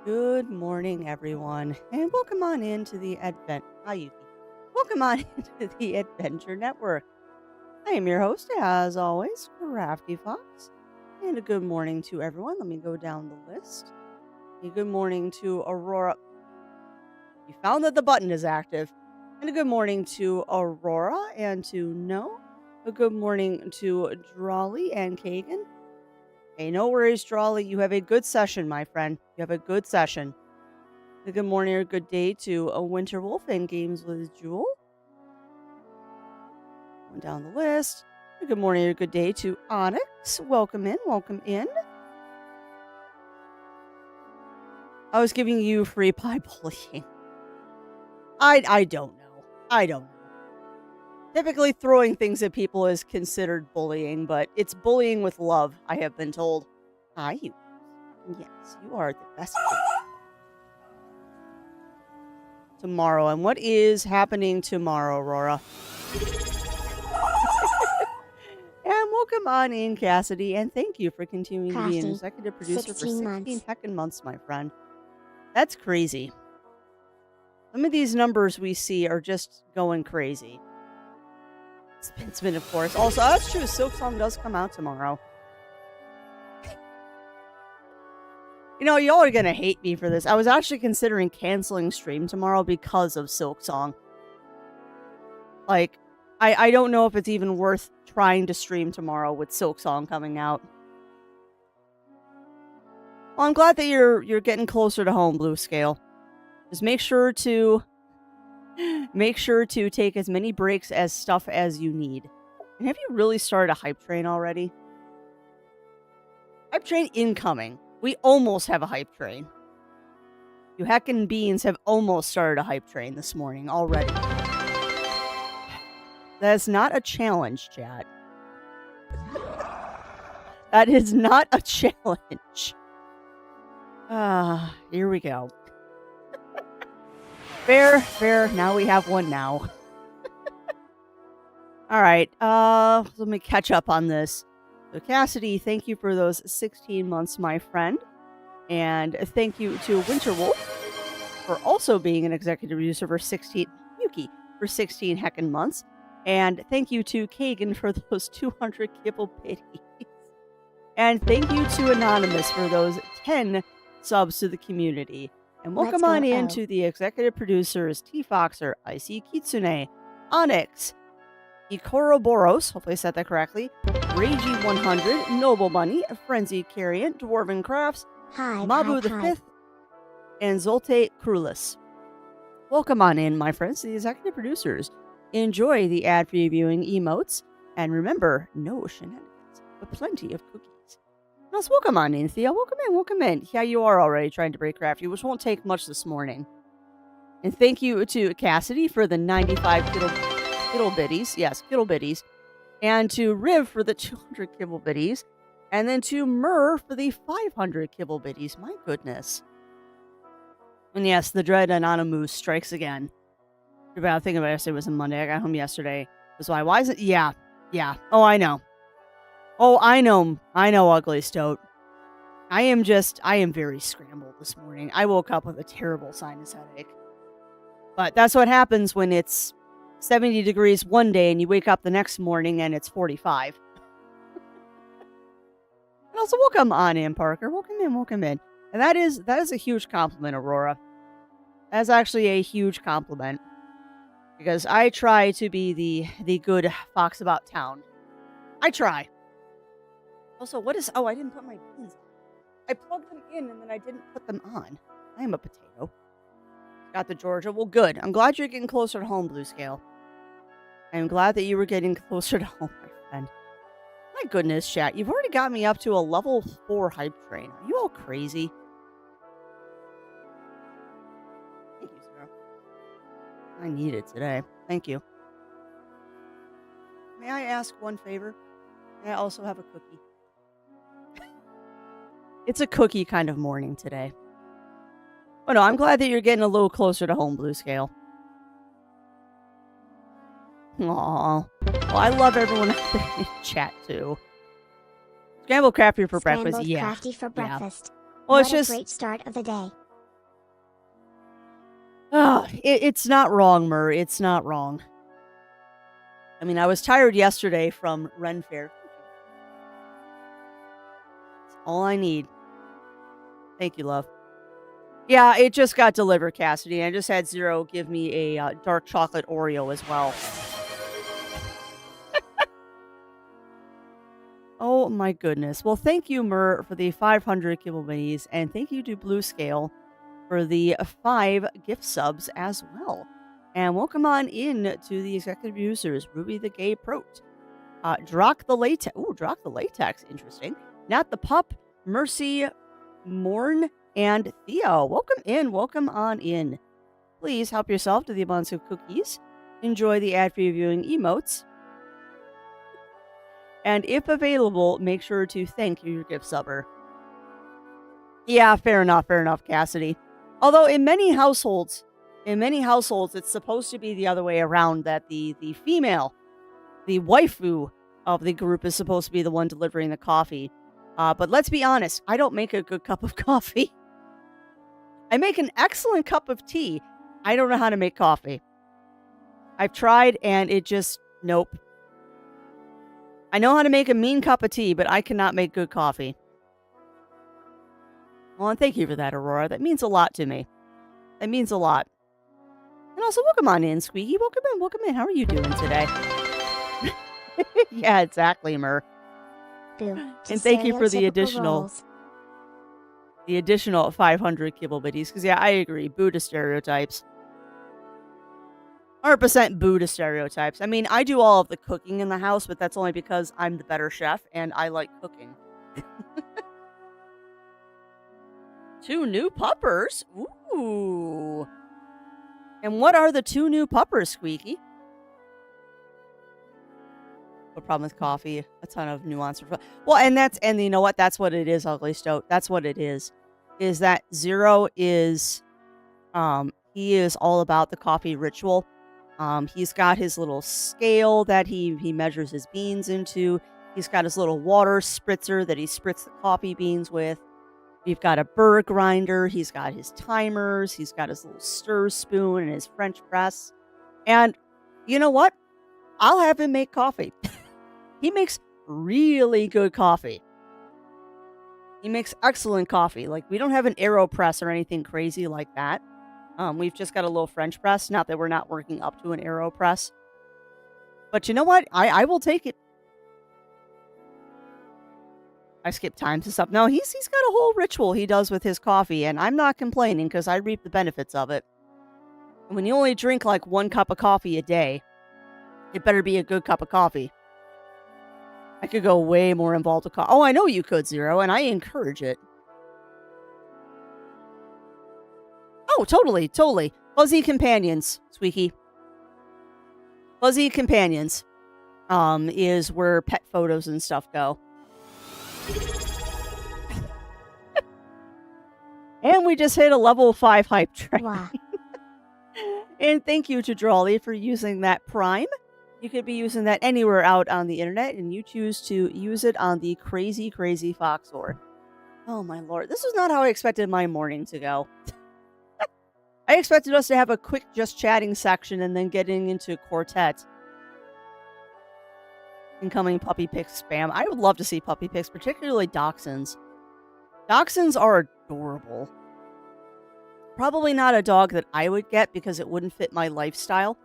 Good morning, everyone, and welcome on into the Hi, Yuki. Welcome on into the Adventure Network. I am your host, as always, Crafty Fox, and a good morning to everyone. Let me go down the list. A good morning to Aurora. You found that the button is active. And a good morning to Aurora and to No. A good morning to Drawley and Kagan. Hey, no worries, Drawley. You have a good session, my friend. You have a good session. A good morning or good day to a Winter Wolf and Games with Jewel. Going down the list. A good morning or good day to Onyx. Welcome in, welcome in. I was giving you free pie bullying. I don't know. I don't know. Typically, throwing things at people is considered bullying, but it's bullying with love, I have been told. Hi, you. Yes, you are the best. Tomorrow. And what is happening tomorrow, Aurora? And welcome on in, Cassidy, and thank you for continuing to be an executive producer for 16 heckin' months, my friend. That's crazy. Some of these numbers we see are just going crazy. Spin, of course. Also, that's true. Silk Song does come out tomorrow. You know, y'all are going to hate me for this. I was actually considering canceling stream tomorrow because of Silk Song. Like, I don't know if it's even worth trying to stream tomorrow with Silk Song coming out. Well, I'm glad that you're getting closer to home, Blue Scale. Just make sure to take as many breaks as stuff as you need. And have you really started a hype train already? Hype train incoming. We almost have a hype train. You heckin' beans have almost started a hype train this morning already. That's not a challenge, chat. That is not a challenge. Here we go. Fair. Now we have one now. All right. Let me catch up on this. So Cassidy, thank you for those 16 months, my friend. And thank you to Winter Wolf for also being an executive producer for 16... Yuki, for 16 heckin' months. And thank you to Kagan for those 200 kibble pitties. And thank you to Anonymous for those 10 subs to the community. And welcome on in to the executive producers T-Foxer, Icy Kitsune, Onyx, Ikoroboros, hopefully I said that correctly, Reiji100, Noble Bunny, Frenzy Carrion, Dwarven Crafts, Mabu the Fifth, and Zolte Krulis. Welcome on in, my friends, to the executive producers. Enjoy the ad-free viewing emotes, and remember, no shenanigans, but plenty of cookies. Let's welcome on in, Thea. Welcome in. Yeah, you are already trying to break crafty, which won't take much this morning. And thank you to Cassidy for the 95 kittle bitties. Yes, kittle bitties. And to Riv for the 200 kibble bitties. And then to Myrrh for the 500 kibble bitties. My goodness. And yes, the dread Anonymous strikes again. I was thinking about yesterday was a Monday. I got home yesterday. That's why. Why is it? Yeah. Oh, I know. I know, Ugly Stoat. I am very scrambled this morning. I woke up with a terrible sinus headache. But that's what happens when it's 70 degrees one day and you wake up the next morning and it's 45. And also, welcome on in, Parker. Welcome in. And that is a huge compliment, Aurora. That's actually a huge compliment. Because I try to be the good fox about town. I try. Also, I didn't put my beans on. I plugged them in and then I didn't put them on. I am a potato. Got the Georgia. Well, good. I'm glad you're getting closer to home, Blue Scale. I'm glad that you were getting closer to home, my friend. My goodness, chat. You've already got me up to a level 4 hype train. Are you all crazy? Thank you, Sarah. I need it today. Thank you. May I ask one favor? May I also have a cookie? It's a cookie kind of morning today. Oh no, I'm glad that you're getting a little closer to home, Blue Scale. Aww. Well, I love everyone in chat too. Scrambled crafty for breakfast. Yeah. Crafty for breakfast. Well, What it's just a great start of the day. It's not wrong, Mur. It's not wrong. I mean, I was tired yesterday from Ren Fair. It's all I need. Thank you, love. Yeah, it just got delivered, Cassidy. I just had Zero give me a dark chocolate Oreo as well. Oh my goodness. Well, thank you, Mur, for the 500 kibble minis, and thank you to Blue Scale for the 5 gift subs as well. And welcome on in to the executive producers, Ruby the Gay Prote, Drock the Latex. Ooh, Drock the Latex. Interesting. Not the Pup, Mercy, Morn, and Theo. Welcome in. Welcome on in. Please help yourself to the abundance of cookies. Enjoy the ad-free viewing emotes. And if available, make sure to thank your gift subber. Yeah, fair enough, Cassidy. Although in many households, it's supposed to be the other way around, that the female, the waifu of the group is supposed to be the one delivering the coffee. But let's be honest, I don't make a good cup of coffee. I make an excellent cup of tea. I don't know how to make coffee. I've tried and it just, nope. I know how to make a mean cup of tea, but I cannot make good coffee. Well, and thank you for that, Aurora. That means a lot to me. That means a lot. And also, welcome on in, Squeaky. Welcome in. How are you doing today? Yeah, exactly, Mur. And thank you for the additional 500 kibble biddies. Because, yeah, I agree. Buddha stereotypes. 100% Buddha stereotypes. I mean, I do all of the cooking in the house, but that's only because I'm the better chef and I like cooking. 2 new puppers? Ooh. And what are the 2 new puppers, Squeaky? No problem with coffee. A ton of nuance. Well, and you know what? That's what it is, Ugly Stoat. That's what it is. Is that Zero is, he is all about the coffee ritual. He's got his little scale that he measures his beans into. He's got his little water spritzer that he spritz the coffee beans with. We've got a burr grinder. He's got his timers. He's got his little stir spoon and his French press. And you know what? I'll have him make coffee. He makes really good coffee. He makes excellent coffee. Like, we don't have an AeroPress or anything crazy like that. We've just got a little French press. Not that we're not working up to an AeroPress. But you know what? I will take it. I skip times and stuff. No, he's got a whole ritual he does with his coffee, and I'm not complaining because I reap the benefits of it. And when you only drink like 1 cup of coffee a day, it better be a good cup of coffee. I could go way more involved with coffee. Oh, I know you could, Zero, and I encourage it. Oh, totally. Fuzzy companions, Squeaky. Fuzzy companions is where pet photos and stuff go. And we just hit a level 5 hype train. Wow. And thank you to Drawley for using that Prime. You could be using that anywhere out on the internet, and you choose to use it on the crazy, crazy Foxhor. Oh my lord. This is not how I expected my morning to go. I expected us to have a quick just chatting section and then getting into Quartet. Incoming puppy pic spam. I would love to see puppy pics, particularly dachshunds. Dachshunds are adorable. Probably not a dog that I would get because it wouldn't fit my lifestyle.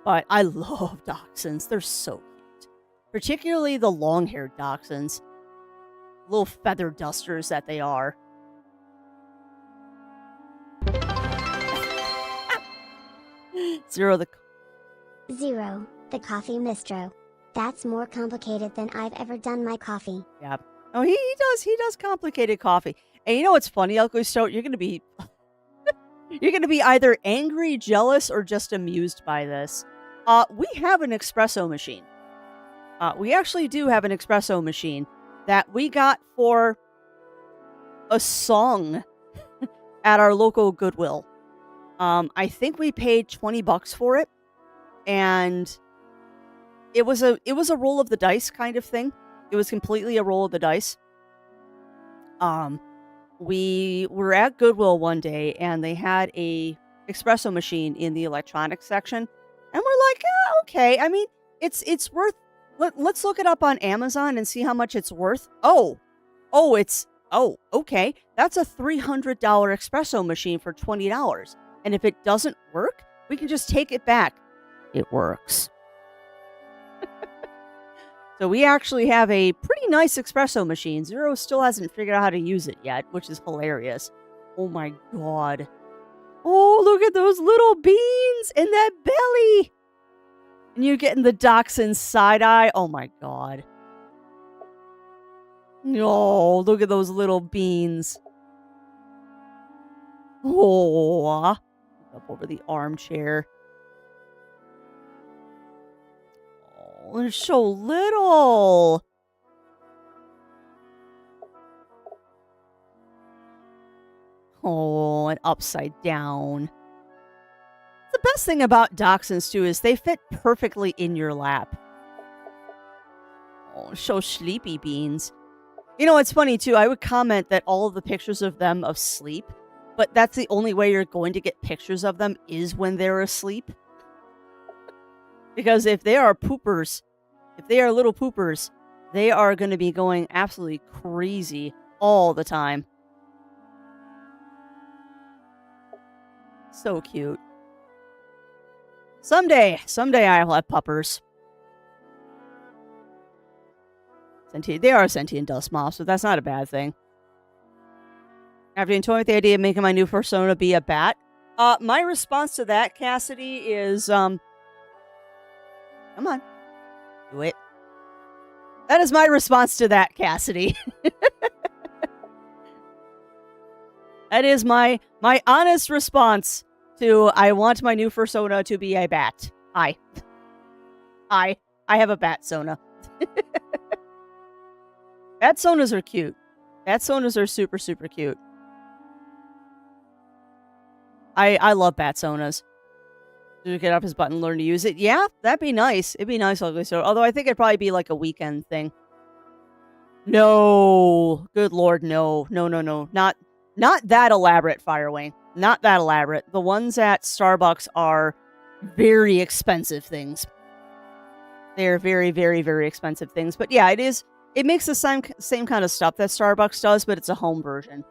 But I love dachshunds. They're so cute. Particularly the long-haired dachshunds. Little feather dusters that they are. Zero, the coffee mistro. That's more complicated than I've ever done my coffee. Yeah. Oh, he does complicated coffee. And you know what's funny, Ugly Stoat? You're gonna be either angry, jealous, or just amused by this. We have an espresso machine. We actually do have an espresso machine that we got for a song at our local Goodwill. I think we paid $20 for it, and it was a roll of the dice kind of thing. It was completely a roll of the dice. we were at Goodwill one day and they had a espresso machine in the electronics section. And we're like, okay. I mean, it's worth let's look it up on Amazon and see how much it's worth. Okay. That's a $300 espresso machine for $20. And if it doesn't work, we can just take it back. It works. So we actually have a pretty nice espresso machine. Zero still hasn't figured out how to use it yet, which is hilarious. Oh my god. Oh, look at those little beans in that belly. And you're getting the dachshund side eye. Oh my god. No, look at those little beans. Oh, up over the armchair. Oh, they're so little. Oh, and upside down. The best thing about dachshunds, too, is they fit perfectly in your lap. Oh, so sleepy beans. You know, it's funny, too. I would comment that all of the pictures of them asleep, but that's the only way you're going to get pictures of them is when they're asleep. Because if they are poopers, if they are little poopers, they are going to be going absolutely crazy all the time. So cute. Someday I'll have puppers. They are sentient dust moths, so that's not a bad thing. After you toying with the idea of making my new persona be a bat, my response to that, Cassidy, is, come on, do it. That is my response to that, Cassidy. That is my honest response to I want my new persona to be a bat. I have a bat sona. Bat sonas are cute. Bat sonas are super, super cute. I love bat sonas. To get up his butt and learn to use it. Yeah, that'd be nice. It'd be nice, ugly so. Although I think it'd probably be like a weekend thing. No. Good lord, no. No. Not that elaborate, Firewing. Not that elaborate. The ones at Starbucks are very expensive things. They're very, very, very expensive things. But yeah, it is. It makes the same kind of stuff that Starbucks does, but it's a home version.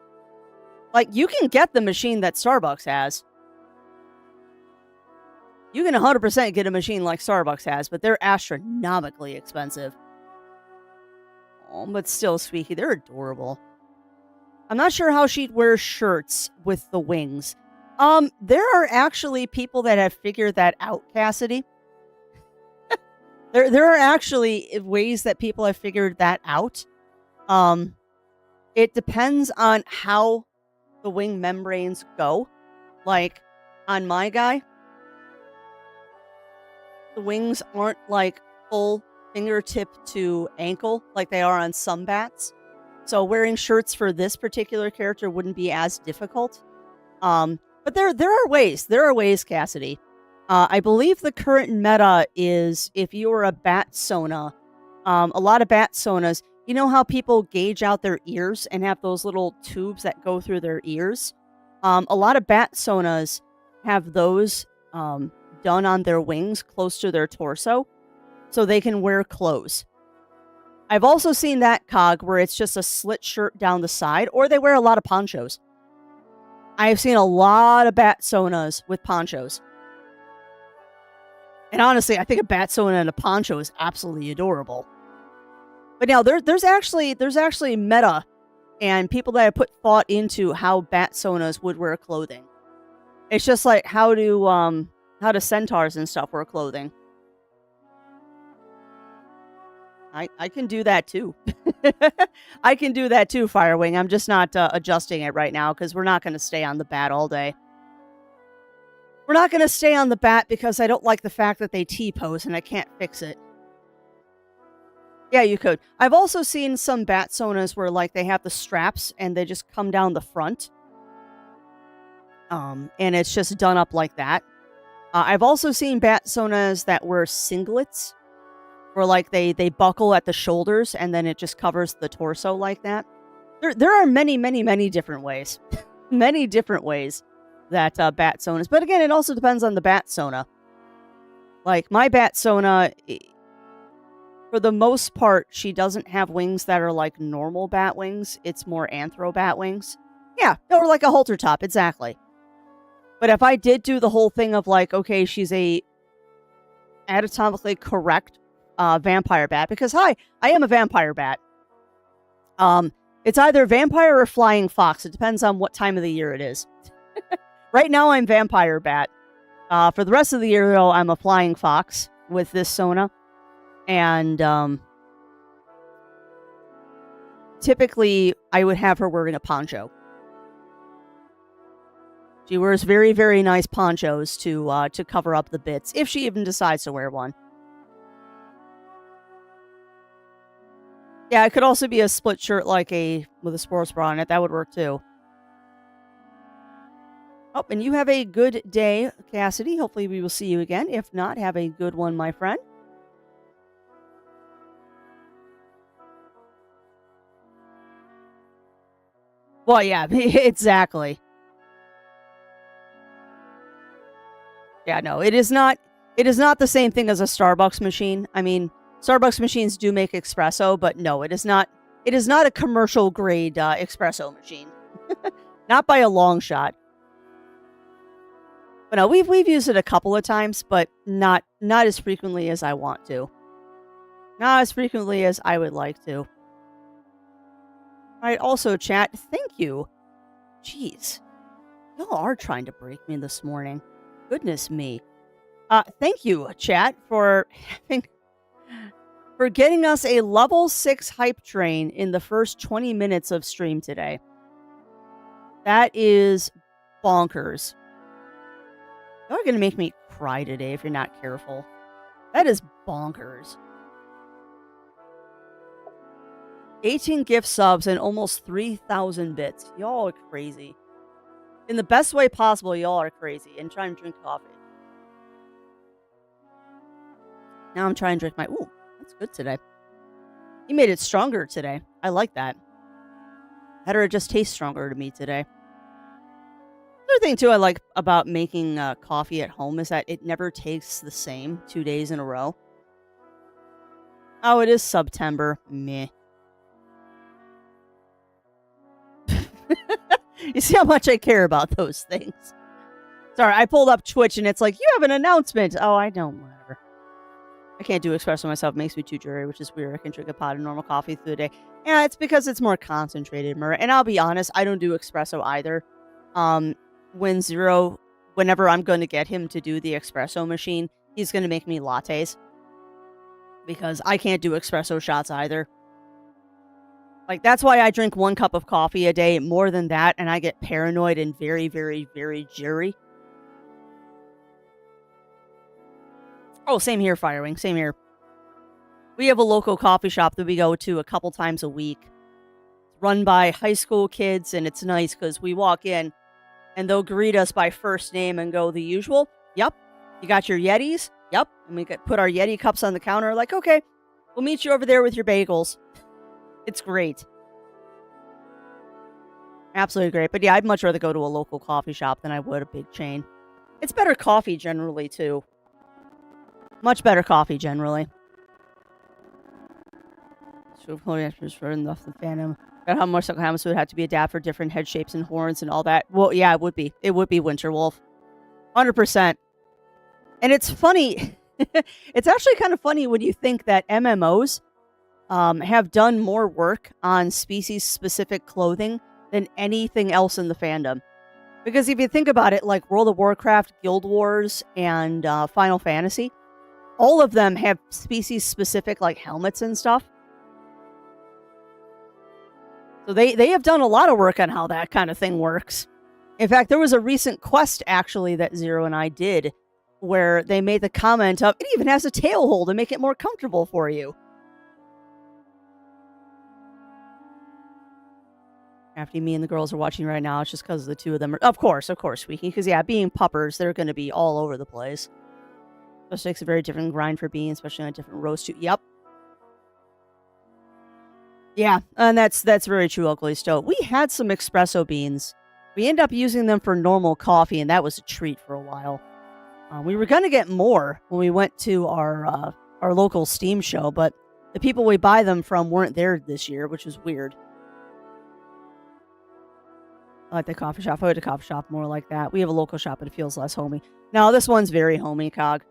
Like, you can get the machine that Starbucks has. You can 100% get a machine like Starbucks has, but they're astronomically expensive. Oh, but still, Squeaky, they're adorable. I'm not sure how she'd wear shirts with the wings. There are actually people that have figured that out, Cassidy. There are actually ways that people have figured that out. It depends on how the wing membranes go. Like, on my guy, the wings aren't like full fingertip to ankle like they are on some bats. So wearing shirts for this particular character wouldn't be as difficult. But there are ways. There are ways, Cassidy. I believe the current meta is if you are a bat sona, a lot of bat sonas, you know how people gauge out their ears and have those little tubes that go through their ears? A lot of bat sonas have those done on their wings close to their torso so they can wear clothes. I've also seen that, Cog, where it's just a slit shirt down the side, or they wear a lot of ponchos. I've seen a lot of bat sonas with ponchos. And honestly, I think a bat sona and a poncho is absolutely adorable. But now there's actually meta and people that have put thought into how bat sonas would wear clothing. It's just like how do centaurs and stuff wear clothing. I can do that too. I can do that too, Firewing. I'm just not adjusting it right now because we're not going to stay on the bat all day. We're not going to stay on the bat because I don't like the fact that they T-pose and I can't fix it. Yeah, you could. I've also seen some bat sonas where like they have the straps and they just come down the front. And it's just done up like that. I've also seen bat sonas that wear singlets. Where like they buckle at the shoulders and then it just covers the torso like that. There are many, many, many different ways. Many different ways that bat sonas. But again, it also depends on the bat sona. Like my bat sona, for the most part, she doesn't have wings that are like normal bat wings. It's more anthro bat wings. Yeah, or like a halter top, exactly. But if I did do the whole thing of like, okay, she's a anatomically correct vampire bat, because hi, I am a vampire bat. It's either vampire or flying fox. It depends on what time of the year it is. Right now, I'm vampire bat. For the rest of the year, though, I'm a flying fox with this sona. And typically, I would have her wearing a poncho. She wears very, very nice ponchos to cover up the bits, if she even decides to wear one. Yeah, it could also be a split shirt with a sports bra on it. That would work too. Oh, and you have a good day, Cassidy. Hopefully we will see you again. If not, have a good one, my friend. Well, yeah, exactly. Yeah, no, it is not the same thing as a Starbucks machine. I mean, Starbucks machines do make espresso, but no, it is not a commercial grade espresso machine. Not by a long shot. But no, we've used it a couple of times, but not as frequently as I want to. Not as frequently as I would like to. All right, also chat, thank you. Jeez. Y'all are trying to break me this morning. Goodness me. Thank you, chat, for getting us a level 6 hype train in the first 20 minutes of stream today. That is bonkers. Y'all are going to make me cry today if you're not careful. That is bonkers. 18 gift subs and almost 3,000 bits. Y'all are crazy. In the best way possible, y'all are crazy. And try and drink coffee. Now I'm trying to drink my... Ooh, that's good today. He made it stronger today. I like that. Better, it just tastes stronger to me today. Another thing, too, I like about making coffee at home is that it never tastes the same 2 days in a row. Oh, it is September. Meh. You see how much I care about those things. Sorry, I pulled up Twitch and it's like, you have an announcement. Oh, I don't. Whatever. I can't do espresso myself. It makes me too dreary, which is weird. I can drink a pot of normal coffee through the day. Yeah, it's because it's more concentrated, Murray. And I'll be honest, I don't do espresso either. Whenever I'm going to get him to do the espresso machine, he's going to make me lattes. Because I can't do espresso shots either. Like, that's why I drink 1 cup of coffee a day. More than that, and I get paranoid and very, very, very jittery. Oh, same here, Firewing. Same here. We have a local coffee shop that we go to a couple times a week. It's run by high school kids, and it's nice because we walk in, and they'll greet us by first name and go, the usual. Yep. You got your Yetis? Yep. And we put our Yeti cups on the counter, like, okay, we'll meet you over there with your bagels. It's great. Absolutely great. But yeah, I'd much rather go to a local coffee shop than I would a big chain. It's better coffee generally, too. Much better coffee generally. So, for enough the Phantom. About how much Hamas would have to be adapted for different head shapes and horns and all that. Well, yeah, it would be. It would be Winterwolf. 100%. And it's funny. It's actually kind of funny when you think that MMOs have done more work on species-specific clothing than anything else in the fandom. Because if you think about it, like World of Warcraft, Guild Wars, and Final Fantasy, all of them have species-specific like helmets and stuff. So they have done a lot of work on how that kind of thing works. In fact, there was a recent quest, actually, that Zero and I did, where they made the comment of, it even has a tail hole to make it more comfortable for you. After me and the girls are watching right now, it's just because the two of them are... Of course, Squeaky. Because, yeah, being puppers, they're going to be all over the place. It takes a very different grind for being, especially on a different roast too. Yep. Yeah, and that's very true, Ugly Stoat. We had some espresso beans. We ended up using them for normal coffee, and that was a treat for a while. We were gonna get more when we went to our local Steam show, but the people we buy them from weren't there this year, which was weird. I like the coffee shop. I go to coffee shop more like that. We have a local shop, but it feels less homey. No, this one's very homey, Cog.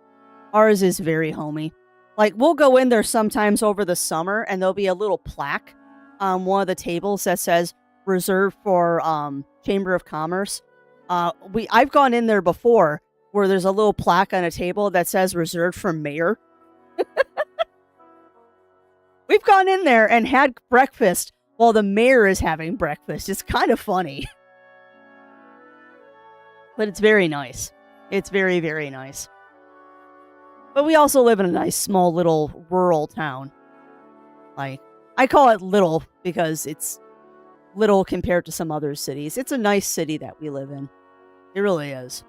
Ours is very homey. Like, we'll go in there sometimes over the summer, and there'll be a little plaque on one of the tables that says reserved for Chamber of Commerce. I've gone in there before where there's a little plaque on a table that says reserved for mayor. We've gone in there and had breakfast while the mayor is having breakfast. It's kind of funny. But it's very nice. It's very, very nice. But we also live in a nice, small, little rural town. Like, I call it little because it's little compared to some other cities. It's a nice city that we live in. It really is.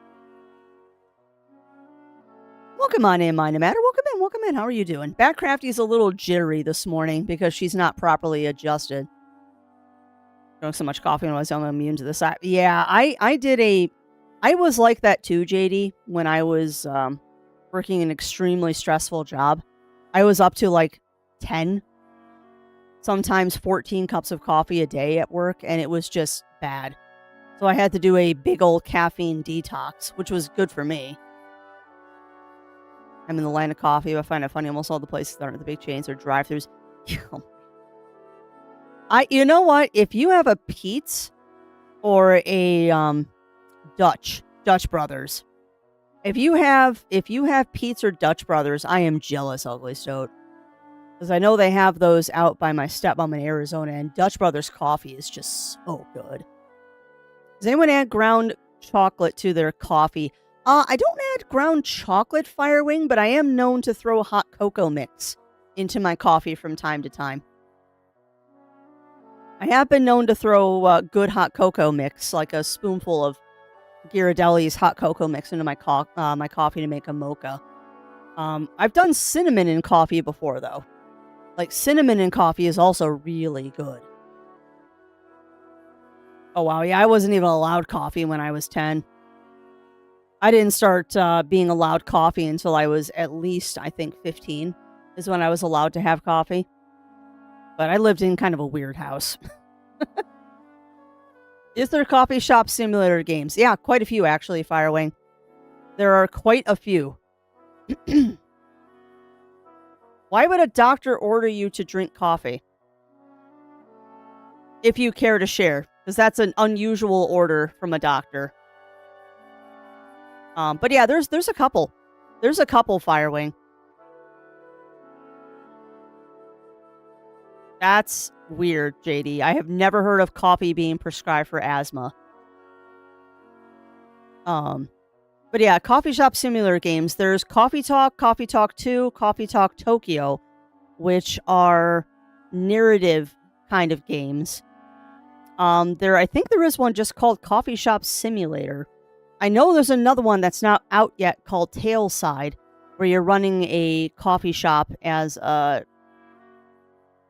Welcome on in, Mind Matter. Welcome in. How are you doing? Batcrafty's a little jittery this morning because she's not properly adjusted. Drank so much coffee when I was young, I'm immune to this. Yeah, I was like that too, JD, when I was working an extremely stressful job. I was up to like 10, sometimes 14 cups of coffee a day at work, and it was just bad. So I had to do a big old caffeine detox, which was good for me. I'm in the land of coffee. I find it funny. Almost all the places that aren't the big chains or drive-thrus. You know what? If you have a Pete's or a Dutch Brothers, if you have Pete's or Dutch Brothers, I am jealous, Ugly Stoat, because I know they have those out by my stepmom in Arizona, and Dutch Brothers coffee is just so good. Does anyone add ground chocolate to their coffee? I don't add ground chocolate, Firewing, but I am known to throw hot cocoa mix into my coffee from time to time. I have been known to throw good hot cocoa mix, like a spoonful of Ghirardelli's hot cocoa mix into my coffee to make a mocha. I've done cinnamon in coffee before, though. Like, cinnamon in coffee is also really good. Oh, wow. Yeah, I wasn't even allowed coffee when I was 10. I didn't start being allowed coffee until I was at least, I think, 15 is when I was allowed to have coffee. But I lived in kind of a weird house. Is there coffee shop simulator games? Yeah, quite a few, actually, Firewing. There are quite a few. Why would a doctor order you to drink coffee? If you care to share, because that's an unusual order from a doctor. But yeah, there's a couple. There's a couple, Firewing. That's weird, JD. I have never heard of coffee being prescribed for asthma. But yeah, coffee shop simulator games. There's Coffee Talk 2, Coffee Talk Tokyo, which are narrative kind of games. I think there is one just called Coffee Shop Simulator. I know there's another one that's not out yet called Tailside, where you're running a coffee shop as I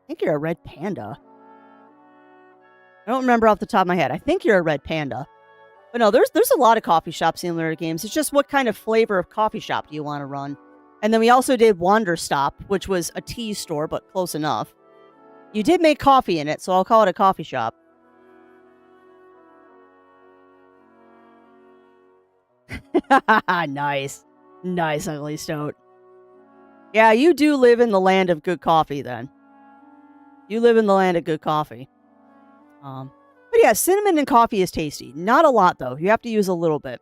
think you're a red panda. I don't remember off the top of my head. I think you're a red panda. But no, there's a lot of coffee shop simulator games. It's just what kind of flavor of coffee shop do you want to run? And then we also did Wander Stop, which was a tea store, but close enough. You did make coffee in it, so I'll call it a coffee shop. Nice. Nice, Ugly Stoat. Yeah, you do live in the land of good coffee, then. You live in the land of good coffee. But yeah, cinnamon in coffee is tasty. Not a lot, though. You have to use a little bit.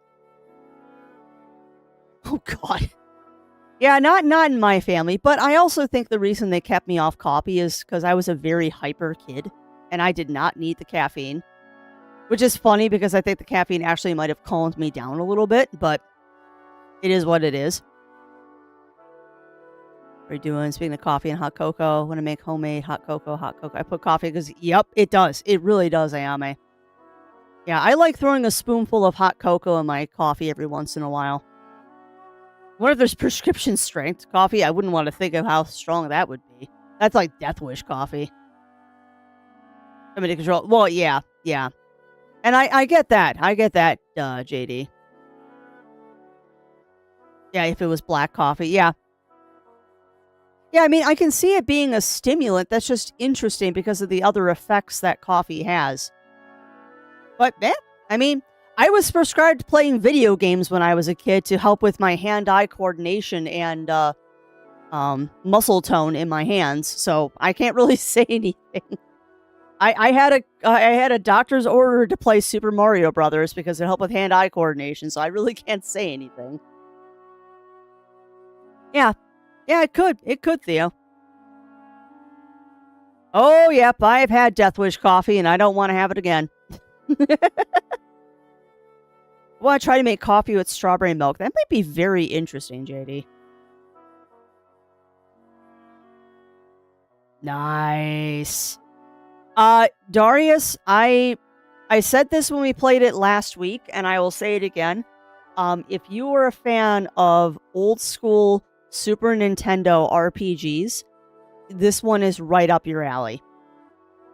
Oh, God. Yeah, not in my family, but I also think the reason they kept me off coffee is because I was a very hyper kid, and I did not need the caffeine. Which is funny because I think the caffeine actually might have calmed me down a little bit, but it is what it is. What are you doing? Speaking of coffee and hot cocoa, want to make homemade hot cocoa. I put coffee because, yep, it does. It really does, Ayame. Yeah, I like throwing a spoonful of hot cocoa in my coffee every once in a while. What if there's prescription strength coffee? I wouldn't want to think of how strong that would be. That's like Death Wish coffee. somebody to control. Well, yeah, yeah. And I get that. I get that, JD. Yeah, if it was black coffee. Yeah. Yeah, I mean, I can see it being a stimulant. That's just interesting because of the other effects that coffee has. But, I mean, I was prescribed playing video games when I was a kid to help with my hand-eye coordination and muscle tone in my hands. So I can't really say anything. I had a doctor's order to play Super Mario Brothers because it helped with hand-eye coordination. So I really can't say anything. Yeah. Yeah, it could. It could, Theo. Oh, yep. I've had Death Wish coffee and I don't want to have it again. Well, I try to make coffee with strawberry milk. That might be very interesting, JD. Nice. Darius, I said this when we played it last week, and I will say it again. If you are a fan of old school Super Nintendo RPGs, this one is right up your alley.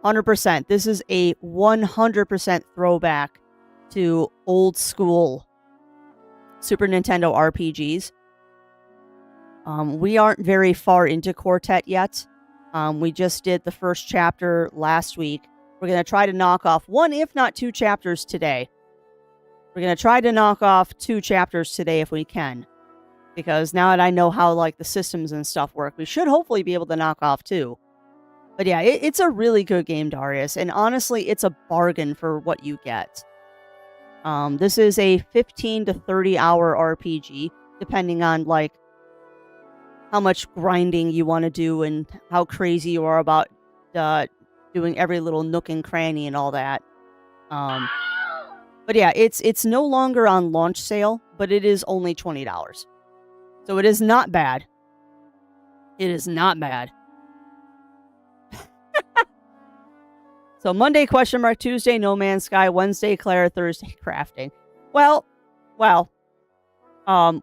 100%. This is a 100% throwback to old school Super Nintendo RPGs. We aren't very far into Quartet yet. We just did the first chapter last week. We're going to try to knock off one, if not two chapters today. We're going to try to knock off 2 chapters today if we can. Because now that I know how like the systems and stuff work, we should hopefully be able to knock off 2. But yeah, it's a really good game, Darius. And honestly, it's a bargain for what you get. This is a 15 to 30 hour RPG, depending on like how much grinding you want to do and how crazy you are about doing every little nook and cranny and all that. But yeah, it's no longer on launch sale, but it is only $20. So it is not bad. It is not bad. So Monday, ? Tuesday, No Man's Sky, Wednesday, Claire, Thursday, crafting. Well,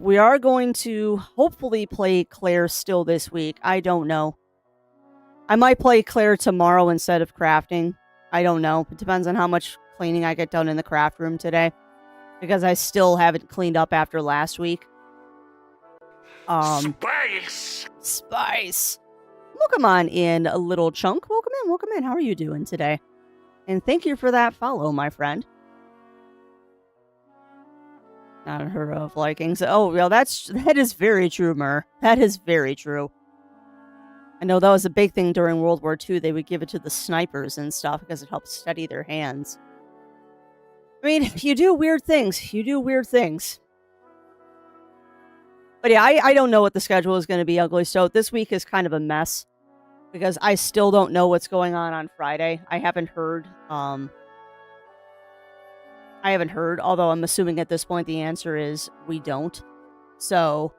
we are going to hopefully play Claire still this week. I don't know. I might play Claire tomorrow instead of crafting. I don't know. It depends on how much cleaning I get done in the craft room today. Because I still haven't cleaned up after last week. Spice! Welcome on in, a little chunk. Welcome in. How are you doing today? And thank you for that follow, my friend. Not heard of likings. Oh, well, that is very true, Mur. That is very true. I know that was a big thing during World War II. They would give it to the snipers and stuff because it helps steady their hands. I mean, you do weird things. But yeah, I don't know what the schedule is going to be, Ugly Stoat. This week is kind of a mess because I still don't know what's going on Friday. I haven't heard. Although I'm assuming at this point the answer is we don't. So,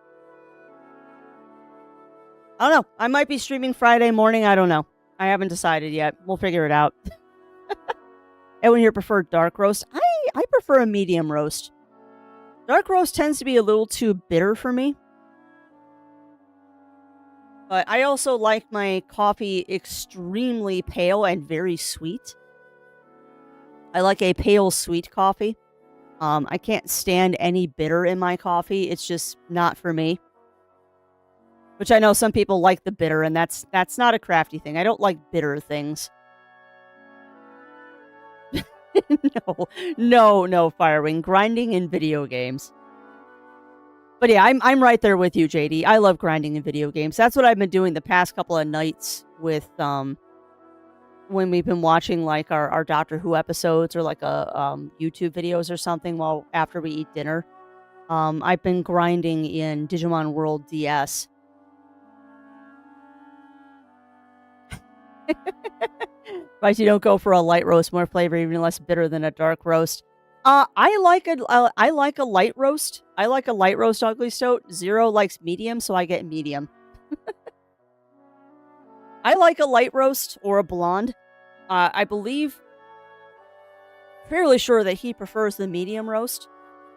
I don't know. I might be streaming Friday morning. I don't know. I haven't decided yet. We'll figure it out. Everyone here preferred dark roast. I prefer a medium roast. Dark roast tends to be a little too bitter for me. But I also like my coffee extremely pale and very sweet. I like a pale sweet coffee. I can't stand any bitter in my coffee. It's just not for me. Which I know some people like the bitter, and that's not a crafty thing. I don't like bitter things. No, Firewing. Grinding in video games. But yeah, I'm right there with you, JD. I love grinding in video games. That's what I've been doing the past couple of nights with when we've been watching like our Doctor Who episodes or like YouTube videos or something after we eat dinner. I've been grinding in Digimon World DS. Right, you don't go for a light roast, more flavor, even less bitter than a dark roast. I like a light roast. I like a light roast, Ugly Stoat. Zero likes medium, so I get medium. I like a light roast or a blonde. I believe, fairly sure that he prefers the medium roast.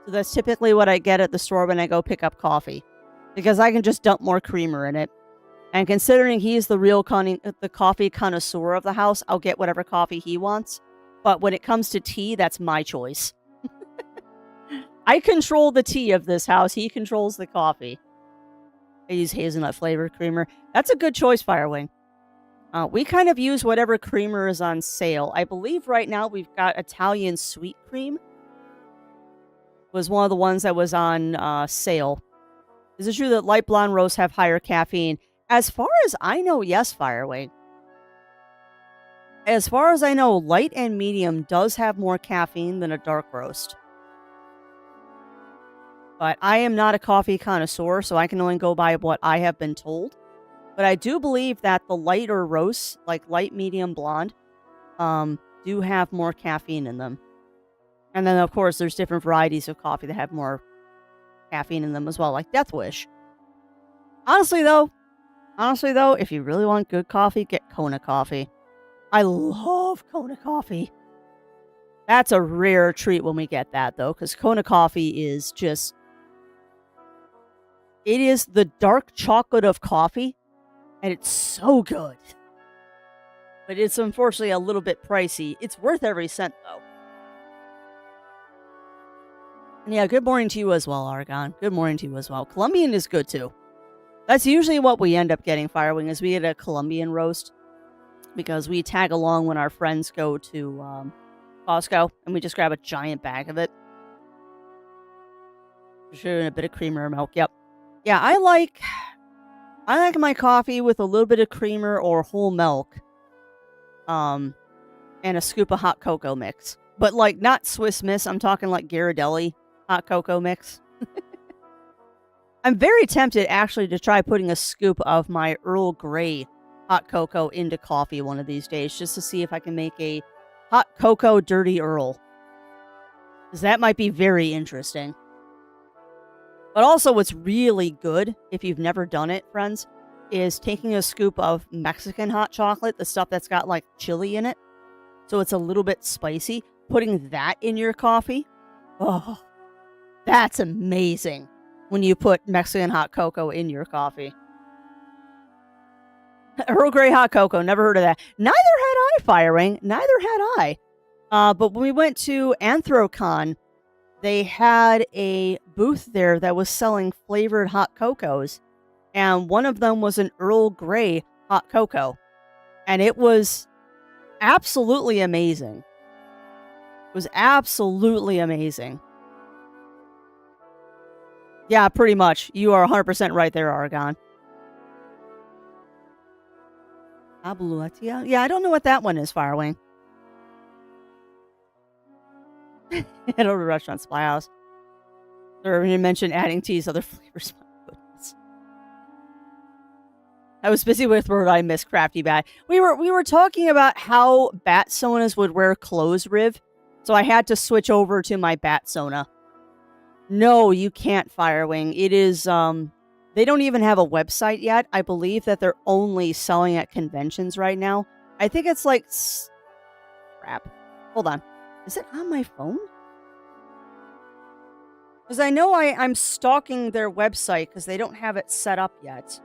So that's typically what I get at the store when I go pick up coffee. Because I can just dump more creamer in it. And considering he's the real the coffee connoisseur of the house, I'll get whatever coffee he wants. But when it comes to tea, that's my choice. I control the tea of this house. He controls the coffee. I use hazelnut flavored creamer. That's a good choice, Firewing. We kind of use whatever creamer is on sale. I believe right now we've got Italian sweet cream. Was one of the ones that was on sale. Is it true that light blonde roasts have higher caffeine? As far as I know, yes, Firewing. As far as I know, light and medium does have more caffeine than a dark roast. But I am not a coffee connoisseur, so I can only go by what I have been told. But I do believe that the lighter roasts, like light, medium, blonde, do have more caffeine in them. And then, of course, there's different varieties of coffee that have more caffeine in them as well, like Death Wish. Honestly, though, if you really want good coffee, get Kona coffee. I love Kona coffee. That's a rare treat when we get that, though, because Kona coffee is just... It is the dark chocolate of coffee, and it's so good. But it's unfortunately a little bit pricey. It's worth every cent, though. And yeah, good morning to you as well, Argon. Good morning to you as well. Colombian is good, too. That's usually what we end up getting, Firewing, is we get a Colombian roast. Because we tag along when our friends go to Costco, and we just grab a giant bag of it. For sure, and a bit of creamer or milk. Yep. Yeah, I like my coffee with a little bit of creamer or whole milk. And a scoop of hot cocoa mix. But like not Swiss Miss, I'm talking like Ghirardelli hot cocoa mix. I'm very tempted actually to try putting a scoop of my Earl Grey hot cocoa into coffee one of these days, just to see if I can make a hot cocoa dirty Earl. Because that might be very interesting. But also what's really good, if you've never done it, friends, is taking a scoop of Mexican hot chocolate, the stuff that's got like chili in it, so it's a little bit spicy, putting that in your coffee. Oh, that's amazing when you put Mexican hot cocoa in your coffee. Earl Grey hot cocoa, never heard of that. Neither had I, Firewing. Neither had I. But when we went to Anthrocon, they had a booth there that was selling flavored hot cocos. And one of them was an Earl Grey hot cocoa. And it was absolutely amazing. It was absolutely amazing. Yeah, pretty much. You are 100% right there, Argon. Abuluetia? Yeah, I don't know what that one is, Firewing. Head over to Restaurant Spy House. Or you mentioned adding teas, other flavors. My goodness. I was busy with word I missed, Crafty Bat. We were talking about how bat sonas would wear clothes, Riv. So I had to switch over to my bat sona. No, you can't, Firewing. It is, they don't even have a website yet. I believe that they're only selling at conventions right now. I think it's like... Crap. Hold on. Is it on my phone? Because I know I'm stalking their website because they don't have it set up yet.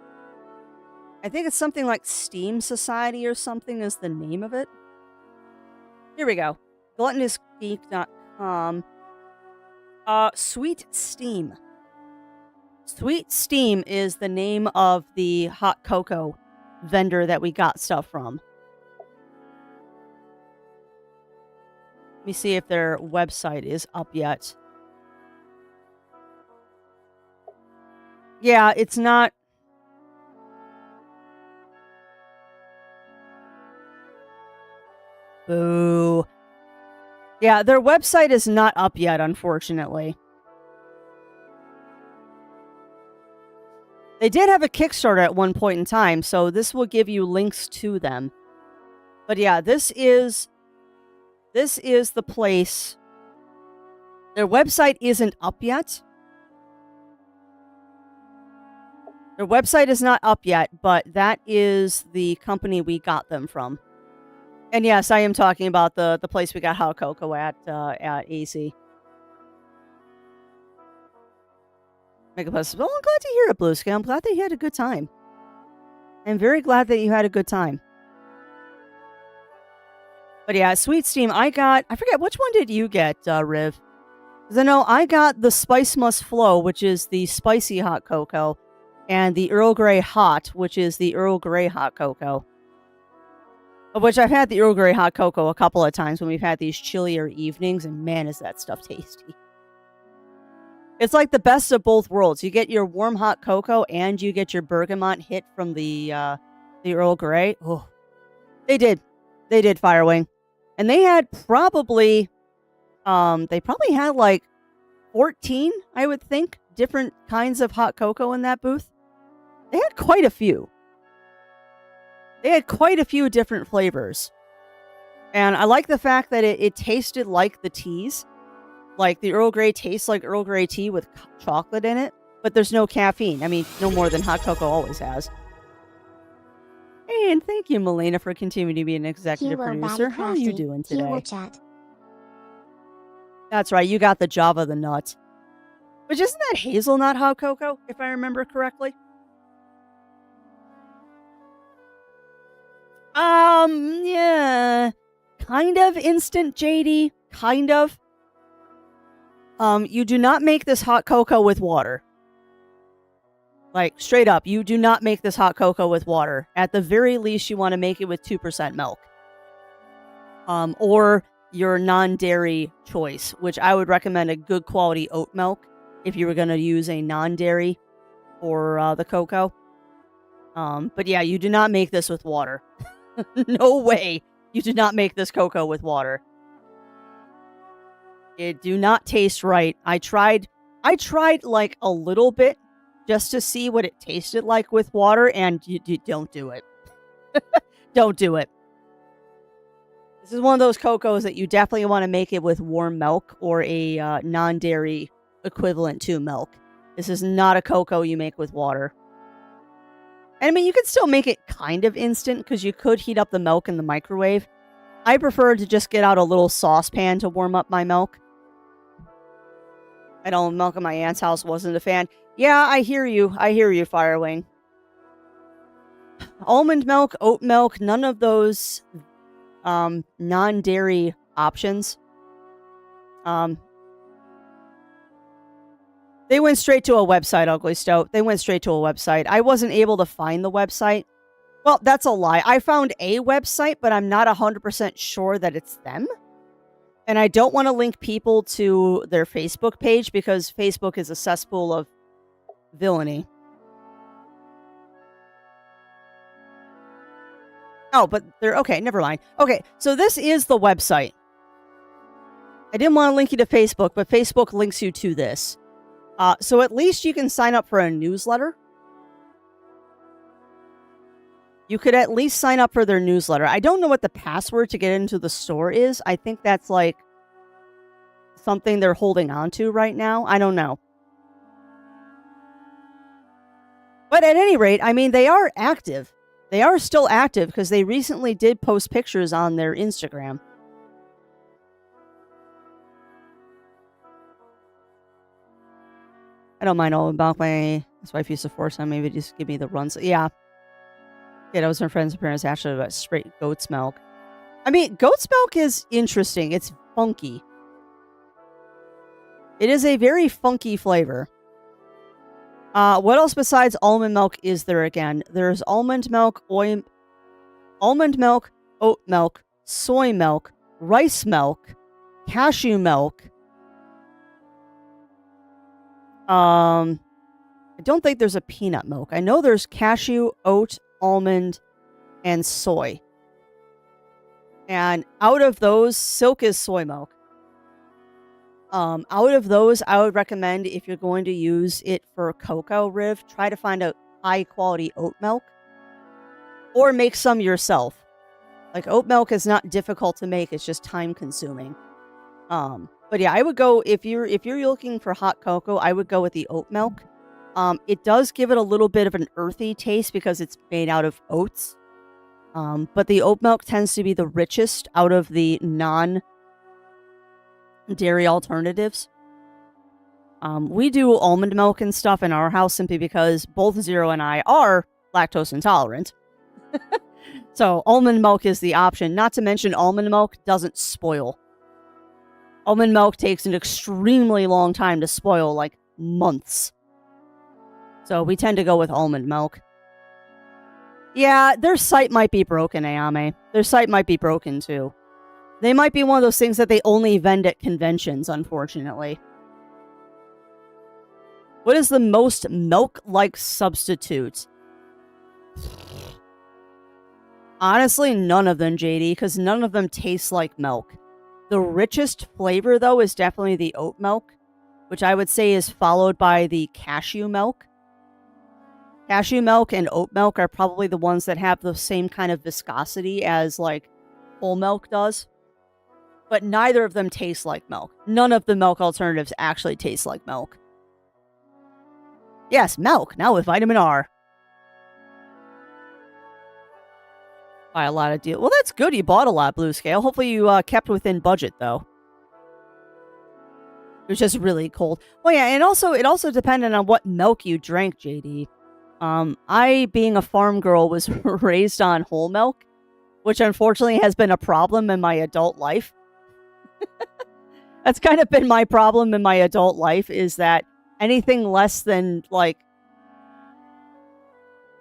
I think it's something like Steam Society or something is the name of it. Here we go. gluttonousgeek.com. Sweet Steam. Sweet Steam is the name of the hot cocoa vendor that we got stuff from. Let me see if their website is up yet. Yeah, it's not... Boo. Yeah, their website is not up yet, unfortunately. They did have a Kickstarter at one point in time, so this will give you links to them. But yeah, this is the place. Their website isn't up yet. Their website is not up yet, but that is the company we got them from. And yes, I am talking about the place we got hot cocoa at AC. Megapus. Well, I'm glad to hear it, Blue Scale. I'm glad that you had a good time. I'm very glad that you had a good time. But yeah, Sweet Steam, I forget, which one did you get, Riv? Because I know I got the Spice Must Flow, which is the spicy hot cocoa, and the Earl Grey Hot, which is the Earl Grey hot cocoa. Of which I've had the Earl Grey hot cocoa a couple of times when we've had these chillier evenings, and man, is that stuff tasty. It's like the best of both worlds. You get your warm hot cocoa and you get your bergamot hit from the Earl Grey. Oh, they did Firewing. And they had probably like 14, I would think, different kinds of hot cocoa in that booth. They had quite a few. They had quite a few different flavors. And I like the fact that it tasted like the teas. Like the Earl Grey tastes like Earl Grey tea with chocolate in it, but there's no caffeine. I mean, no more than hot cocoa always has. And thank you, Melina, for continuing to be an executive producer. How are you doing today? Chat. That's right, you got the Java the Nut. Which isn't that hazelnut hot cocoa, if I remember correctly? Yeah. Kind of instant, JD. Kind of. You do not make this hot cocoa with water. Like, straight up, you do not make this hot cocoa with water. At the very least, you want to make it with 2% milk. Or your non-dairy choice, which I would recommend a good quality oat milk if you were going to use a non-dairy for the cocoa. But yeah, you do not make this with water. No way. You do not make this cocoa with water. It do not taste right. I tried like a little bit just to see what it tasted like with water, and you don't do it. Don't do it. This is one of those cocoas that you definitely want to make it with warm milk or a non-dairy equivalent to milk. This is not a cocoa you make with water. And I mean, you could still make it kind of instant because you could heat up the milk in the microwave. I prefer to just get out a little saucepan to warm up my milk. I know milk in my aunt's house wasn't a fan. Yeah, I hear you. Firewing. Almond milk, oat milk, none of those non-dairy options. They went straight to a website, Ugly Stout. They went straight to a website. I wasn't able to find the website. Well, that's a lie. I found a website, but I'm not 100% sure that it's them. And I don't want to link people to their Facebook page because Facebook is a cesspool of villainy. Oh, but they're okay. Never mind. Okay, so this is the website. I didn't want to link you to Facebook, but Facebook links you to this. So at least you can sign up for a newsletter. You could at least sign up for their newsletter. I don't know what the password to get into the store is. I think that's like something they're holding on to right now. I don't know. But at any rate, I mean, they are active. They are still active because they recently did post pictures on their Instagram. I don't mind all about my wife used to force on maybe just give me the runs. Yeah. I was my friend's parents actually about straight goat's milk. I mean, goat's milk is interesting. It's funky. It is a very funky flavor. What else besides almond milk is there again? There's almond milk, oat milk, soy milk, rice milk, cashew milk. I don't think there's a peanut milk. I know there's cashew, oat, almond, and soy. And out of those, silk is soy milk. Out of those, I would recommend if you're going to use it for cocoa, Riv, try to find a high quality oat milk or make some yourself. Like oat milk is not difficult to make. It's just time consuming. But yeah, I would go if you're looking for hot cocoa, I would go with the oat milk. It does give it a little bit of an earthy taste because it's made out of oats. But the oat milk tends to be the richest out of the non-dairy alternatives. We do almond milk and stuff in our house simply because both Zero and I are lactose intolerant. So almond milk is the option. Not to mention almond milk doesn't spoil. Almond milk takes an extremely long time to spoil, like months. So we tend to go with almond milk. Yeah, their site might be broken, Ayame. Their site might be broken too. They might be one of those things that they only vend at conventions, unfortunately. What is the most milk-like substitute? Honestly, none of them, JD, because none of them taste like milk. The richest flavor, though, is definitely the oat milk, which I would say is followed by the cashew milk. Cashew milk and oat milk are probably the ones that have the same kind of viscosity as, like, whole milk does. But neither of them taste like milk. None of the milk alternatives actually taste like milk. Yes, milk, now with vitamin R. Buy a lot of deals. Well, that's good. You bought a lot, Blue Scale. Hopefully you kept within budget, though. It was just really cold. Well, yeah, and also it also depended on what milk you drank, JD. I, being a farm girl, was raised on whole milk, which unfortunately has been a problem in my adult life. That's kind of been my problem in my adult life, is that anything less than, like...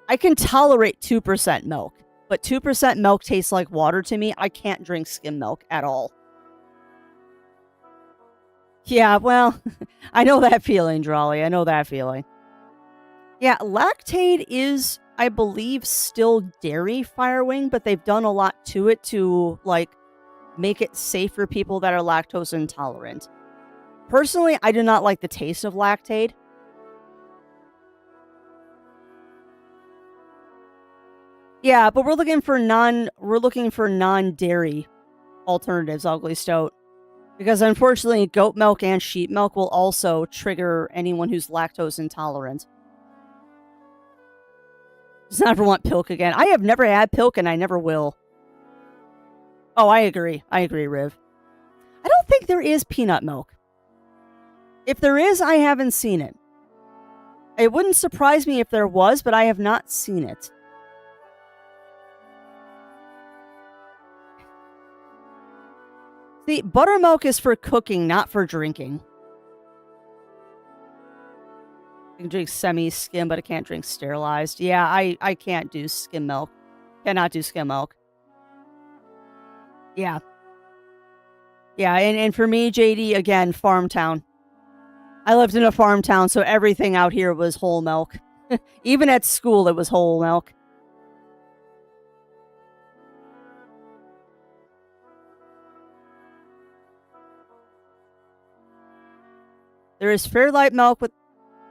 I can tolerate 2% milk. But 2% milk tastes like water to me. I can't drink skim milk at all. Yeah, well, I know that feeling, Drawley. I know that feeling. Yeah, Lactaid is, I believe, still dairy Firewing, but they've done a lot to it to, like, make it safe for people that are lactose intolerant. Personally, I do not like the taste of Lactaid. Yeah, but we're looking for non-dairy alternatives, Ugly Stoat. Because unfortunately, goat milk and sheep milk will also trigger anyone who's lactose intolerant. Does not ever want Pilk again. I have never had Pilk and I never will. Oh, I agree. I agree, Riv. I don't think there is peanut milk. If there is, I haven't seen it. It wouldn't surprise me if there was, but I have not seen it. See, buttermilk is for cooking, not for drinking. I can drink semi-skim, but I can't drink sterilized. Yeah, I can't do skim milk. Cannot do skim milk. Yeah. Yeah, and for me, JD, again, farm town. I lived in a farm town, so everything out here was whole milk. Even at school, it was whole milk. There is Fairlight milk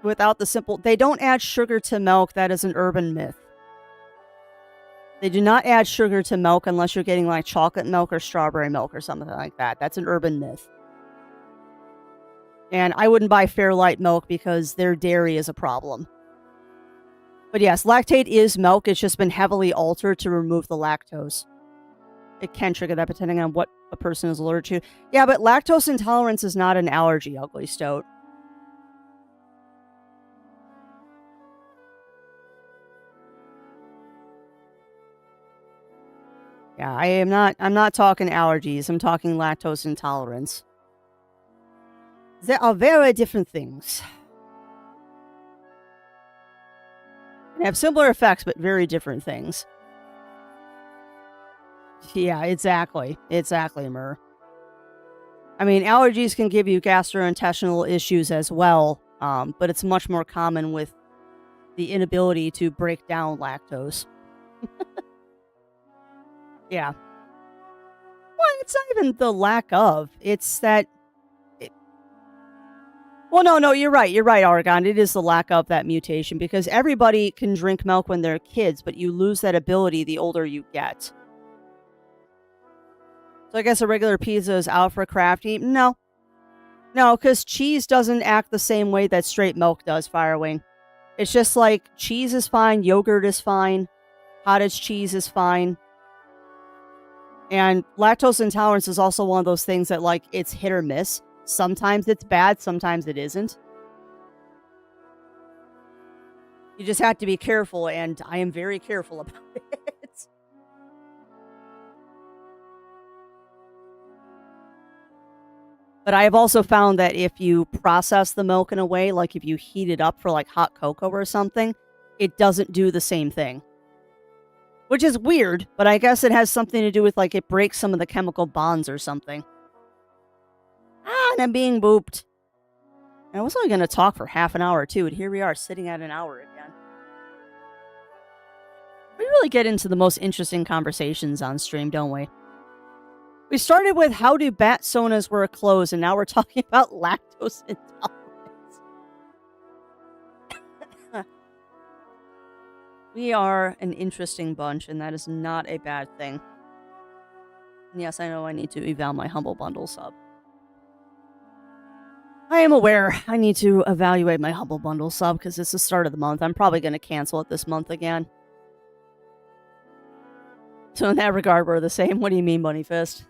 without the simple... They don't add sugar to milk. That is an urban myth. They do not add sugar to milk unless you're getting like chocolate milk or strawberry milk or something like that. That's an urban myth. And I wouldn't buy Fairlight milk because their dairy is a problem. But yes, Lactaid is milk. It's just been heavily altered to remove the lactose. It can trigger that depending on what a person is allergic to. Yeah, but lactose intolerance is not an allergy, Ugly Stoat. Yeah, I'm not talking allergies. I'm talking lactose intolerance. They are very different things. They have similar effects, but very different things. Yeah, exactly. Exactly, Mur. I mean, allergies can give you gastrointestinal issues as well, but it's much more common with the inability to break down lactose. Yeah. Well, it's not even the lack of. It's that... Well, no, you're right. You're right, Argon. It is the lack of that mutation because everybody can drink milk when they're kids, but you lose that ability the older you get. So I guess a regular pizza is out for crafty? No. No, because cheese doesn't act the same way that straight milk does, Firewing. It's just like cheese is fine, yogurt is fine, cottage cheese is fine. And lactose intolerance is also one of those things that, like, it's hit or miss. Sometimes it's bad, sometimes it isn't. You just have to be careful, and I am very careful about it. But I have also found that if you process the milk in a way, like if you heat it up for like hot cocoa or something, it doesn't do the same thing. Which is weird, but I guess it has something to do with like it breaks some of the chemical bonds or something. Ah, and I'm being booped. And I was only going to talk for half an hour too, and here we are sitting at an hour again. We really get into the most interesting conversations on stream, don't we? We started with how do bat sonas work closed, and now we're talking about lactose intolerance. We are an interesting bunch, and that is not a bad thing. And yes, I know I need to eval my Humble Bundle sub. I am aware I need to evaluate my Humble Bundle sub because it's the start of the month. I'm probably going to cancel it this month again. So in that regard, we're the same. What do you mean, Bunny Fist?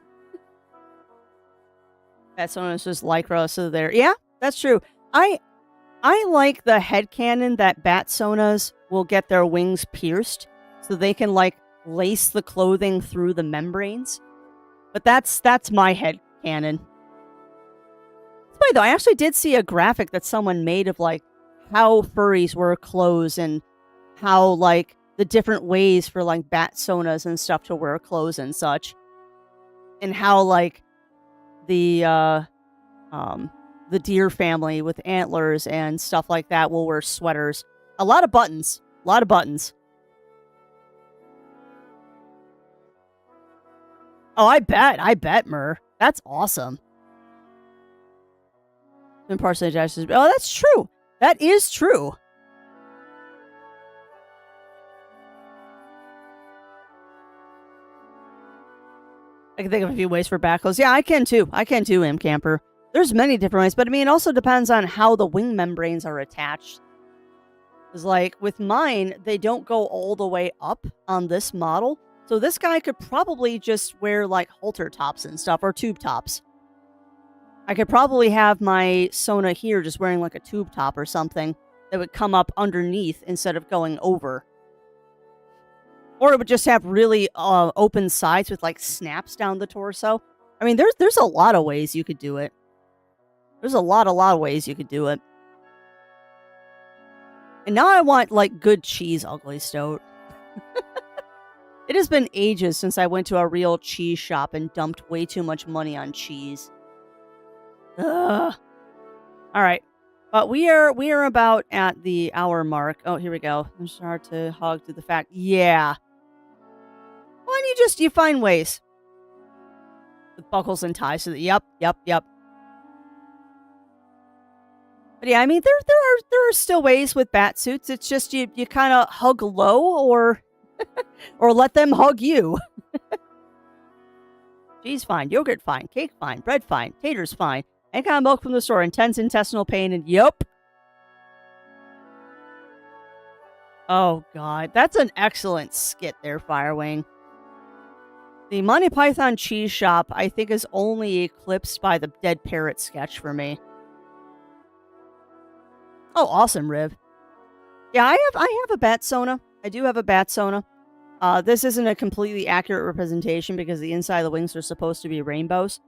Bat Sona is just lycra, so there. Yeah, that's true. I like the headcanon that bat sonas will get their wings pierced so they can like lace the clothing through the membranes. But that's my headcanon. It's funny though, I actually did see a graphic that someone made of like how furries wear clothes and how like the different ways for like bat sonas and stuff to wear clothes and such. And how like the deer family with antlers and stuff like that will wear sweaters. A lot of buttons. A lot of buttons. Oh, I bet, Mur. That's awesome. Been partially digested. Oh, that's true. That is true. I can think of a few ways for back clothes. Yeah, I can too. M Camper. There's many different ways, but I mean, it also depends on how the wing membranes are attached. Because, like, with mine, they don't go all the way up on this model. So this guy could probably just wear, like, halter tops and stuff, or tube tops. I could probably have my Sona here just wearing, like, a tube top or something that would come up underneath instead of going over. Or it would just have really open sides with, like, snaps down the torso. I mean, there's a lot of ways you could do it. There's a lot of ways you could do it. And now I want, like, good cheese ugly stoat. It has been ages since I went to a real cheese shop and dumped way too much money on cheese. Ugh. All right. But we are about at the hour mark. Oh, here we go. I'm hard to hog to the fact. Yeah. Well, and you find ways. With buckles and ties. So yep. But yeah, I mean, there are still ways with bat suits. It's just you kind of hug low or let them hug you. Cheese fine, yogurt fine, cake fine, bread fine, taters fine, any kind of milk from the store, intense intestinal pain, and yup. Oh god, that's an excellent skit there, Firewing. The Monty Python cheese shop, I think, is only eclipsed by the Dead Parrot sketch for me. Oh, awesome, Riv. Yeah, I have a bat Sona. I do have a bat Sona. This isn't a completely accurate representation because the inside of the wings are supposed to be rainbows.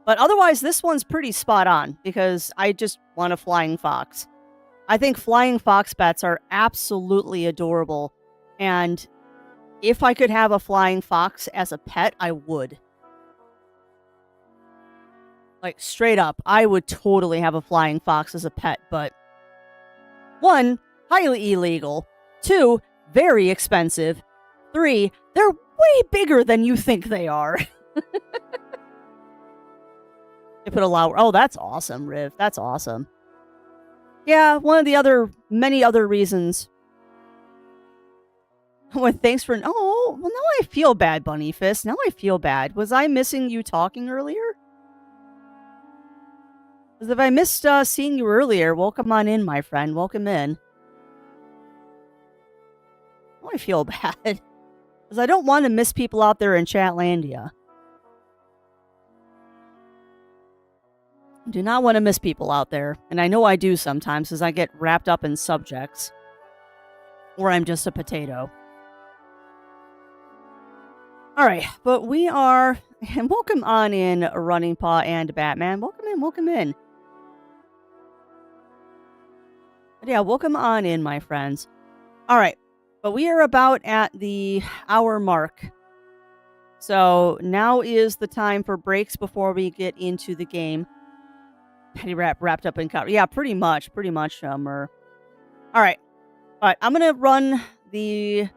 But otherwise, this one's pretty spot on because I just want a flying fox. I think flying fox bats are absolutely adorable. And if I could have a flying fox as a pet, I would. Like, straight up, I would totally have a flying fox as a pet, but 1, highly illegal. 2, very expensive. 3, they're way bigger than you think they are. They put a lot. Oh, that's awesome, Riv. That's awesome. Yeah, one of the many other reasons. Well, thanks for. Oh, well, now I feel bad, Bunny Fist. Now I feel bad. Was I missing you talking earlier? Because if I missed seeing you earlier, welcome on in, my friend. Welcome in. Oh, I feel bad. Because I don't want to miss people out there in Chatlandia. I do not want to miss people out there. And I know I do sometimes, because I get wrapped up in subjects. or I'm just a potato. All right, but we are, and welcome on in, Running Paw and Batman. Welcome in, welcome in. But yeah, welcome on in, my friends. All right, but we are about at the hour mark. So now is the time for breaks before we get into the game. Petty wrapped up in cover. Yeah, pretty much. All right, but I'm gonna run the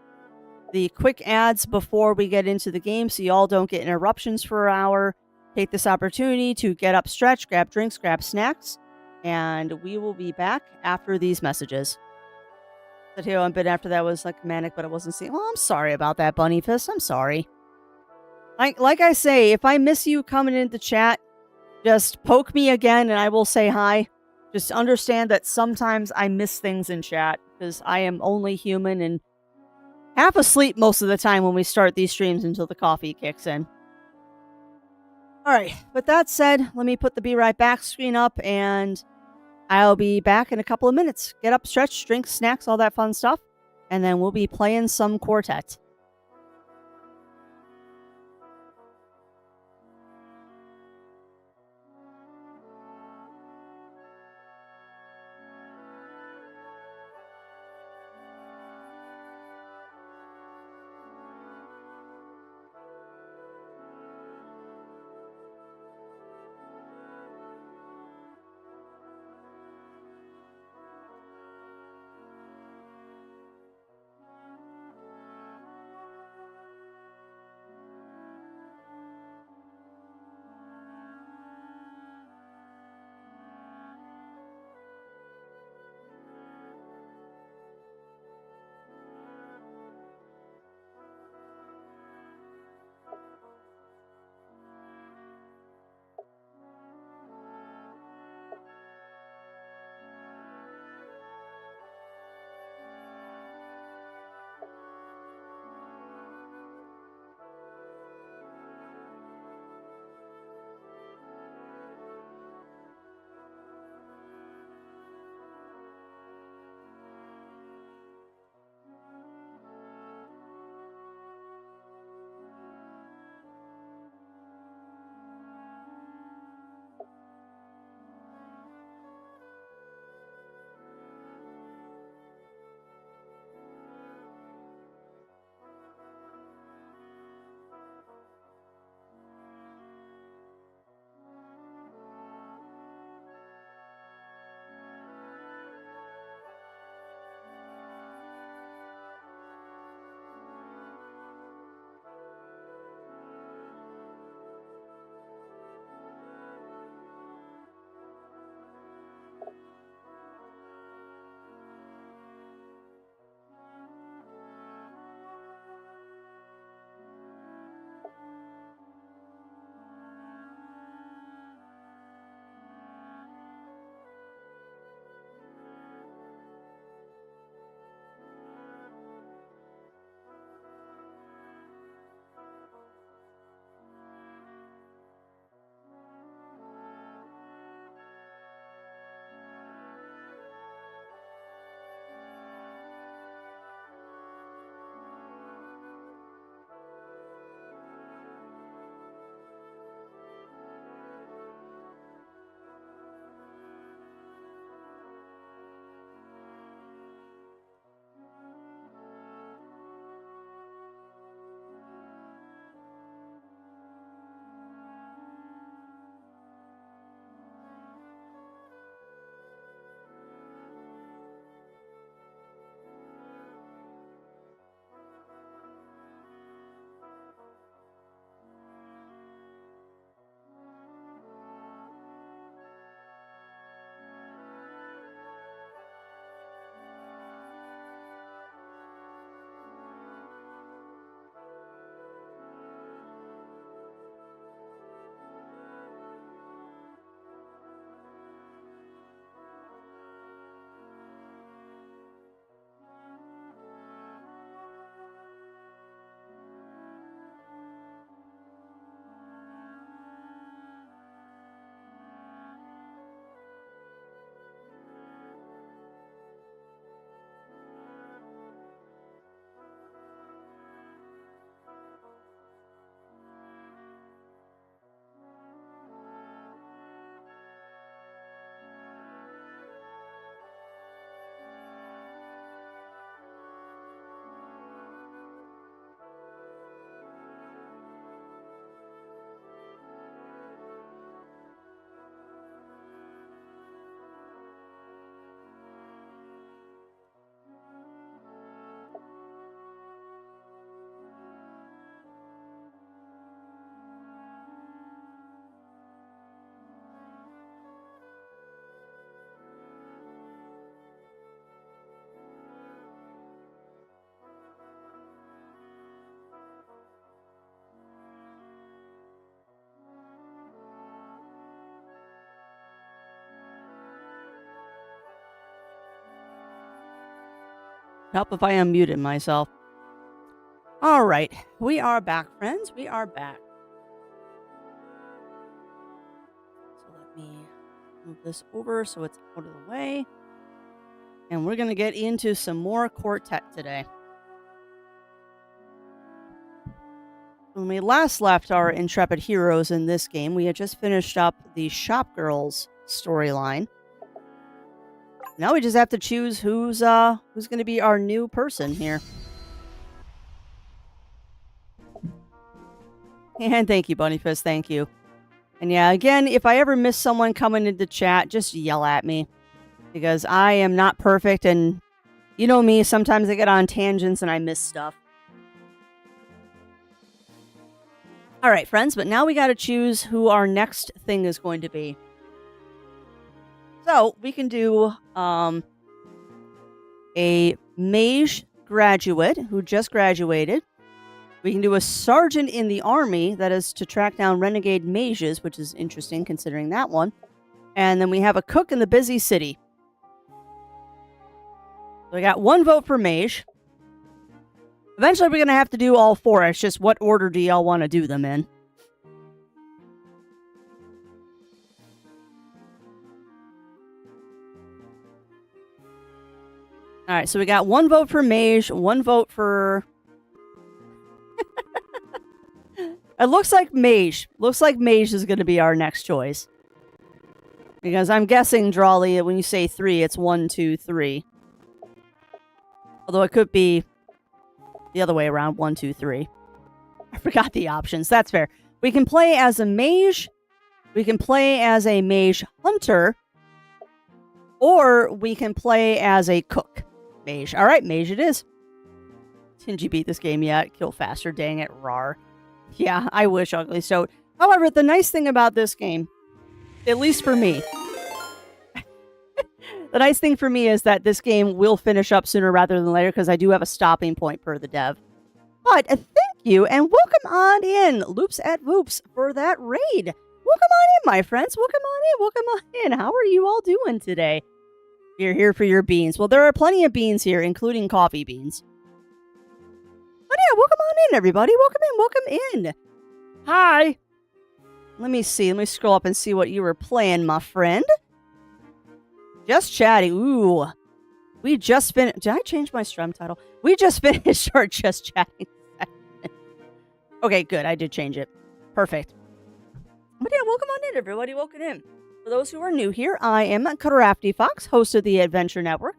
quick ads before we get into the game, so y'all don't get interruptions for an hour. Take this opportunity to get up, stretch, grab drinks, grab snacks, and we will be back after these messages. The tail bit after that was like manic, but I wasn't seeing. Well, I'm sorry about that, Bunny Fist. I'm sorry. Like I say, if I miss you coming into chat, just poke me again and I will say hi. Just understand that sometimes I miss things in chat because I am only human and half asleep most of the time when we start these streams until the coffee kicks in. All right, with that said, let me put the Be Right Back screen up and I'll be back in a couple of minutes. Get up, stretch, drink, snacks, all that fun stuff, and then we'll be playing some Quartet. Help if I unmuted myself. All right. We are back, friends. We are back. So let me move this over so it's out of the way. And we're going to get into some more Quartet today. When we last left our intrepid heroes in this game, we had just finished up the Shop Girls storyline. Now we just have to choose who's going to be our new person here. And thank you, Bunnyfist. Thank you. And yeah, again, if I ever miss someone coming into chat, just yell at me. Because I am not perfect, and you know me, sometimes I get on tangents and I miss stuff. All right, friends, but now we got to choose who our next thing is going to be. So we can do a mage graduate who just graduated. We can do a sergeant in the army that is to track down renegade mages, which is interesting considering that one. And then we have a cook in the busy city. So we got 1 vote for mage. Eventually, we're going to have to do all 4. It's just what order do y'all want to do them in? All right, so we got 1 vote for mage, 1 vote for... It looks like mage. Looks like mage is going to be our next choice. Because I'm guessing, Drawley, when you say 3, it's 1, 2, 3. Although it could be... the other way around, 1, 2, 3. I forgot the options. That's fair. We can play as a mage. We can play as a mage hunter. Or we can play as a cook. Mage. All right, mage it is. Didn't you beat this game yet? Kill faster, dang it, rar. Yeah, I wish, Ugly Stoat. However, the nice thing about this game, at least for me, the nice thing for me is that this game will finish up sooner rather than later because I do have a stopping point per the dev. But thank you and welcome on in, Loops at Voops, for that raid. Welcome on in, my friends. Welcome on in. Welcome on in. How are you all doing today? You're here for your beans. Well, there are plenty of beans here, including coffee beans. But yeah, welcome on in, everybody. Welcome in. Welcome in. Hi. Let me see. Let me scroll up and see what you were playing, my friend. Just chatting. Ooh. We just finished. Did I change my stream title? We just finished our just chatting session. Okay, good. I did change it. Perfect. But yeah, welcome on in, everybody. Welcome in. For those who are new here, I am Crafty Fox, host of the Adventure Network.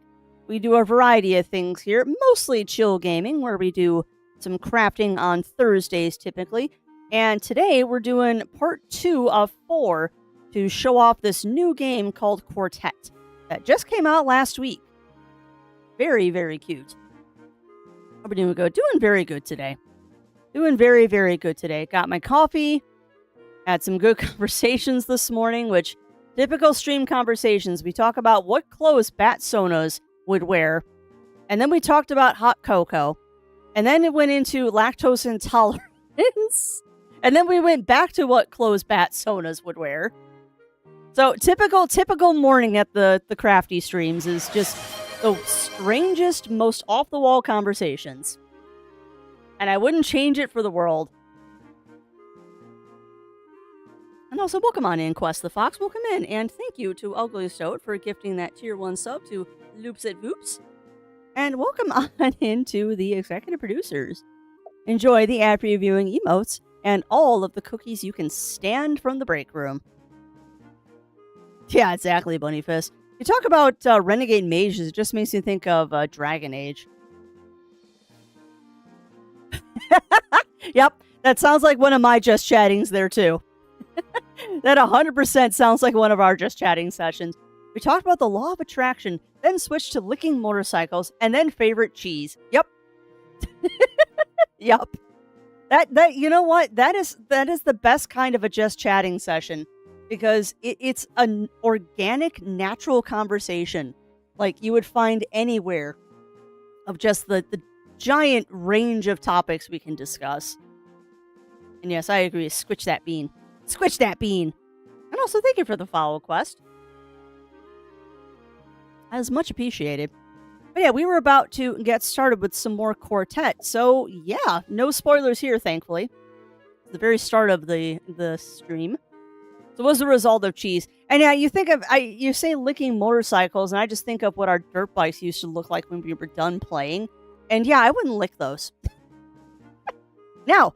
We do a variety of things here, mostly chill gaming, where we do some crafting on Thursdays typically. And today we're doing part 2 of 4 to show off this new game called Quartet that just came out last week. Very, very cute. How are we doing good? Doing very good today. Doing very, very good today. Got my coffee. Had some good conversations this morning, which typical stream conversations. We talk about what clothes Bat Sonos would wear. And then we talked about hot cocoa. And then it went into lactose intolerance. And then we went back to what clothes Bat Sonas would wear. So typical morning at the crafty streams is just the strangest, most off-the-wall conversations. And I wouldn't change it for the world. And also, welcome on in, Quest the Fox. Welcome in. And thank you to Ugly Stoat for gifting that tier 1 sub to Loops at Voops. And welcome on into the executive producers. Enjoy the ad previewing emotes and all of the cookies you can stand from the break room. Yeah, exactly, Bunnyfist. You talk about renegade mages, it just makes me think of Dragon Age. Yep, that sounds like one of my just chattings there too. That 100% sounds like one of our just chatting sessions. We talked about the law of attraction, then switched to licking motorcycles, and then favorite cheese. Yep. Yep. That you know what? That is the best kind of a just chatting session because it's an organic, natural conversation like you would find anywhere of just the giant range of topics we can discuss. And yes, I agree. Squitch that bean. Squitch that bean. And also, thank you for the follow quest. That is much appreciated. But yeah, we were about to get started with some more Quartet. So yeah, no spoilers here, thankfully. The very start of the stream. So it was the result of cheese. And yeah, you think of you say licking motorcycles, and I just think of what our dirt bikes used to look like when we were done playing. And yeah, I wouldn't lick those. Now,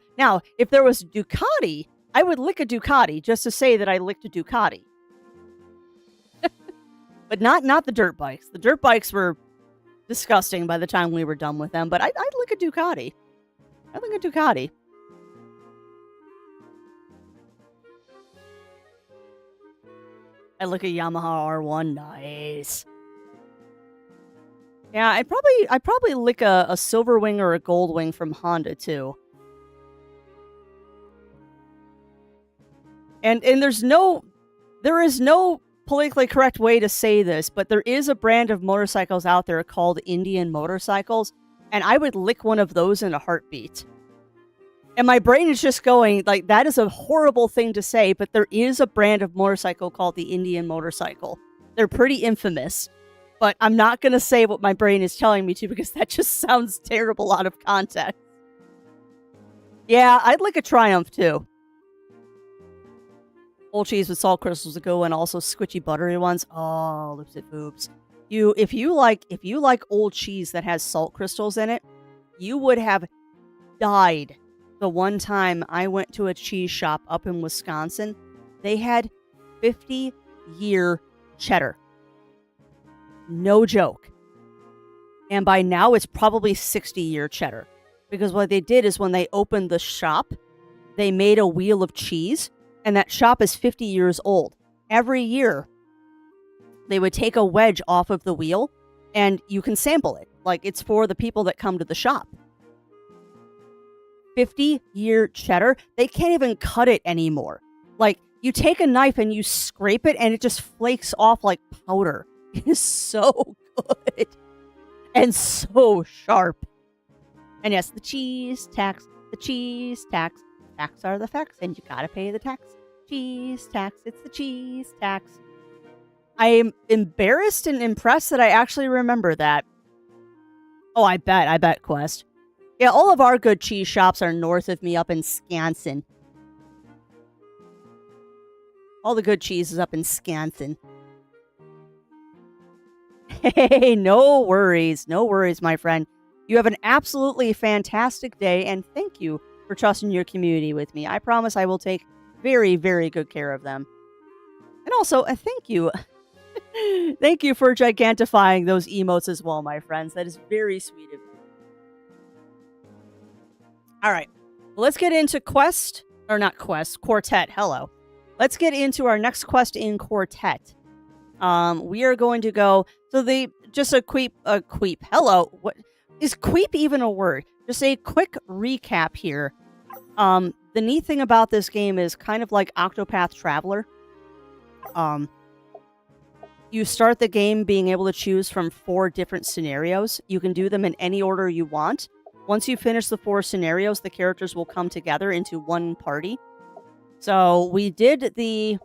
if there was Ducati, I would lick a Ducati just to say that I licked a Ducati. But not the dirt bikes. The dirt bikes were disgusting by the time we were done with them, but I'd lick a Ducati. I'd lick a Ducati. I lick a Yamaha R1. Nice. Yeah, I'd probably lick a silver wing or a gold wing from Honda too. And there is no politically correct way to say this, but there is a brand of motorcycles out there called Indian motorcycles, and I would lick one of those in a heartbeat. And my brain is just going, like, that is a horrible thing to say, but there is a brand of motorcycle called the Indian motorcycle. They're pretty infamous, but I'm not going to say what my brain is telling me to because that just sounds terrible out of context. Yeah, I'd lick a Triumph too. Old cheese with salt crystals to go, and also squishy buttery ones. Oh, lips it boobs. If you like old cheese that has salt crystals in it, you would have died. The one time I went to a cheese shop up in Wisconsin, they had 50-year cheddar. No joke. And by now it's probably 60-year cheddar. Because what they did is when they opened the shop, they made a wheel of cheese. And that shop is 50 years old. Every year, they would take a wedge off of the wheel, and you can sample it. Like, it's for the people that come to the shop. 50-year cheddar, they can't even cut it anymore. Like, you take a knife and you scrape it, and it just flakes off like powder. It is so good. And so sharp. And yes, the cheese tax. Facts are the facts, and you gotta pay the tax. Cheese tax. It's the cheese tax. I'm embarrassed and impressed that I actually remember that. Oh, I bet, Quest. Yeah, all of our good cheese shops are north of me up in Skansen. All the good cheese is up in Skansen. Hey, no worries, my friend. You have an absolutely fantastic day, and thank you for trusting your community with me. I promise I will take very, very good care of them. And also, thank you. Thank you for gigantifying those emotes as well, my friends. That is very sweet of you. All right. Well, let's get into Quartet. Hello. Let's get into our next quest in Quartet. We are going to go. So just a queep. Hello. What is queep even a word? Just a quick recap here. The neat thing about this game is kind of like Octopath Traveler. You start the game being able to choose from 4 different scenarios. You can do them in any order you want. Once you finish the 4 scenarios, the characters will come together into one party. So we did the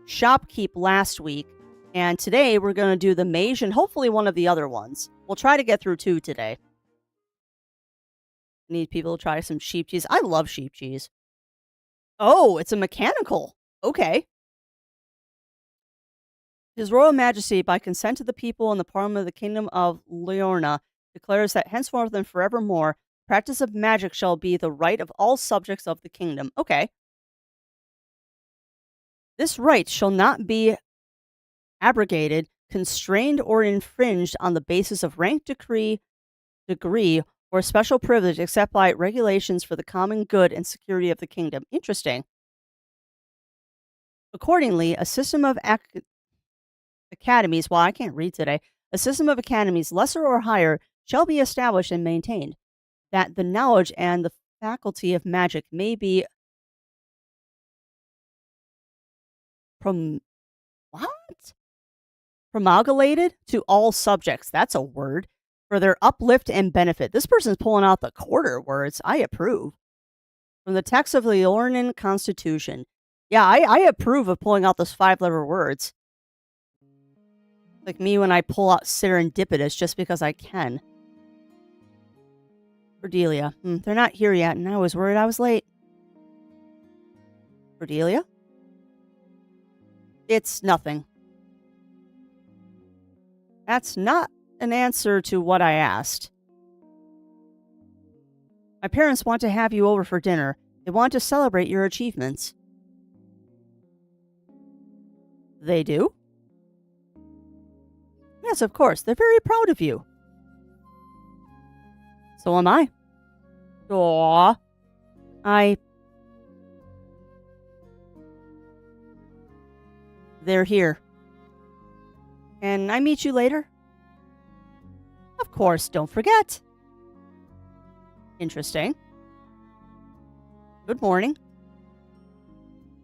shopkeep last week, and today we're going to do the mage and hopefully one of the other ones. We'll try to get through 2 today. Need people to try some sheep cheese. I love sheep cheese. Oh, it's a mechanical. Okay. His Royal Majesty, by consent of the people and the Parliament of the Kingdom of Leorna, declares that henceforth and forevermore, practice of magic shall be the right of all subjects of the kingdom. Okay. This right shall not be abrogated, constrained, or infringed on the basis of rank, degree, or special privilege except by regulations for the common good and security of the kingdom. Interesting. Accordingly, a system of academies, I can't read today, a system of academies, lesser or higher, shall be established and maintained, that the knowledge and the faculty of magic may be promulgated to all subjects. That's a word. For their uplift and benefit. This person's pulling out the quarter words. I approve. From the text of the Leornan Constitution. Yeah, I approve of pulling out those 5-letter words. Like me when I pull out serendipitous just because I can. Cordelia. They're not here yet, and I was worried I was late. Cordelia? It's nothing. That's not an answer to what I asked. My parents want to have you over for dinner. They want to celebrate your achievements. They do? Yes, of course. They're very proud of you. So am I. Aww. They're here. Can I meet you later? Of course, don't forget. Interesting. Good morning.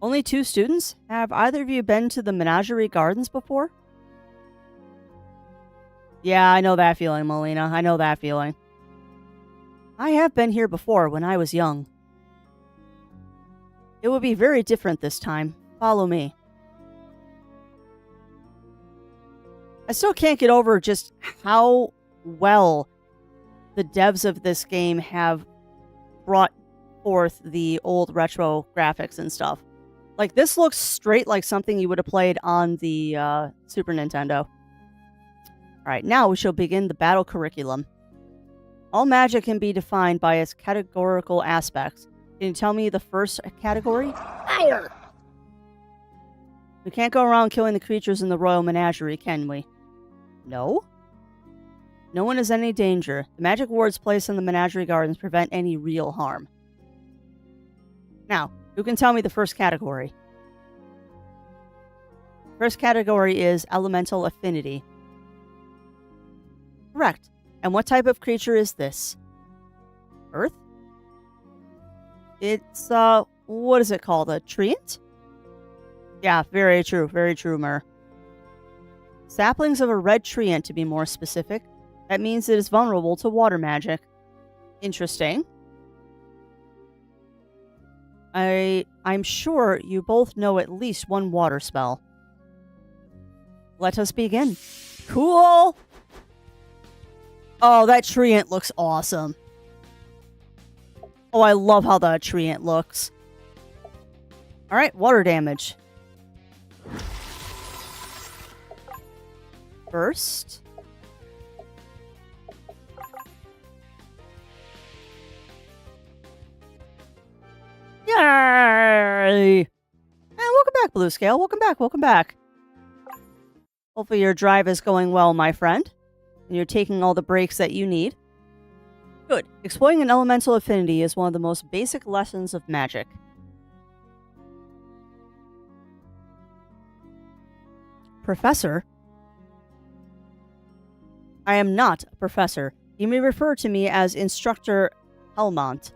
Only 2 students? Have either of you been to the Menagerie Gardens before? Yeah, I know that feeling, Melina. I know that feeling. I have been here before when I was young. It will be very different this time. Follow me. I still can't get over just how well the devs of this game have brought forth the old retro graphics and stuff. Like, this looks straight like something you would have played on the Super Nintendo. Alright, now we shall begin the battle curriculum. All magic can be defined by its categorical aspects. Can you tell me the first category? Fire! We can't go around killing the creatures in the Royal Menagerie, can we? No? No one is in any danger. The magic wards placed in the Menagerie Gardens prevent any real harm. Now, who can tell me the first category? First category is Elemental Affinity. Correct. And what type of creature is this? Earth? It's, what is it called? A treant? Yeah, very true, Mer. Saplings of a red treant, to be more specific. That means it is vulnerable to water magic. Interesting. I'm sure you both know at least one water spell. Let us begin. Cool! Oh, that treant looks awesome. Oh, I love how that treant looks. Alright, water damage. First. Yay! And welcome back, Blue Scale. Welcome back. Hopefully your drive is going well, my friend. And you're taking all the breaks that you need. Good. Exploiting an elemental affinity is one of the most basic lessons of magic. Professor? I am not a professor. You may refer to me as Instructor Helmont.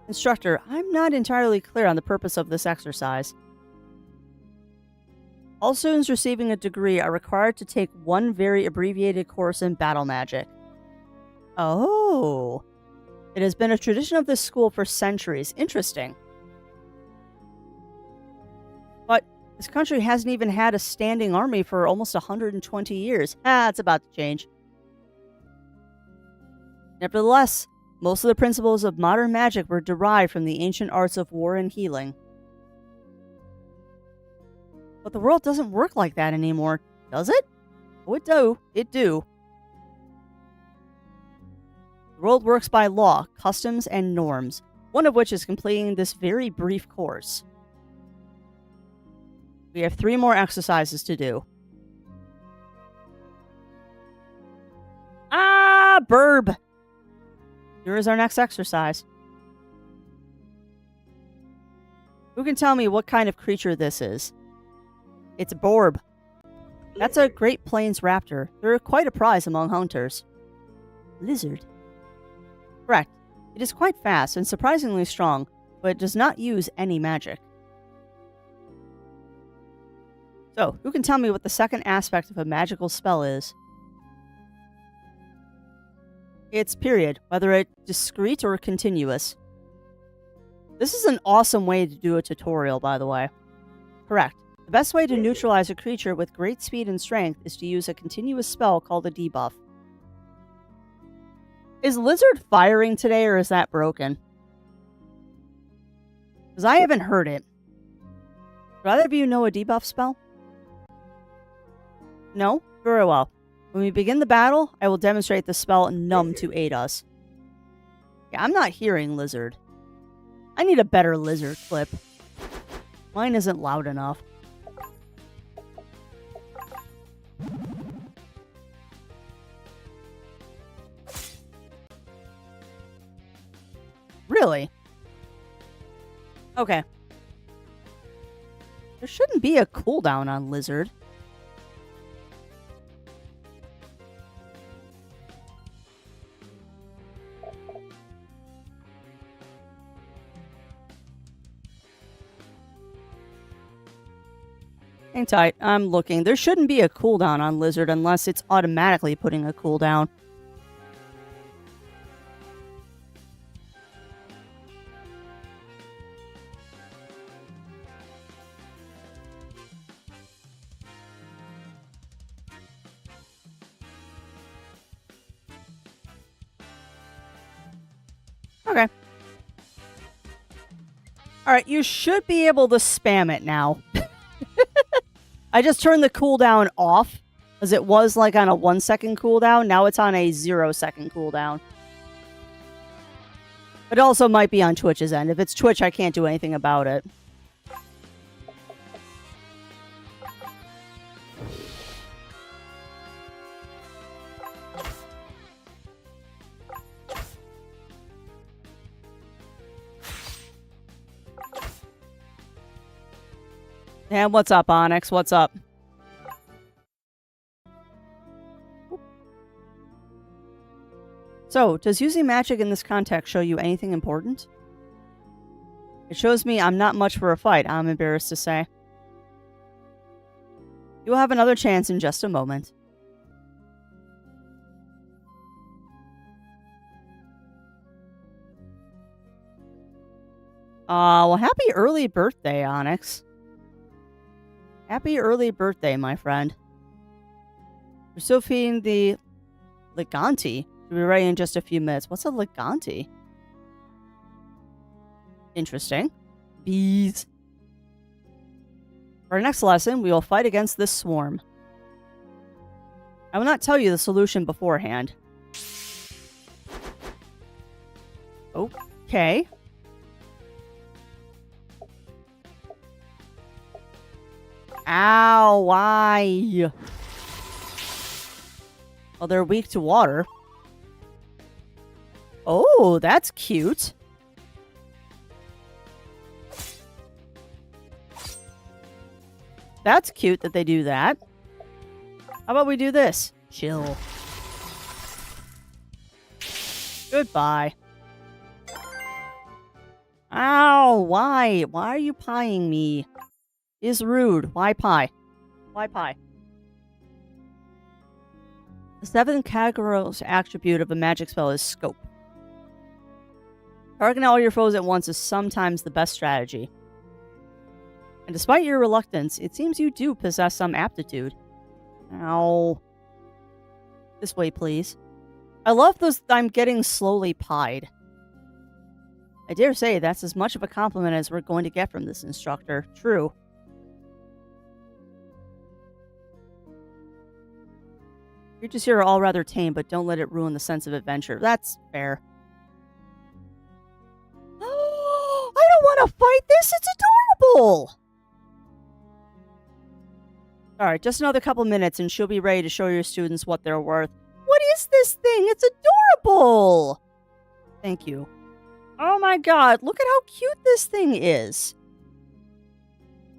Instructor, I'm not entirely clear on the purpose of this exercise. All students receiving a degree are required to take one very abbreviated course in battle magic. Oh. It has been a tradition of this school for centuries. Interesting. But this country hasn't even had a standing army for almost 120 years. It's about to change. Nevertheless, most of the principles of modern magic were derived from the ancient arts of war and healing. But the world doesn't work like that anymore, does it? Oh, it do. It do. The world works by law, customs, and norms, one of which is completing this very brief course. We have 3 more exercises to do. Burb! Here is our next exercise. Who can tell me what kind of creature this is? It's a Borb. That's a Great Plains raptor. They're quite a prize among hunters. Lizard. Correct. It is quite fast and surprisingly strong, but it does not use any magic. So, who can tell me what the second aspect of a magical spell is? It's period, whether it's discrete or continuous. This is an awesome way to do a tutorial, by the way. Correct. The best way to neutralize a creature with great speed and strength is to use a continuous spell called a debuff. Is Lizard firing today, or is that broken? Because I haven't heard it. Do either of you know a debuff spell? No? Very well. When we begin the battle, I will demonstrate the spell Numb to aid us. Yeah, I'm not hearing Lizard. I need a better Lizard clip. Mine isn't loud enough. Really? Okay. There shouldn't be a cooldown on Lizard. Hang tight. I'm looking. There shouldn't be a cooldown on Lizard unless it's automatically putting a cooldown. Okay. Alright, you should be able to spam it now. I just turned the cooldown off, as it was like on a 1 second cooldown. Now it's on a 0 second cooldown. It also might be on Twitch's end. If it's Twitch, I can't do anything about it. And what's up, Onyx? What's up? So, does using magic in this context show you anything important? It shows me I'm not much for a fight, I'm embarrassed to say. You'll have another chance in just a moment. Well, happy early birthday, Onyx. Happy early birthday, my friend. We're still feeding the Liganti. We'll be ready in just a few minutes. What's a Liganti? Interesting. Bees. For our next lesson, we will fight against this swarm. I will not tell you the solution beforehand. Okay. Ow, why? Well, they're weak to water. Oh, that's cute. That's cute that they do that. How about we do this? Chill. Goodbye. Ow, why? Why are you pieing me? Is rude. Why pie? Why pie? The 7th categorical attribute of a magic spell is scope. Targeting all your foes at once is sometimes the best strategy. And despite your reluctance, it seems you do possess some aptitude. Ow. This way, please. I love this. I'm getting slowly pied. I dare say that's as much of a compliment as we're going to get from this instructor. True. Creatures here are all rather tame, but don't let it ruin the sense of adventure. That's fair. I don't want to fight this! It's adorable! Alright, just another couple minutes and she'll be ready to show your students what they're worth. What is this thing? It's adorable! Thank you. Oh my god, look at how cute this thing is.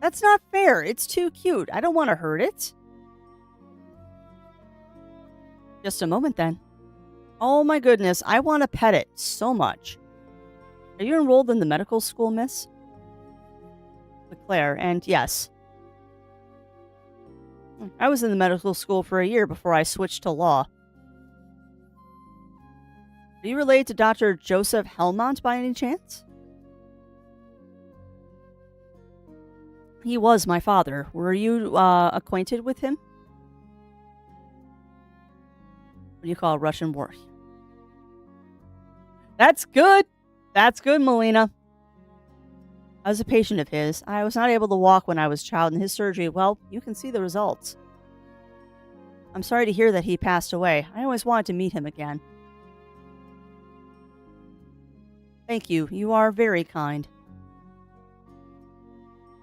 That's not fair. It's too cute. I don't want to hurt it. Just a moment, then. Oh my goodness, I want to pet it so much. Are you enrolled in the medical school, miss? Claire, and yes. I was in the medical school for a year before I switched to law. Are you related to Dr. Joseph Helmont by any chance? He was my father. Were you acquainted with him? What do you call a Russian war? That's good. That's good, Melina. I was a patient of his. I was not able to walk when I was a child, and his surgery, well, you can see the results. I'm sorry to hear that he passed away. I always wanted to meet him again. Thank you. You are very kind.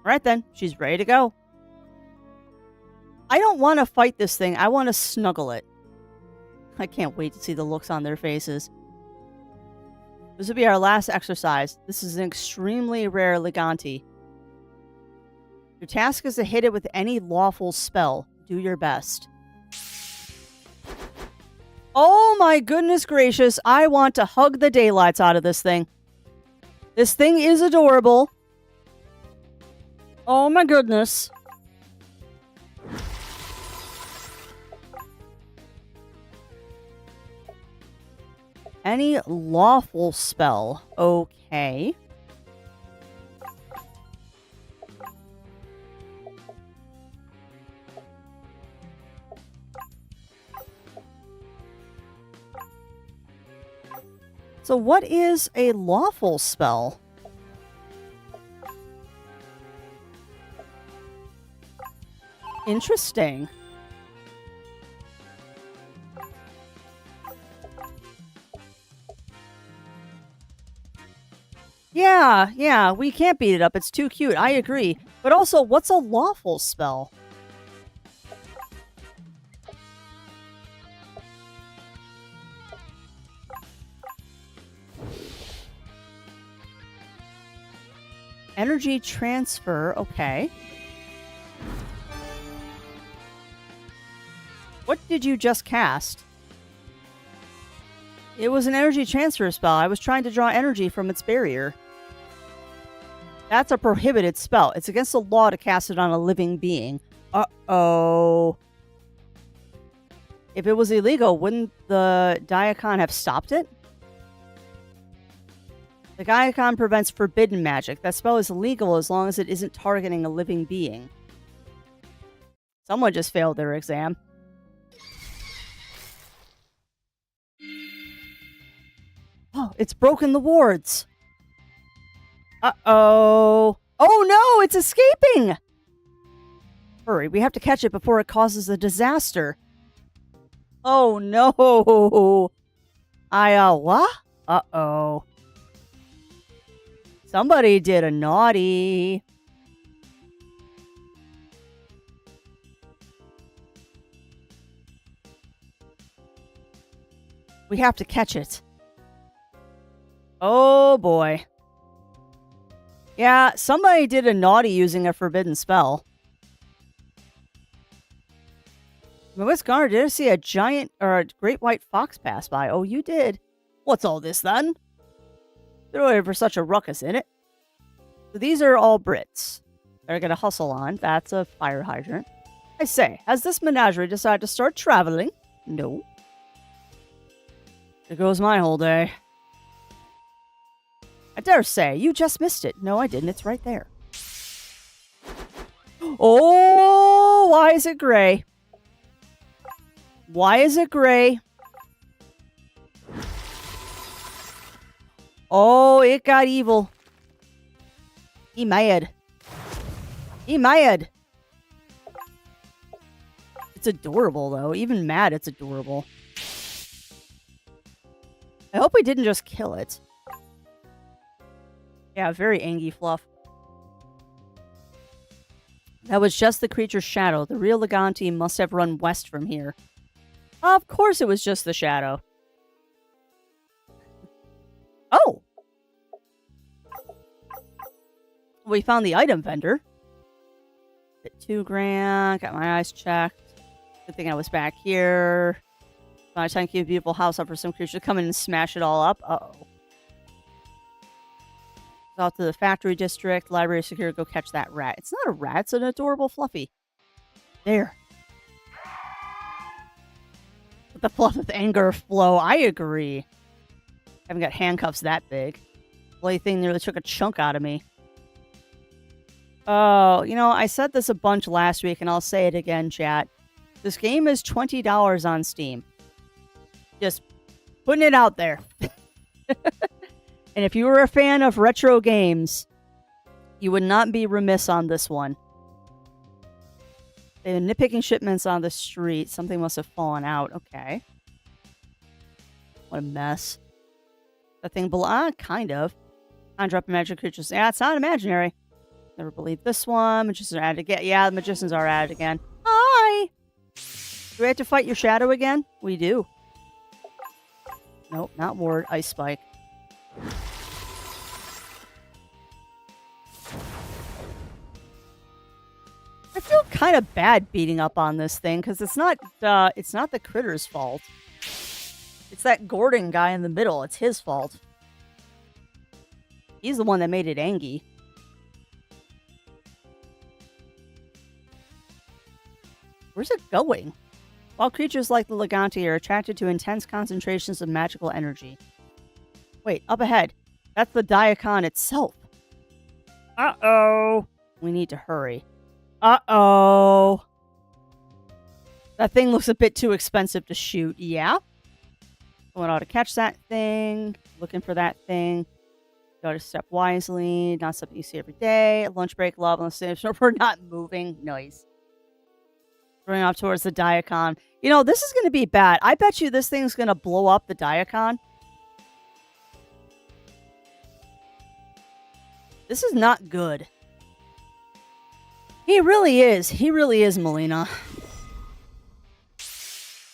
All right, then. She's ready to go. I don't want to fight this thing. I want to snuggle it. I can't wait to see the looks on their faces. This will be our last exercise. This is an extremely rare Leganti. Your task is to hit it with any lawful spell. Do your best. Oh my goodness gracious. I want to hug the daylights out of this thing. This thing is adorable. Oh my goodness. Any lawful spell. Okay. So what is a lawful spell? Interesting. Yeah, we can't beat it up. It's too cute. I agree. But also, what's a lawful spell? Energy transfer. Okay. What did you just cast? It was an energy transfer spell. I was trying to draw energy from its barrier. That's a prohibited spell. It's against the law to cast it on a living being. Uh-oh. If it was illegal, wouldn't the Diacon have stopped it? The Diacon prevents forbidden magic. That spell is illegal as long as it isn't targeting a living being. Someone just failed their exam. Oh, it's broken the wards. Uh-oh. Oh no, it's escaping! Hurry, we have to catch it before it causes a disaster. Oh no. What? Uh-oh. Somebody did a naughty. We have to catch it. Oh boy. Yeah, somebody did a naughty using a forbidden spell. What's Garner? Did I see a giant or a great white fox pass by? Oh, you did. What's all this then? Throw it for such a ruckus in it. So these are all Brits. They're gonna hustle on. That's a fire hydrant. I say, has this menagerie decided to start traveling? No. There goes my whole day. I dare say, you just missed it. No, I didn't. It's right there. Oh, why is it gray? Why is it gray? Oh, it got evil. He mad. He mad. It's adorable, though. Even mad, it's adorable. I hope we didn't just kill it. Yeah, very angry fluff. That was just the creature's shadow. The real Leganti must have run west from here. Of course it was just the shadow. Oh! We found the item vendor. At $2,000. Got my eyes checked. Good thing I was back here. Found a tiny, beautiful house up for some creature to come in and smash it all up. Uh-oh. Out to the factory district. Library secure. Go catch that rat. It's not a rat. It's an adorable fluffy. There. Let the fluff of anger flow. I agree. Haven't got handcuffs that big. Bloody thing nearly took a chunk out of me. Oh, I said this a bunch last week, and I'll say it again, chat. This game is $20 on Steam. Just putting it out there. And if you were a fan of retro games, you would not be remiss on this one. They've been nitpicking shipments on the street. Something must have fallen out. Okay. What a mess. That thing kind of. Conjure up magic creatures. Yeah, it's not imaginary. Never believed this one. Magicians are at it again. Yeah, the magicians are at it again. Hi! Do we have to fight your shadow again? We do. Nope, not Ward. Ice Spike. I feel kind of bad beating up on this thing because it's not the critter's fault. It's that Gordon guy in the middle. It's his fault. He's the one that made it angry. Where's it going? While creatures like the Leganti are attracted to intense concentrations of magical energy. Wait, up ahead. That's the Diacon itself. Uh-oh. We need to hurry. Uh-oh. That thing looks a bit too expensive to shoot. Yeah. Going out to catch that thing. Looking for that thing. Got to step wisely. Not something you see every day. Lunch break, love, on the same. We're not moving. Nice. Running off towards the Diacon. This is going to be bad. I bet you this thing's going to blow up the Diacon. This is not good. He really is. He really is, Melina.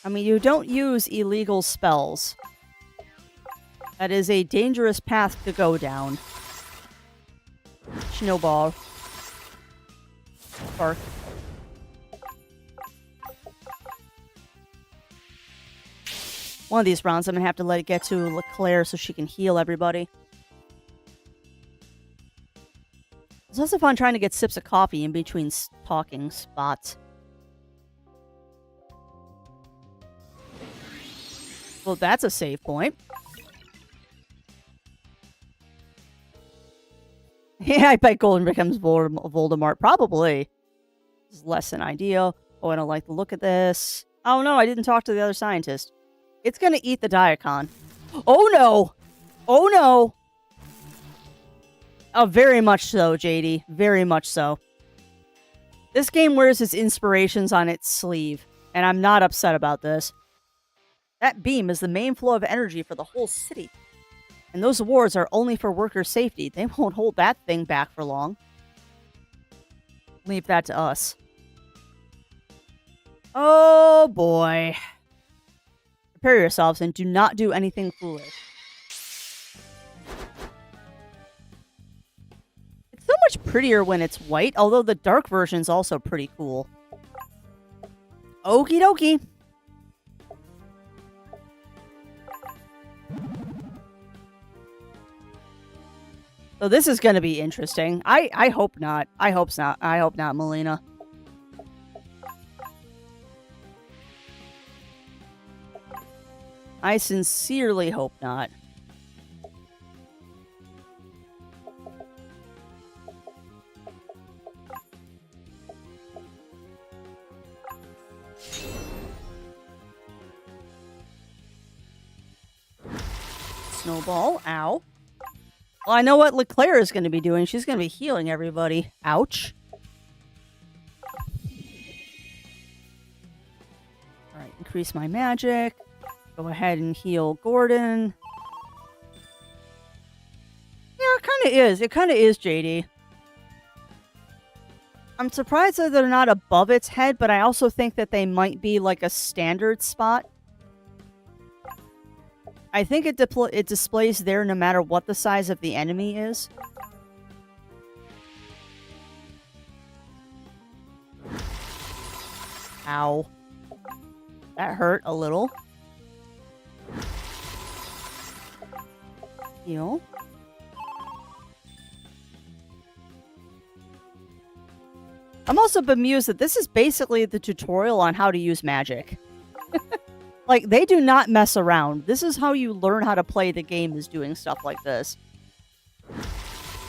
I mean, you don't use illegal spells. That is a dangerous path to go down. Snowball. Bark. One of these rounds, I'm going to have to let it get to LeClaire so she can heal everybody. It's also fun trying to get sips of coffee in between talking spots. Well, that's a save point. Yeah, I bet Golden becomes Voldemort. Probably. This is less than ideal. Oh, I don't like the look at this. Oh no, I didn't talk to the other scientist. It's gonna eat the Diacon. Oh no! Oh no! Oh, very much so, JD. Very much so. This game wears its inspirations on its sleeve, and I'm not upset about this. That beam is the main flow of energy for the whole city. And those awards are only for worker safety. They won't hold that thing back for long. Leave that to us. Oh boy. Prepare yourselves and do not do anything foolish. It's so much prettier when it's white, although the dark version's also pretty cool. Okie dokie. So this is going to be interesting. I hope not. I hope not. I hope not, Melina. I sincerely hope not. Snowball. Ow. Well, I know what LeClaire is going to be doing. She's going to be healing everybody. Ouch. Alright, increase my magic. Go ahead and heal Gordon. Yeah, it kind of is. It kind of is, JD. I'm surprised that they're not above its head, but I also think that they might be like a standard spot. I think it displays there no matter what the size of the enemy is. Ow. That hurt a little. Heal. I'm also bemused that this is basically the tutorial on how to use magic. Like, they do not mess around. This is how you learn how to play the game, is doing stuff like this.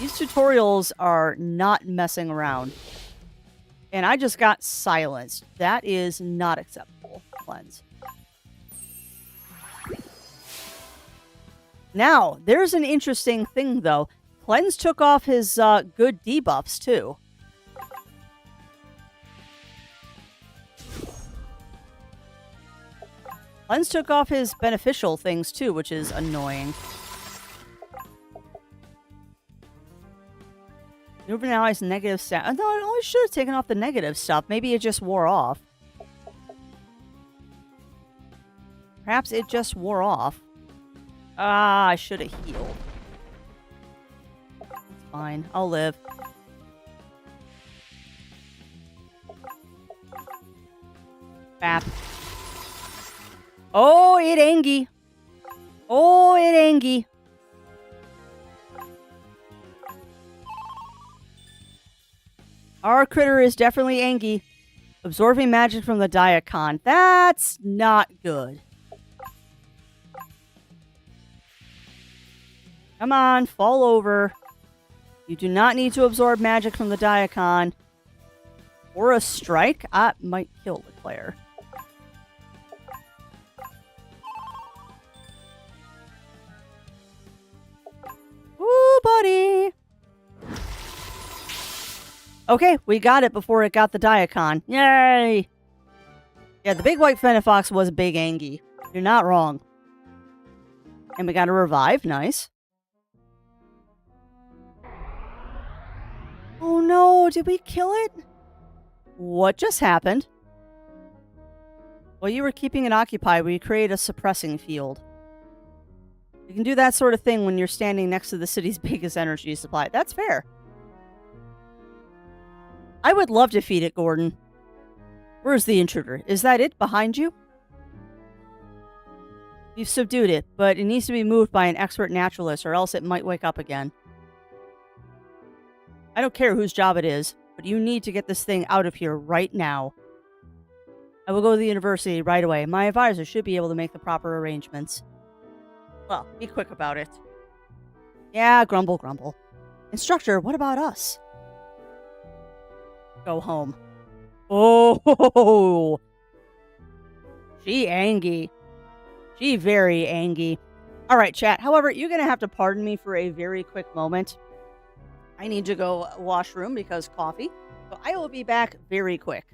These tutorials are not messing around. And I just got silenced. That is not acceptable. Cleanse. Now, there's an interesting thing, though. Cleanse took off his good debuffs, too. Cleanse took off his beneficial things, too, which is annoying. Nuven allies negative stuff. No, it only should have taken off the negative stuff. Maybe it just wore off. Perhaps it just wore off. Ah, I should have healed. It's fine. I'll live. Bap. Oh, it angy. Oh, it angy. Our critter is definitely angy. Absorbing magic from the Diacon. That's not good. Come on, fall over. You do not need to absorb magic from the Diacon. Or a strike? I might kill the player. Ooh, buddy. Okay, we got it before it got the Diacon. Yay! Yeah, the big white Fenifox was big angy. You're not wrong. And we got a revive. Nice. Oh no, did we kill it? What just happened? While you were keeping it occupied, we create a suppressing field. You can do that sort of thing when you're standing next to the city's biggest energy supply. That's fair. I would love to feed it, Gordon. Where's the intruder? Is that it behind you? You've subdued it, but it needs to be moved by an expert naturalist or else it might wake up again. I don't care whose job it is, but you need to get this thing out of here right now. I will go to the university right away. My advisor should be able to make the proper arrangements. Well, be quick about it. Yeah, grumble, grumble. Instructor, what about us? Go home. Oh, she angy. She very angy. All right, chat. However, you're going to have to pardon me for a very quick moment. I need to go washroom because coffee. So I will be back very quick.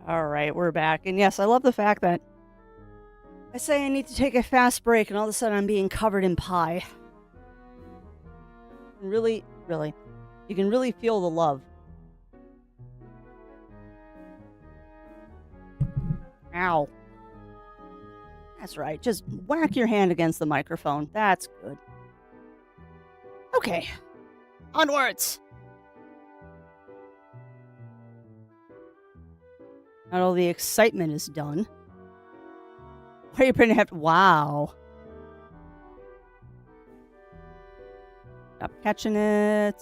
All right, we're back. And yes, I love the fact that I say I need to take a fast break, and all of a sudden I'm being covered in pie. Really, really. You can really feel the love. Ow. That's right. Just whack your hand against the microphone. That's good. Okay. Onwards. Not all the excitement is done. Why are you going to have to... Wow. Stop catching it.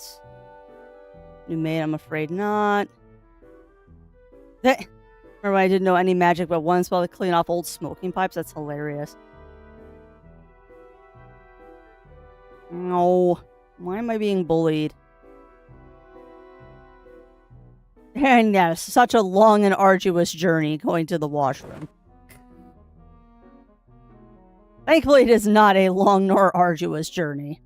New mate, I'm afraid not. That... Remember when I didn't know any magic but one spell to clean off old smoking pipes? That's hilarious. No. Why am I being bullied? And yes, such a long and arduous journey going to the washroom. Thankfully, it is not a long nor arduous journey.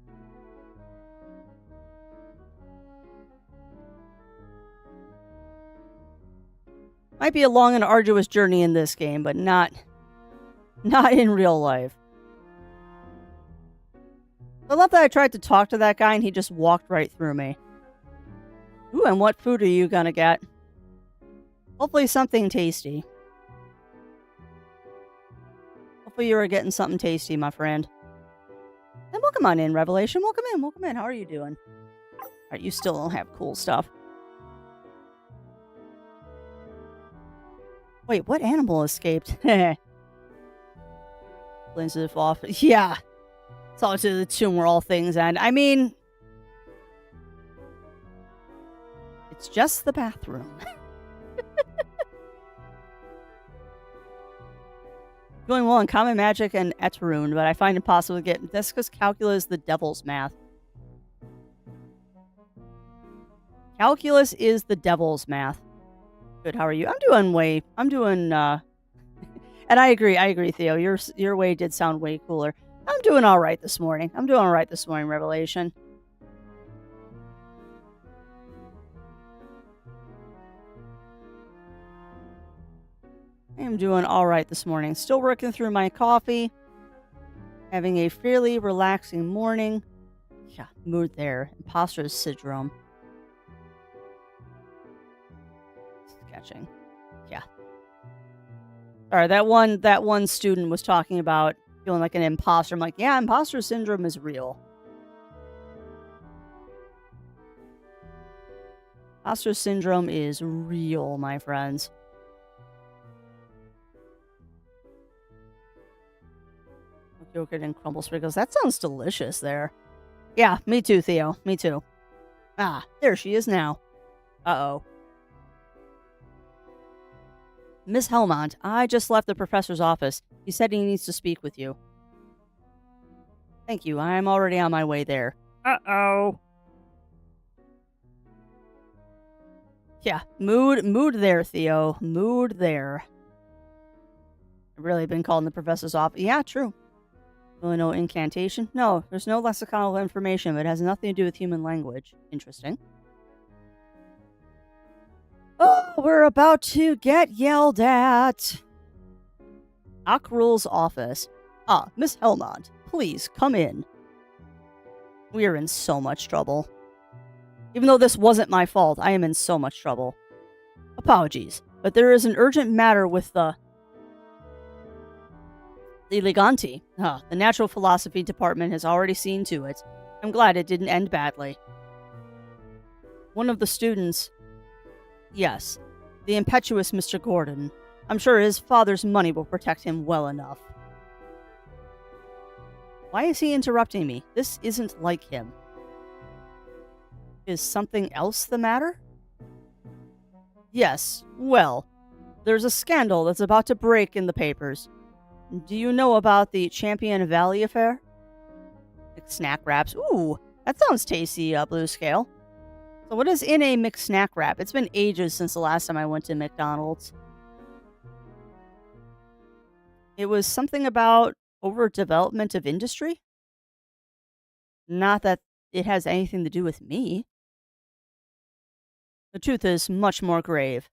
Might be a long and arduous journey in this game, but not in real life. I love that I tried to talk to that guy and he just walked right through me. Ooh, and what food are you gonna get? Hopefully something tasty. Hopefully you are getting something tasty, my friend. And welcome on in, Revelation. Welcome in, welcome in. How are you doing? Alright, you still don't have cool stuff. Wait, what animal escaped? Blends it off. Yeah. It's all to the tomb where all things end. I mean... It's just the bathroom. Going well in common magic and Eterune, but I find it impossible to get... That's because calculus is the devil's math. Calculus is the devil's math. Good, how are you? I'm doing, and I agree, Theo. Your way did sound way cooler. I'm doing alright this morning. Revelation. I am doing alright this morning. Still working through my coffee. Having a fairly relaxing morning. Yeah, mood there. Imposter syndrome. Sketching. Yeah. Sorry, that one student was talking about feeling like an imposter. I'm like, yeah, imposter syndrome is real. Imposter syndrome is real, my friends. Yogurt and crumble sprinkles. That sounds delicious there. Yeah, me too, Theo. Me too. Ah, there she is now. Uh-oh. Miss Helmont, I just left the professor's office. He said he needs to speak with you. Thank you. I'm already on my way there. Uh-oh. Yeah, mood there, Theo. Mood there. I've really been calling the professor's office. Yeah, true. Really no incantation? No, there's no lexiconical information, but it has nothing to do with human language. Interesting. Oh, we're about to get yelled at. Akrul's office. Ah, Miss Helmont, please come in. We are in so much trouble. Even though this wasn't my fault, I am in so much trouble. Apologies, but there is an urgent matter with the Leganti. The Natural Philosophy Department has already seen to it. I'm glad it didn't end badly. One of the students... Yes, the impetuous Mr. Gordon. I'm sure his father's money will protect him well enough. Why is he interrupting me? This isn't like him. Is something else the matter? Yes, well, there's a scandal that's about to break in the papers. Do you know about the Champion Valley affair? Like snack wraps. Ooh, that sounds tasty, Blue Scale. So what is in a mixed snack wrap? It's been ages since the last time I went to McDonald's. It was something about overdevelopment of industry? Not that it has anything to do with me. The truth is much more grave.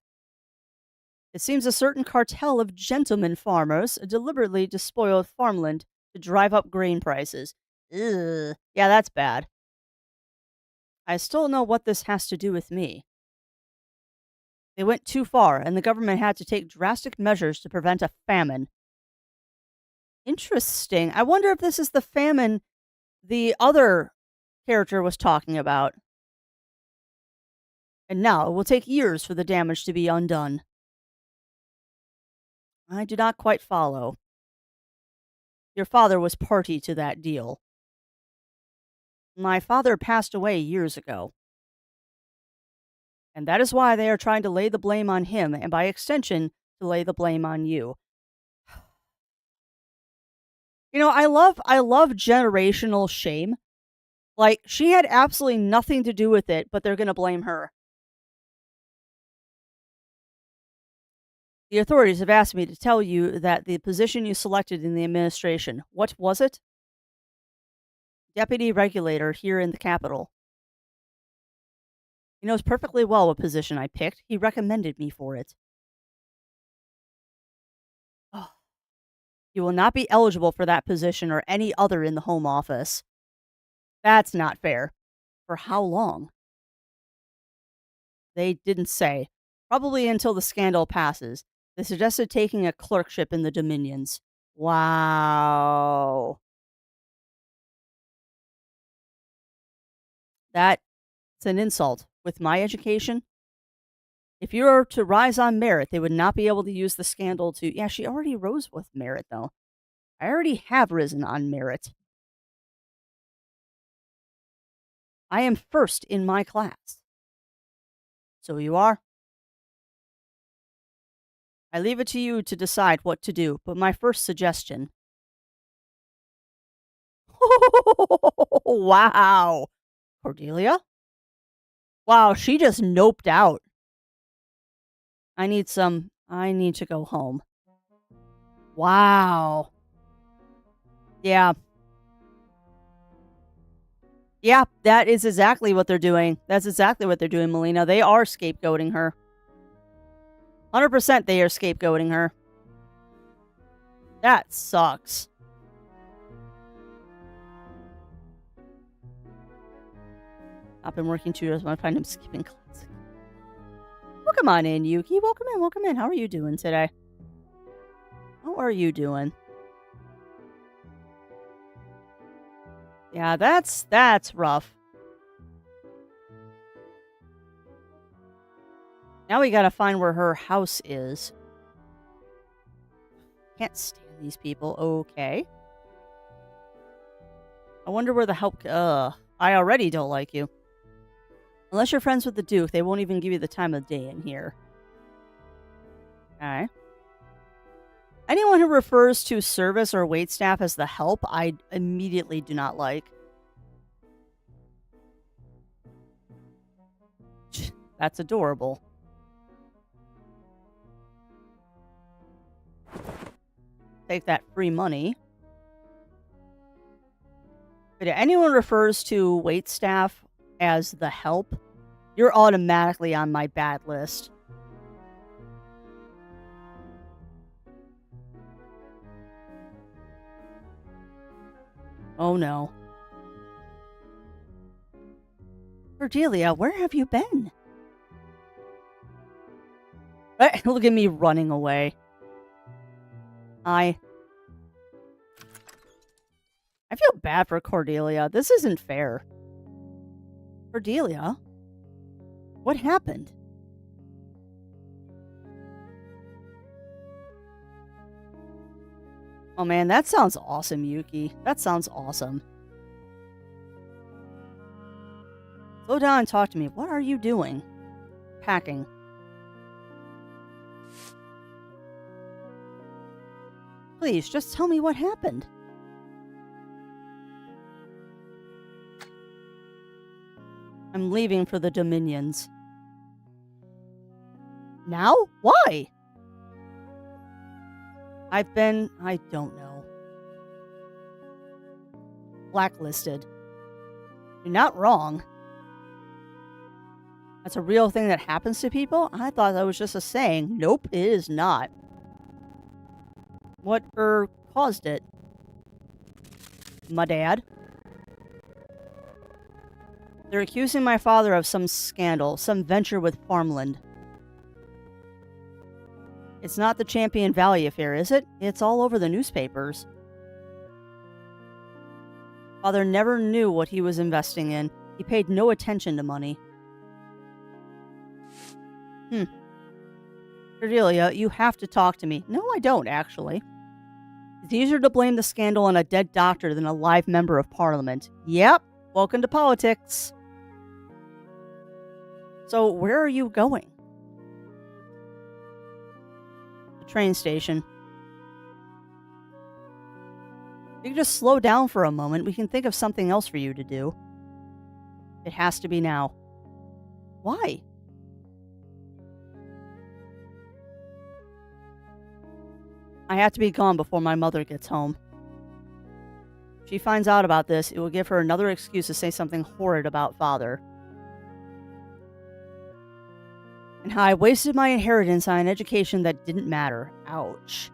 It seems a certain cartel of gentlemen farmers deliberately despoiled farmland to drive up grain prices. Ugh. Yeah, that's bad. I still don't know what this has to do with me. They went too far, and the government had to take drastic measures to prevent a famine. Interesting. I wonder if this is the famine the other character was talking about. And now it will take years for the damage to be undone. I do not quite follow. Your father was party to that deal. My father passed away years ago. And that is why they are trying to lay the blame on him, and by extension, to lay the blame on you. I love generational shame. Like, she had absolutely nothing to do with it, but they're gonna blame her. The authorities have asked me to tell you that the position you selected in the administration, what was it? Deputy regulator here in the capital. He knows perfectly well what position I picked. He recommended me for it. Oh, you will not be eligible for that position or any other in the Home Office. That's not fair. For how long? They didn't say. Probably until the scandal passes. They suggested taking a clerkship in the Dominions. Wow. That's an insult. With my education, if you were to rise on merit, they would not be able to use the scandal to. Yeah, she already rose with merit, though. I already have risen on merit. I am first in my class. So you are? I leave it to you to decide what to do, but my first suggestion. Wow. Cordelia? Wow, she just noped out. I need to go home. Wow. Yeah. Yeah, that is exactly what they're doing. That's exactly what they're doing, Melina. They are scapegoating her. 100% they are scapegoating her. That sucks. I've been working 2 years when I find him skipping class. Welcome on in, Yuki. Welcome in, welcome in. How are you doing today? How are you doing? Yeah, that's rough. Now we gotta find where her house is. Can't stand these people. Okay. I wonder where the help... I already don't like you. Unless you're friends with the Duke, they won't even give you the time of day in here. Okay. Anyone who refers to service or waitstaff as the help, I immediately do not like. That's adorable. Take that free money. But if anyone refers to waitstaff as the help, you're automatically on my bad list. Oh no. Cordelia, where have you been? Look at me running away. I feel bad for Cordelia. This isn't fair. Cordelia? What happened? Oh man, that sounds awesome, Yuki. That sounds awesome. Slow down and talk to me. What are you doing? Packing. Please, just tell me what happened. I'm leaving for the Dominions. Now? Why? I don't know. Blacklisted. You're not wrong. That's a real thing that happens to people? I thought that was just a saying. Nope, it is not. What caused it? My dad. They're accusing my father of some scandal, some venture with farmland. It's not the Champion Valley affair, is it? It's all over the newspapers. Father never knew what he was investing in. He paid no attention to money. Cordelia, you have to talk to me. No, I don't, actually. It's easier to blame the scandal on a dead doctor than a live member of parliament. Yep, welcome to politics. So, where are you going? The train station. You can just slow down for a moment. We can think of something else for you to do. It has to be now. Why? I have to be gone before my mother gets home. If she finds out about this, it will give her another excuse to say something horrid about father. And how I wasted my inheritance on an education that didn't matter. Ouch.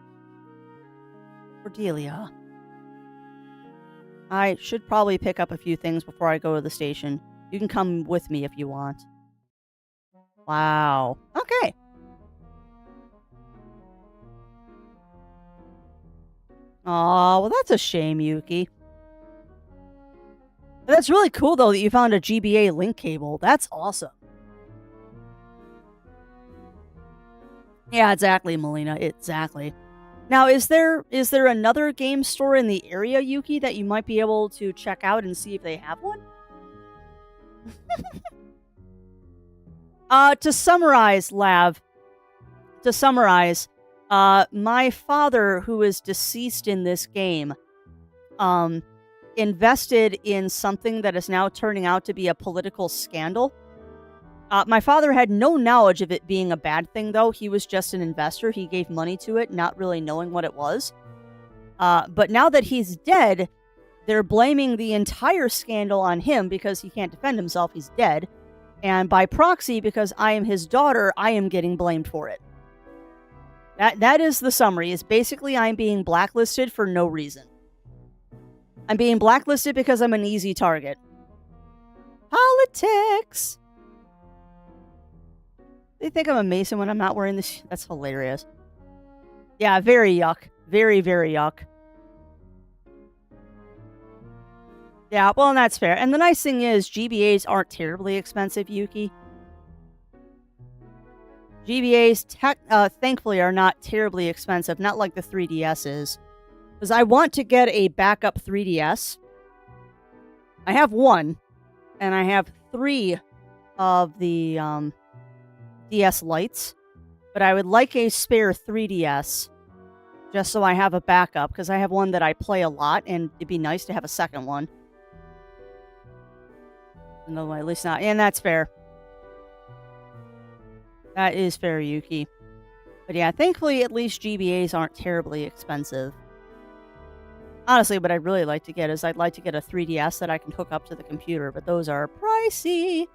Cordelia. I should probably pick up a few things before I go to the station. You can come with me if you want. Wow. Okay. Aw, well that's a shame, Yuki. That's really cool, though, that you found a GBA link cable. That's awesome. Yeah, exactly, Melina. Exactly. Now, is there another game store in the area, Yuki, that you might be able to check out and see if they have one? To summarize, Lav. To summarize, my father, who is deceased in this game, invested in something that is now turning out to be a political scandal. My father had no knowledge of it being a bad thing, though. He was just an investor. He gave money to it, not really knowing what it was. But now that he's dead, they're blaming the entire scandal on him because he can't defend himself. He's dead. And by proxy, because I am his daughter, I am getting blamed for it. That is the summary. Is basically I'm being blacklisted for no reason. I'm being blacklisted because I'm an easy target. Politics! They think I'm a Mason when I'm not wearing this. That's hilarious. Yeah, very yuck. Very, very yuck. Yeah, well, and that's fair. And the nice thing is, GBAs aren't terribly expensive, Yuki. GBAs, thankfully, are not terribly expensive. Not like the 3DS is. Because I want to get a backup 3DS. I have one. And I have 3 of the DS Lites. But I would like a spare 3DS. Just so I have a backup. Because I have one that I play a lot. And it'd be nice to have a second one. No, at least not. And that's fair. That is fair, Yuki. But yeah, thankfully, at least GBAs aren't terribly expensive. Honestly, what I'd really like to get is I'd like to get a 3DS that I can hook up to the computer, but those are pricey.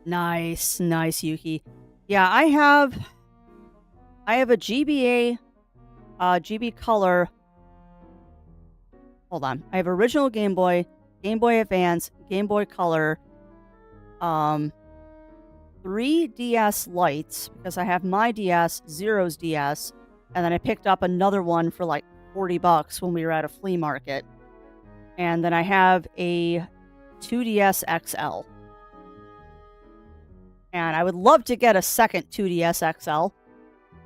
Nice, nice, Yuki. Yeah, I have a GBA, GB Color. Hold on. I have original Game Boy, Game Boy Advance, Game Boy Color, 3 DS Lites, because I have my DS, Zero's DS, and then I picked up another one for like $40 when we were at a flea market. And then I have a 2DS XL. And I would love to get a second 2DS XL,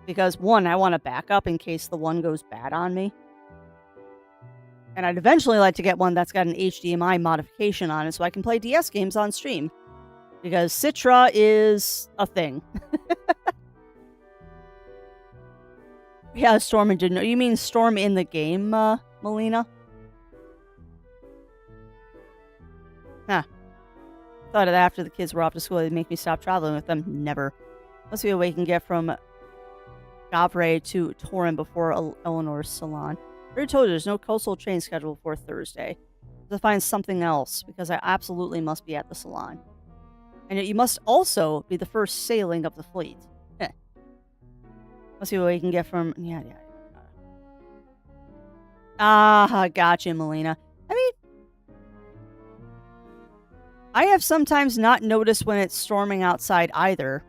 because one, I want a backup in case the one goes bad on me. And I'd eventually like to get one that's got an HDMI modification on it so I can play DS games on stream. Because Citra is a thing. Yeah, Storm didn't know. You mean Storm in the game, Melina? Huh. Thought of that after the kids were off to school, they'd make me stop traveling with them. Never. Must be a way we can get from Gavre to Torin before Eleanor's salon. I already told you there's no coastal train scheduled for Thursday. To find something else, because I absolutely must be at the salon. And yet you must also be the first sailing of the fleet. Heh. Let's see what we can get from... Yeah. Ah, gotcha, Melina. I mean, I have sometimes not noticed when it's storming outside either.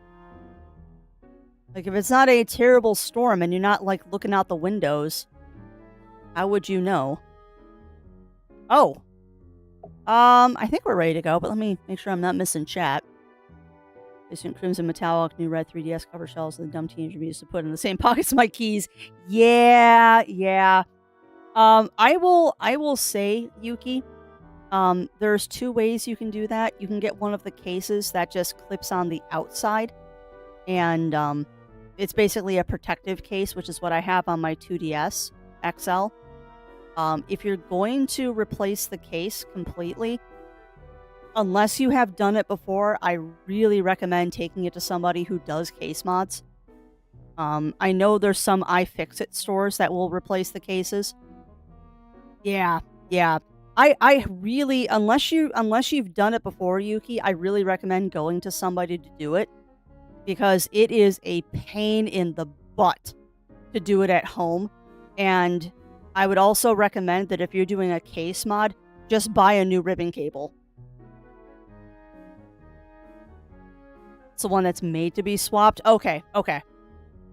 Like, if it's not a terrible storm and you're not, like, looking out the windows, how would you know? Oh. I think we're ready to go, but let me make sure I'm not missing chat. Distant Crimson Metallic, new red 3DS cover shells, and the dumb teenager used to put in the same pockets as my keys. Yeah. I will say, Yuki, there's 2 ways you can do that. You can get one of the cases that just clips on the outside, and it's basically a protective case, which is what I have on my 2DS XL. If you're going to replace the case completely, unless you have done it before, I really recommend taking it to somebody who does case mods. I know there's some iFixit stores that will replace the cases. Yeah. I really, unless you've done it before, Yuki, I really recommend going to somebody to do it, because it is a pain in the butt to do it at home. And I would also recommend that if you're doing a case mod, just buy a new ribbon cable. It's the one that's made to be swapped. Okay.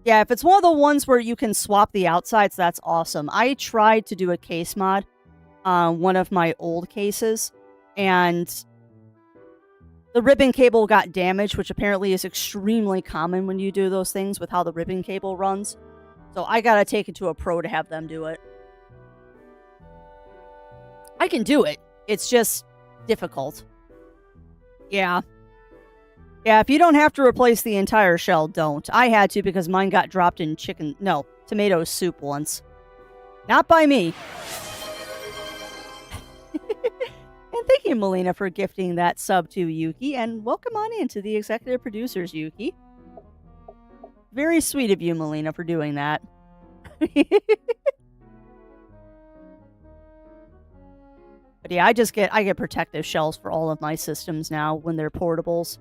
Yeah, if it's one of the ones where you can swap the outsides, that's awesome. I tried to do a case mod on one of my old cases, and the ribbon cable got damaged, which apparently is extremely common when you do those things with how the ribbon cable runs. So I gotta take it to a pro to have them do it. I can do it. It's just difficult. Yeah, if you don't have to replace the entire shell, don't. I had to because mine got dropped in tomato soup once. Not by me. And thank you, Melina, for gifting that sub to Yuki, and welcome on in to the executive producers, Yuki. Very sweet of you, Melina, for doing that. But yeah, I get protective shells for all of my systems now when they're portables.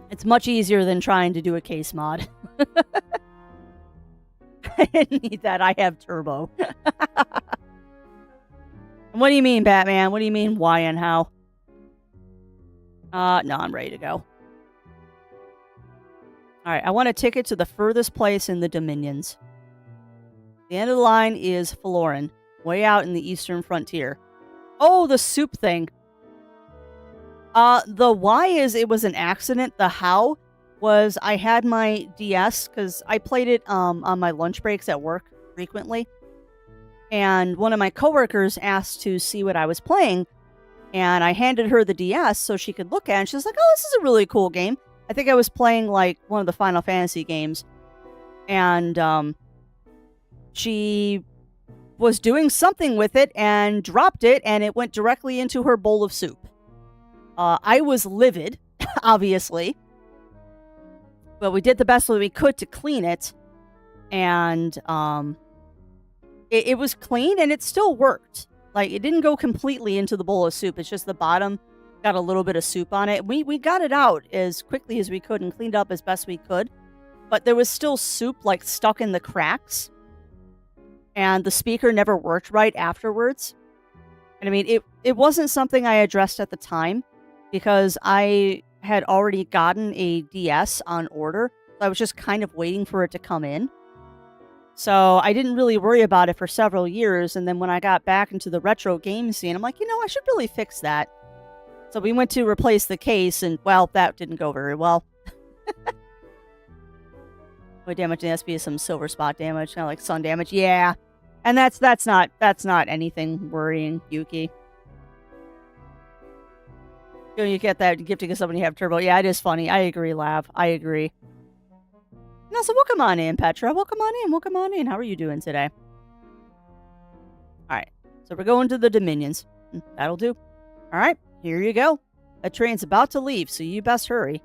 It's much easier than trying to do a case mod. I didn't need that. I have turbo. What do you mean, Batman? What do you mean, why and how? No, I'm ready to go. Alright, I want a ticket to the furthest place in the Dominions. The end of the line is Florin, way out in the eastern frontier. Oh, the soup thing. The why is it was an accident. The how was I had my DS, because I played it on my lunch breaks at work frequently. And one of my coworkers asked to see what I was playing, and I handed her the DS so she could look at it, and she was like, oh, this is a really cool game. I think I was playing, like, one of the Final Fantasy games. And, she was doing something with it and dropped it, and it went directly into her bowl of soup. I was livid, obviously. But we did the best that we could to clean it. And, it was clean, and it still worked. Like, it didn't go completely into the bowl of soup. It's just the bottom got a little bit of soup on it. We got it out as quickly as we could and cleaned up as best we could. But there was still soup, like, stuck in the cracks. And the speaker never worked right afterwards. And I mean, it wasn't something I addressed at the time, because I had already gotten a DS on order. So I was just kind of waiting for it to come in. So I didn't really worry about it for several years. And then when I got back into the retro game scene, I'm like, I should really fix that. So we went to replace the case, and, well, that didn't go very well. What damage in the SP is some silver spot damage, kind of like sun damage. Yeah. And that's not anything worrying, Yuki. You get that gifting of somebody you have turbo. Yeah, it is funny. I agree, Lav. I agree. No, so welcome on in, Petra. Welcome on in. How are you doing today? Alright, so we're going to the Dominions. That'll do. Alright, here you go. That train's about to leave, so you best hurry.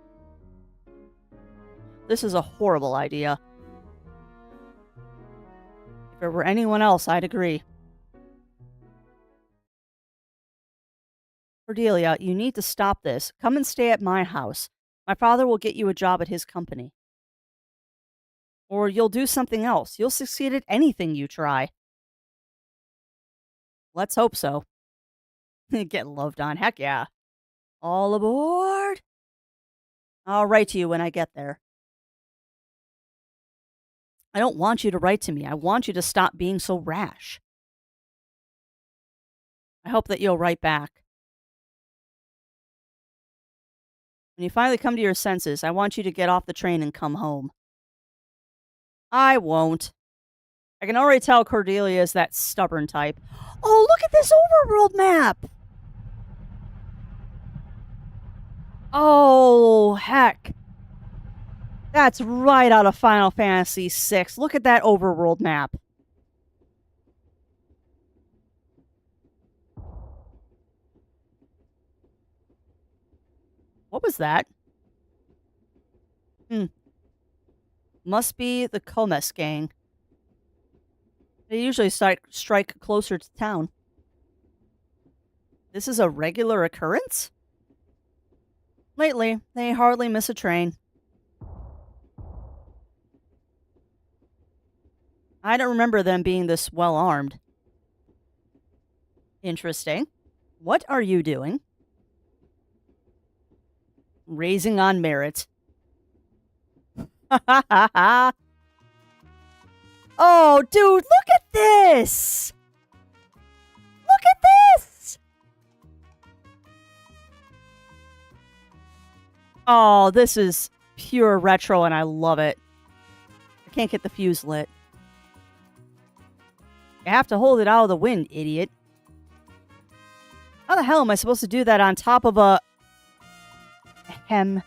This is a horrible idea. If it were anyone else, I'd agree. Cordelia, you need to stop this. Come and stay at my house. My father will get you a job at his company. Or you'll do something else. You'll succeed at anything you try. Let's hope so. Get loved on. Heck yeah. All aboard. I'll write to you when I get there. I don't want you to write to me. I want you to stop being so rash. I hope that you'll write back. When you finally come to your senses, I want you to get off the train and come home. I won't. I can already tell Cordelia is that stubborn type. Oh, look at this overworld map! Oh, heck. That's right out of Final Fantasy VI. Look at that overworld map. What was that? Must be the Comes gang. They usually strike closer to town. This is a regular occurrence? Lately, they hardly miss a train. I don't remember them being this well armed. Interesting. What are you doing? Raising on merit. Oh, dude, look at this! Look at this! Oh, this is pure retro and I love it. I can't get the fuse lit. You have to hold it out of the wind, idiot. How the hell am I supposed to do that on top of a... hem?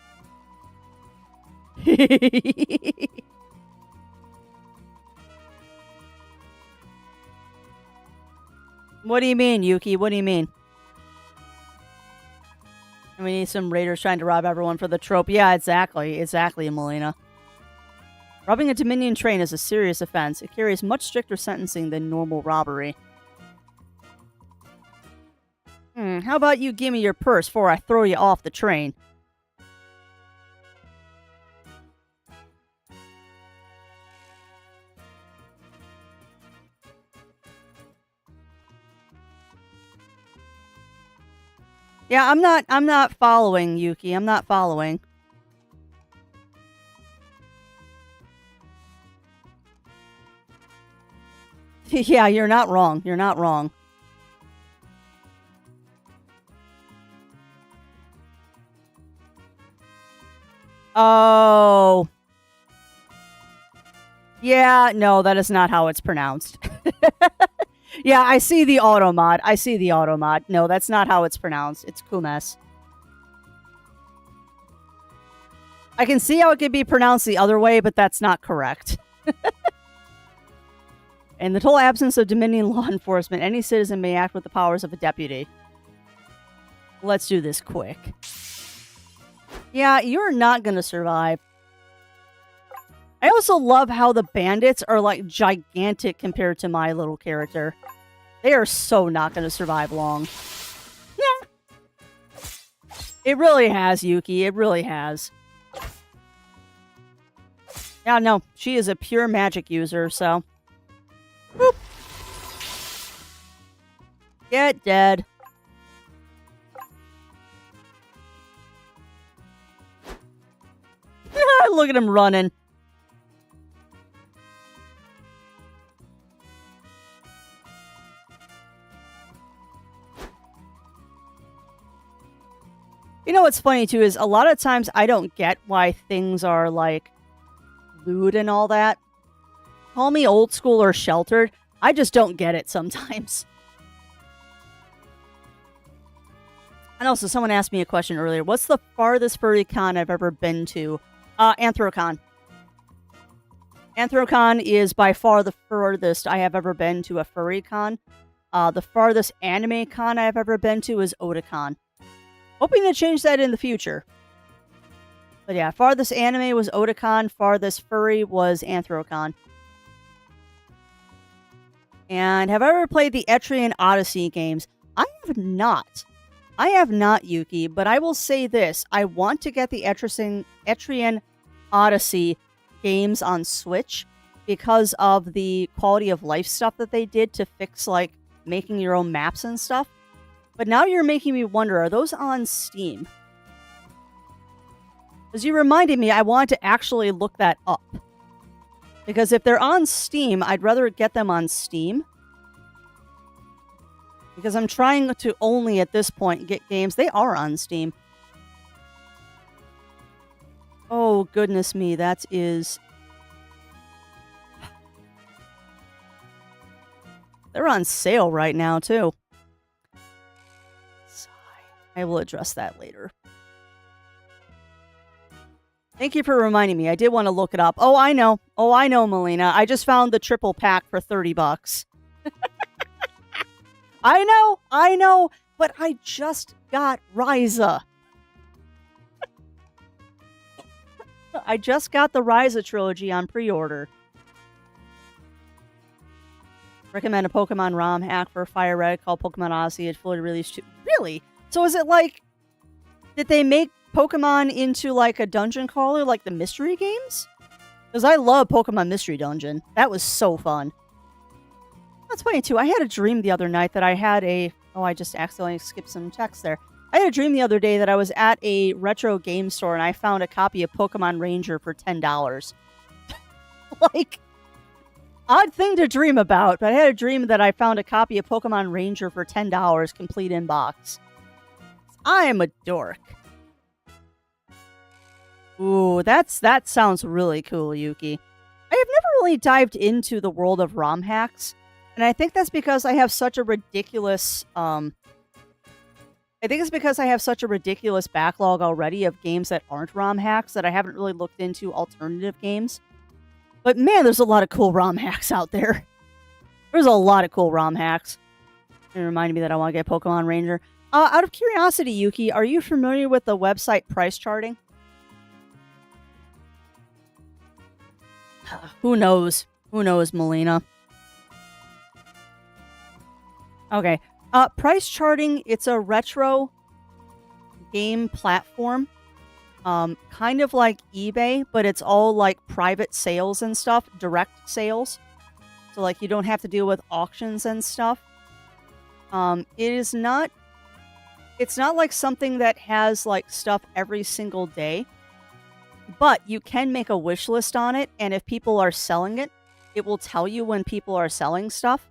What do you mean, Yuki? What do you mean? And we need some raiders trying to rob everyone for the trope. Yeah, exactly. Exactly, Melina. Robbing a Dominion train is a serious offense. It carries much stricter sentencing than normal robbery. How about you give me your purse before I throw you off the train? Yeah, I'm not following, Yuki. I'm not following. Yeah, you're not wrong. You're not wrong. Oh. Yeah, no, that is not how it's pronounced. Yeah, I see the auto mod. I see the auto mod. No, that's not how it's pronounced. It's Kumes. I can see how it could be pronounced the other way, but that's not correct. In the total absence of Dominion law enforcement, any citizen may act with the powers of a deputy. Let's do this quick. Yeah, you're not going to survive. I also love how the bandits are, like, gigantic compared to my little character. They are so not going to survive long. Yeah. It really has, Yuki. It really has. Yeah, no. She is a pure magic user, so... Boop. Get dead. Look at him running. You know what's funny too is a lot of times I don't get why things are like lewd and all that. Call me old school or sheltered. I just don't get it sometimes. And also, someone asked me a question earlier. What's the farthest furry con I've ever been to? Anthrocon. Anthrocon is by far the furthest I have ever been to a furry con. The farthest anime con I've ever been to is Otakon. Hoping to change that in the future. But yeah, farthest anime was Otakon. Farthest furry was Anthrocon. And have I ever played the Etrian Odyssey games? I have not. I have not, Yuki, but I will say this. I want to get the Etrian Odyssey games on Switch because of the quality of life stuff that they did to fix, like, making your own maps and stuff. But now you're making me wonder, are those on Steam? Because you reminded me I wanted to actually look that up. Because if they're on Steam, I'd rather get them on Steam. Because I'm trying to only, at this point, get games. They are on Steam. Oh, goodness me. That is... They're on sale right now, too. I will address that later. Thank you for reminding me. I did want to look it up. Oh, I know. Oh, I know, Melina. I just found the triple pack for $30. I know, but I just got Ryza. I just got the Ryza trilogy on pre-order. Recommend a Pokemon ROM hack for Fire Red called Pokemon Odyssey. It's fully released too. Really? So is it like... Did they make Pokemon into like a dungeon crawler like the mystery games? Because I love Pokemon Mystery Dungeon. That was so fun. That's funny too. I had a dream the other night that I had a... Oh, I just accidentally skipped some text there. I had a dream the other day that I was at a retro game store and I found a copy of Pokemon Ranger for $10. Like, odd thing to dream about, but I had a dream that I found a copy of Pokemon Ranger for $10, complete in box. I am a dork. Ooh, that sounds really cool, Yuki. I have never really dived into the world of ROM hacks, and I think that's because I have such a ridiculous, I think it's because I have such a ridiculous backlog already of games that aren't ROM hacks that I haven't really looked into alternative games. But man, there's a lot of cool ROM hacks out there. There's a lot of cool ROM hacks. It reminded me that I want to get Pokemon Ranger. Out of curiosity, Yuki, are you familiar with the website price charting? Who knows? Who knows, Melina? Okay. Price charting, it's a retro game platform. Kind of like eBay, but it's all like private sales and stuff, direct sales. So like you don't have to deal with auctions and stuff. It's not like something that has like stuff every single day, but you can make a wish list on it. And if people are selling it, it will tell you when people are selling stuff.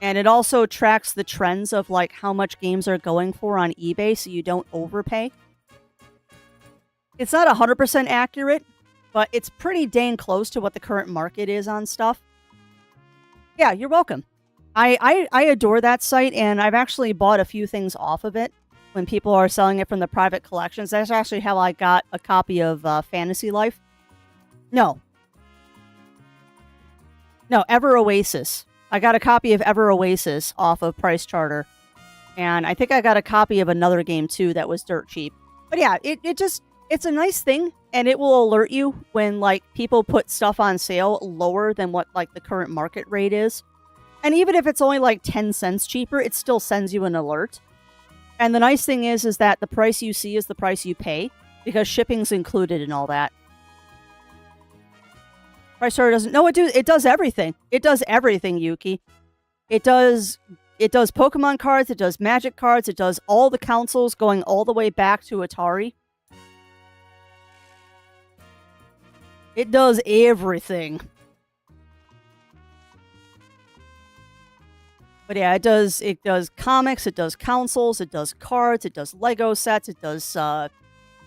And it also tracks the trends of like how much games are going for on eBay so you don't overpay. It's not 100% accurate, but it's pretty dang close to what the current market is on stuff. Yeah, you're welcome. I adore that site, and I've actually bought a few things off of it when people are selling it from the private collections. That's actually how I got a copy of Fantasy Life. No, Ever Oasis. I got a copy of Ever Oasis off of Price Charter. And I think I got a copy of another game, too, that was dirt cheap. But yeah, it's a nice thing, and it will alert you when, like, people put stuff on sale lower than what, like, the current market rate is. And even if it's only, like, 10 cents cheaper, it still sends you an alert. And the nice thing is that the price you see is the price you pay, because shipping's included in all that. Price Charter doesn't... No, it does everything. It does everything, Yuki. It does Pokemon cards, it does Magic cards, it does all the consoles going all the way back to Atari. It does everything. But yeah, it does comics, it does consoles, it does cards, it does Lego sets, it does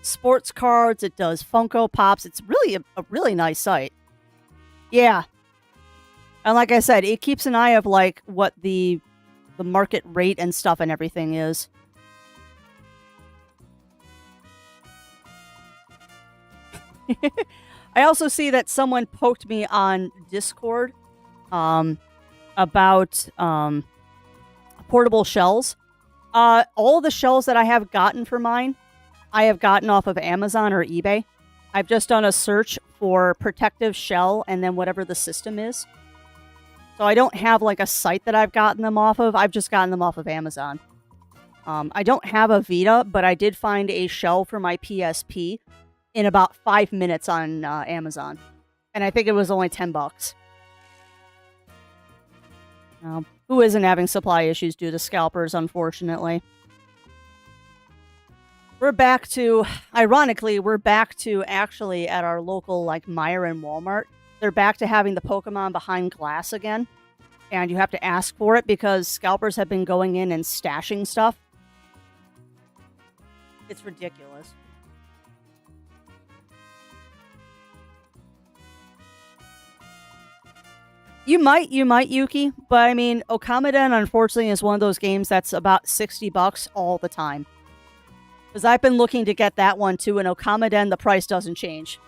sports cards, it does Funko Pops. It's really a really nice site. Yeah. And like I said, it keeps an eye of like what the market rate and stuff and everything is. I also see that someone poked me on Discord about portable shells. All the shells that I have gotten for mine, I have gotten off of Amazon or eBay. I've just done a search for protective shell and then whatever the system is. So I don't have like a site that I've gotten them off of. I've just gotten them off of Amazon. I don't have a Vita, but I did find a shell for my PSP in about 5 minutes on Amazon. And I think it was only $10. Who isn't having supply issues due to scalpers, unfortunately? We're back to, ironically, we're back to actually at our local, like, Meijer and Walmart. They're back to having the Pokemon behind glass again. And you have to ask for it because scalpers have been going in and stashing stuff. It's ridiculous. You might, Yuki, but I mean, Okamiden, unfortunately, is one of those games that's about $60 all the time. Because I've been looking to get that one too, and Okamiden, the price doesn't change.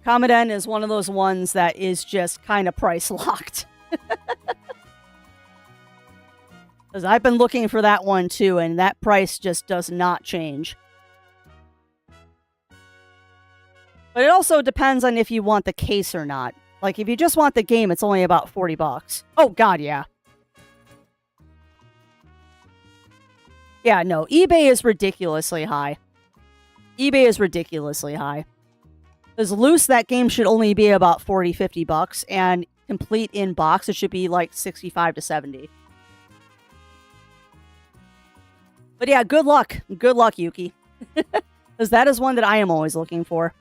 Okamiden is one of those ones that is just kind of price locked. Because I've been looking for that one too, and that price just does not change. But it also depends on if you want the case or not. Like, if you just want the game, it's only about $40. Oh, God, yeah. Yeah, no, eBay is ridiculously high. eBay is ridiculously high. Because loose, that game should only be about $40, $50, and complete in box, it should be like $65 to $70. But yeah, good luck. Good luck, Yuki. Because that is one that I am always looking for.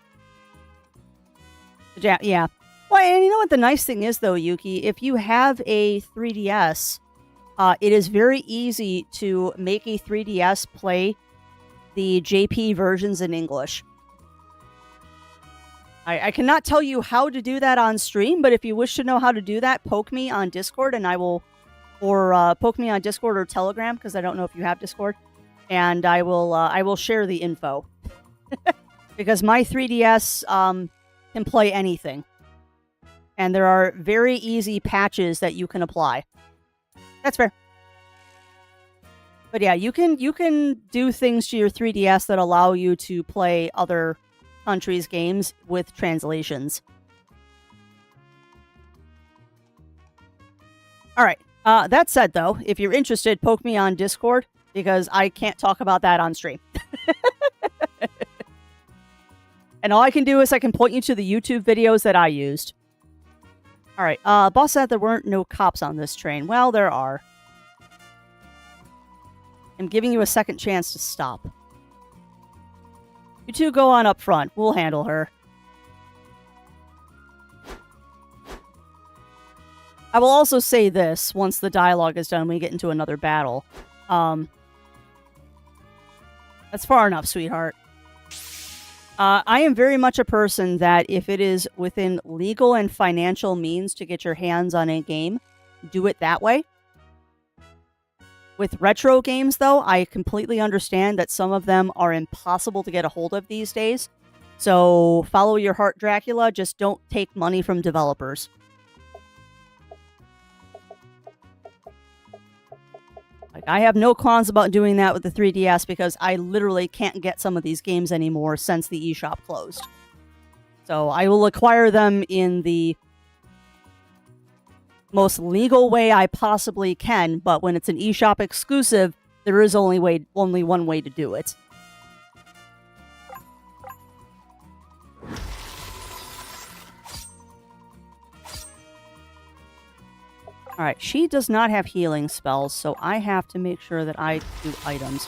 Yeah. Well, and you know what the nice thing is, though, Yuki? If you have a 3DS, it is very easy to make a 3DS play the JP versions in English. I cannot tell you how to do that on stream, but if you wish to know how to do that, poke me on Discord, and I will, or poke me on Discord or Telegram, because I don't know if you have Discord, and I will share the info. Because my 3DS can play anything, and there are very easy patches that you can apply. That's fair. But yeah, you can do things to your 3DS that allow you to play other countries' games with translations. All right. That said, though, if you're interested, poke me on Discord, because I can't talk about that on stream. And all I can do is I can point you to the YouTube videos that I used. All right. Boss said there weren't no cops on this train. Well, there are. I'm giving you a second chance to stop. You two go on up front. We'll handle her. I will also say this once the dialogue is done, we get into another battle. That's far enough, sweetheart. I am very much a person that if it is within legal and financial means to get your hands on a game, do it that way. With retro games, though, I completely understand that some of them are impossible to get a hold of these days. So follow your heart, Dracula. Just don't take money from developers. Like, I have no qualms about doing that with the 3DS because I literally can't get some of these games anymore since the eShop closed. So I will acquire them in the most legal way I possibly can, but when it's an eShop exclusive, there is only one way to do it. Alright, she does not have healing spells, so I have to make sure that I do items.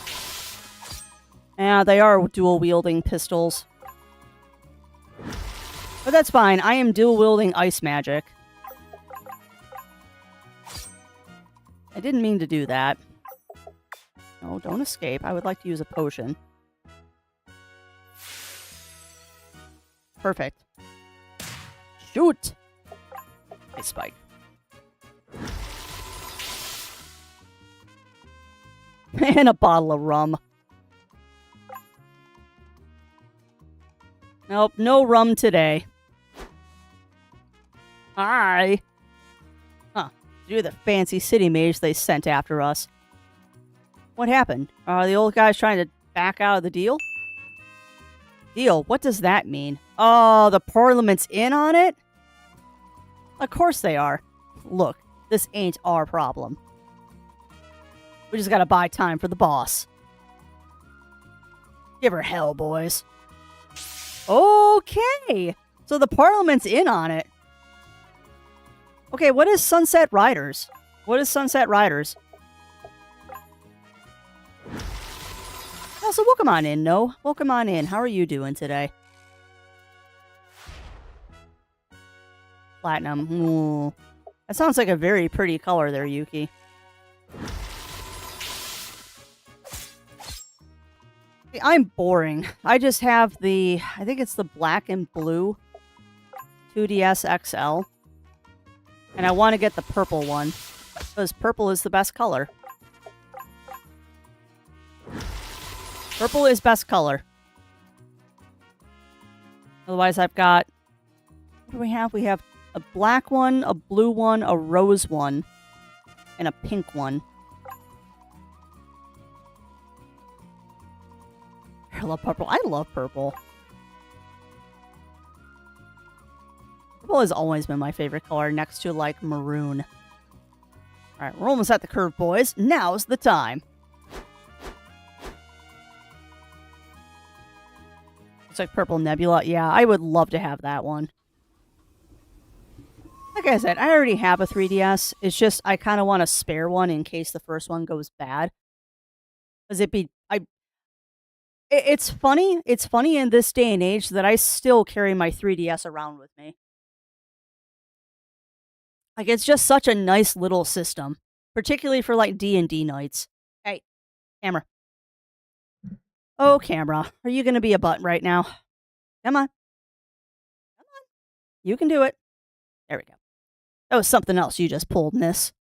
Yeah, they are dual-wielding pistols. But that's fine, I am dual-wielding ice magic. I didn't mean to do that. No, don't escape. I would like to use a potion. Perfect. Shoot! Ice spike. And a bottle of rum. Nope, no rum today. Hi. Huh. You're the fancy city mage they sent after us. What happened? Are the old guys trying to back out of the deal? Deal? What does that mean? Oh, the Parliament's in on it? Of course they are. look, this ain't our problem. We just gotta buy time for the boss. Give her hell, boys. Okay. So the Parliament's in on it. Okay, what is Sunset Riders? What is Sunset Riders? Oh, so welcome on in, No. Welcome on in. How are you doing today? Platinum. Ooh. That sounds like a very pretty color there, Yuki. I'm boring. I just have I think it's the black and blue 2DS XL. And I want to get the purple one. Because purple is the best color. Purple is best color. Otherwise, I've got... What do we have? We have a black one, a blue one, a rose one, and a pink one. I love purple. I love purple. Purple has always been my favorite color, next to, like, maroon. Alright, we're almost at the curve, boys. Now's the time. It's like Purple Nebula. Yeah, I would love to have that one. Like I said, I already have a 3DS. It's just I kind of want a spare one in case the first one goes bad. Because it's funny. It's funny in this day and age that I still carry my 3DS around with me. Like, it's just such a nice little system. Particularly for, like, D&D nights. Hey, camera. Oh, camera. Are you going to be a butt right now? Come on. Come on. You can do it. There we go. That was something else you just pulled, miss.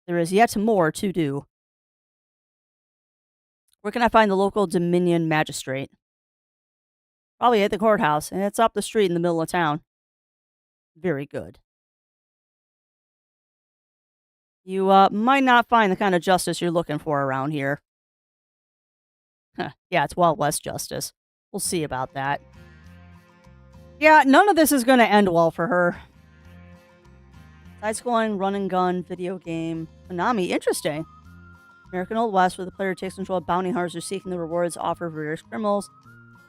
There is yet more to do. Where can I find the local Dominion magistrate? Probably at the courthouse, and it's up the street in the middle of town. Very good. You might not find the kind of justice you're looking for around here. Huh. Yeah, it's Wild West justice. We'll see about that. Yeah, none of this is going to end well for her. Side-scrolling, run and gun, video game. Konami, interesting. American Old West, where the player takes control of bounty hunters who are seeking the rewards offered for various criminals.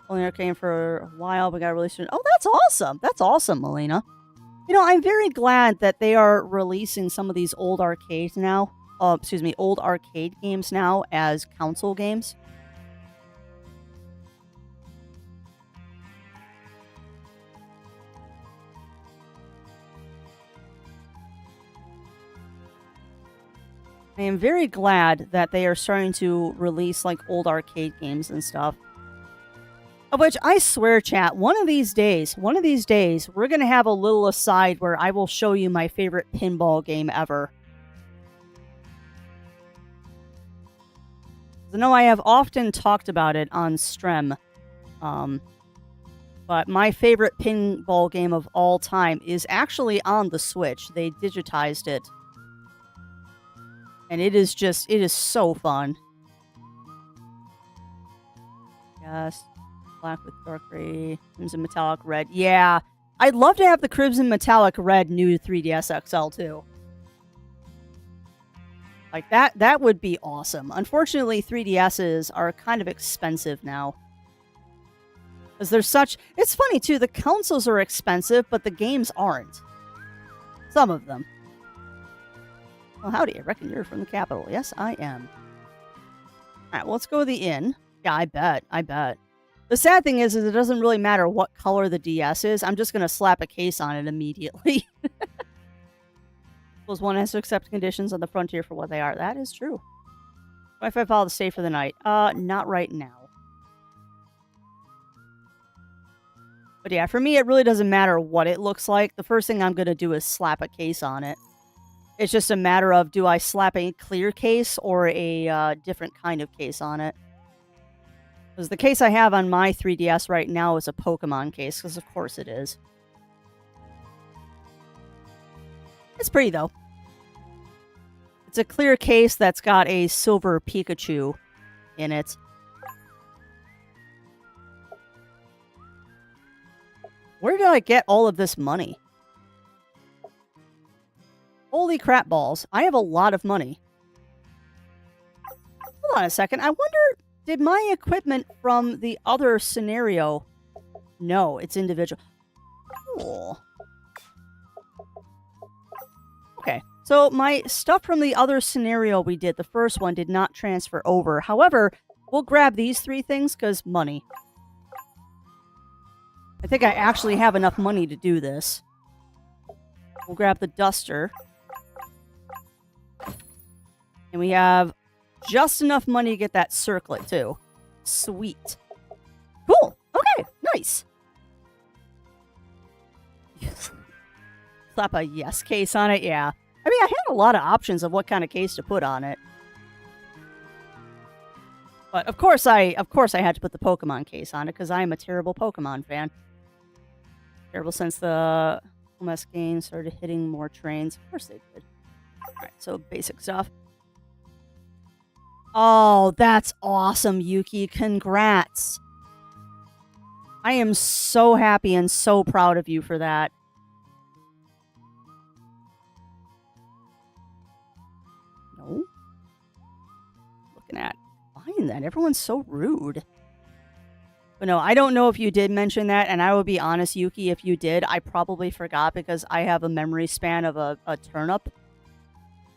Only arcane for a while, but got released soon. Oh, that's awesome. That's awesome, Melina. You know, I'm very glad that they are releasing some of these old arcades now. Old arcade games now as console games. I am very glad that they are starting to release, like, old arcade games and stuff. Of which, I swear, chat, one of these days, we're going to have a little aside where I will show you my favorite pinball game ever. I know I have often talked about it on stream, but my favorite pinball game of all time is actually on the Switch. They digitized it. And it is so fun. Yes. Black with dark gray, crimson metallic red. Yeah. I'd love to have the crimson metallic red new 3DS XL too. Like, that would be awesome. Unfortunately, 3DSs are kind of expensive now. Because there's such... It's funny, too. The consoles are expensive, but the games aren't. Some of them. Well, howdy. I reckon you're from the capital. Yes, I am. Alright, well, let's go to the inn. Yeah, I bet. The sad thing is it doesn't really matter what color the DS is. I'm just going to slap a case on it immediately. One has to accept conditions on the frontier for what they are. That is true. What if I follow to stay for the night? Not right now. But yeah, for me, it really doesn't matter what it looks like. The first thing I'm going to do is slap a case on it. It's just a matter of, do I slap a clear case or a different kind of case on it? Because the case I have on my 3DS right now is a Pokemon case, because of course it is. It's pretty, though. It's a clear case that's got a silver Pikachu in it. Where did I get all of this money? Holy crap balls. I have a lot of money. Hold on a second. I wonder, did my equipment from the other scenario... No, it's individual. Cool. Okay, so my stuff from the other scenario we did, the first one, did not transfer over. However, we'll grab these 3 things because money. I think I actually have enough money to do this. We'll grab the duster. And we have just enough money to get that circlet, too. Sweet. Cool. Okay, nice. Slap a yes case on it, yeah. I mean, I had a lot of options of what kind of case to put on it. But of course I had to put the Pokemon case on it because I am a terrible Pokemon fan. Terrible since the MS game started hitting more trains. Of course they did. Alright, so basic stuff. Oh, that's awesome, Yuki. Congrats. I am so happy and so proud of you for that. No? Looking at buying that. Everyone's so rude. But no, I don't know if you did mention that, and I will be honest, Yuki, if you did, I probably forgot because I have a memory span of a turnip.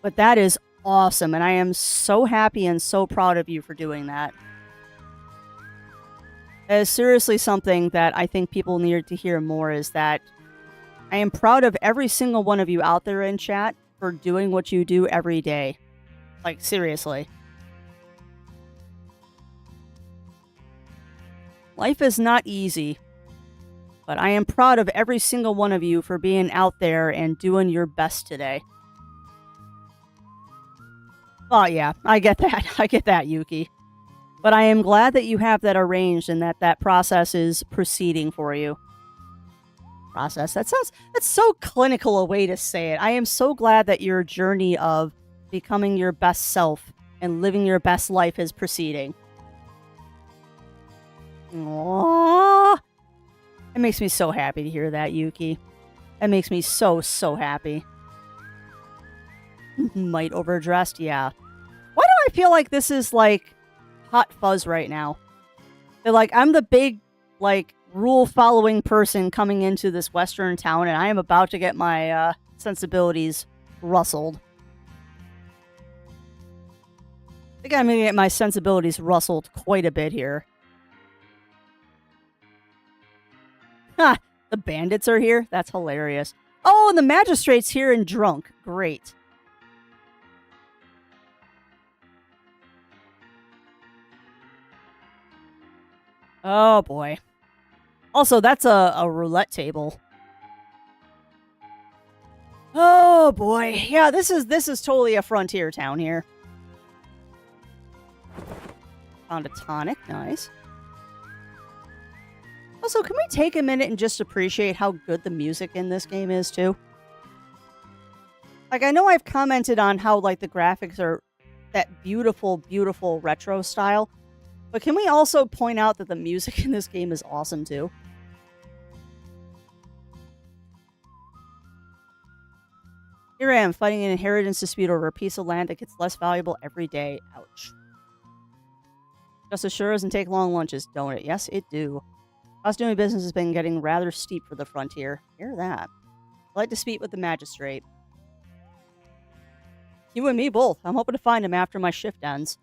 But that is awesome, and I am so happy and so proud of you for doing that. It is seriously something that I think people need to hear more, is that I am proud of every single one of you out there in chat for doing what you do every day. Like, seriously. Life is not easy, but I am proud of every single one of you for being out there and doing your best today. Oh yeah, I get that. I get that, Yuki. But I am glad that you have that arranged and that process is proceeding for you. Process. That's so clinical a way to say it. I am so glad that your journey of becoming your best self and living your best life is proceeding. Aww. It makes me so happy to hear that, Yuki. It makes me so, so happy. Might overdressed, yeah. Why do I feel like this is, like, hot fuzz right now? They're like, I'm the big, like, rule-following person coming into this western town, and I am about to get my, sensibilities rustled. I think I'm gonna get my sensibilities rustled quite a bit here. Ha! The bandits are here? That's hilarious. Oh, and the magistrate's here and drunk. Great. Oh, boy. Also, that's a roulette table. Oh, boy. Yeah, this is totally a frontier town here. Found a tonic. Nice. Also, can we take a minute and just appreciate how good the music in this game is, too? Like, I know I've commented on how, like, the graphics are that beautiful, beautiful retro style, but can we also point out that the music in this game is awesome, too? Here I am, fighting an inheritance dispute over a piece of land that gets less valuable every day. Ouch. Just as sure doesn't take long lunches, don't it? Yes, it do. Cost doing business has been getting rather steep for the frontier. Hear that. I'd like to speak with the magistrate. You and me both. I'm hoping to find him after my shift ends.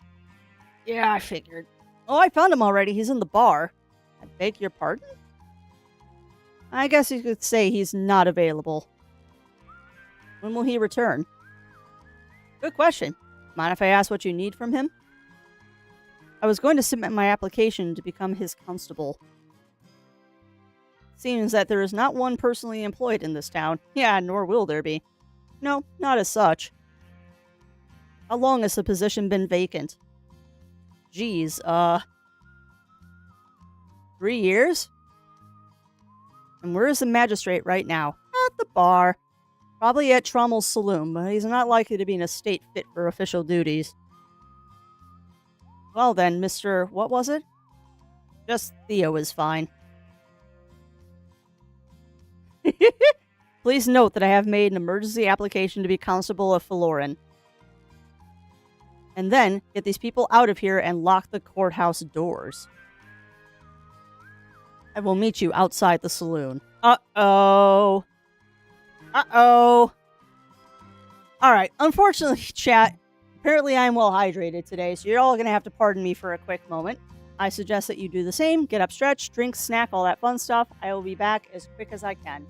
Yeah, I figured. Oh, I found him already. He's in the bar. I beg your pardon? I guess you could say he's not available. When will he return? Good question. Mind if I ask what you need from him? I was going to submit my application to become his constable. Seems that there is not one personally employed in this town. Yeah, nor will there be. No, not as such. How long has the position been vacant? Geez, 3 years? And where is the magistrate right now? At the bar. Probably at Trommel's saloon, but he's not likely to be in a state fit for official duties. Well then, Mr. What was it? Just Theo is fine. Please note that I have made an emergency application to be Constable of Faloran. And then, get these people out of here and lock the courthouse doors. I will meet you outside the saloon. Uh-oh. Uh-oh. Alright, unfortunately, chat, apparently I'm well hydrated today, so you're all going to have to pardon me for a quick moment. I suggest that you do the same, get up, stretch, drink, snack, all that fun stuff. I will be back as quick as I can.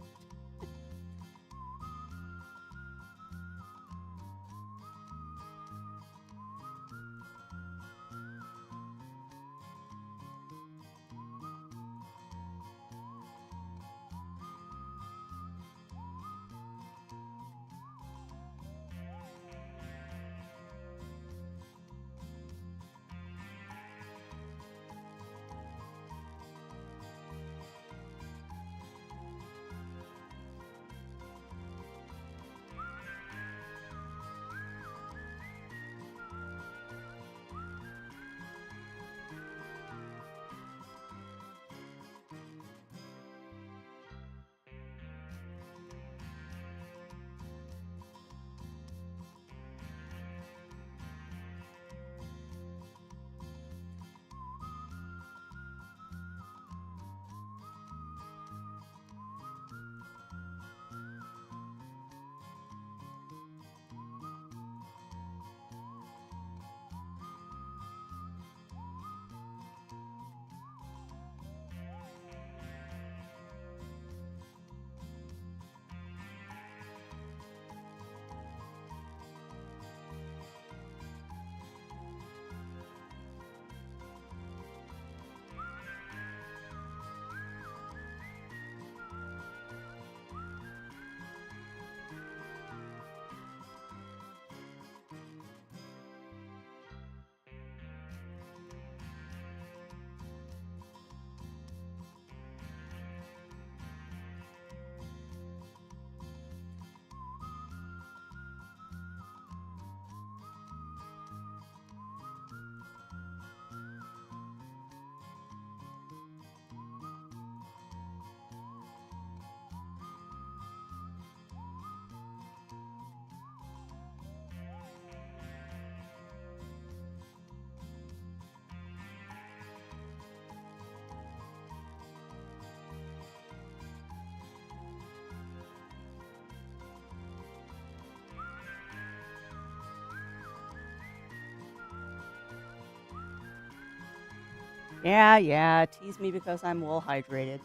Yeah, tease me because I'm well hydrated.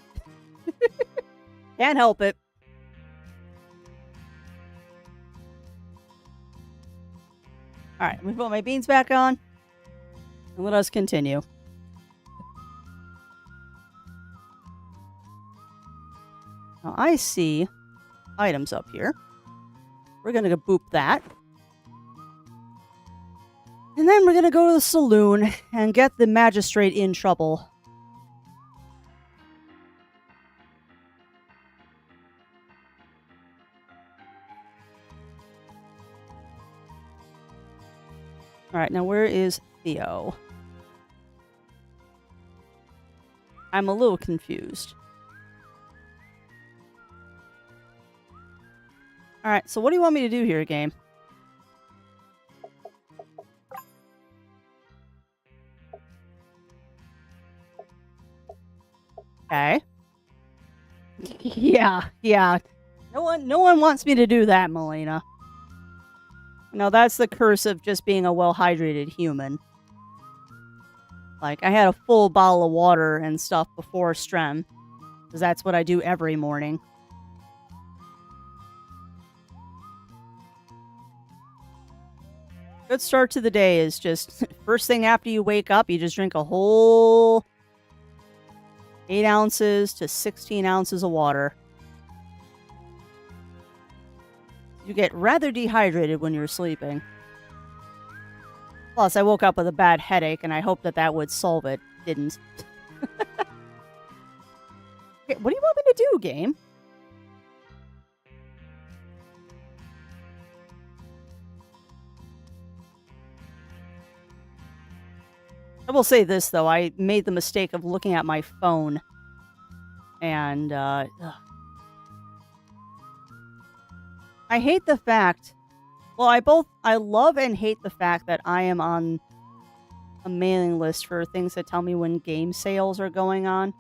Can't help it. Alright, let me put my beans back on. And let us continue. Now I see items up here. We're gonna go boop that. And then we're gonna go to the saloon and get the magistrate in trouble. Alright, now where is Theo? I'm a little confused. Alright, so what do you want me to do here, game? Okay. yeah. No one wants me to do that, Melina. No, that's the curse of just being a well-hydrated human. Like, I had a full bottle of water and stuff before Strem. Because that's what I do every morning. Good start to the day is just, first thing after you wake up, you just drink a whole 8 ounces to 16 ounces of water. You get rather dehydrated when you're sleeping. Plus, I woke up with a bad headache, and I hoped that that would solve it. Didn't. Okay, what do you want me to do, game? I will say this, though. I made the mistake of looking at my phone. And, I hate the fact... Well, I love and hate the fact that I am on a mailing list for things that tell me when game sales are going on.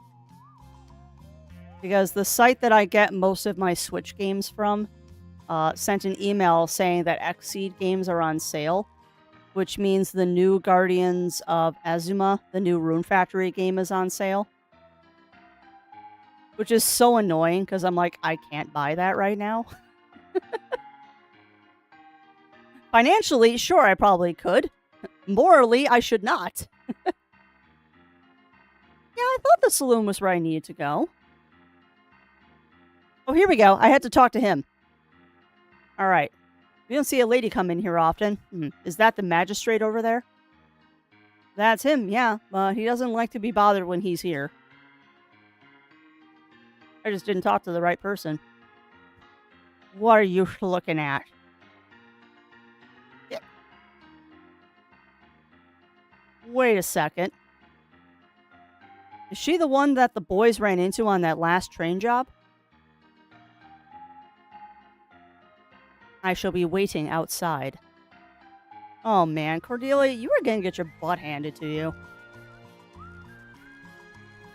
Because the site that I get most of my Switch games from sent an email saying that Xseed games are on sale, which means the new Guardians of Azuma, the new Rune Factory game, is on sale. Which is so annoying, because I'm like, I can't buy that right now. Financially, sure, I probably could. Morally, I should not. Yeah, I thought the saloon was where I needed to go. Oh, here we go. I had to talk to him. Alright. We don't see a lady come in here often. Is that the magistrate over there? That's him, yeah. He doesn't like to be bothered when he's here. I just didn't talk to the right person. What are you looking at? Yeah. Wait a second. Is she the one that the boys ran into on that last train job? I shall be waiting outside. Oh man, Cordelia, you are going to get your butt handed to you.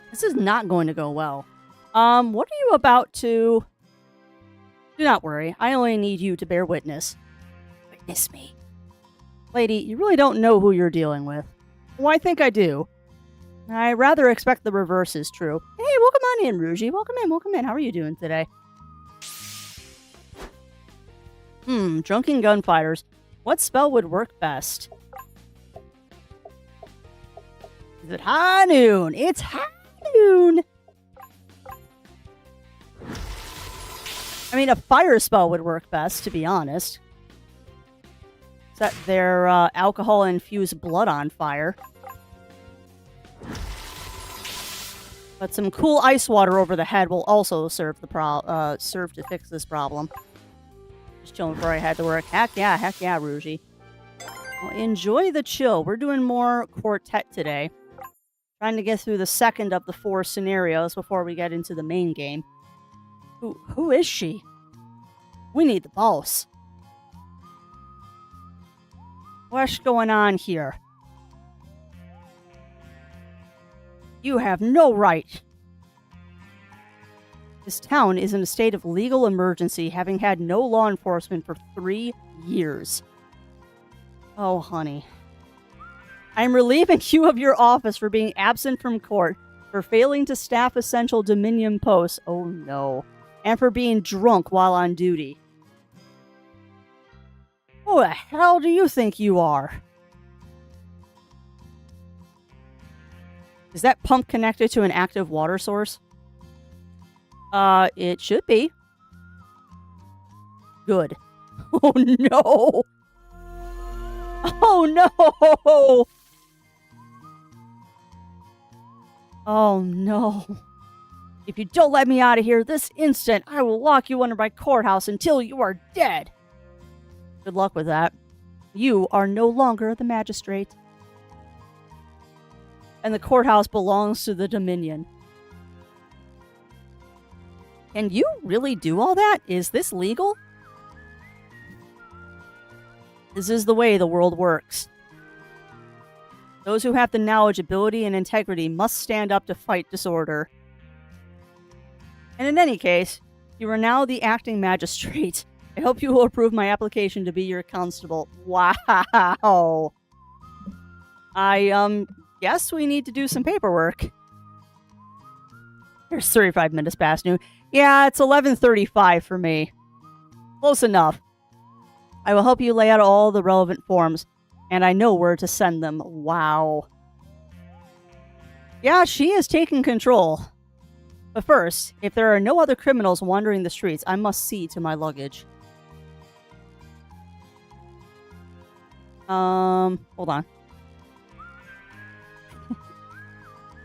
This is not going to go well. What are you about to... Do not worry, I only need you to bear witness. Witness me. Lady, you really don't know who you're dealing with. Well, I think I do. I rather expect the reverse is true. Hey, welcome on in, Rougie. Welcome in. How are you doing today? Drunken gunfighters. What spell would work best? Is it high noon? It's high noon! I mean, a fire spell would work best, to be honest. Set their alcohol-infused blood on fire. But some cool ice water over the head will also serve to fix this problem. Just chilling before I head to work. Heck yeah, Rougie. Well, enjoy the chill. We're doing more Quartet today. Trying to get through the second of the 4 scenarios before we get into the main game. Who is she? We need the boss. What's going on here? You have no right. This town is in a state of legal emergency, having had no law enforcement for 3 years. Oh, honey. I'm relieving you of your office for being absent from court, for failing to staff essential Dominion posts. Oh, no. And for being drunk while on duty. Who the hell do you think you are? Is that pump connected to an active water source? It should be. Good. Oh no! Oh no! Oh no. If you don't let me out of here this instant, I will lock you under my courthouse until you are dead. Good luck with that. You are no longer the magistrate. And the courthouse belongs to the Dominion. Can you really do all that? Is this legal? This is the way the world works. Those who have the knowledge, ability, and integrity must stand up to fight disorder. And in any case, you are now the acting magistrate. I hope you will approve my application to be your constable. Wow. I guess we need to do some paperwork. There's 35 minutes past noon. Yeah, it's 11:35 for me. Close enough. I will help you lay out all the relevant forms, and I know where to send them. Wow. Yeah, she is taking control. But first, if there are no other criminals wandering the streets, I must see to my luggage. Hold on.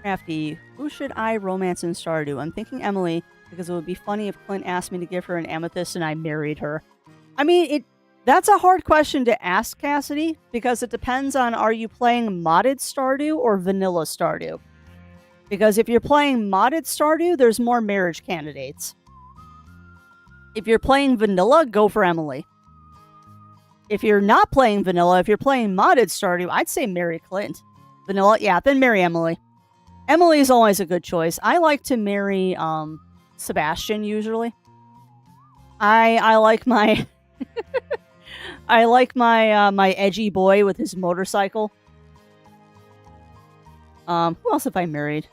Crafty, who should I romance in Stardew? I'm thinking Emily, because it would be funny if Clint asked me to give her an amethyst and I married her. I mean, that's a hard question to ask, Cassidy, because it depends on, are you playing modded Stardew or vanilla Stardew? Because if you're playing modded Stardew, there's more marriage candidates. If you're playing vanilla, go for Emily. If you're not playing vanilla, if you're playing modded Stardew, I'd say marry Clint. Vanilla, yeah, then marry Emily. Emily is always a good choice. I like to marry Sebastian usually. I like my I like my edgy boy with his motorcycle. Who else have I married?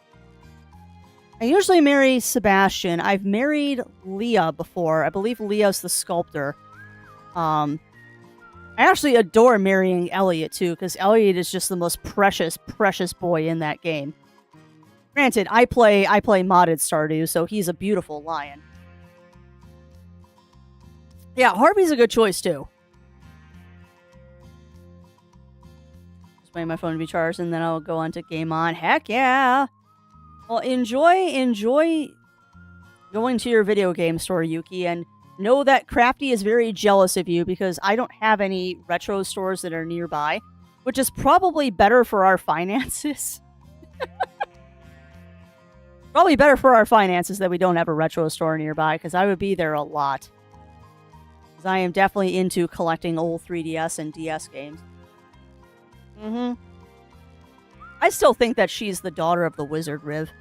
I usually marry Sebastian. I've married Leah before. I believe Leah's the sculptor. I actually adore marrying Elliot too, because Elliot is just the most precious, precious boy in that game. Granted, I play modded Stardew, so he's a beautiful lion. Yeah, Harvey's a good choice too. Just waiting my phone to be charged, and then I'll go on to Game On. Heck yeah! Well, enjoy going to your video game store, Yuki, and know that Crafty is very jealous of you because I don't have any retro stores that are nearby, which is probably better for our finances. Probably better for our finances that we don't have a retro store nearby, because I would be there a lot. Because I am definitely into collecting old 3DS and DS games. I still think that she's the daughter of the wizard, Riv.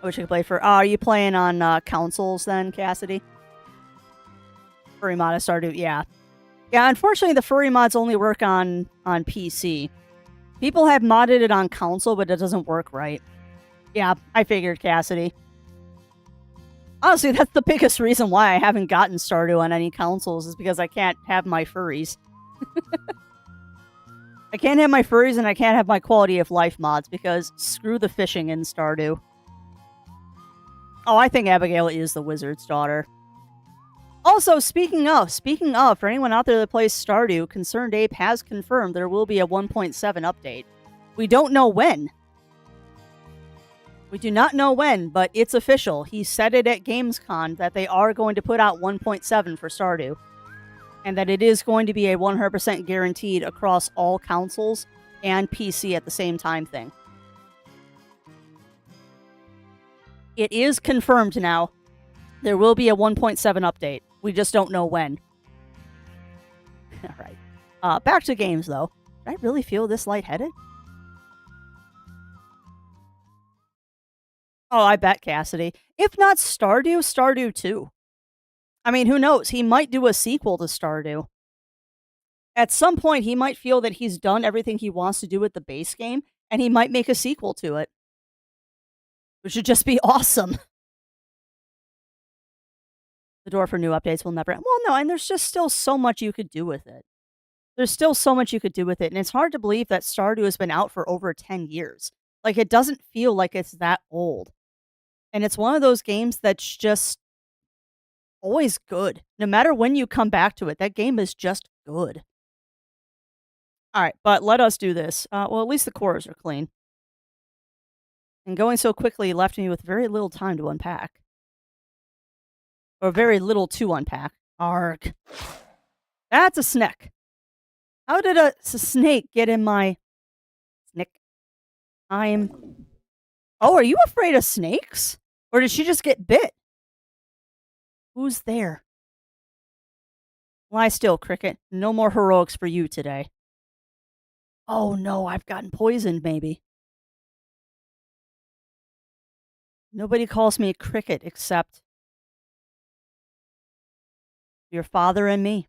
I wish I could play for... are you playing on consoles then, Cassidy? Furry mod of Stardew, yeah. Yeah, unfortunately, the furry mods only work on PC. People have modded it on console, but it doesn't work right. Yeah, I figured, Cassidy. Honestly, that's the biggest reason why I haven't gotten Stardew on any consoles, is because I can't have my furries. I can't have my furries and I can't have my quality of life mods, because screw the fishing in Stardew. Oh, I think Abigail is the wizard's daughter. Also, speaking of, for anyone out there that plays Stardew, Concerned Ape has confirmed there will be a 1.7 update. We don't know when. We do not know when, but it's official. He said it at Gamescom that they are going to put out 1.7 for Stardew. And that it is going to be a 100% guaranteed across all consoles and PC at the same time thing. It is confirmed now. There will be a 1.7 update. We just don't know when. Alright. Back to games, though. Did I really feel this lightheaded? Oh, I bet, Cassidy. If not Stardew, Stardew 2. I mean, who knows? He might do a sequel to Stardew. At some point, he might feel that he's done everything he wants to do with the base game, and he might make a sequel to it. Which would just be awesome. The door for new updates will never... Well, no, and there's just still so much you could do with it. There's still so much you could do with it, and it's hard to believe that Stardew has been out for over 10 years. Like, it doesn't feel like it's that old. And it's one of those games that's just always good. No matter when you come back to it, that game is just good. Alright, but let us do this. Well, at least the cores are clean. And going so quickly left me with very little time to unpack. Or very little to unpack. Arg. That's a snake. How did a snake get in my... Snake? Oh, are you afraid of snakes? Or did she just get bit? Who's there? Lie still, Cricket. No more heroics for you today. Oh no, I've gotten poisoned, maybe. Nobody calls me Cricket except your father and me.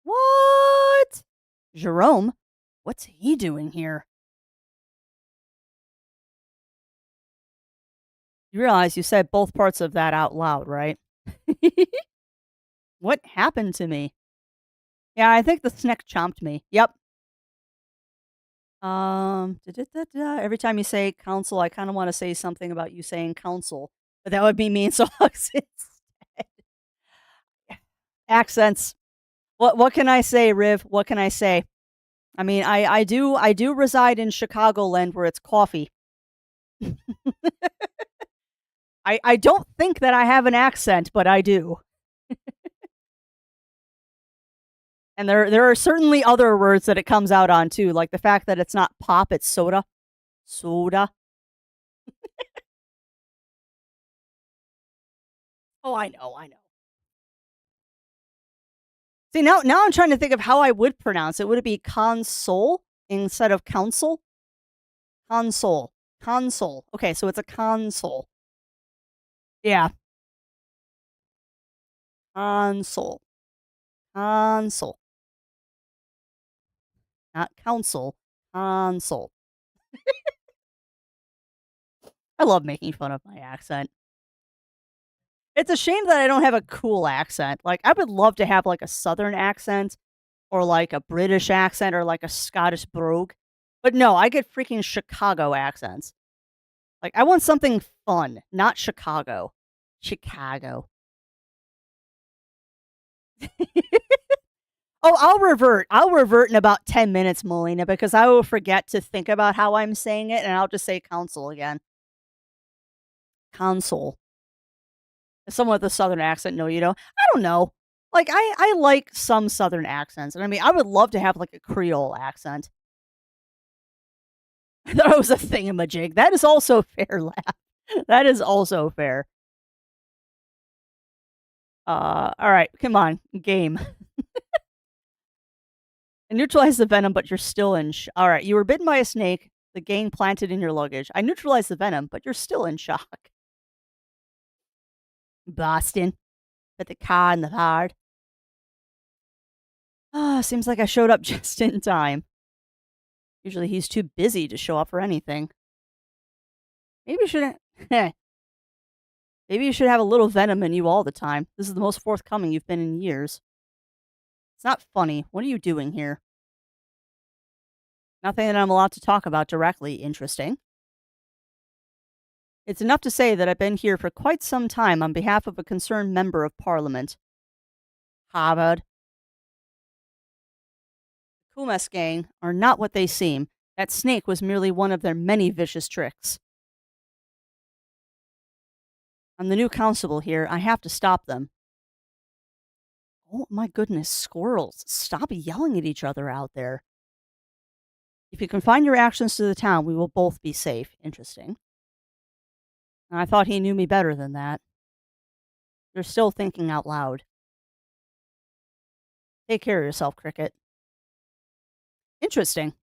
What? Jerome? What's he doing here? You realize you said both parts of that out loud, right? What happened to me? Yeah, I think the snake chomped me. Yep. Every time you say council, I kind of want to say something about you saying council, but that would be mean songs instead. Accents. What can I say, Riv? What can I say? I mean, I do reside in Chicagoland where it's coffee. I don't think that I have an accent, but I do. And there are certainly other words that it comes out on too, like the fact that it's not pop, it's soda. Soda. Oh, I know, I know. See, now I'm trying to think of how I would pronounce it. Would it be console instead of council? Console. Console. Okay, so it's a console. Yeah. Console. Console. Not council. Console. I love making fun of my accent. It's a shame that I don't have a cool accent. Like, I would love to have, like, a Southern accent or, like, a British accent or, like, a Scottish brogue. But no, I get freaking Chicago accents. Like, I want something fun, not Chicago. Chicago. Oh, I'll revert. I'll revert in about 10 minutes, Melina, because I will forget to think about how I'm saying it, and I'll just say council again. Console. Someone with a Southern accent, no, you don't. I don't know. Like, I like some Southern accents, and I mean, I would love to have, like, a Creole accent. I thought it was a thingamajig. That is also fair, laugh. That is also fair. Alright, come on, game. I neutralized the venom, but you're still in alright, you were bitten by a snake, the gang planted in your luggage. I neutralized the venom, but you're still in shock. Boston. Put the car in the yard. Ah, seems like I showed up just in time. Usually he's too busy to show up for anything. Maybe you shouldn't. Maybe you should have a little venom in you all the time. This is the most forthcoming you've been in years. It's not funny. What are you doing here? Nothing that I'm allowed to talk about directly interesting. It's enough to say that I've been here for quite some time on behalf of a concerned member of Parliament. Harvard. The Kumas gang are not what they seem. That snake was merely one of their many vicious tricks. I'm the new constable here. I have to stop them. Oh my goodness, squirrels. Stop yelling at each other out there. If you confine your actions to the town, we will both be safe. Interesting. I thought he knew me better than that. You're still thinking out loud. Take care of yourself, Cricket. Interesting.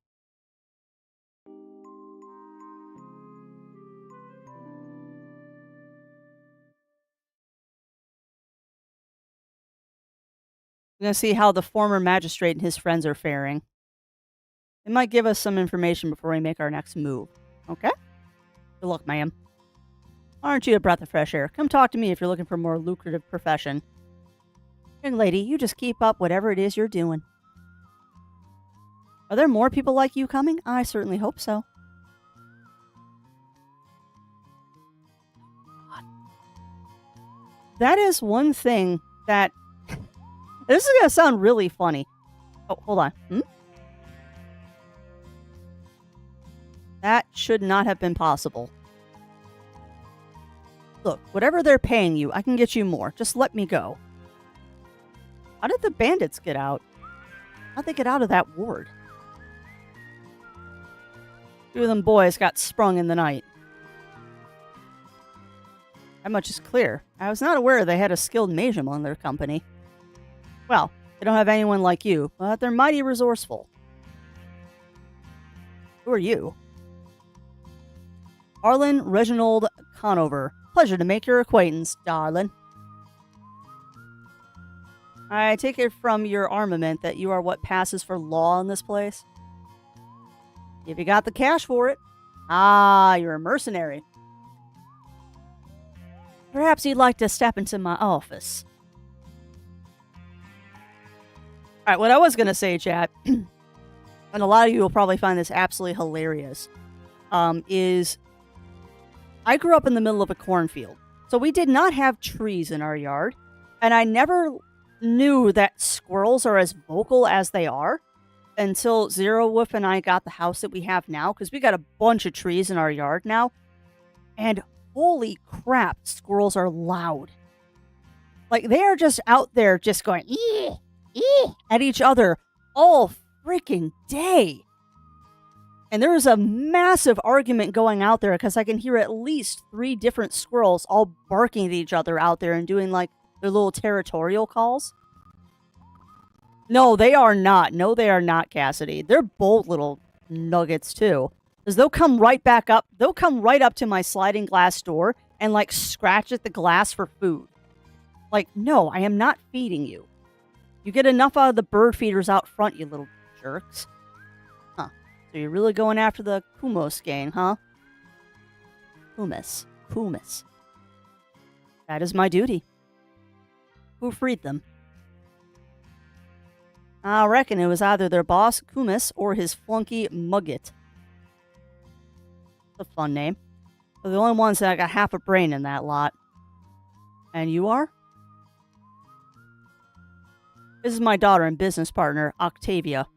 I'm going to see how the former magistrate and his friends are faring. It might give us some information before we make our next move. Okay? Good luck, ma'am. Aren't you a breath of fresh air? Come talk to me if you're looking for a more lucrative profession. Young lady, you just keep up whatever it is you're doing. Are there more people like you coming? I certainly hope so. That is one thing that... This is going to sound really funny. Oh, hold on. That should not have been possible. Look, whatever they're paying you, I can get you more. Just let me go. How did the bandits get out? How'd they get out of that ward? Two of them boys got sprung in the night. That much is clear. I was not aware they had a skilled mage among their company. Well, they don't have anyone like you, but they're mighty resourceful. Who are you? Arlen Reginald Conover. Pleasure to make your acquaintance, darling. I take it from your armament that you are what passes for law in this place? If you got the cash for it. Ah, you're a mercenary. Perhaps you'd like to step into my office. Alright, what I was going to say, chat, and a lot of you will probably find this absolutely hilarious, is I grew up in the middle of a cornfield. So we did not have trees in our yard. And I never knew that squirrels are as vocal as they are until Zero Wolf and I got the house that we have now, because we got a bunch of trees in our yard now. And holy crap, squirrels are loud. Like, they are just out there just going, at each other all freaking day. And there is a massive argument going out there because I can hear at least 3 different squirrels all barking at each other out there and doing like their little territorial calls. No, they are not. No, they are not, Cassidy. They're bold little nuggets too. Because they'll come right back up. They'll come right up to my sliding glass door and like scratch at the glass for food. Like, no, I am not feeding you. You get enough out of the bird feeders out front, you little jerks. Huh. So you're really going after the Kumos gang, huh? Kumis. Kumis. That is my duty. Who freed them? I reckon it was either their boss, Kumis, or his flunky, Mugget. That's a fun name. They're the only ones that got half a brain in that lot. And you are? This is my daughter and business partner, Octavia.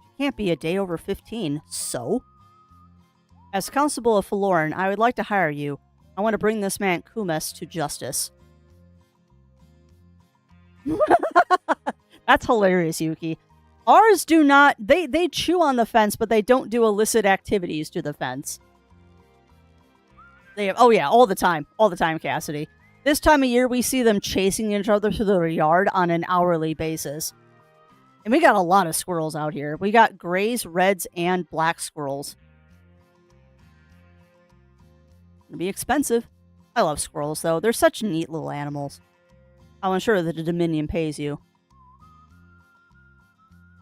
She can't be a day over 15, so? As Constable of Faloran, I would like to hire you. I want to bring this man, Kumis, to justice. That's hilarious, Yuki. Ours do not... They chew on the fence, but they don't do illicit activities to the fence. They have... Oh, yeah, all the time. All the time, Cassidy. This time of year, we see them chasing each other through their yard on an hourly basis. And we got a lot of squirrels out here. We got grays, reds, and black squirrels. It'll be expensive. I love squirrels, though. They're such neat little animals. I'll ensure that the Dominion pays you.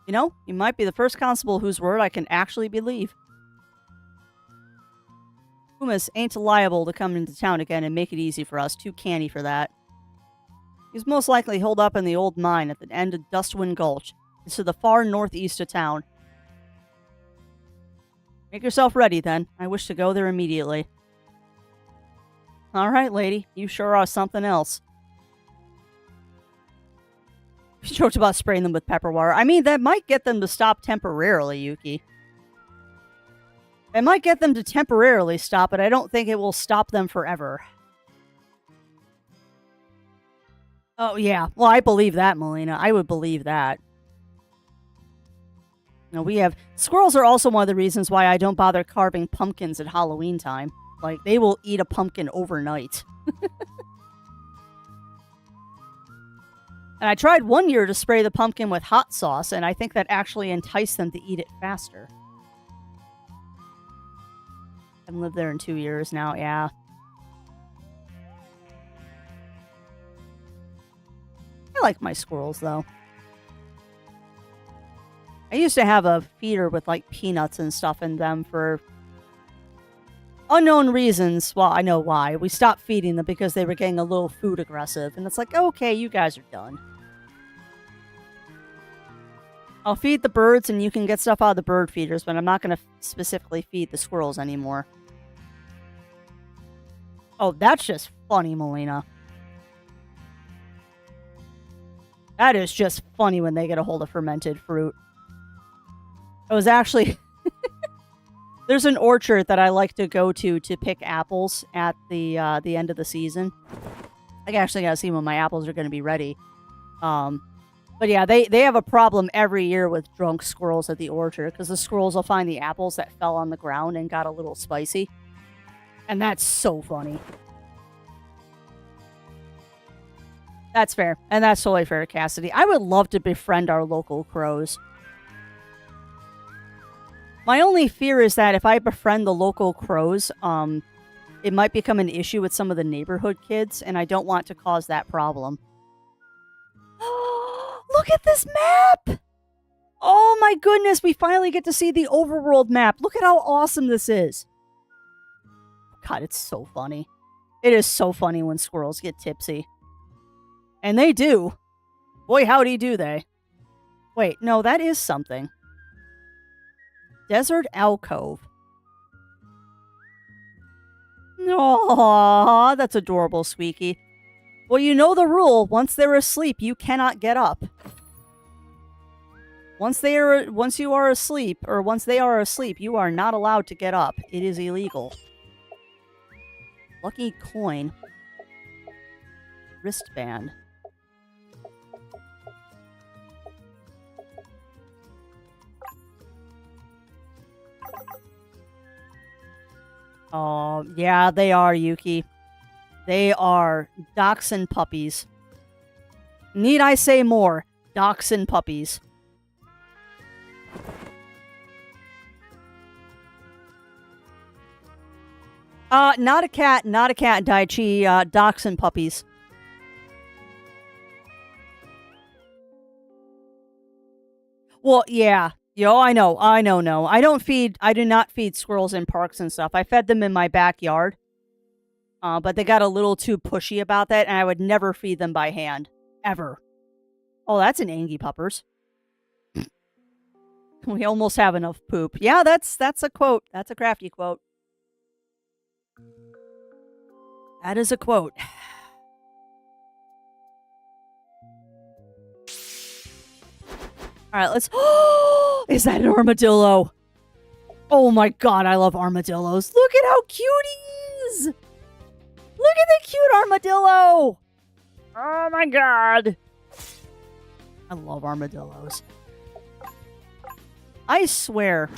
You know, you might be the first constable whose word I can actually believe. Kumis ain't liable to come into town again and make it easy for us. Too canny for that. He's most likely holed up in the old mine at the end of Dustwind Gulch. It's to the far northeast of town. Make yourself ready, then. I wish to go there immediately. Alright, lady. You sure are something else. You joked about spraying them with pepper water. I mean, that might get them to stop temporarily, Yuki. It might get them to temporarily stop, but I don't think it will stop them forever. Oh, yeah. Well, I believe that, Melina. I would believe that. You know, we have... Squirrels are also one of the reasons why I don't bother carving pumpkins at Halloween time. Like, they will eat a pumpkin overnight. And I tried one year to spray the pumpkin with hot sauce, and I think that actually enticed them to eat it faster. I've lived there in 2 years now, yeah. I like my squirrels, though. I used to have a feeder with, like, peanuts and stuff in them for unknown reasons. Well, I know why. We stopped feeding them because they were getting a little food aggressive. And it's like, okay, you guys are done. I'll feed the birds and you can get stuff out of the bird feeders, but I'm not going to specifically feed the squirrels anymore. Oh, that's just funny, Melina. That is just funny when they get a hold of fermented fruit. It was actually... There's an orchard that I like to go to pick apples at the end of the season. I actually gotta see when my apples are going to be ready. But yeah, they have a problem every year with drunk squirrels at the orchard because the squirrels will find the apples that fell on the ground and got a little spicy. And that's so funny. That's fair. And that's totally fair, Cassidy. I would love to befriend our local crows. My only fear is that if I befriend the local crows, it might become an issue with some of the neighborhood kids, and I don't want to cause that problem. Look at this map! Oh my goodness, we finally get to see the overworld map. Look at how awesome this is. God, it's so funny. It is so funny when squirrels get tipsy. And they do. Boy, howdy do they. Wait, no, that is something. Desert Alcove. Aww, that's adorable, Squeaky. Well, you know the rule. Once they're asleep, you cannot get up. Once you are asleep, or once they are asleep, you are not allowed to get up. It is illegal. Lucky coin. Wristband. Oh, yeah, they are, Yuki. They are dachshund puppies. Need I say more? Dachshund puppies. Not a cat, Daichi. Dachshund puppies. Well, yeah. Yo, I know, no. I do not feed squirrels in parks and stuff. I fed them in my backyard. But they got a little too pushy about that, and I would never feed them by hand. Ever. Oh, that's an Angie Puppers. We almost have enough poop. Yeah, that's a quote. That's a crafty quote. That is a quote. All right, let's... Is that an armadillo? Oh my god, I love armadillos. Look at how cute he is! Look at the cute armadillo! Oh my god. I love armadillos. I swear,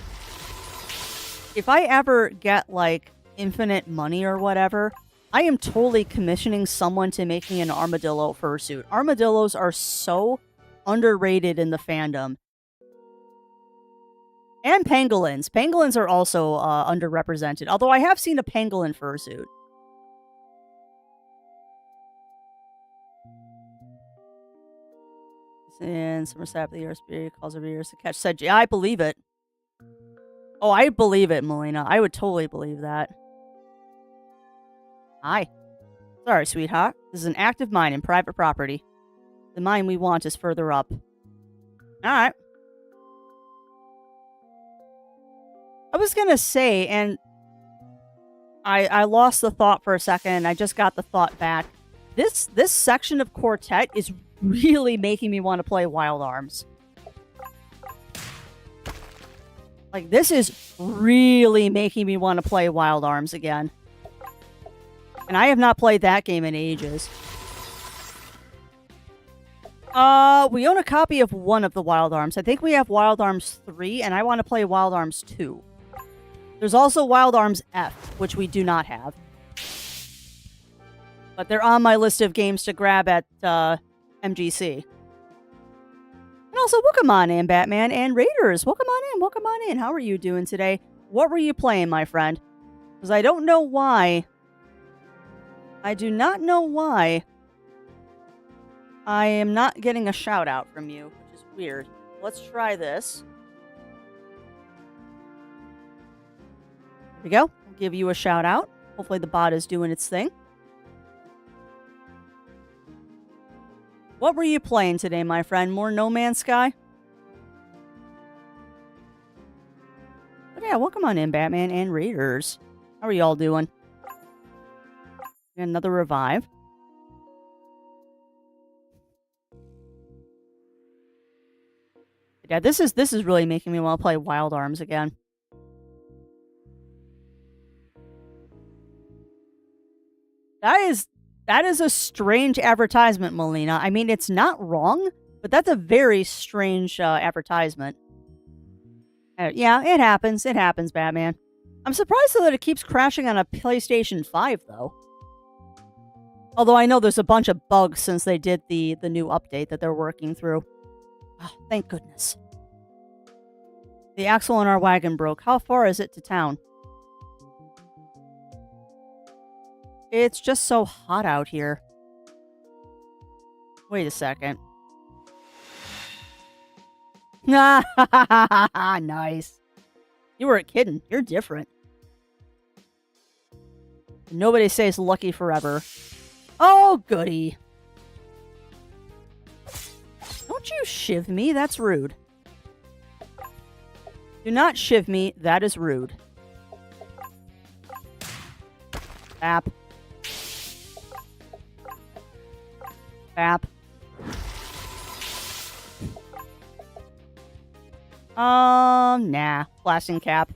if I ever get, like, infinite money or whatever, I am totally commissioning someone to make me an armadillo fursuit. Armadillos are so underrated in the fandom. And pangolins. Pangolins are also underrepresented, although I have seen a pangolin fursuit. In Somerset of the year, spirit calls over years to catch said. Yeah, I believe it. Oh, I believe it, Melina. I would totally believe that. Hi. Sorry, sweetheart. This is an active mine in private property. The mine we want is further up. Alright. I was gonna say, and I lost the thought for a second, and I just got the thought back. This section of Quartet is really making me want to play Wild Arms. Like, this is really making me want to play Wild Arms again. And I have not played that game in ages. We own a copy of one of the Wild Arms. I think we have Wild Arms 3, and I want to play Wild Arms 2. There's also Wild Arms F, which we do not have. But they're on my list of games to grab at, MGC. And also, welcome on in, Batman and Raiders. Welcome on in. How are you doing today? What were you playing, my friend? Because I don't know why. I do not know why I am not getting a shout out from you, which is weird. Let's try this. There we go. I'll give you a shout out. Hopefully the bot is doing its thing. What were you playing today, my friend? More No Man's Sky? But yeah, welcome on in, Batman and Raiders. How are y'all doing? Another revive. Yeah, this is really making me want to play Wild Arms again. That is a strange advertisement, Melina. I mean, it's not wrong, but that's a very strange advertisement. Yeah, it happens. It happens, Batman. I'm surprised though that it keeps crashing on a PlayStation 5, though. Although I know there's a bunch of bugs since they did the new update that they're working through. Oh, thank goodness. The axle in our wagon broke. How far is it to town? It's just so hot out here. Wait a second. Nice. You weren't kidding. You're different. Nobody says lucky forever. Oh, goody. Don't you shiv me. That's rude. Do not shiv me. That is rude. Bap. Bap. Nah. Blasting cap.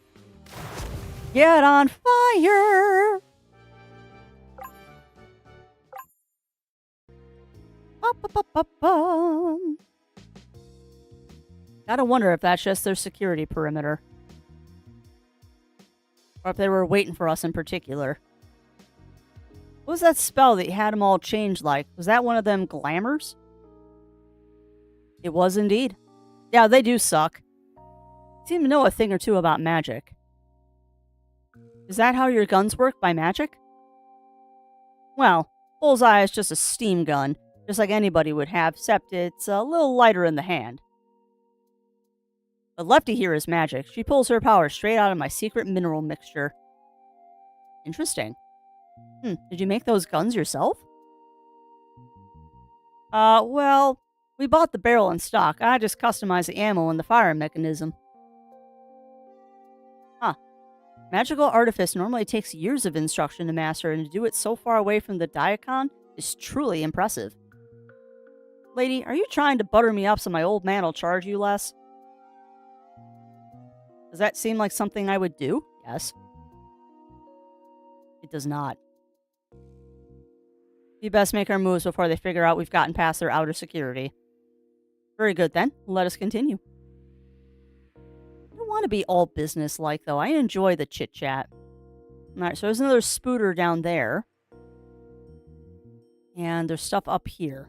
Get on fire! Ba-ba-ba-ba-bum. Gotta wonder if that's just their security perimeter. Or if they were waiting for us in particular. What was that spell that had them all changed like? Was that one of them glamours? It was indeed. Yeah, they do suck. Seem to know a thing or two about magic. Is that how your guns work, by magic? Well, Bullseye is just a steam gun, just like anybody would have, except it's a little lighter in the hand. But Lefty here is magic. She pulls her power straight out of my secret mineral mixture. Interesting. Did you make those guns yourself? Well, we bought the barrel in stock. I just customized the ammo and the fire mechanism. Huh. Magical artifice normally takes years of instruction to master, and to do it so far away from the Diacon is truly impressive. Lady, are you trying to butter me up so my old man will charge you less? Does that seem like something I would do? Yes. It does not. We best make our moves before they figure out we've gotten past their outer security. Very good, then. Let us continue. I don't want to be all business-like, though. I enjoy the chit-chat. Alright, so there's another spooter down there. And there's stuff up here.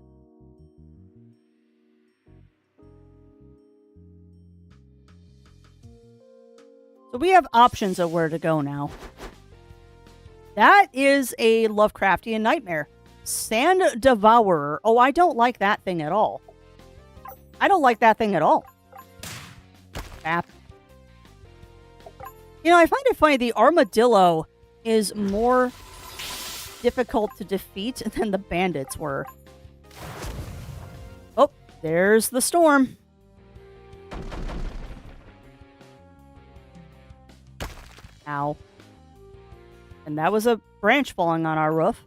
So we have options of where to go now. That is a Lovecraftian nightmare. Sand Devourer. Oh, I don't like that thing at all. I don't like that thing at all. Crap. You know, I find it funny the armadillo is more difficult to defeat than the bandits were. Oh, there's the storm. Ow. And that was a branch falling on our roof.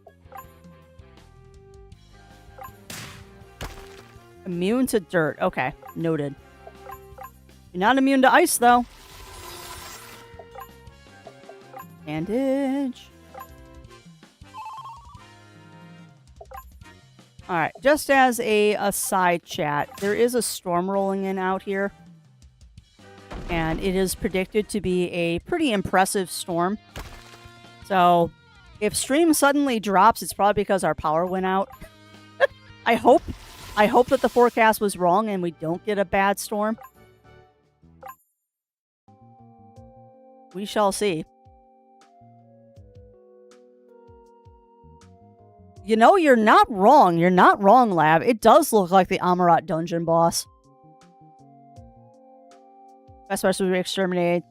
Immune to dirt. Okay, noted. You're not immune to ice, though. Bandage. Alright, just as a side chat, there is a storm rolling in out here. And it is predicted to be a pretty impressive storm. So, if stream suddenly drops, it's probably because our power went out. I hope that the forecast was wrong and we don't get a bad storm. We shall see. You know, you're not wrong. You're not wrong, Lab. It does look like the Amarat dungeon boss. Trespassers will be exterminated.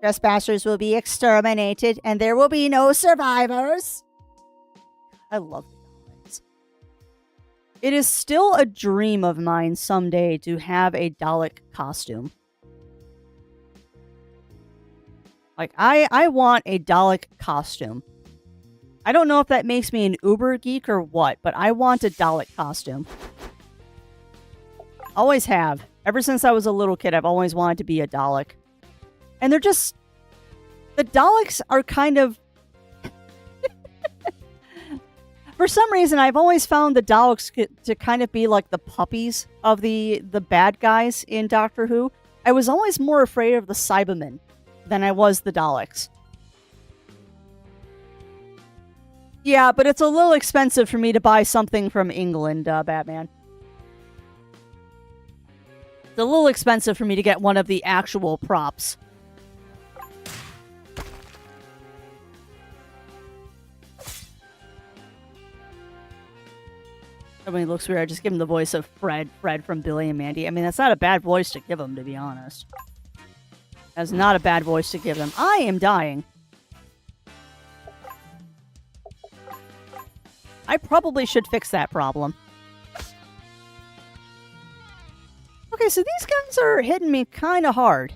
Trespassers will be exterminated, and there will be no survivors. I love the Daleks. It is still a dream of mine someday to have a Dalek costume. Like, I want a Dalek costume. I don't know if that makes me an uber geek or what, but I want a Dalek costume. Always have. Ever since I was a little kid, I've always wanted to be a Dalek. And they're just... The Daleks are kind of... For some reason, I've always found the Daleks to kind of be like the puppies of the bad guys in Doctor Who. I was always more afraid of the Cybermen than I was the Daleks. Yeah, but it's a little expensive for me to buy something from England, Batman. It's a little expensive for me to get one of the actual props. Everybody looks weird. I just give him the voice of Fred from Billy and Mandy. I mean, that's not a bad voice to give him, to be honest. That's not a bad voice to give them. I am dying. I probably should fix that problem. Okay, so these guns are hitting me kind of hard.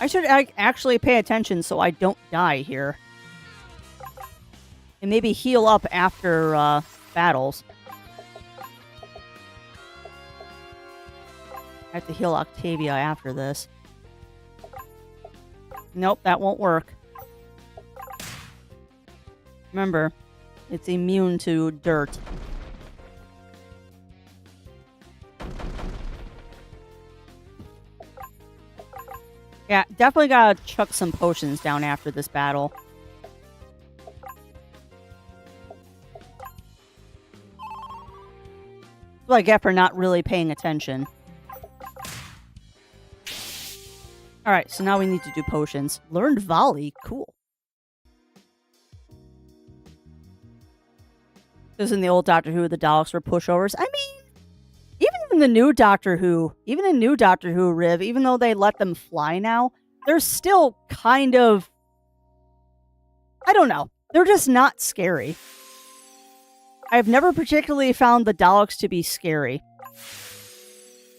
I should actually pay attention so I don't die here. And maybe heal up after battles. I have to heal Octavia after this. Nope, that won't work. Remember, it's immune to dirt. Yeah, definitely gotta chuck some potions down after this battle. That's what I get for not really paying attention. Alright, so now we need to do potions. Learned volley. Cool. Because in the old Doctor Who, the Daleks were pushovers. I mean, even in the new Doctor Who, Riv, even though they let them fly now, they're still kind of... I don't know. They're just not scary. I've never particularly found the Daleks to be scary.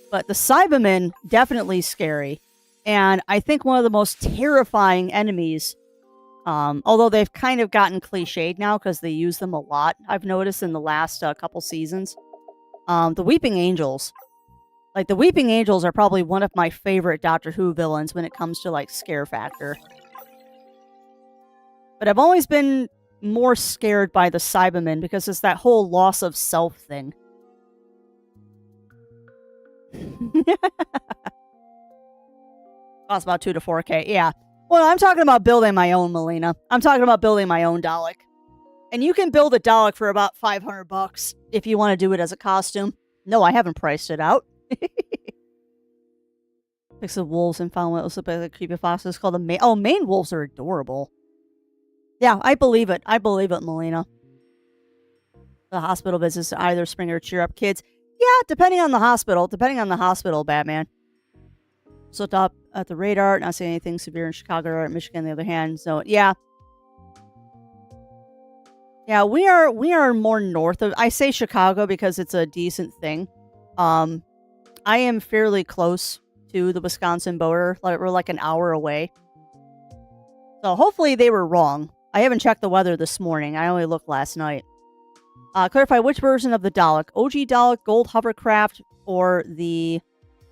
But the Cybermen, definitely scary. And I think one of the most terrifying enemies, although they've kind of gotten cliched now because they use them a lot, I've noticed in the last couple seasons, the Weeping Angels. Like, the Weeping Angels are probably one of my favorite Doctor Who villains when it comes to, like, scare factor. But I've always been more scared by the Cybermen because it's that whole loss of self thing. Costs about 2 to 4K. Yeah. Well, I'm talking about building my own, Melina. I'm talking about building my own Dalek. And you can build a Dalek for about $500 if you want to do it as a costume. No, I haven't priced it out. Pics of wolves and found what was about the creepypasta called the Maine. Oh, Maine wolves are adorable. Yeah, I believe it. I believe it, Melina. The hospital visits either spring or cheer up kids. Yeah, depending on the hospital. Batman. So up at the radar, not seeing anything severe in Chicago or Michigan, on the other hand. So, yeah. Yeah, we are more north of... I say Chicago because it's a decent thing. I am fairly close to the Wisconsin border. We're like an hour away. So hopefully they were wrong. I haven't checked the weather this morning. I only looked last night. Clarify which version of the Dalek. OG Dalek, Gold Hovercraft, or the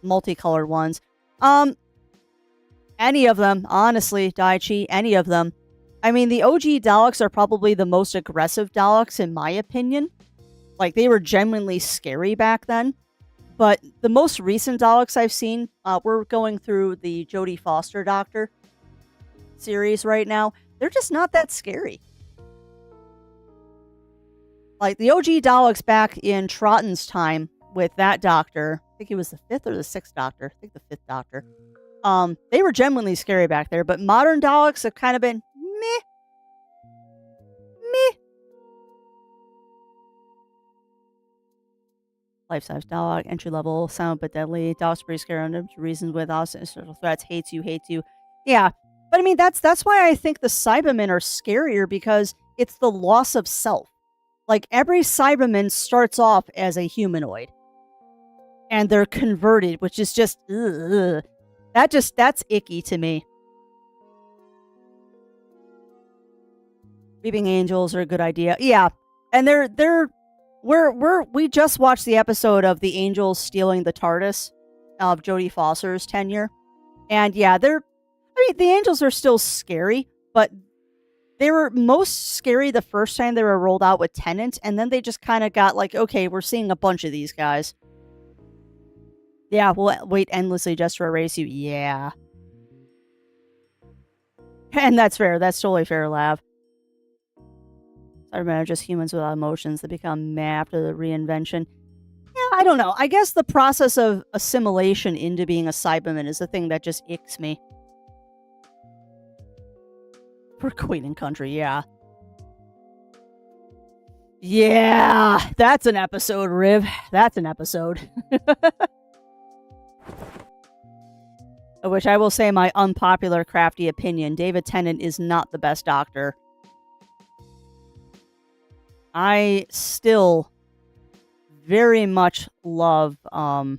multicolored ones. Any of them. Honestly, Daichi, any of them. I mean, the OG Daleks are probably the most aggressive Daleks, in my opinion. Like, they were genuinely scary back then. But the most recent Daleks I've seen, we're going through the Jodie Foster Doctor series right now. They're just not that scary. Like, the OG Daleks back in Troughton's time with that Doctor, I think he was the 5th or the 6th Doctor. I think the 5th Doctor. They were genuinely scary back there, but modern Daleks have kind of been meh. Life-size Dalek, entry level, sound but deadly. Dalek's pretty scary under reasons with us and social threats. Hates you. Yeah. But I mean, that's why I think the Cybermen are scarier, because it's the loss of self. Like, every Cyberman starts off as a humanoid. And they're converted, which is just, ugh. That's icky to me. Weeping Angels are a good idea. Yeah. And we just watched the episode of the Angels stealing the TARDIS of Jodie Foster's tenure. And yeah, the Angels are still scary, but they were most scary the first time they were rolled out with Tennant, and then they just kind of got like, okay, we're seeing a bunch of these guys. Yeah, we'll wait endlessly just to erase you. Yeah. And that's fair. That's totally fair, Lav. Cybermen are just humans without emotions that become meh after the reinvention. Yeah, I don't know. I guess the process of assimilation into being a Cyberman is the thing that just icks me. For Queen and Country, yeah. Yeah, that's an episode, Riv. That's an episode. Which I will say my unpopular crafty opinion, David Tennant is not the best Doctor. I still very much love, I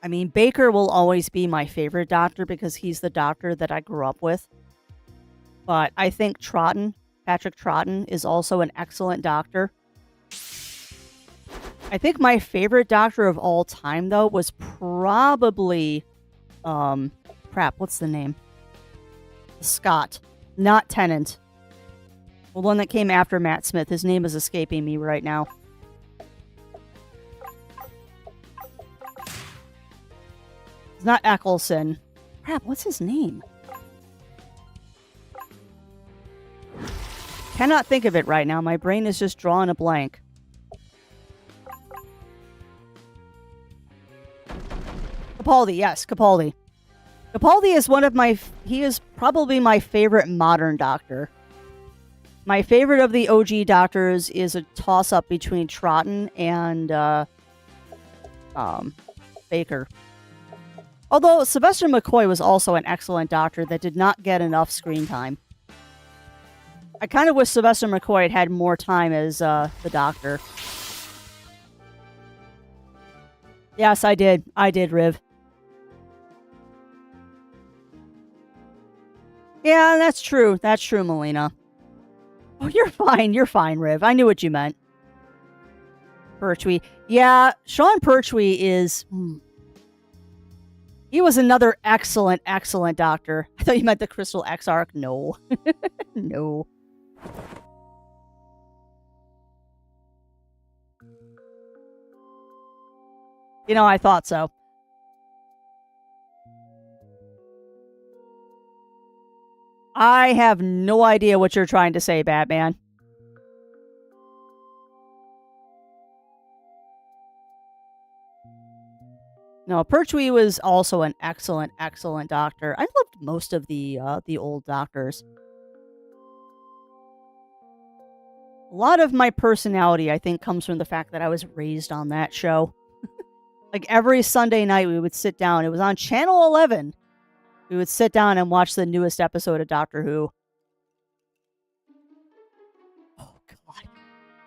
mean, Baker will always be my favorite Doctor because he's the Doctor that I grew up with. But I think Patrick Troughton, is also an excellent Doctor. I think my favorite Doctor of all time, though, was probably, what's the name? Scott, not Tennant. The one that came after Matt Smith. His name is escaping me right now. not Eccleston. Crap, what's his name? Cannot think of it right now. My brain is just drawing a blank. Capaldi, yes, Capaldi. Capaldi is he is probably my favorite modern Doctor. My favorite of the OG Doctors is a toss-up between Troughton and Baker. Although Sylvester McCoy was also an excellent Doctor that did not get enough screen time. I kind of wish Sylvester McCoy had had more time as the Doctor. Yes, I did. I did, Riv. Yeah, that's true. That's true, Melina. Oh, you're fine. You're fine, Riv. I knew what you meant. Pertwee. Yeah, Sean Pertwee is... He was another excellent, excellent Doctor. I thought you meant the Crystal Exarch. No. No. You know, I thought so. I have no idea what you're trying to say, Batman. No, Pertwee was also an excellent, excellent Doctor. I loved most of the old Doctors. A lot of my personality, I think, comes from the fact that I was raised on that show. Like every Sunday night, we would sit down. It was on Channel 11. We would sit down and watch the newest episode of Doctor Who. Oh, God.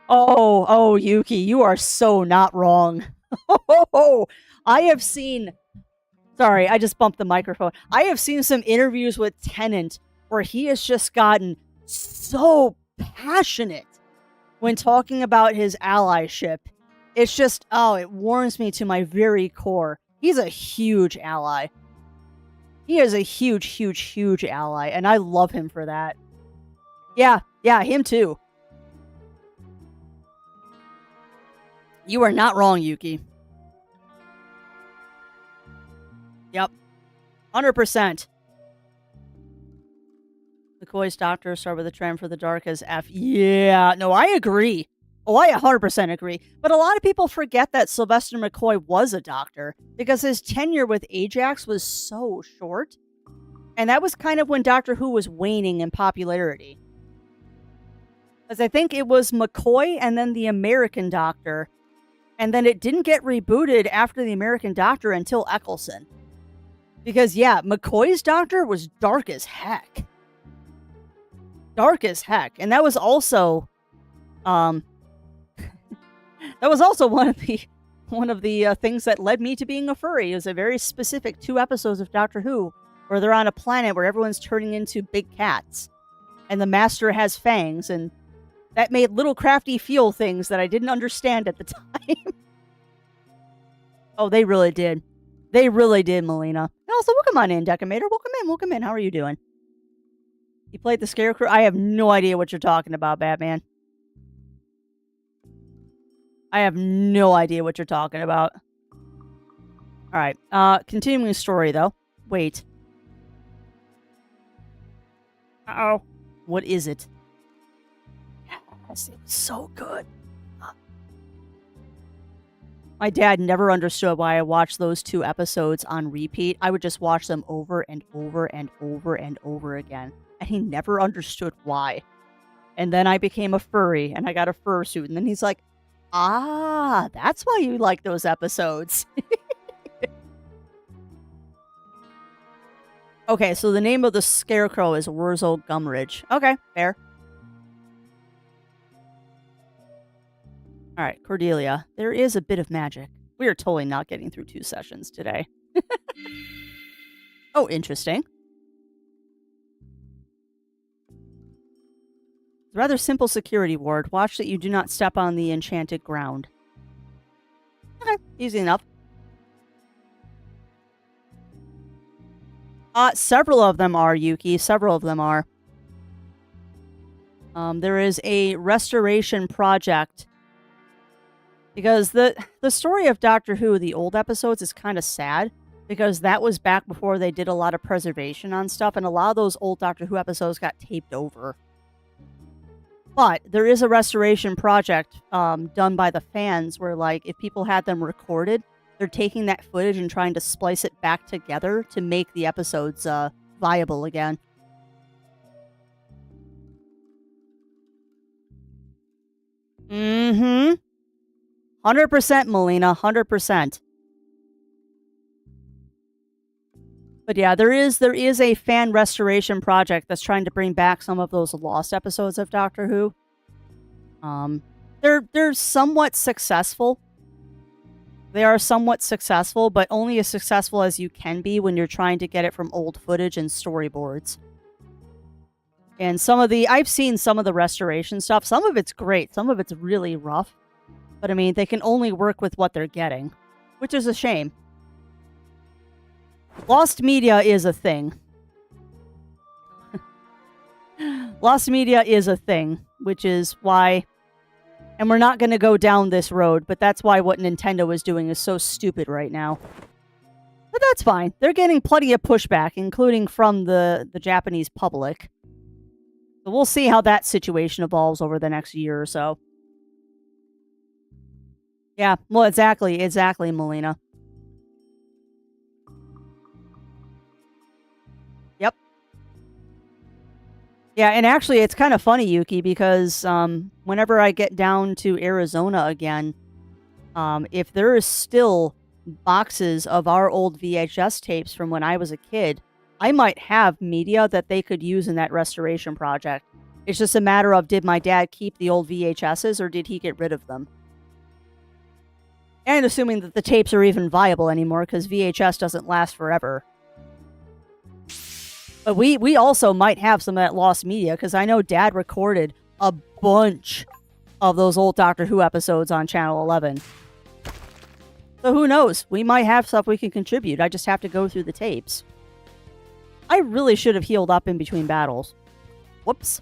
Oh, Yuki, you are so not wrong. I have seen... Sorry, I just bumped the microphone. I have seen some interviews with Tennant where he has just gotten so passionate when talking about his allyship. It's just, it warms me to my very core. He's a huge ally. He is a huge, huge, huge ally, and I love him for that. Yeah, him too. You are not wrong, Yuki. Yep. 100%. McCoy's Doctor start with a trend for the dark as F. Yeah, no, I agree. Oh, I 100% agree. But a lot of people forget that Sylvester McCoy was a Doctor because his tenure with Ajax was so short. And that was kind of when Doctor Who was waning in popularity. Because I think it was McCoy and then the American Doctor. And then it didn't get rebooted after the American Doctor until Eccleston. Because, yeah, McCoy's Doctor was dark as heck. Dark as heck. And that was also... that was also one of the things that led me to being a furry. It was a very specific 2 episodes of Doctor Who where they're on a planet where everyone's turning into big cats. And the Master has fangs, and that made little crafty feel things that I didn't understand at the time. Oh, they really did. They really did, Melina. And also, welcome on in, Decimator. Welcome in. How are you doing? You played the Scarecrow? I have no idea what you're talking about, Batman. I have no idea what you're talking about. Alright, continuing the story, though. Wait. Uh-oh. What is it? Yes, it was so good. My dad never understood why I watched those 2 episodes on repeat. I would just watch them over and over and over and over again. And he never understood why. And then I became a furry, and I got a fursuit. And then he's like, that's why you like those episodes. Okay, so the name of the Scarecrow is Wurzel Gumridge. Okay, fair. Alright, Cordelia. There is a bit of magic. We are totally not getting through 2 sessions today. Oh, interesting. Rather simple security ward. Watch that you do not step on the enchanted ground. Okay, easy enough. Several of them are, Yuki. Several of them are. There is a restoration project. Because the story of Doctor Who, the old episodes, is kind of sad. because that was back before they did a lot of preservation on stuff, and a lot of those old Doctor Who episodes got taped over. But there is a restoration project done by the fans where, like, if people had them recorded, they're taking that footage and trying to splice it back together to make the episodes viable again. Mm-hmm. 100%, Melina. 100%. But yeah, there is a fan restoration project that's trying to bring back some of those lost episodes of Doctor Who. They're somewhat successful. They are somewhat successful, but only as successful as you can be when you're trying to get it from old footage and storyboards. And I've seen some of the restoration stuff. Some of it's great. Some of it's really rough. But I mean, they can only work with what they're getting, which is a shame. Lost media is a thing. Lost media is a thing, which is why, and we're not going to go down this road, but that's why what Nintendo is doing is so stupid right now. But that's fine. They're getting plenty of pushback, including from the Japanese public. So we'll see how that situation evolves over the next year or so. Yeah, well, exactly, Melina. Yep. Yeah, and actually, it's kind of funny, Yuki, because whenever I get down to Arizona again, if there is still boxes of our old VHS tapes from when I was a kid, I might have media that they could use in that restoration project. It's just a matter of, did my dad keep the old VHSs or did he get rid of them? And assuming that the tapes are even viable anymore, because VHS doesn't last forever. But we also might have some of that lost media, because I know Dad recorded a bunch of those old Doctor Who episodes on Channel 11. So who knows? We might have stuff we can contribute. I just have to go through the tapes. I really should have healed up in between battles. Whoops.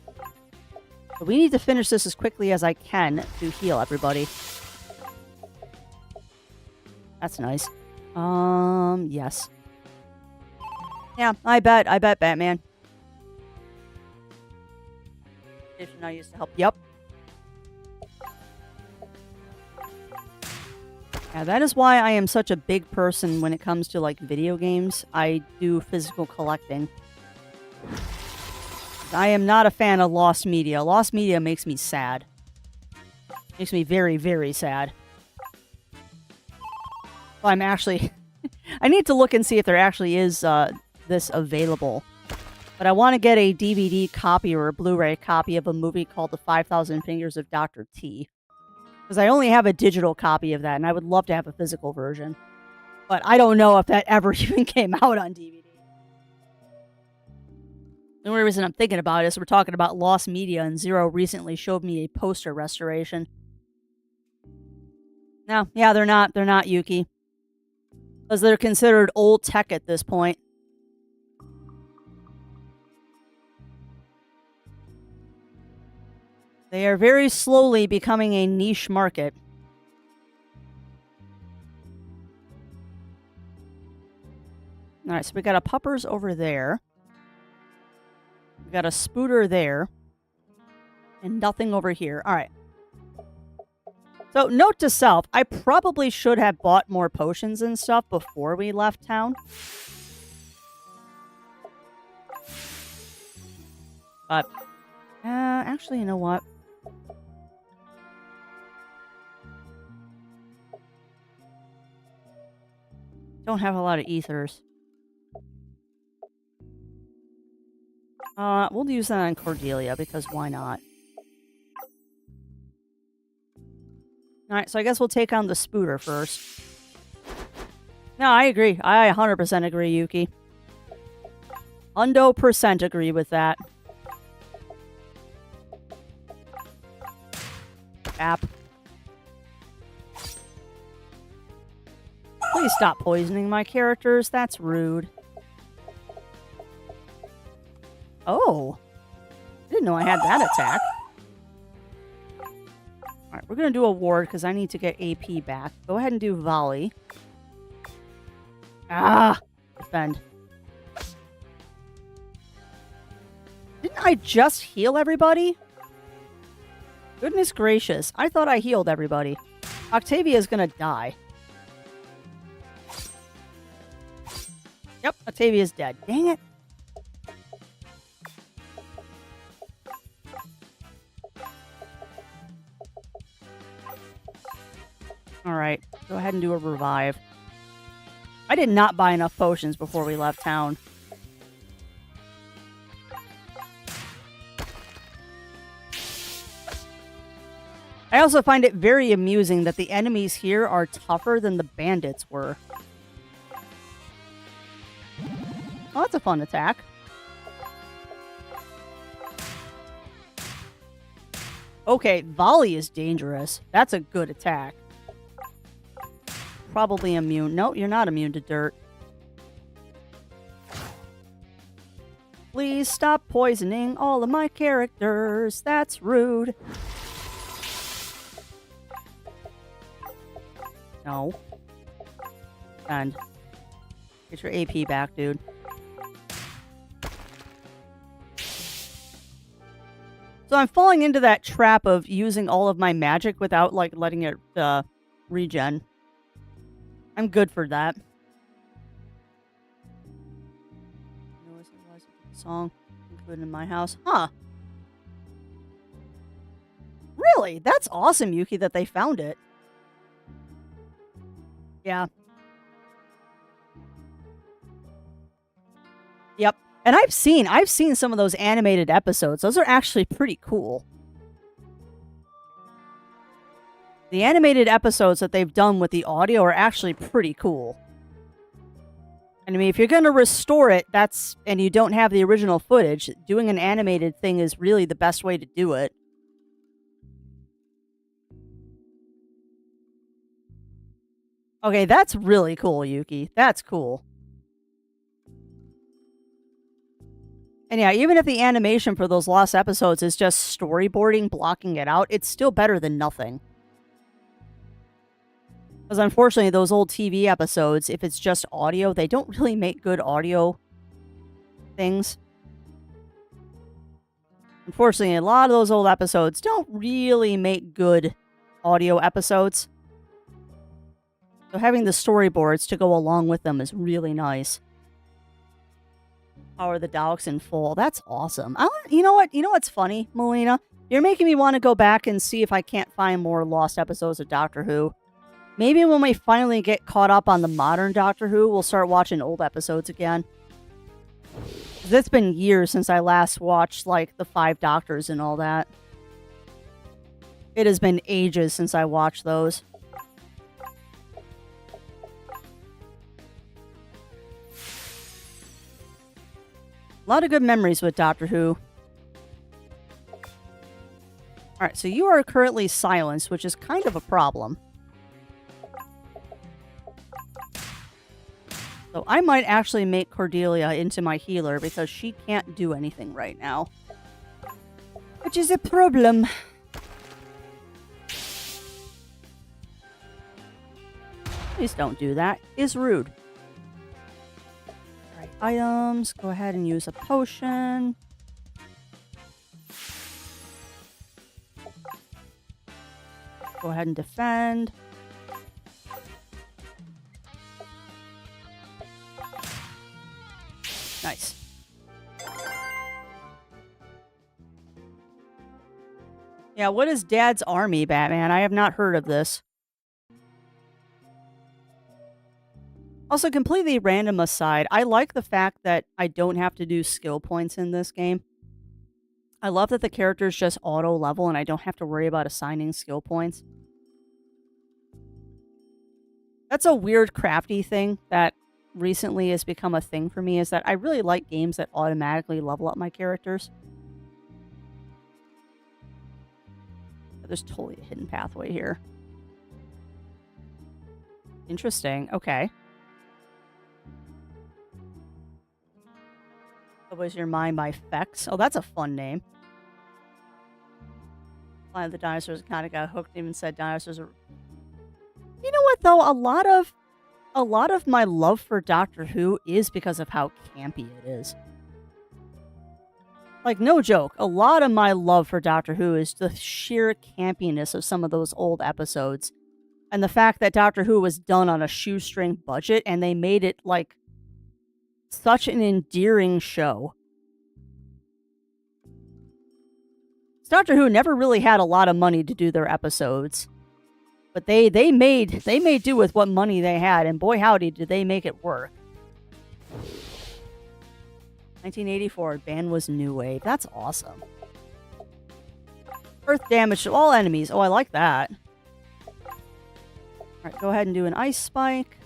But we need to finish this as quickly as I can to heal everybody. That's nice. Yes. Yeah, I bet Batman. I used to help. Yep. Yeah, that is why I am such a big person when it comes to, like, video games. I do physical collecting. I am not a fan of lost media. Lost media makes me sad. Makes me very, very sad. Well, I'm actually... I need to look and see if there actually is this available. But I want to get a DVD copy or a Blu-ray copy of a movie called The 5,000 Fingers of Dr. T. Because I only have a digital copy of that, and I would love to have a physical version. But I don't know if that ever even came out on DVD. The only reason I'm thinking about it is we're talking about lost media, and Zero recently showed me a poster restoration. No, yeah, they're not, Yuki. Because they're considered old tech at this point. They are very slowly becoming a niche market. Alright, so we got a puppers over there. We got a spooter there. And nothing over here. Alright. So, note to self, I probably should have bought more potions and stuff before we left town. But, actually, you know what? Don't have a lot of ethers. We'll use that on Cordelia, because why not? Alright, so I guess we'll take on the spooter first. No, I agree. I 100% agree, Yuki. 100% agree with that. App. Please stop poisoning my characters. That's rude. Oh. I didn't know I had that attack. Alright, we're going to do a ward because I need to get AP back. Go ahead and do volley. Ah! Defend. Didn't I just heal everybody? Goodness gracious. I thought I healed everybody. Octavia's gonna die. Yep, Octavia's dead. Dang it. Alright, go ahead and do a revive. I did not buy enough potions before we left town. I also find it very amusing that the enemies here are tougher than the bandits were. Oh, that's a fun attack. Okay, volley is dangerous. That's a good attack. Probably immune. No, you're not immune to dirt. Please stop poisoning all of my characters. That's rude. No. And get your AP back, dude. So I'm falling into that trap of using all of my magic without, like, letting it regen. I'm good for that. Song included in my house. Huh. Really? That's awesome, Yuki, that they found it. Yeah. Yep. And I've seen some of those animated episodes. Those are actually pretty cool. The animated episodes that they've done with the audio are actually pretty cool. And I mean, if you're going to restore it, and you don't have the original footage, doing an animated thing is really the best way to do it. Okay, that's really cool, Yuki. That's cool. And yeah, even if the animation for those lost episodes is just storyboarding, blocking it out, it's still better than nothing. Because unfortunately, those old TV episodes, if it's just audio, they don't really make good audio things. Unfortunately, a lot of those old episodes don't really make good audio episodes. So having the storyboards to go along with them is really nice. Power the Daleks in full. That's awesome. You know what? You know what's funny, Melina? You're making me want to go back and see if I can't find more lost episodes of Doctor Who. Maybe when we finally get caught up on the modern Doctor Who, we'll start watching old episodes again. 'Cause it's been years since I last watched, like, the 5 Doctors and all that. It has been ages since I watched those. A lot of good memories with Doctor Who. Alright, so you are currently silenced, which is kind of a problem. So I might actually make Cordelia into my healer because she can't do anything right now. Which is a problem. Please don't do that. It's rude. Alright, items. Go ahead and use a potion. Go ahead and defend. Nice. Yeah, what is Dad's Army, Batman? I have not heard of this. Also, completely random aside, I like the fact that I don't have to do skill points in this game. I love that the characters just auto-level and I don't have to worry about assigning skill points. That's a weird crafty thing that recently has become a thing for me, is that I really like games that automatically level up my characters. There's totally a hidden pathway here. Interesting. Okay. What was your mind by Fex? Oh, that's a fun name. Planet of the Dinosaurs kind of got hooked, even said dinosaurs are... You know what, though? A a lot of my love for Doctor Who is because of how campy it is. Like, no joke, a lot of my love for Doctor Who is the sheer campiness of some of those old episodes. And the fact that Doctor Who was done on a shoestring budget and they made it, like, such an endearing show. Doctor Who never really had a lot of money to do their episodes. But they made do with what money they had, and boy howdy did they make it work. 1984, band was New Wave. That's awesome. Earth damage to all enemies. Oh, I like that. Alright, go ahead and do an ice spike.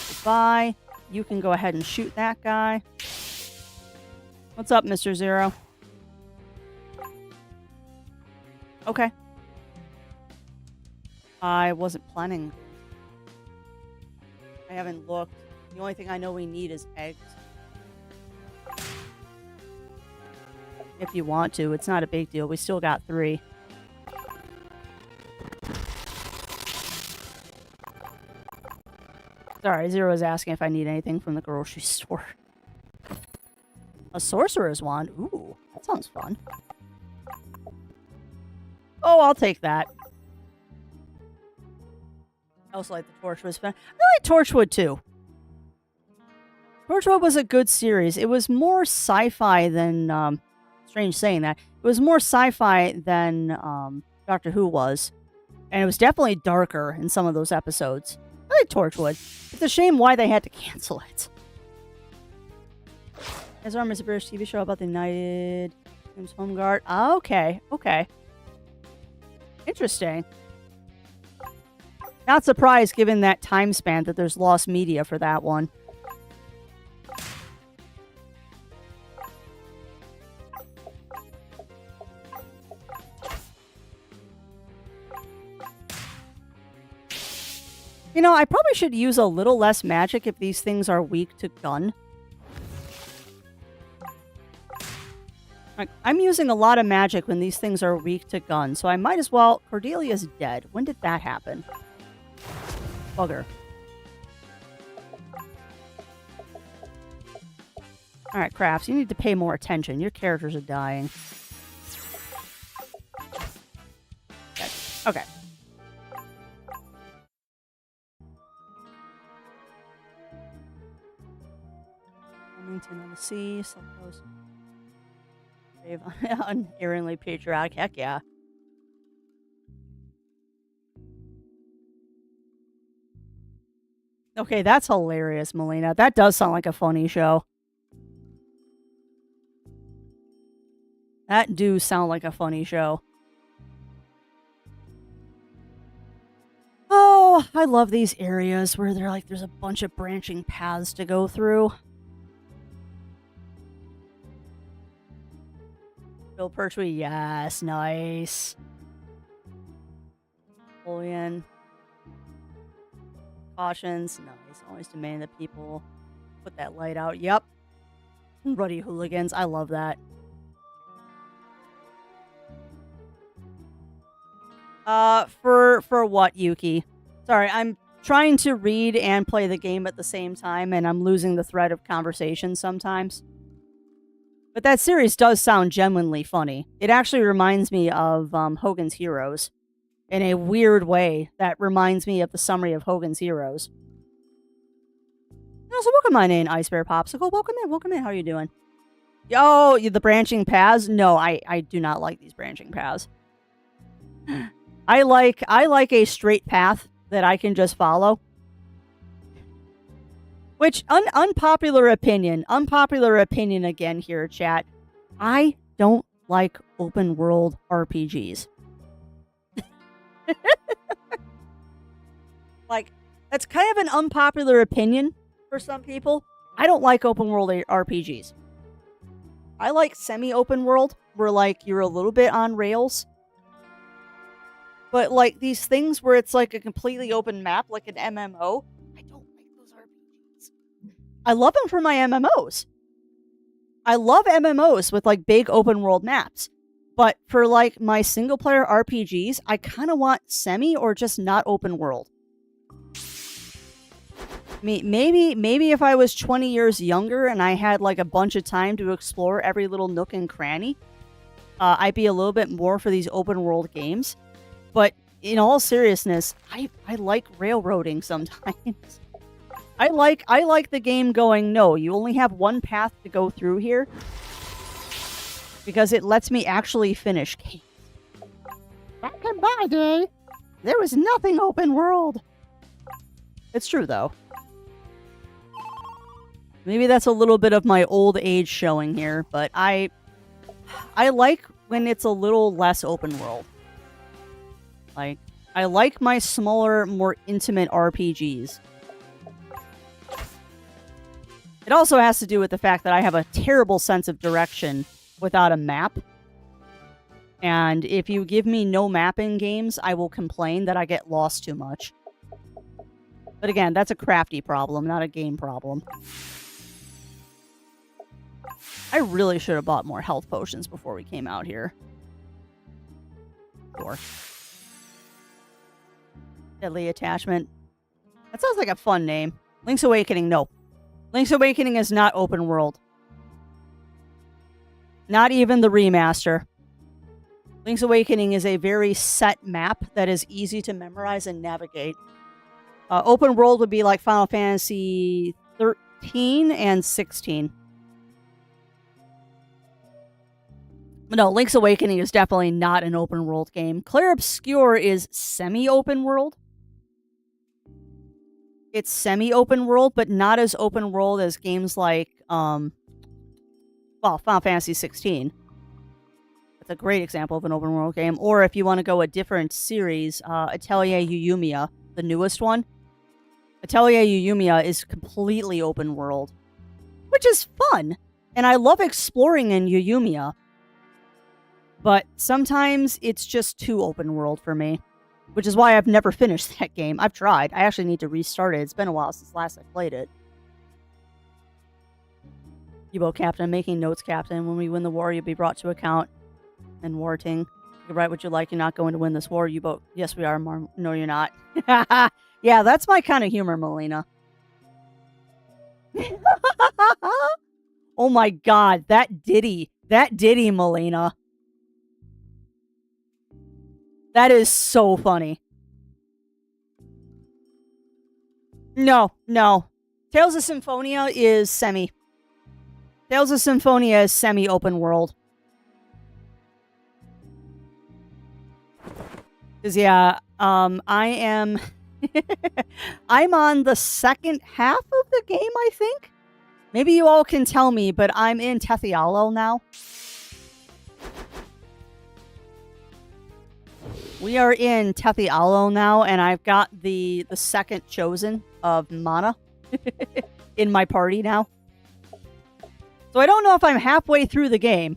Goodbye. You can go ahead and shoot that guy. What's up, Mr. Zero? Okay. I wasn't planning. I haven't looked. The only thing I know we need is eggs. If you want to, it's not a big deal. We still got 3. Sorry, Zero is asking if I need anything from the grocery store. A sorcerer's wand? Ooh, that sounds fun. Oh, I'll take that. I also like the Torchwood. I like Torchwood too. Torchwood was a good series. It was more sci-fi than, strange saying that. It was more sci-fi than Doctor Who was. And it was definitely darker in some of those episodes. I like Torchwood. It's a shame why they had to cancel it. As Arm is a British TV show about the United Kingdom's Home Guard. Ah, okay, okay. Interesting. Not surprised given that time span that there's lost media for that one. You know, I probably should use a little less magic if these things are weak to gun. Like, I'm using a lot of magic when these things are weak to gun, so I might as well... Cordelia's dead. When did that happen? Bugger. Alright, Crafts, you need to pay more attention. Your characters are dying. Okay. Wilmington on the sea, South Coast. Brave, unerringly patriotic. Heck yeah. Okay, that's hilarious, Melina. That does sound like a funny show. That do sound like a funny show. Oh, I love these areas where they're like there's a bunch of branching paths to go through. Bill Pertwee, yes, nice. Napoleon. Cautions, nice. Always demand that people put that light out. Yep. Ruddy hooligans, I love that. For what, Yuki? Sorry, I'm trying to read and play the game at the same time, and I'm losing the thread of conversation sometimes. But that series does sound genuinely funny. It actually reminds me of Hogan's Heroes. In a weird way, that reminds me of the summary of Hogan's Heroes. Also, welcome on in, Ice Bear Popsicle. Welcome in. How are you doing? Yo, the branching paths? No, I do not like these branching paths. I like a straight path that I can just follow. Which, unpopular opinion again here, chat. I don't like open world RPGs. Like, that's kind of an unpopular opinion for some people. I don't like open world RPGs. I like semi-open world, where, like, you're a little bit on rails. But, like, these things where it's, like, a completely open map, like an MMO, I don't like those RPGs. I love them for my MMOs. I love MMOs with, like, big open world maps. But for, like, my single-player RPGs, I kind of want semi or just not open world. Maybe if I was 20 years younger and I had like a bunch of time to explore every little nook and cranny, I'd be a little bit more for these open world games. But in all seriousness, I like railroading sometimes. I like the game going, no, you only have one path to go through here, because it lets me actually finish games. Back in my day, there was nothing open world. It's true though. Maybe that's a little bit of my old age showing here, but I like when it's a little less open world. Like, I like my smaller, more intimate RPGs. It also has to do with the fact that I have a terrible sense of direction without a map. And if you give me no map in games, I will complain that I get lost too much. But again, that's a crafty problem, not a game problem. I really should have bought more health potions before we came out here. Sure. Deadly Attachment. That sounds like a fun name. Link's Awakening, no. Link's Awakening is not open world. Not even the remaster. Link's Awakening is a very set map that is easy to memorize and navigate. Open world would be like Final Fantasy 13 and 16. But no, Link's Awakening is definitely not an open world game. Clair Obscur is semi-open world. It's semi-open world, but not as open world as games like, Final Fantasy 16. That's a great example of an open world game. Or if you want to go a different series, Atelier Yuumiya, the newest one. Atelier Yuumiya is completely open world, which is fun. And I love exploring in Yuumiya. But sometimes it's just too open world for me, which is why I've never finished that game. I've tried. I actually need to restart it. It's been a while since last I played it. U-boat captain, making notes, captain. When we win the war, you'll be brought to account. And warting. You can write what you like. You're not going to win this war. U-boat. Yes, we are. No, you're not. Yeah, that's my kind of humor, Melina. Oh my god, that ditty. That ditty, Melina. That is so funny. No. Tales of Symphonia is semi. Tales of Symphonia is semi-open world. Because, yeah, I am... I'm on the second half of the game, I think? Maybe you all can tell me, but I'm in Tethialo now. We are in Tethialo now, and I've got the second chosen of Mana in my party now. So I don't know if I'm halfway through the game.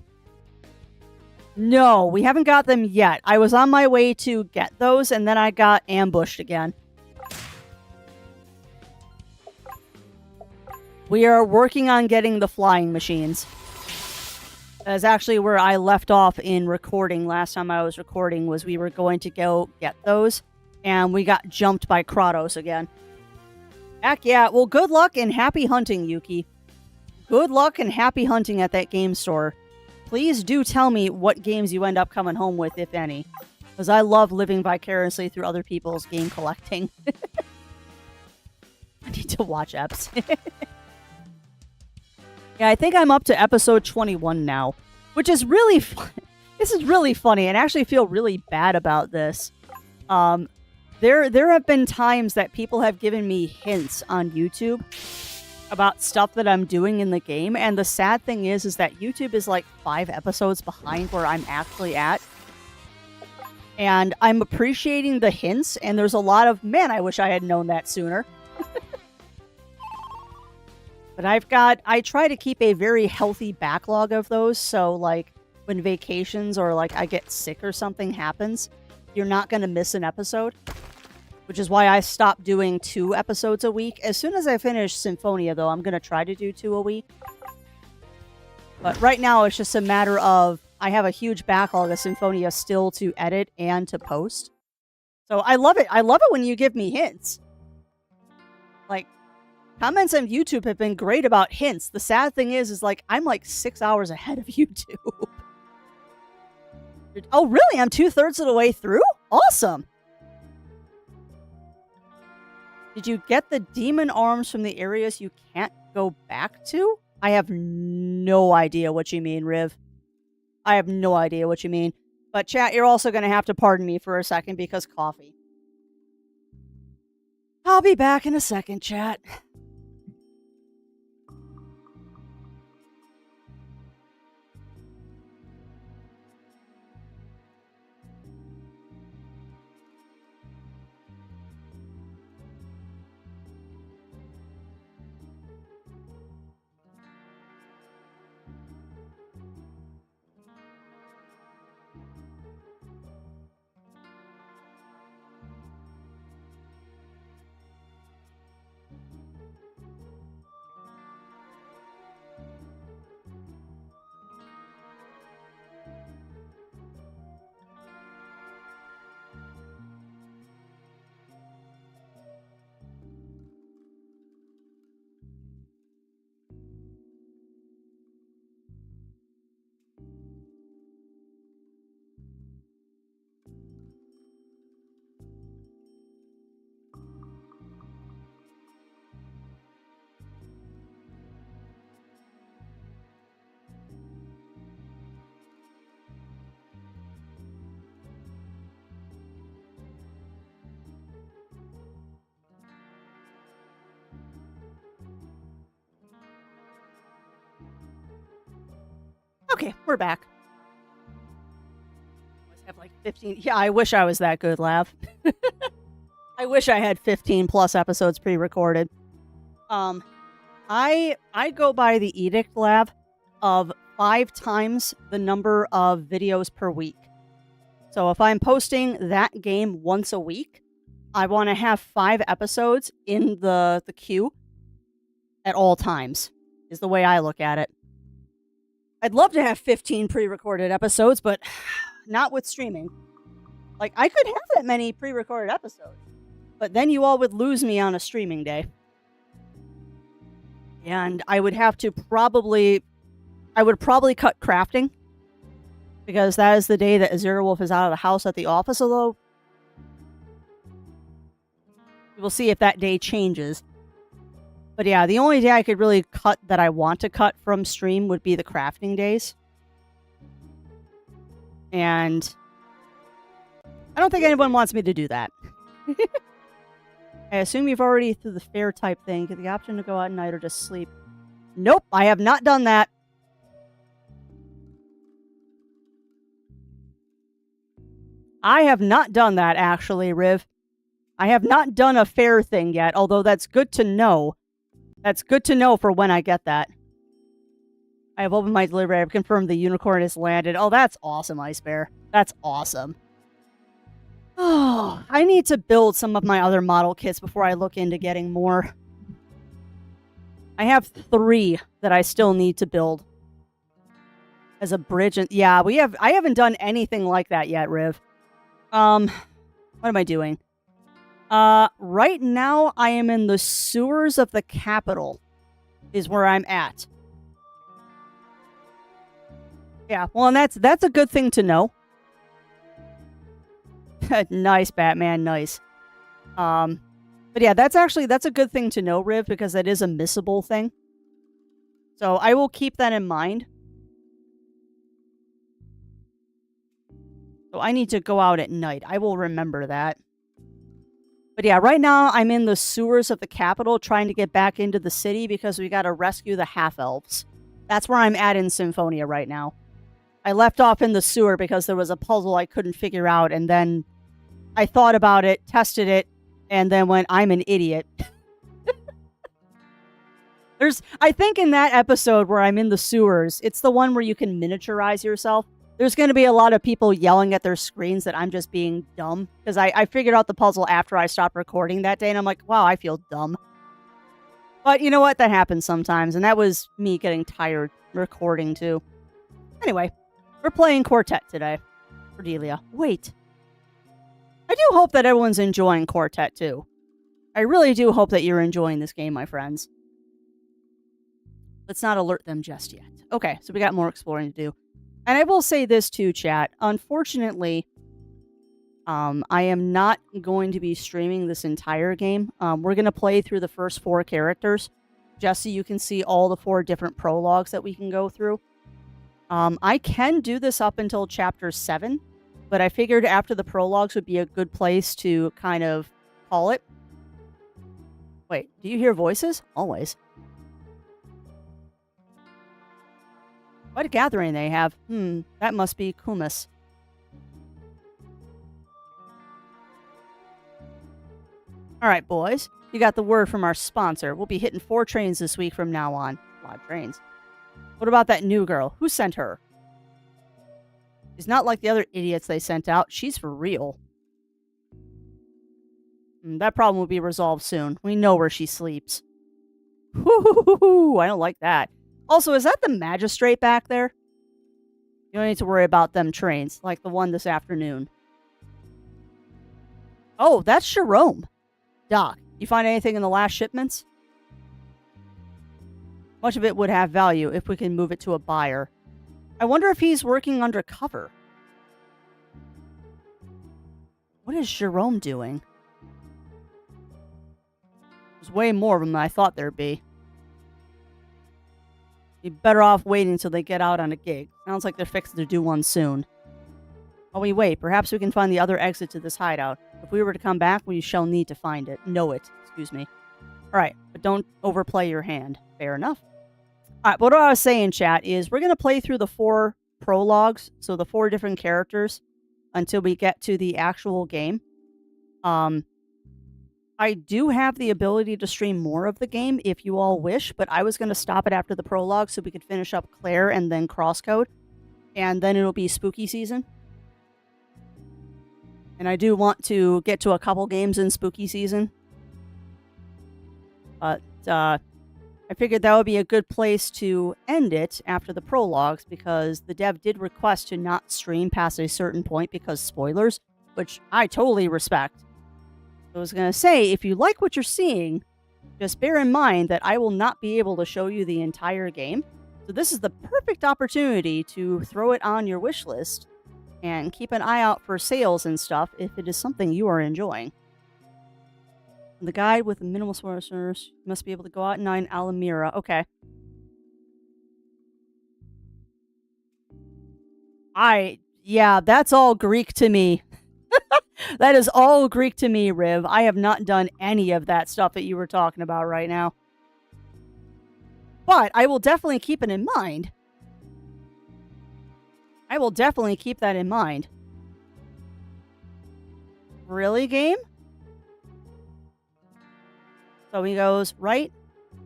No, we haven't got them yet. I was on my way to get those, and then I got ambushed again. We are working on getting the flying machines. That's actually where I left off in recording. Last time I was recording was we were going to go get those, and we got jumped by Kratos again. Heck yeah. Well, good luck and happy hunting, Yuki. Good luck and happy hunting at that game store. Please do tell me what games you end up coming home with, if any. Because I love living vicariously through other people's game collecting. I need to watch eps. Yeah, I think I'm up to episode 21 now, which is really fun. This is really funny, and I actually feel really bad about this. There have been times that people have given me hints on YouTube about stuff that I'm doing in the game, and the sad thing is that YouTube is like 5 episodes behind where I'm actually at. And I'm appreciating the hints, and there's a lot of, man, I wish I had known that sooner. But I try to keep a very healthy backlog of those, so like when vacations or like I get sick or something happens, you're not going to miss an episode. Which is why I stopped doing 2 episodes a week. As soon as I finish Symphonia, though, I'm going to try to do 2 a week. But right now, it's just a matter of I have a huge backlog of Symphonia still to edit and to post. So I love it. I love it when you give me hints. Like, Comments on YouTube have been great about hints. The sad thing is like, I'm like 6 hours ahead of YouTube. Oh, really? I'm 2/3 of the way through? Awesome. Did you get the demon arms from the areas you can't go back to? I have no idea what you mean, Riv. I have no idea what you mean. But chat, you're also going to have to pardon me for a second because coffee. I'll be back in a second, chat. Okay, we're back. I have like 15. Yeah, I wish I was that good, Lav. I wish I had 15 plus episodes pre-recorded. I go by the edict, Lav, of 5 times the number of videos per week. So if I'm posting that game once a week, I want to have 5 episodes in the queue at all times, is the way I look at it. I'd love to have 15 pre-recorded episodes, but not with streaming. Like, I could have that many pre-recorded episodes, but then you all would lose me on a streaming day. And I would have to probably cut crafting, because that is the day that Azura Wolf is out of the house at the office, although we'll see if that day changes. But yeah, the only day I could really cut that I want to cut from stream would be the crafting days. And I don't think anyone wants me to do that. I assume you've already through the fair type thing. Get the option to go out at night or just sleep. Nope, I have not done that. I have not done that, actually, Riv. I have not done a fair thing yet, although that's good to know. That's good to know for when I get that. I have opened my delivery. I've confirmed the unicorn has landed. Oh, that's awesome, Ice Bear. That's awesome. Oh, I need to build some of my other model kits before I look into getting more. I have 3 that I still need to build. As a bridge. And yeah, I haven't done anything like that yet, Riv. What am I doing? Right now I am in the sewers of the capital is where I'm at. Yeah, well, and that's a good thing to know. Nice, Batman, nice. But yeah, that's a good thing to know, Riv, because that is a missable thing. So I will keep that in mind. So I need to go out at night. I will remember that. But yeah, right now I'm in the sewers of the capital trying to get back into the city because we gotta rescue the half-elves. That's where I'm at in Symphonia right now. I left off in the sewer because there was a puzzle I couldn't figure out, and then I thought about it, tested it, and then went, I'm an idiot. I think in that episode where I'm in the sewers, it's the one where you can miniaturize yourself. There's going to be a lot of people yelling at their screens that I'm just being dumb. Because I figured out the puzzle after I stopped recording that day, and I'm like, wow, I feel dumb. But you know what? That happens sometimes, and that was me getting tired recording, too. Anyway, we're playing Quartet today. Cordelia. Wait. I do hope that everyone's enjoying Quartet, too. I really do hope that you're enjoying this game, my friends. Let's not alert them just yet. Okay, so we got more exploring to do. And I will say this too, chat. Unfortunately, I am not going to be streaming this entire game. We're going to play through the first 4 characters, just so you can see all the 4 different prologues that we can go through. I can do this up until chapter 7, but I figured after the prologues would be a good place to kind of call it. Wait, do you hear voices? Always. What a gathering they have. That must be Kumis. All right, boys. You got the word from our sponsor. We'll be hitting 4 trains this week from now on. A lot of trains. What about that new girl? Who sent her? She's not like the other idiots they sent out. She's for real. That problem will be resolved soon. We know where she sleeps. Whoo, I don't like that. Also, is that the magistrate back there? You don't need to worry about them trains, like the one this afternoon. Oh, that's Jerome. Doc, you find anything in the last shipments? Much of it would have value if we can move it to a buyer. I wonder if he's working undercover. What is Jerome doing? There's way more of them than I thought there'd be. Be better off waiting until they get out on a gig. Sounds like they're fixing to do one soon. While we wait, perhaps we can find the other exit to this hideout. If we were to come back, we shall need to find it. Know it. Excuse me. Alright, but don't overplay your hand. Fair enough. Alright, but what I was saying, chat, is we're going to play through the 4 prologues, so the 4 different characters, until we get to the actual game. I do have the ability to stream more of the game if you all wish, but I was going to stop it after the prologue so we could finish up Claire and then Crosscode, and then it'll be spooky season. And I do want to get to a couple games in spooky season. But I figured that would be a good place to end it after the prologues, because the dev did request to not stream past a certain point because spoilers, which I totally respect. I was going to say, if you like what you're seeing, just bear in mind that I will not be able to show you the entire game. So this is the perfect opportunity to throw it on your wish list and keep an eye out for sales and stuff if it is something you are enjoying. The guide with the minimal spoilers must be able to go out in Alamira. Okay. Yeah, that's all Greek to me. That is all Greek to me, Riv. I have not done any of that stuff that you were talking about right now. But I will definitely keep it in mind. I will definitely keep that in mind. Really, game? So he goes right,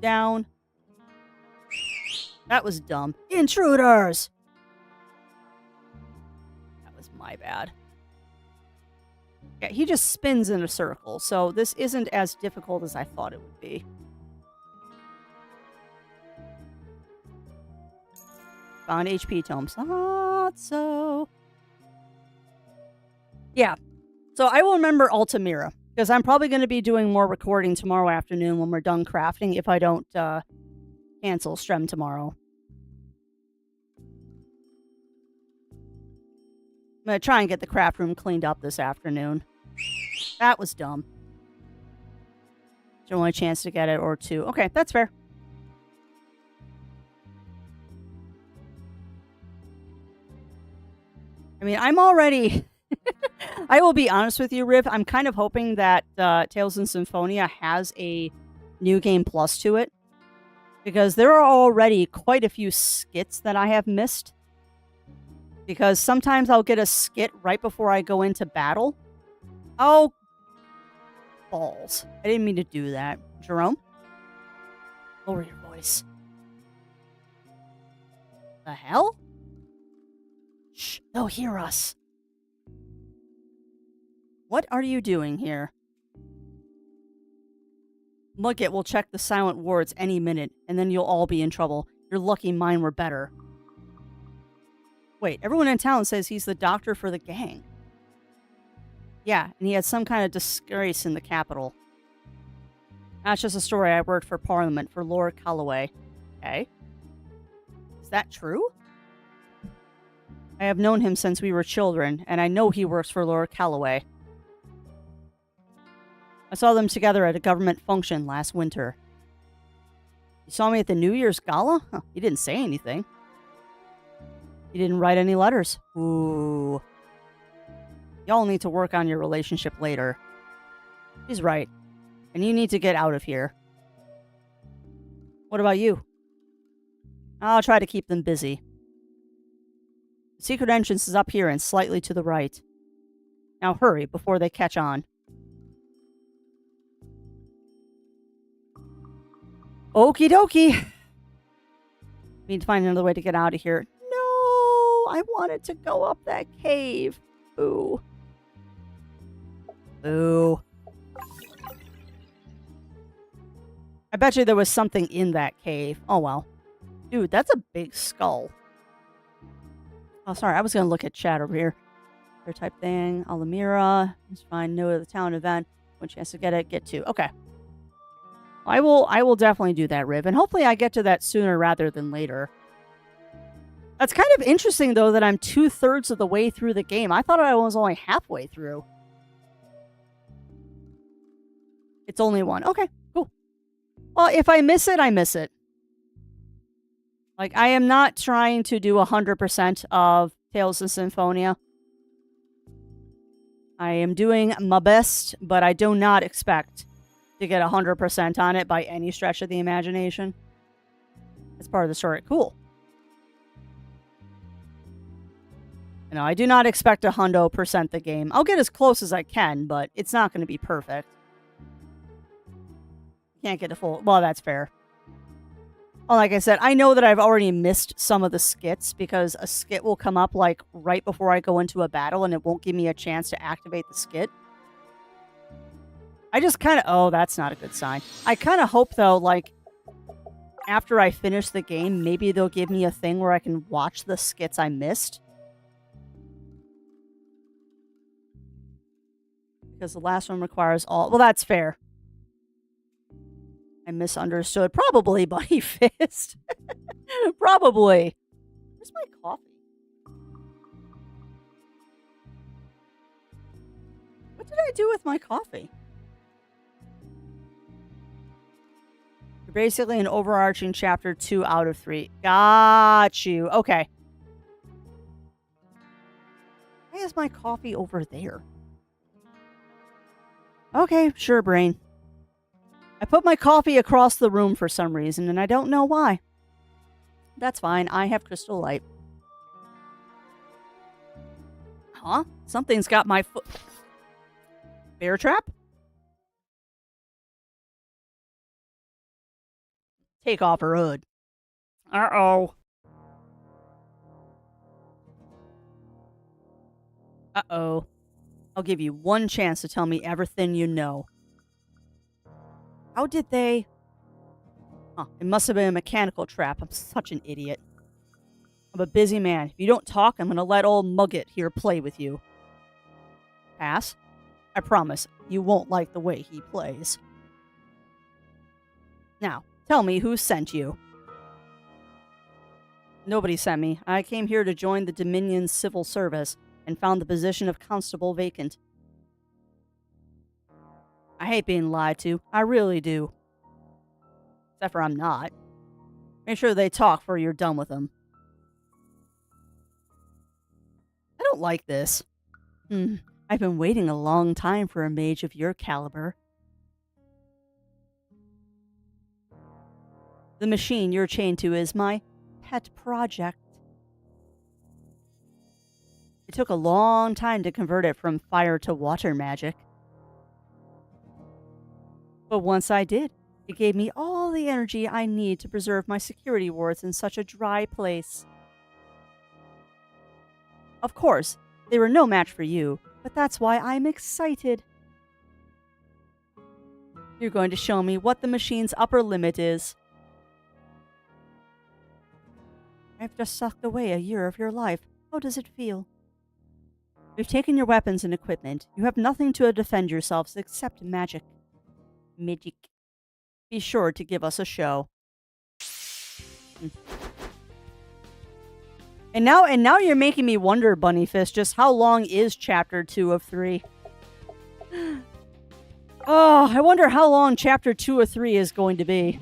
down. That was dumb. Intruders! That was my bad. Yeah, he just spins in a circle, so this isn't as difficult as I thought it would be. Found HP tomes. Thought so. Yeah. So I will remember Altamira, because I'm probably going to be doing more recording tomorrow afternoon when we're done crafting, if I don't cancel Strem tomorrow. I'm going to try and get the craft room cleaned up this afternoon. That was dumb. There's only a chance to get it, or 2. Okay, that's fair. I mean, I'm already... I will be honest with you, Riv. I'm kind of hoping that Tales in Symphonia has a New Game Plus to it. Because there are already quite a few skits that I have missed. Because sometimes I'll get a skit right before I go into battle. Oh, balls. I didn't mean to do that. Jerome? Lower your voice. The hell? Shh, they'll hear us. What are you doing here? Look it, we'll check the silent wards any minute, and then you'll all be in trouble. You're lucky mine were better. Wait, everyone in town says he's the doctor for the gang. Yeah, and he had some kind of disgrace in the capital. That's just a story. I worked for Parliament for Lord Calloway. Okay. Is that true? I have known him since we were children, and I know he works for Lord Calloway. I saw them together at a government function last winter. You saw me at the New Year's gala? Huh, he didn't say anything. He didn't write any letters. Ooh. Y'all need to work on your relationship later. He's right. And you need to get out of here. What about you? I'll try to keep them busy. The secret entrance is up here and slightly to the right. Now hurry before they catch on. Okie dokie. Need to find another way to get out of here. No, I wanted to go up that cave. Ooh. Ooh. I bet you there was something in that cave. Oh, well. Dude, that's a big skull. Oh, sorry. I was going to look at chat over here. Their type thing. Alamira. Let's find note of the town event. One chance to get it. Get to. Okay. I will definitely do that, Riv. And hopefully I get to that sooner rather than later. That's kind of interesting, though, that I'm 2/3 of the way through the game. I thought I was only halfway through. It's only one. Okay, cool. Well, if I miss it, I miss it. Like, I am not trying to do 100% of Tales of Symphonia. I am doing my best, but I do not expect to get 100% on it by any stretch of the imagination. That's part of the story. Cool. No, I do not expect 100% the game. I'll get as close as I can, but it's not going to be perfect. Can't get a full... Well, that's fair. Well, like I said, I know that I've already missed some of the skits because a skit will come up like right before I go into a battle and it won't give me a chance to activate the skit. I just kind of... Oh, that's not a good sign. I kind of hope, though, like, after I finish the game, maybe they'll give me a thing where I can watch the skits I missed. Because the last one requires all... Well, that's fair. I misunderstood. Probably, Bunny Fist. Probably. Where's my coffee? What did I do with my coffee? You're basically an overarching chapter 2 out of 3. Got you. Okay. Why is my coffee over there? Okay, sure, brain. I put my coffee across the room for some reason, and I don't know why. That's fine. I have crystal light. Huh? Something's got my foot... Bear trap? Take off her hood. Uh-oh. Uh-oh. I'll give you one chance to tell me everything you know. How did they... Huh, it must have been a mechanical trap. I'm such an idiot. I'm a busy man. If you don't talk, I'm going to let old Mugget here play with you. Pass? I promise, you won't like the way he plays. Now, tell me who sent you. Nobody sent me. I came here to join the Dominion's civil service and found the position of constable vacant. I hate being lied to. I really do. Except for I'm not. Make sure they talk before you're done with them. I don't like this. I've been waiting a long time for a mage of your caliber. The machine you're chained to is my pet project. It took a long time to convert it from fire to water magic. But once I did, it gave me all the energy I need to preserve my security wards in such a dry place. Of course, they were no match for you, but that's why I'm excited. You're going to show me what the machine's upper limit is. I've just sucked away a year of your life. How does it feel? We've taken your weapons and equipment. You have nothing to defend yourselves except magic. Magic. be sure to give us a show. Mm. And now you're making me wonder, Bunnyfist, just how long is chapter 2 of 3? Oh, I wonder how long chapter 2 of 3 is going to be.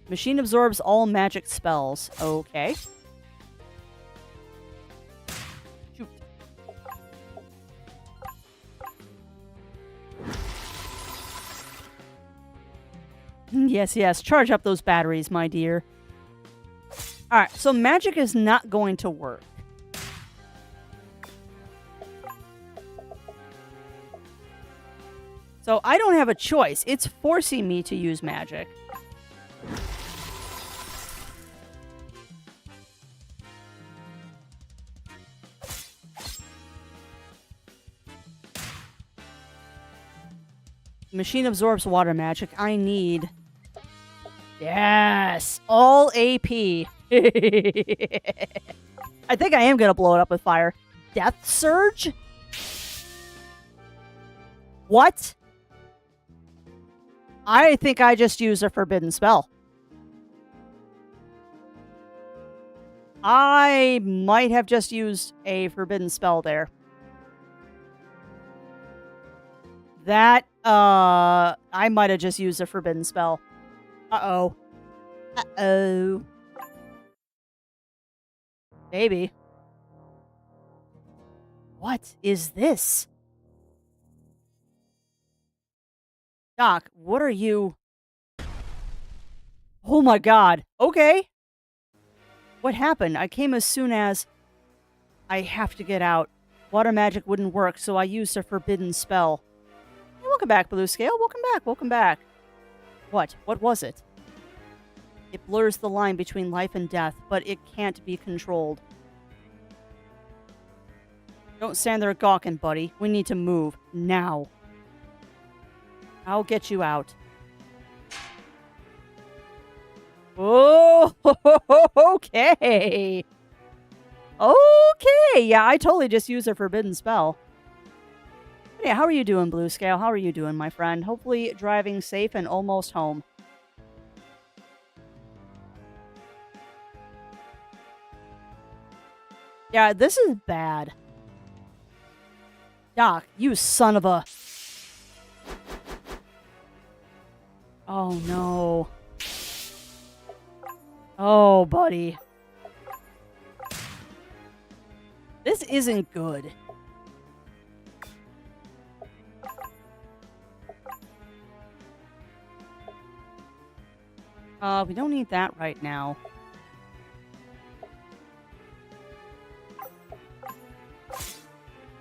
Machine absorbs all magic spells. Okay. Shoot. Yes, yes. Charge up those batteries, my dear. Alright, so magic is not going to work. So I don't have a choice. It's forcing me to use magic. Machine absorbs water magic. I need... Yes! All AP. I think I am going to blow it up with fire. Death Surge? What? I think I just used a forbidden spell. I might have just used a forbidden spell there. That, I might have just used a forbidden spell. Uh-oh. Uh-oh. Maybe. What is this? Doc, what are you... Oh my god. Okay. What happened? I came as soon as... I have to get out. Water magic wouldn't work, so I used a forbidden spell. Hey, welcome back, Blue Scale. Welcome back. Welcome back. What? What was it? It blurs the line between life and death, but it can't be controlled. Don't stand there gawking, buddy. We need to move. Now. I'll get you out. Oh, okay. Okay. Yeah, I totally just used a forbidden spell. Yeah, how are you doing, Blue Scale? How are you doing, my friend? Hopefully driving safe and almost home. Yeah, this is bad. Doc, you son of a... Oh, no. Oh, buddy. This isn't good. We don't need that right now.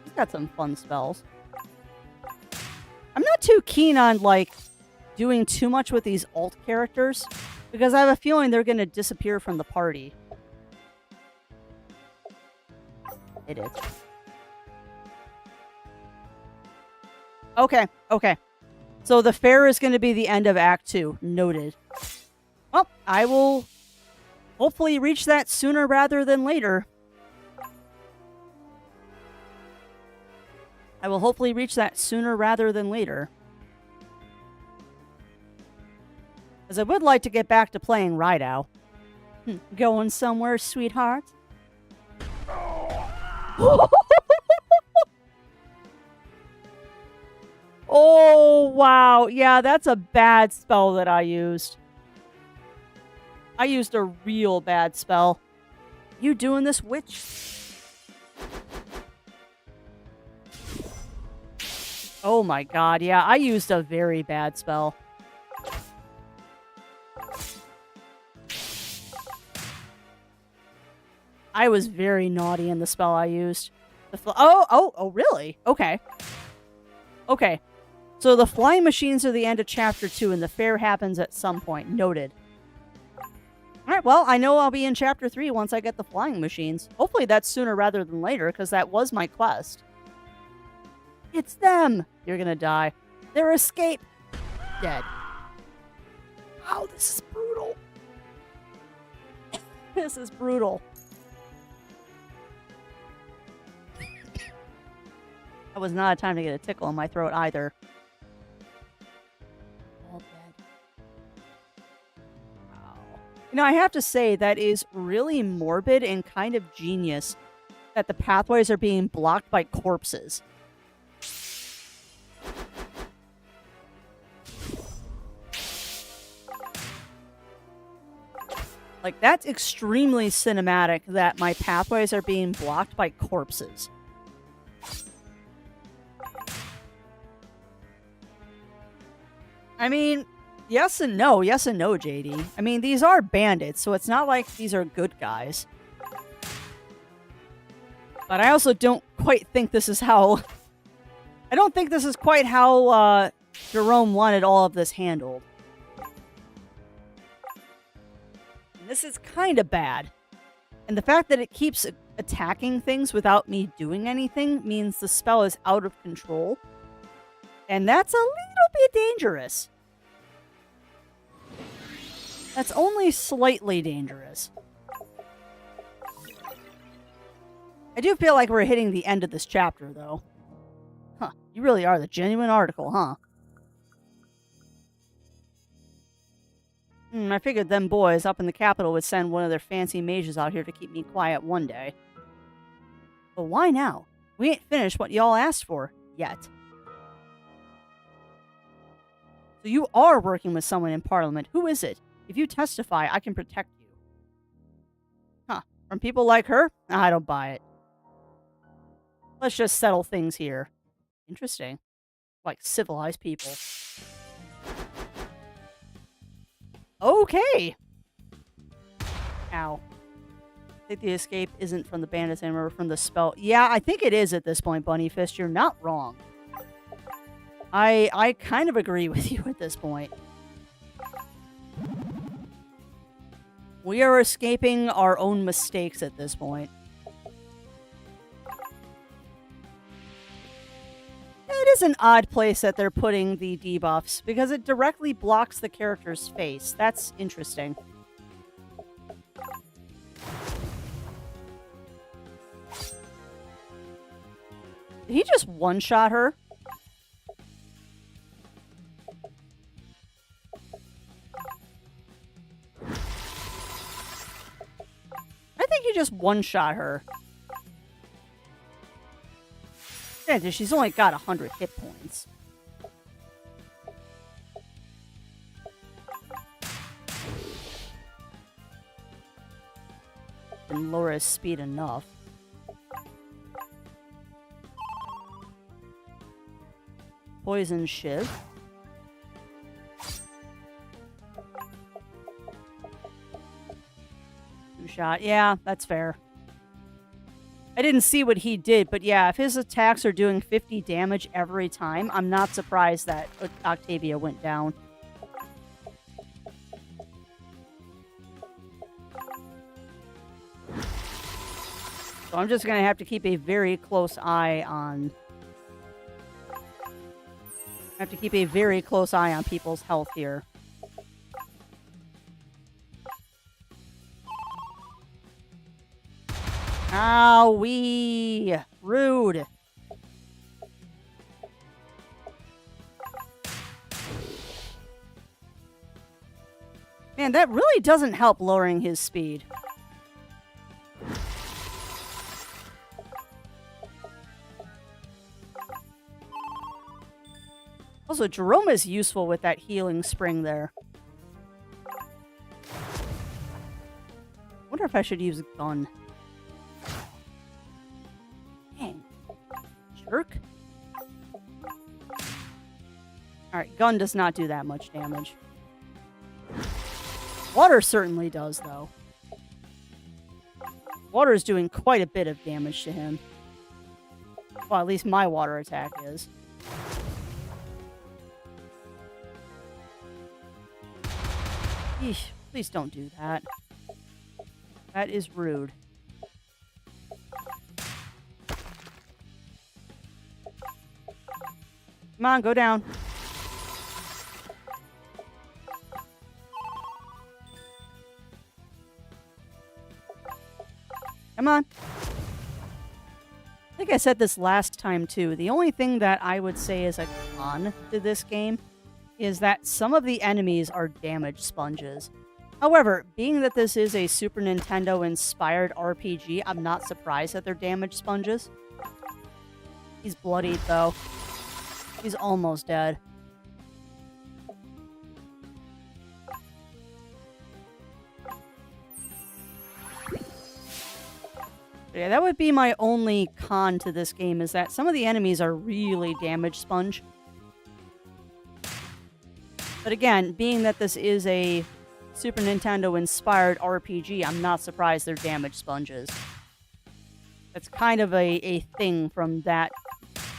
He's got some fun spells. I'm not too keen on, like, doing too much with these alt characters, because I have a feeling they're going to disappear from the party. It is. Okay, okay. So the fair is going to be the end of Act 2. Noted. Well, I will hopefully reach that sooner rather than later. I will hopefully reach that sooner rather than later. Because I would like to get back to playing Rideout. Going somewhere, sweetheart? Oh, wow. Yeah, that's a bad spell that I used. I used a real bad spell. You doing this, witch? Oh my god, yeah, I used a very bad spell. I was very naughty in the spell I used. Oh, really? Okay. Okay. So the flying machines are the end of Chapter 2, and the fair happens at some point. Noted. Alright, well, I know I'll be in Chapter 3 once I get the flying machines. Hopefully that's sooner rather than later, because that was my quest. It's them! You're gonna die. Their escape! Dead. Wow, this is brutal. This is brutal. That was not a time to get a tickle in my throat either. Now, I have to say that is really morbid and kind of genius that the pathways are being blocked by corpses. Like, that's extremely cinematic that my pathways are being blocked by corpses. I mean, yes and no. Yes and no, JD. I mean, these are bandits, so it's not like these are good guys. But I also don't quite think this is how... I don't think this is quite how Jerome wanted all of this handled. And this is kind of bad. And the fact that it keeps attacking things without me doing anything means the spell is out of control. And that's a little bit dangerous. That's only slightly dangerous. I do feel like we're hitting the end of this chapter, though. Huh, you really are the genuine article, huh? I figured them boys up in the capital would send one of their fancy mages out here to keep me quiet one day. But why now? We ain't finished what y'all asked for, yet. So you are working with someone in Parliament. Who is it? If you testify, I can protect you. Huh. From people like her? I don't buy it. Let's just settle things here. Interesting. Like civilized people. Okay. Ow. I think the escape isn't from the bandits anymore, from the spell. Yeah, I think it is at this point, Bunny Fist. You're not wrong. I kind of agree with you at this point. We are escaping our own mistakes at this point. It is an odd place that they're putting the debuffs, because it directly blocks the character's face. That's interesting. Did he just one-shot her? I think he just one-shot her. Granted, she's only got 100 hit points. And lower his speed enough. Poison Shiv. Two-shot. Yeah, that's fair. I didn't see what he did, but yeah, if his attacks are doing 50 damage every time, I'm not surprised that Octavia went down. So I'm just going to have to keep a very close eye on... I have to keep a very close eye on people's health here. Owie! Rude. Man, that really doesn't help lowering his speed. Also, Jerome is useful with that healing spring there. Wonder if I should use a gun. Dang. Jerk. Alright, gun does not do that much damage. Water certainly does, though. Water is doing quite a bit of damage to him. Well, at least my water attack is. Eesh, please don't do that. That is rude. Come on, go down. Come on. I think I said this last time, too. The only thing that I would say is a con to this game is that some of the enemies are damage sponges. However, being that this is a Super Nintendo inspired RPG, I'm not surprised that they're damaged sponges. He's bloodied though. He's almost dead. Yeah, that would be my only con to this game, is that some of the enemies are really damage sponge. But again, being that this is a Super Nintendo inspired RPG, I'm not surprised they're damage sponges. That's kind of a thing from that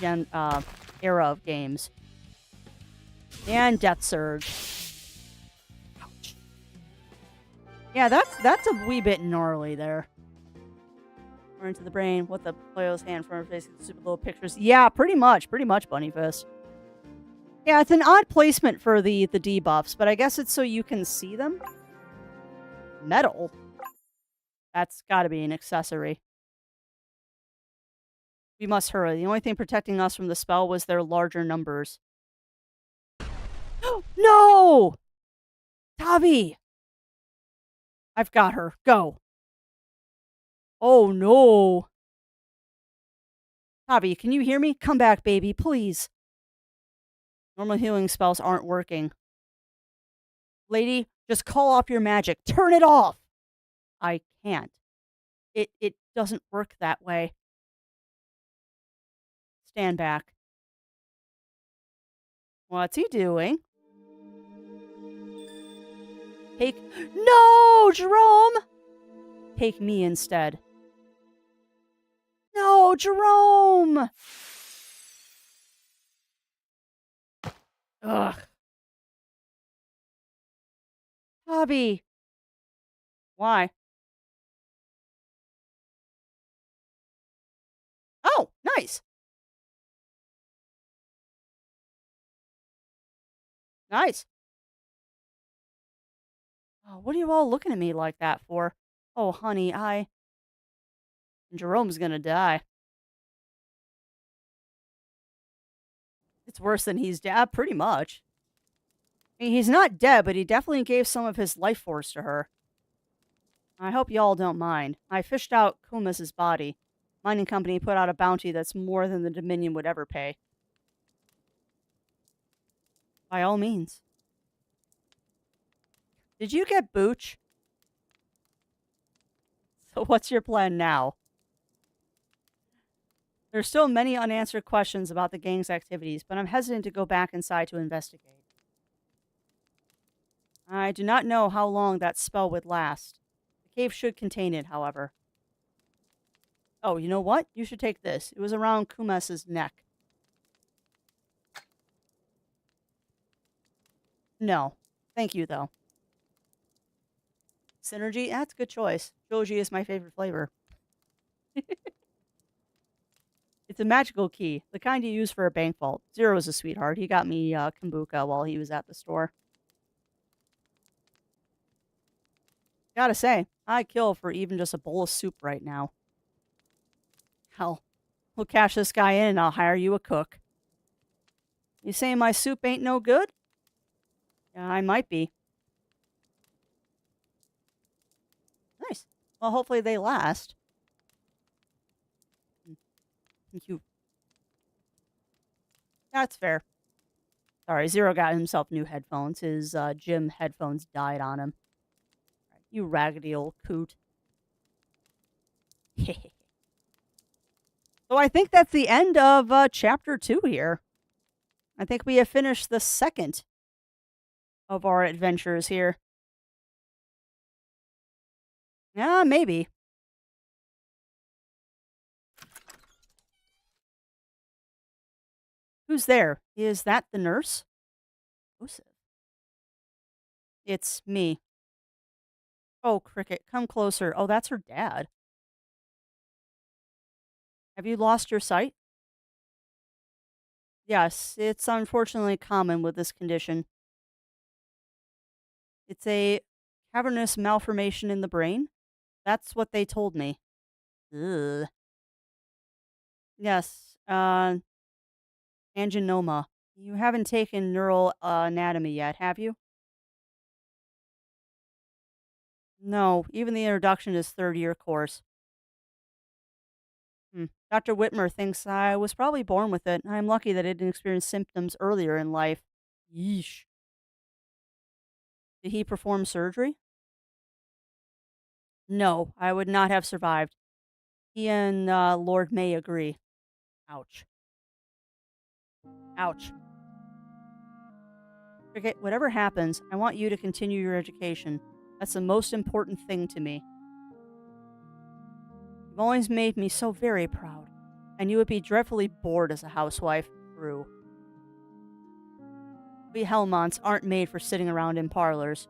era of games. And Death Surge. Ouch. Yeah, that's a wee bit gnarly there. Or into the brain. What the player's hand from her face, super little pictures. Yeah, pretty much, Bunny Fist. Yeah, it's an odd placement for the debuffs, but I guess it's so you can see them. Metal. That's got to be an accessory. We must hurry. The only thing protecting us from the spell was their larger numbers. No! Tavi! I've got her. Go. Oh, no. Tavi, can you hear me? Come back, baby, please. Normal healing spells aren't working. Lady, just call off your magic. Turn it off! I can't. It doesn't work that way. Stand back. What's he doing? Take... No, Jerome! Take me instead. No, Jerome! Ugh. Bobby. Why? Oh, nice. Nice. Oh, what are you all looking at me like that for? Oh, honey, Jerome's gonna die. It's worse than he's dead, pretty much. I mean, he's not dead, but he definitely gave some of his life force to her. I hope y'all don't mind. I fished out Kumas's body. Mining company put out a bounty that's more than the Dominion would ever pay. By all means. Did you get Booch? So what's your plan now? There's still many unanswered questions about the gang's activities, but I'm hesitant to go back inside to investigate. I do not know how long that spell would last. The cave should contain it, however. Oh, you know what? You should take this. It was around Kumas's neck. No. Thank you, though. Synergy? That's a good choice. Joji is my favorite flavor. It's a magical key, the kind you use for a bank vault. Zero's a sweetheart. He got me kombucha while he was at the store. Gotta say, I'd kill for even just a bowl of soup right now. Hell, we'll cash this guy in and I'll hire you a cook. You saying my soup ain't no good? Yeah, I might be. Nice. Well, hopefully they last. Thank you. That's fair. Sorry, Zero got himself new headphones. His gym headphones died on him. You raggedy old coot. So I think that's the end of chapter 2 here. I think we have finished the second of our adventures here. Yeah, maybe. Who's there? Is that the nurse? Joseph. It's me. Oh, Cricket, come closer. Oh, that's her dad. Have you lost your sight? Yes, it's unfortunately common with this condition. It's a cavernous malformation in the brain. That's what they told me. Ugh. Yes, angioma. You haven't taken neural anatomy yet, have you? No, even the introduction is third-year course. Dr. Whitmer thinks I was probably born with it. I'm lucky that I didn't experience symptoms earlier in life. Yeesh. Did he perform surgery? No, I would not have survived. He and Lord May agree. Ouch. Ouch. Cricket, whatever happens, I want you to continue your education. That's the most important thing to me. You've always made me so very proud, and you would be dreadfully bored as a housewife. True. We Helmonts aren't made for sitting around in parlors.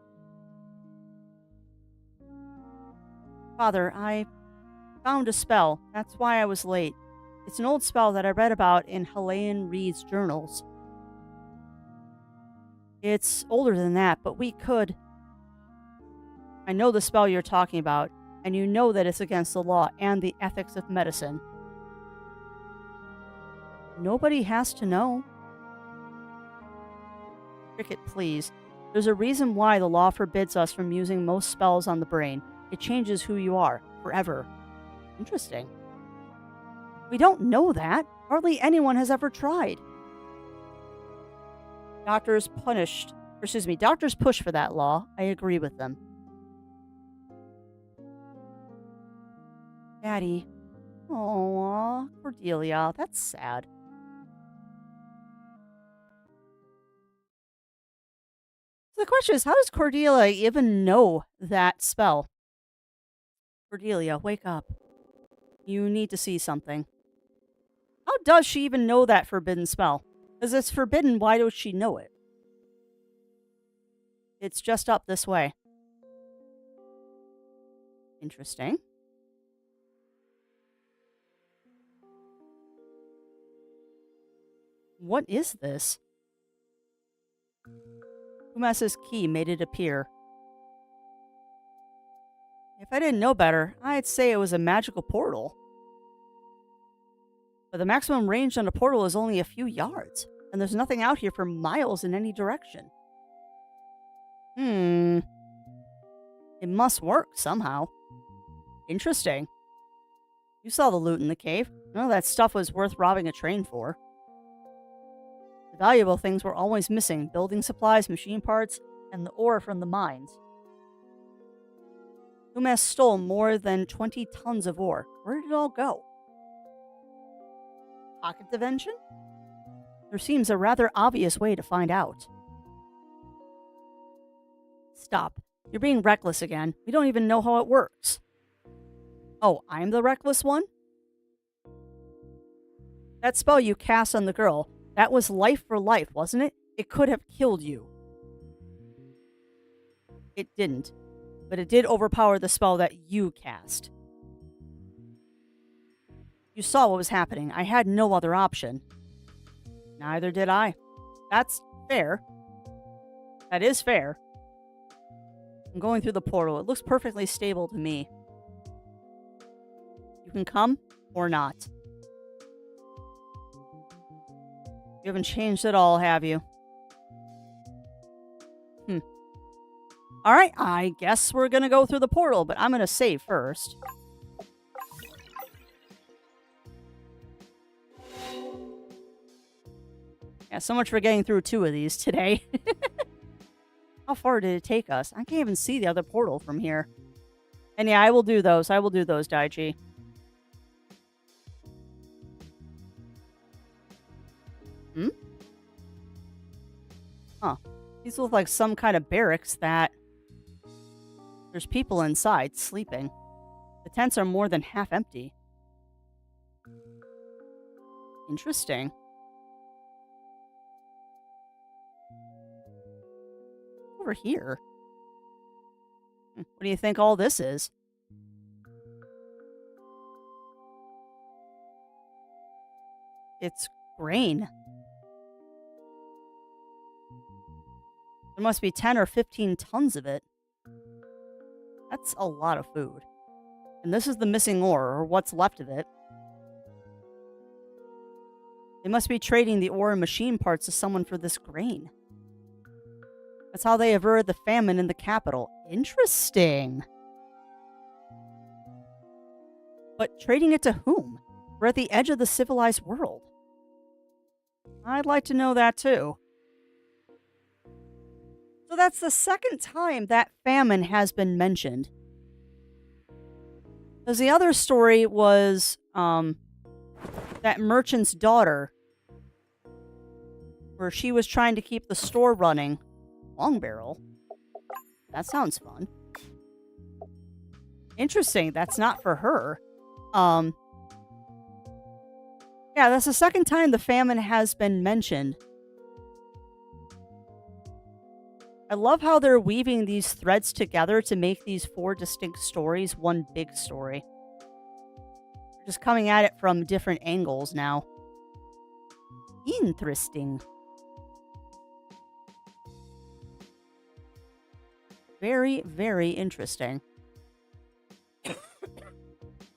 Father, I found a spell. That's why I was late. It's an old spell that I read about in Helene Reed's journals. It's older than that, but we could. I know the spell you're talking about, and you know that it's against the law and the ethics of medicine. Nobody has to know. Cricket, please. There's a reason why the law forbids us from using most spells on the brain. It changes who you are, forever. Interesting. We don't know that. Hardly anyone has ever tried. Doctors push for that law. I agree with them. Daddy. Aw, Cordelia, that's sad. So the question is, how does Cordelia even know that spell? Cordelia, wake up. You need to see something. How does she even know that forbidden spell? Because it's forbidden, why does she know it? It's just up this way. Interesting. What is this? Kumas's key made it appear. If I didn't know better, I'd say it was a magical portal. But the maximum range on a portal is only a few yards, and there's nothing out here for miles in any direction. It must work somehow. Interesting. You saw the loot in the cave. None of that stuff was worth robbing a train for. The valuable things were always missing: building supplies, machine parts, and the ore from the mines. Kumas stole more than 20 tons of ore. Where did it all go? Pocket dimension? There seems a rather obvious way to find out. Stop. You're being reckless again. We don't even know how it works. Oh, I'm the reckless one? That spell you cast on the girl, that was life for life, wasn't it? It could have killed you. It didn't, but it did overpower the spell that you cast. You saw what was happening. I had no other option. Neither did I. That's fair. That is fair. I'm going through the portal. It looks perfectly stable to me. You can come or not. You haven't changed at all, have you? Alright, I guess we're gonna go through the portal, but I'm gonna save first. Yeah, so much for getting through 2 of these today. How far did it take us? I can't even see the other portal from here. And yeah, I will do those. I will do those, Daichi. Huh. These look like some kind of barracks that... There's people inside, sleeping. The tents are more than half empty. Interesting. Over here. What do you think all this is? It's grain. There must be 10 or 15 tons of it. That's a lot of food. And this is the missing ore, or what's left of it. They must be trading the ore and machine parts to someone for this grain. That's how they averted the famine in the capital. Interesting. But trading it to whom? We're at the edge of the civilized world. I'd like to know that too. So that's the second time that famine has been mentioned. Because the other story was that merchant's daughter, where she was trying to keep the store running. Long barrel. That sounds fun. Interesting. That's not for her. Yeah, that's the second time the famine has been mentioned. I love how they're weaving these threads together to make these 4 distinct stories one big story. Just coming at it from different angles now. Interesting. Very, very interesting.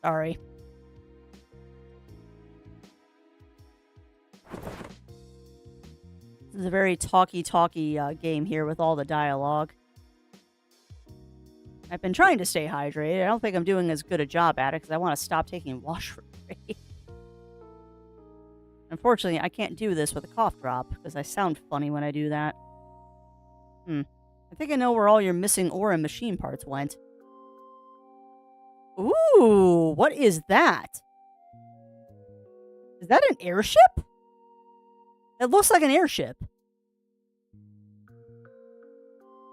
Sorry. This is a very talky game here with all the dialogue. I've been trying to stay hydrated. I don't think I'm doing as good a job at it because I want to stop taking washroom breaks. Unfortunately, I can't do this with a cough drop because I sound funny when I do that. I think I know where all your missing ore and machine parts went. Ooh, what is that? Is that an airship? It looks like an airship.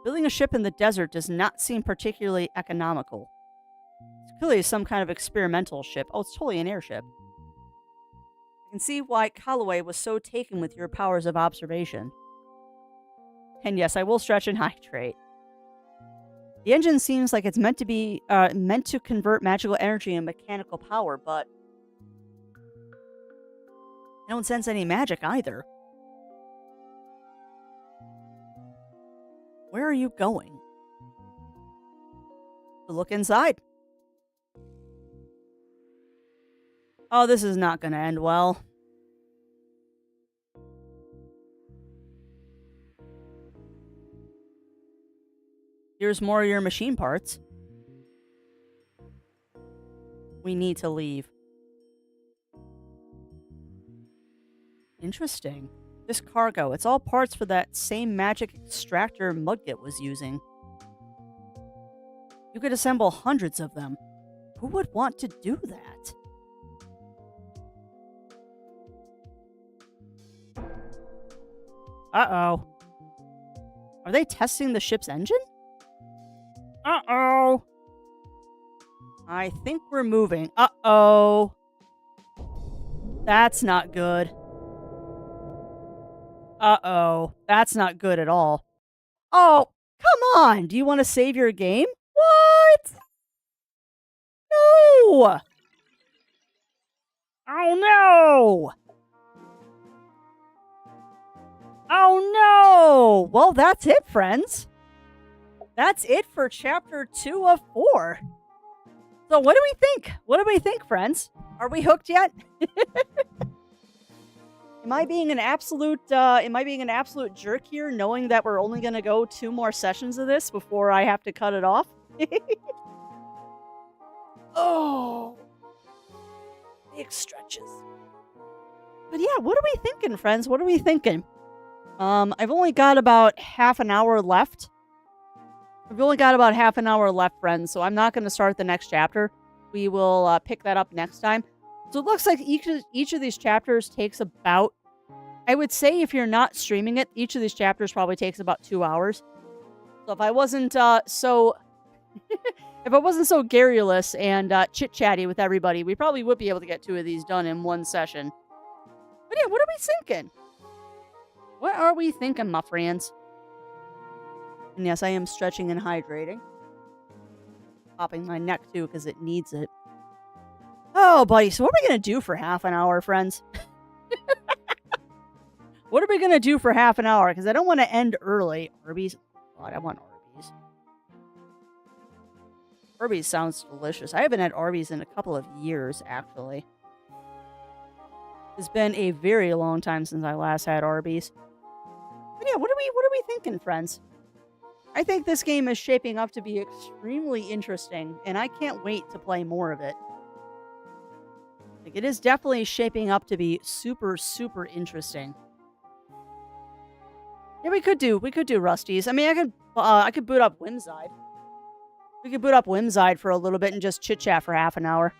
Building a ship in the desert does not seem particularly economical. It's clearly some kind of experimental ship. Oh, it's totally an airship. I can see why Calloway was so taken with your powers of observation. And yes, I will stretch and hydrate. The engine seems like it's meant to convert magical energy and mechanical power, but I don't sense any magic either. Where are you going? To look inside. Oh, this is not going to end well. Here's more of your machine parts. We need to leave. Interesting. This cargo, it's all parts for that same magic extractor Mudget was using. You could assemble hundreds of them. Who would want to do that? Uh-oh. Are they testing the ship's engine? Uh-oh. I think we're moving. Uh-oh. That's not good. Uh-oh. That's not good at all. Oh, come on. Do you want to save your game? What? No. Oh, no. Oh, no. Well, that's it, friends. That's it for chapter 2 of 4. So what do we think? What do we think, friends? Are we hooked yet? Am I being an absolute jerk here, knowing that we're only going to go 2 more sessions of this before I have to cut it off? Oh. Big stretches. But yeah, what are we thinking, friends? What are we thinking? I've only got about half an hour left. We've only got about half an hour left, friends, so I'm not going to start the next chapter. We will pick that up next time. So it looks like each of these chapters takes about, I would say if you're not streaming it, each of these chapters probably takes about 2 hours. So if I wasn't so garrulous and chit-chatty with everybody, we probably would be able to get 2 of these done in one session. But yeah, what are we thinking? What are we thinking, my friends? And yes, I am stretching and hydrating. Popping my neck, too, because it needs it. Oh, buddy, so what are we going to do for half an hour, friends? What are we going to do for half an hour? Because I don't want to end early. Arby's. God, I want Arby's. Arby's sounds delicious. I haven't had Arby's in a couple of years, actually. It's been a very long time since I last had Arby's. But yeah, what are we thinking, friends? I think this game is shaping up to be extremely interesting, and I can't wait to play more of it. Like, it is definitely shaping up to be super, super interesting. Yeah, we could do Rusty's. I mean, I could boot up Whimside. We could boot up Whimside for a little bit and just chit chat for half an hour.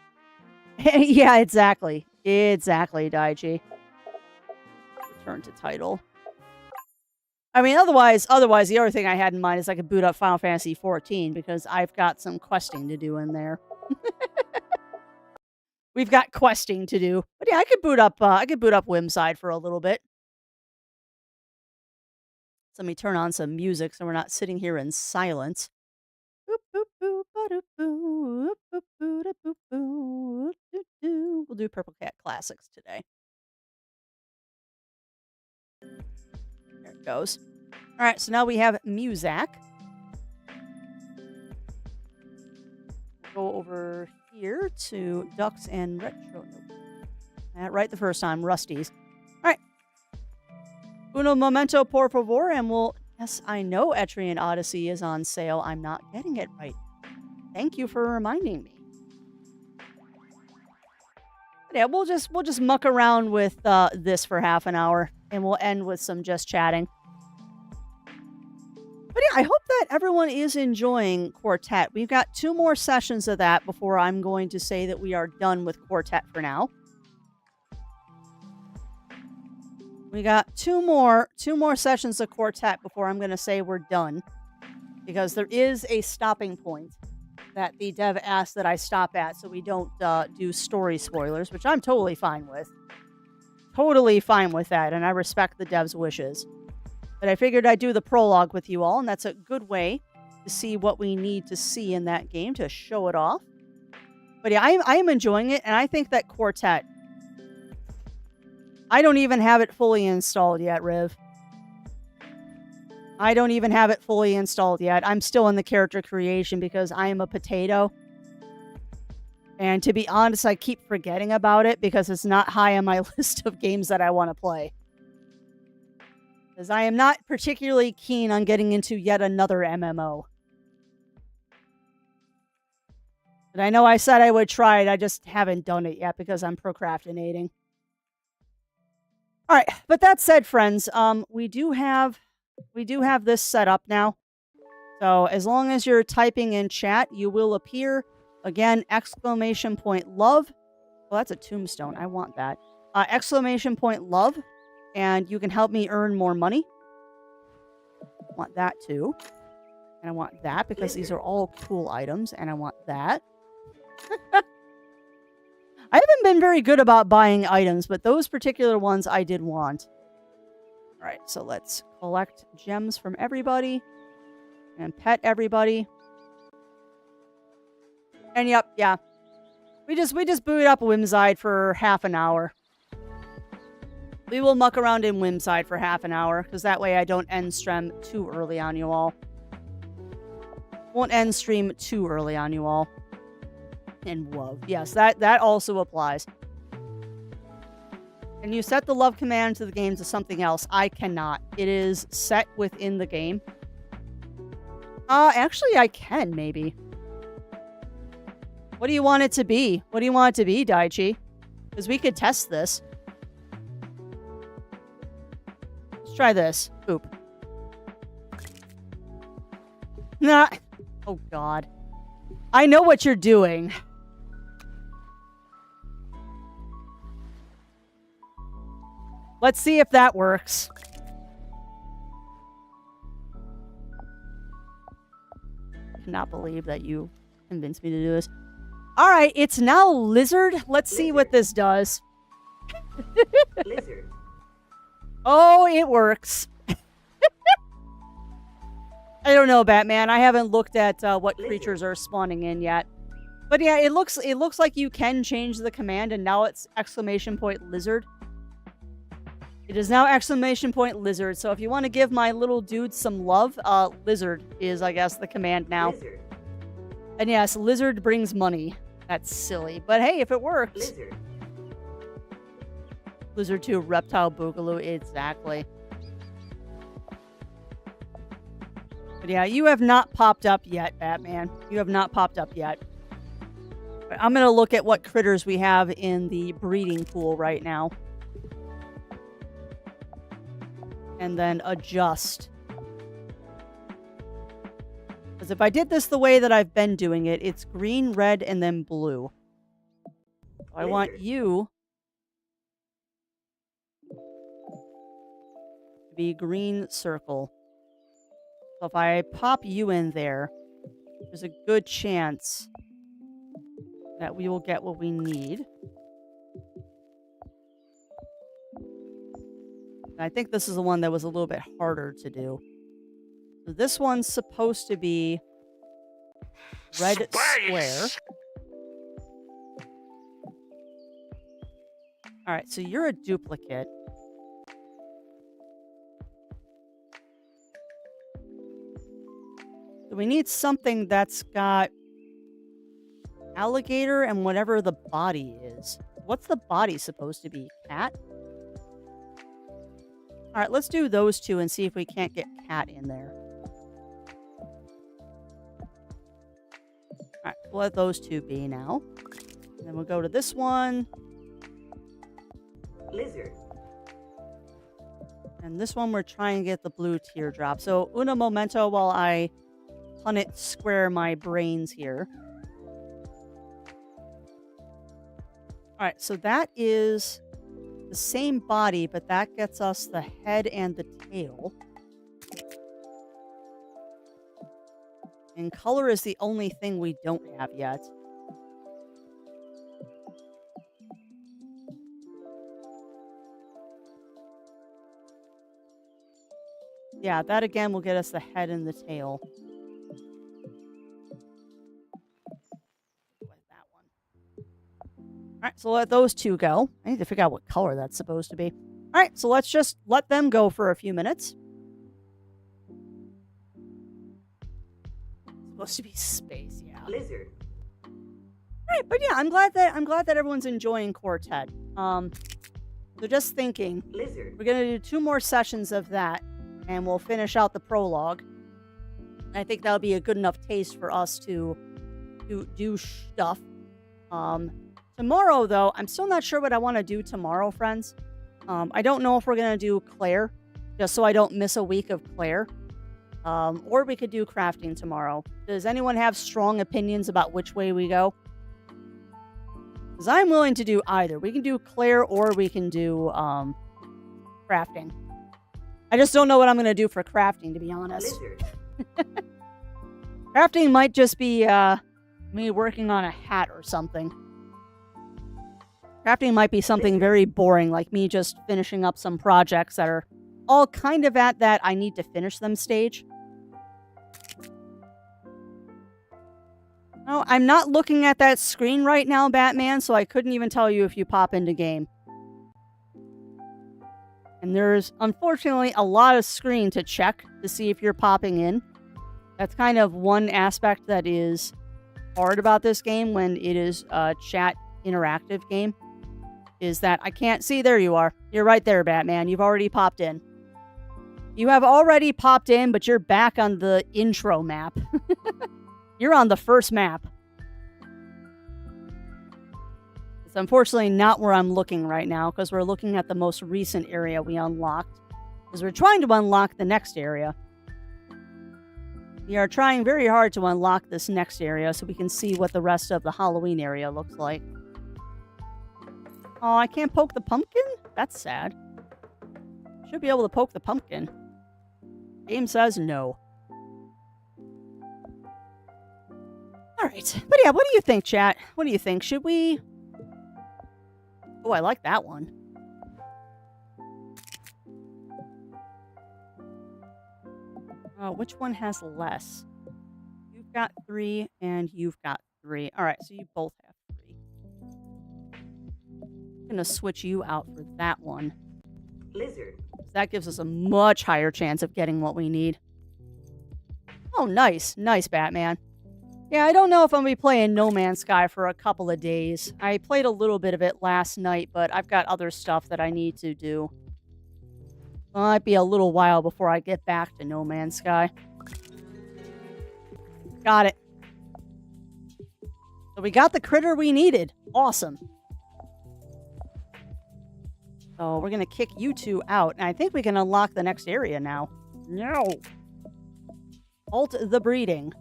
Yeah, exactly. Exactly, Daichi. Return to title. I mean, otherwise, the other thing I had in mind is I could boot up Final Fantasy 14 because I've got some questing to do in there. We've got questing to do, but yeah, I could boot up Whimside for a little bit. So let me turn on some music so we're not sitting here in silence. We'll do Purple Cat Classics today. There it goes. All right, so now we have music. Go over here to Ducks and Retro. Right the first time, Rusty's. All right. Uno momento, por favor, and we'll... Yes, I know Etrian Odyssey is on sale. I'm not getting it right. Thank you for reminding me. But yeah, we'll just muck around with this for half an hour, and we'll end with some just chatting. But yeah, I hope that everyone is enjoying Quartet. We've got 2 more sessions of that before I'm going to say that we are done with Quartet for now. We got 2 more sessions of Quartet before I'm going to say we're done. Because there is a stopping point that the dev asked that I stop at so we don't do story spoilers, which I'm totally fine with. Totally fine with that, and I respect the dev's wishes. But I figured I'd do the prologue with you all, and that's a good way to see what we need to see in that game to show it off. But yeah, I am enjoying it, and I think that Quartet... I don't even have it fully installed yet, Riv. I don't even have it fully installed yet. I'm still in the character creation because I am a potato. And to be honest, I keep forgetting about it because it's not high on my list of games that I want to play. Because I am not particularly keen on getting into yet another MMO. But I know I said I would try it, I just haven't done it yet because I'm procrastinating. All right, but that said, friends, we do have this set up now. So as long as you're typing in chat, you will appear. Again, !love. Well, that's a tombstone. ! Want that. !love. And you can help me earn more money. I want that too. And I want that because these are all cool items. And I want that. I haven't been very good about buying items, but those particular ones I did want. All right, so let's collect gems from everybody and pet everybody. And yep, yeah. We just booted up Whimside for half an hour. We will muck around in Whimside for half an hour, because that way I don't end stream too early on you all. Won't end stream too early on you all. And love. Yes, that also applies. Can you set the love command to the game to something else? I cannot. It is set within the game. Actually, I can, maybe. What do you want it to be? What do you want it to be, Daichi? Because we could test this. Let's try this. Oop. Nah. Oh, God. I know what you're doing. Let's see if that works. I cannot believe that you convinced me to do this. Alright, it's now Lizard. Let's see what this does. Lizard. Oh, it works. I don't know, Batman. I haven't looked at what creatures are spawning in yet. But yeah, it looks like you can change the command, and now it's !lizard. It is now !lizard. So if you want to give my little dude some love, lizard is, I guess, the command now. Lizard. And yes, lizard brings money. That's silly. But hey, if it works. Lizard. Lizard 2, reptile boogaloo. Exactly. But yeah, you have not popped up yet, Batman. You have not popped up yet. I'm going to look at what critters we have in the breeding pool right now. And then adjust. Because if I did this the way that I've been doing it, it's green, red, and then blue. So I want you to be green circle. So if I pop you in there, there's a good chance that we will get what we need. And I think this is the one that was a little bit harder to do. So this one's supposed to be red square. All right, so you're a duplicate. So we need something that's got alligator and whatever the body is. What's the body supposed to be? Cat? All right, let's do those two and see if we can't get cat in there. All right, we'll let those two be now. And then we'll go to this one. Lizard. And this one we're trying to get the blue teardrop. So una momento while I Punnett square my brains here. Alright, so that is the same body, but that gets us the head and the tail. And color is the only thing we don't have yet. Yeah, that again will get us the head and the tail. Alright, so let those two go. I need to figure out what color that's supposed to be. Alright, so let's just let them go for a few minutes. It's supposed to be space, yeah. Lizard. Alright, but yeah, I'm glad that everyone's enjoying Quartet. So just thinking, Lizard. we're gonna do 2 more sessions of that, and we'll finish out the prologue. I think that'll be a good enough taste for us to do stuff. Tomorrow, though, I'm still not sure what I want to do tomorrow, friends. I don't know if we're going to do Claire, just so I don't miss a week of Claire. Or we could do crafting tomorrow. Does anyone have strong opinions about which way we go? Because I'm willing to do either. We can do Claire or we can do crafting. I just don't know what I'm going to do for crafting, to be honest. Crafting might just be me working on a hat or something. Crafting might be something very boring, like me just finishing up some projects that are all kind of at that I need to finish them stage. No, I'm not looking at that screen right now, Batman, so I couldn't even tell you if you pop into game. And there's, unfortunately, a lot of screen to check to see if you're popping in. That's kind of one aspect that is hard about this game when it is a chat interactive game. Is that I can't see. There you are. You're right there, Batman. You've already popped in. You have already popped in, but you're back on the intro map. You're on the first map. It's unfortunately not where I'm looking right now, because we're looking at the most recent area we unlocked. Because we're trying to unlock the next area. We are trying very hard to unlock this next area so we can see what the rest of the Halloween area looks like. Oh, I can't poke the pumpkin? That's sad. Should be able to poke the pumpkin. Game says no. Alright. But yeah, what do you think, chat? What do you think? Should we... Oh, I like that one. Which one has less? You've got 3, and you've got 3. Alright, so you both have 3. I'm gonna switch you out for that one. Lizard. That gives us a much higher chance of getting what we need. Oh, nice. Nice, Batman. Yeah, I don't know if I'm going to be playing No Man's Sky for a couple of days. I played a little bit of it last night, but I've got other stuff that I need to do. It might be a little while before I get back to No Man's Sky. Got it. So we got the critter we needed. Awesome. So we're going to kick you two out. And I think we can unlock the next area now. No. Halt the breeding.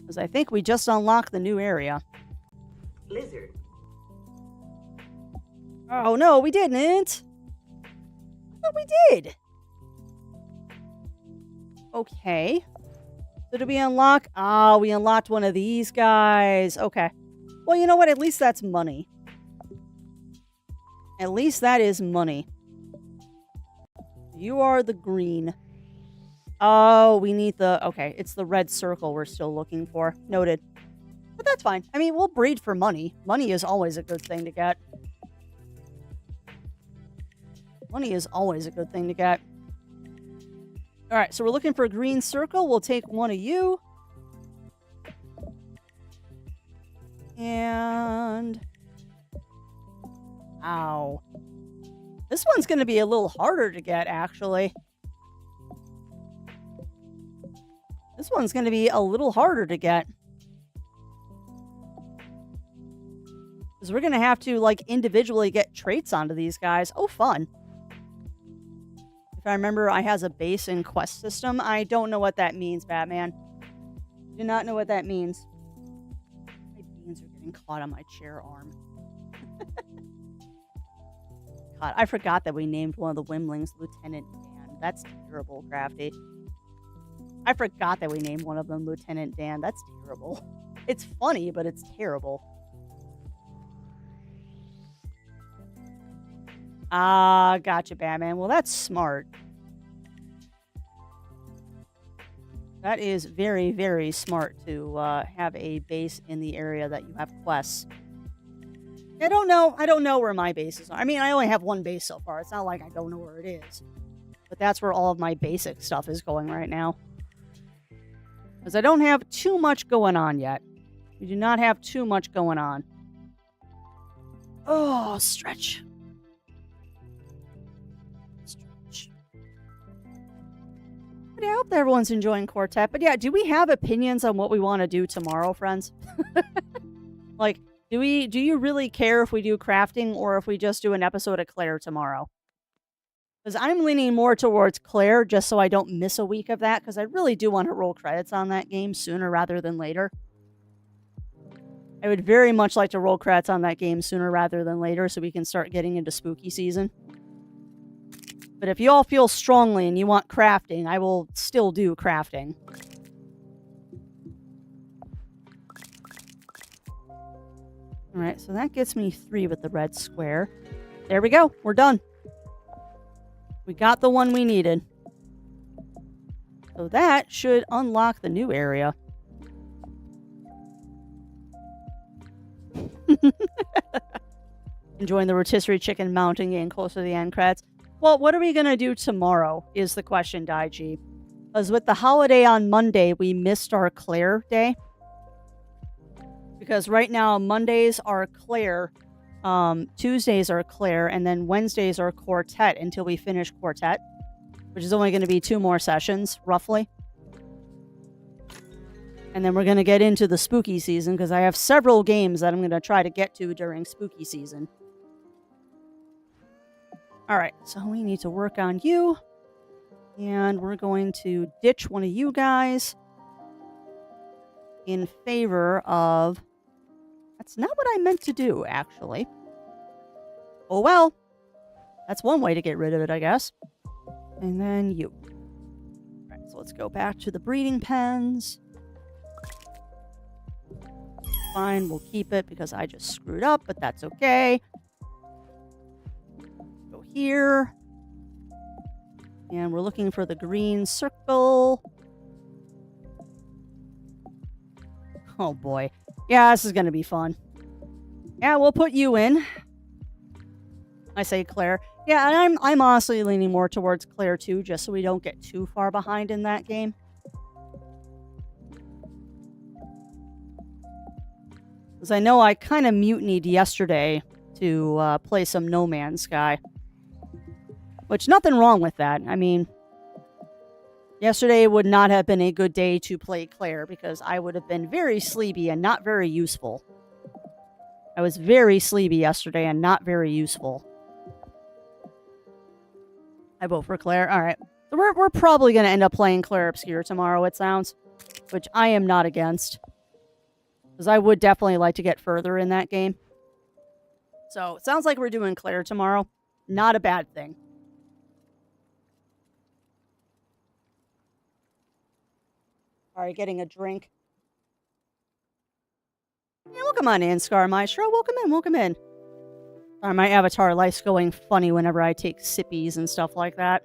Because I think we just unlocked the new area. Lizard. Oh, no, we didn't. No, we did. Okay. So did we unlock? Ah, we unlocked one of these guys. Okay. Well, you know what? At least that's money. At least that is money. You are the green. Oh, we need the... Okay, it's the red circle we're still looking for. Noted. But that's fine. I mean, we'll breed for money. Money is always a good thing to get. Money is always a good thing to get. Alright, so we're looking for a green circle. We'll take one of you. And... Ow. This one's going to be a little harder to get, actually. This one's going to be a little harder to get. Because we're going to have to, like, individually get traits onto these guys. Oh, fun. If I remember, I has a base in quest system. I don't know what that means, Batman. Do not know what that means. My beans are getting caught on my chair arm. God, I forgot that we named one of the Wimlings Lieutenant Dan. That's terrible, Crafty. I forgot that we named one of them Lieutenant Dan. That's terrible. It's funny, but it's terrible. Ah, gotcha, Batman. Well, that's smart. That is very, very smart to have a base in the area that you have quests. I don't know. I don't know where my bases are. I mean, I only have one base so far. It's not like I don't know where it is. But that's where all of my basic stuff is going right now. Because I don't have too much going on yet. We do not have too much going on. Oh, stretch. Stretch. But yeah, I hope that everyone's enjoying Quartet. But yeah, do we have opinions on what we want to do tomorrow, friends? Like... Do you really care if we do crafting or if we just do an episode of Claire tomorrow? Because I'm leaning more towards Claire just so I don't miss a week of that, because I really do want to roll credits on that game sooner rather than later. I would very much like to roll credits on that game sooner rather than later so we can start getting into spooky season. But if you all feel strongly and you want crafting, I will still do crafting. Alright, so that gets me 3 with the red square. There we go. We're done. We got the one we needed. So that should unlock the new area. Enjoying the rotisserie chicken mounting, getting closer to the end credits. Well, what are we going to do tomorrow is the question, Daiji. Because with the holiday on Monday, we missed our Claire day. Because right now, Mondays are Claire, Tuesdays are Claire, and then Wednesdays are Quartet until we finish Quartet, which is only going to be 2 more sessions, roughly. And then we're going to get into the spooky season, because I have several games that I'm going to try to get to during spooky season. Alright, so we need to work on you. And we're going to ditch one of you guys in favor of... That's not what I meant to do, actually. Oh well. That's one way to get rid of it, I guess. And then you. Alright, so let's go back to the breeding pens. Fine, we'll keep it because I just screwed up, but that's okay. Go here. And we're looking for the green circle. Oh boy. Yeah, this is going to be fun. Yeah, we'll put you in. I say Claire. Yeah, and I'm honestly leaning more towards Claire too, just so we don't get too far behind in that game. Because I know I kind of mutinied yesterday to play some No Man's Sky. Which, nothing wrong with that. I mean, Yesterday would not have been a good day to play Claire because I would have been very sleepy and not very useful. I was very sleepy yesterday and not very useful. I vote for Claire. All right. So we're probably going to end up playing Claire Obscure tomorrow, it sounds. Which I am not against. Because I would definitely like to get further in that game. So it sounds like we're doing Claire tomorrow. Not a bad thing. Alright, getting a drink. Yeah, welcome on in, Scar Maestro. Welcome in. Sorry, my avatar life's going funny whenever I take sippies and stuff like that.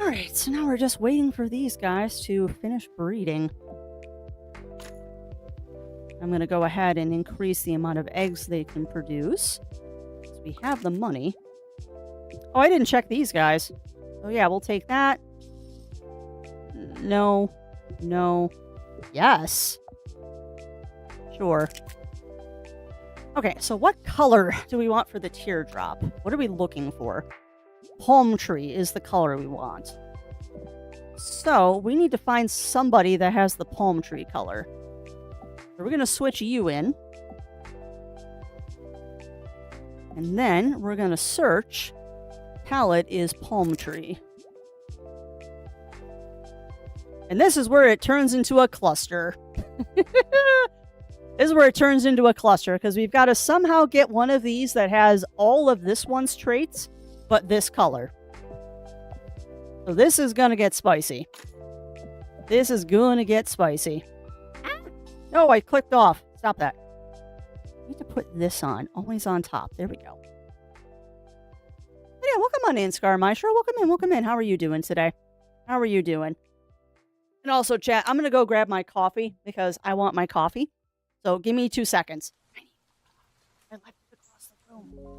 Alright, so now we're just waiting for these guys to finish breeding. I'm going to go ahead and increase the amount of eggs they can produce. So we have the money. Oh, I didn't check these guys. Oh yeah, we'll take that. No. No. Yes. Sure. Okay, so what color do we want for the teardrop? What are we looking for? Palm tree is the color we want. So, we need to find somebody that has the palm tree color. So we're going to switch you in. And then we're going to search. Palette is palm tree. And this is where it turns into a cluster. This is where it turns into a cluster, because we've got to somehow get one of these that has all of this one's traits, but this color. So this is going to get spicy. This is going to get spicy. No, I clicked off. Stop that. I need to put this on. Always on top. There we go. But yeah, welcome on in, Scar Maestro. Welcome in. How are you doing today? How are you doing? And also, chat, I'm going to go grab my coffee because I want my coffee. So give me 2 seconds. I left it across the room.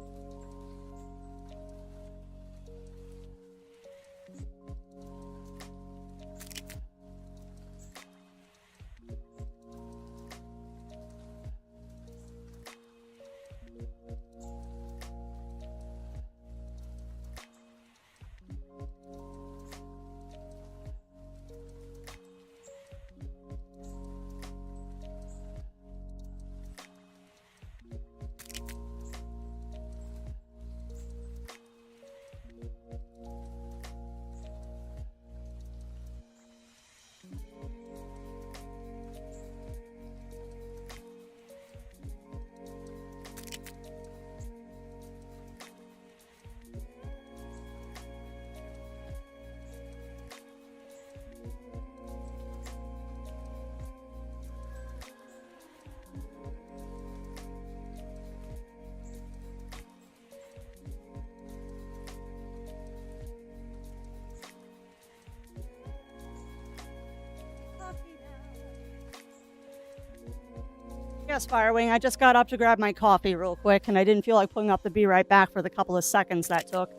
Yes, Firewing, I just got up to grab my coffee real quick, and I didn't feel like pulling up the be right back for the couple of seconds that took.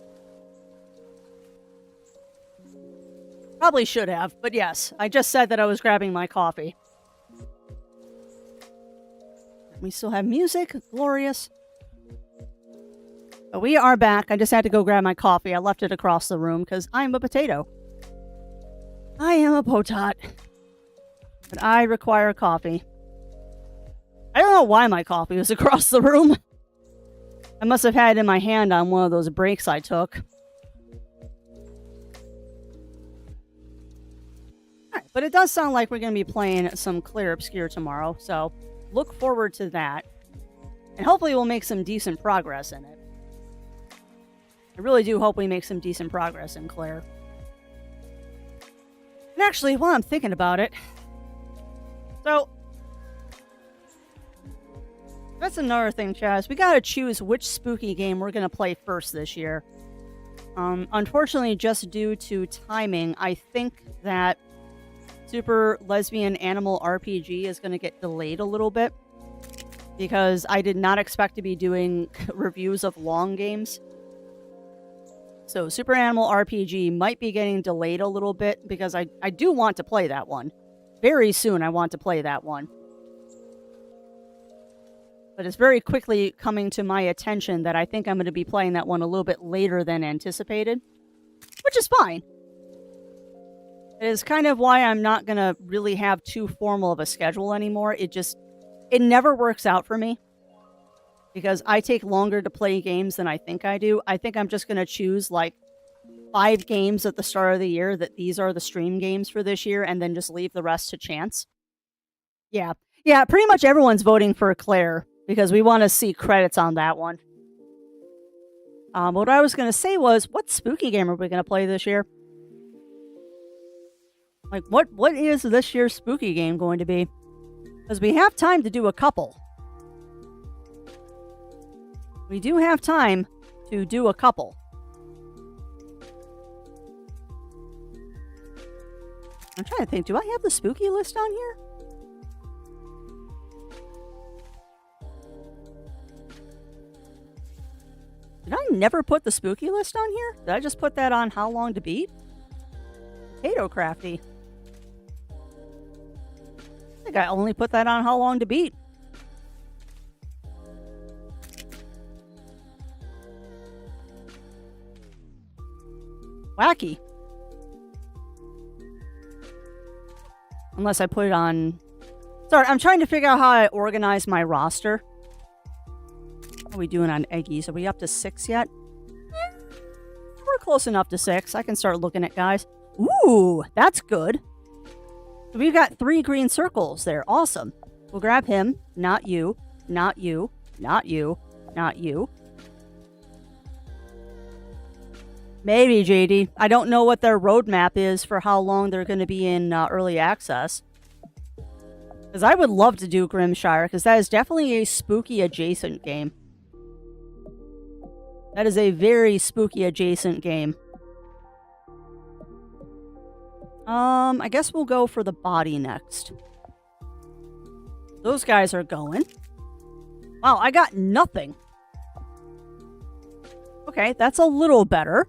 Probably should have, but yes, I just said that I was grabbing my coffee. We still have music. Glorious. But we are back. I just had to go grab my coffee. I left it across the room because I am a potato. I am a potot. But I require coffee. I don't know why my coffee was across the room. I must have had it in my hand on one of those breaks I took. Alright, but it does sound like we're going to be playing some Claire Obscure tomorrow, so look forward to that. And hopefully we'll make some decent progress in it. I really do hope we make some decent progress in Claire. And actually, while I'm thinking about it... So... That's another thing, Chaz. We gotta choose which spooky game we're gonna play first this year. Unfortunately, just due to timing, I think that Super Lesbian Animal RPG is gonna get delayed a little bit. Because I did not expect to be doing reviews of long games. So Super Animal RPG might be getting delayed a little bit because I do want to play that one. Very soon I want to play that one. But it's very quickly coming to my attention that I think I'm going to be playing that one a little bit later than anticipated. Which is fine. It is kind of why I'm not going to really have too formal of a schedule anymore. It never works out for me because I take longer to play games than I think I do. I think I'm just going to choose like 5 games at the start of the year that these are the stream games for this year and then just leave the rest to chance. Yeah. Yeah, pretty much everyone's voting for Claire because we want to see credits on that one. What I was going to say was, what spooky game are we going to play this year? Like, what is this year's spooky game going to be? Because we have time to do a couple. We do have time to do a couple. I'm trying to think, do I have the spooky list on here? Did I never put the spooky list on here? Did I just put that on How Long to Beat? Potato Crafty. I think I only put that on How Long to Beat. Wacky. Unless I put it on... Sorry, I'm trying to figure out how I organize my roster. What are we doing on Eggies? Are we up to 6 yet? We're close enough to 6. I can start looking at guys. Ooh, that's good. So we've got 3 green circles there. Awesome. We'll grab him. Not you. Not you. Not you. Not you. Maybe, JD. I don't know what their roadmap is for how long they're going to be in early access. Because I would love to do Grimshire, because that is definitely a spooky adjacent game. That is a very spooky adjacent game. I guess we'll go for the body next. Those guys are going. Wow, I got nothing. Okay, that's a little better.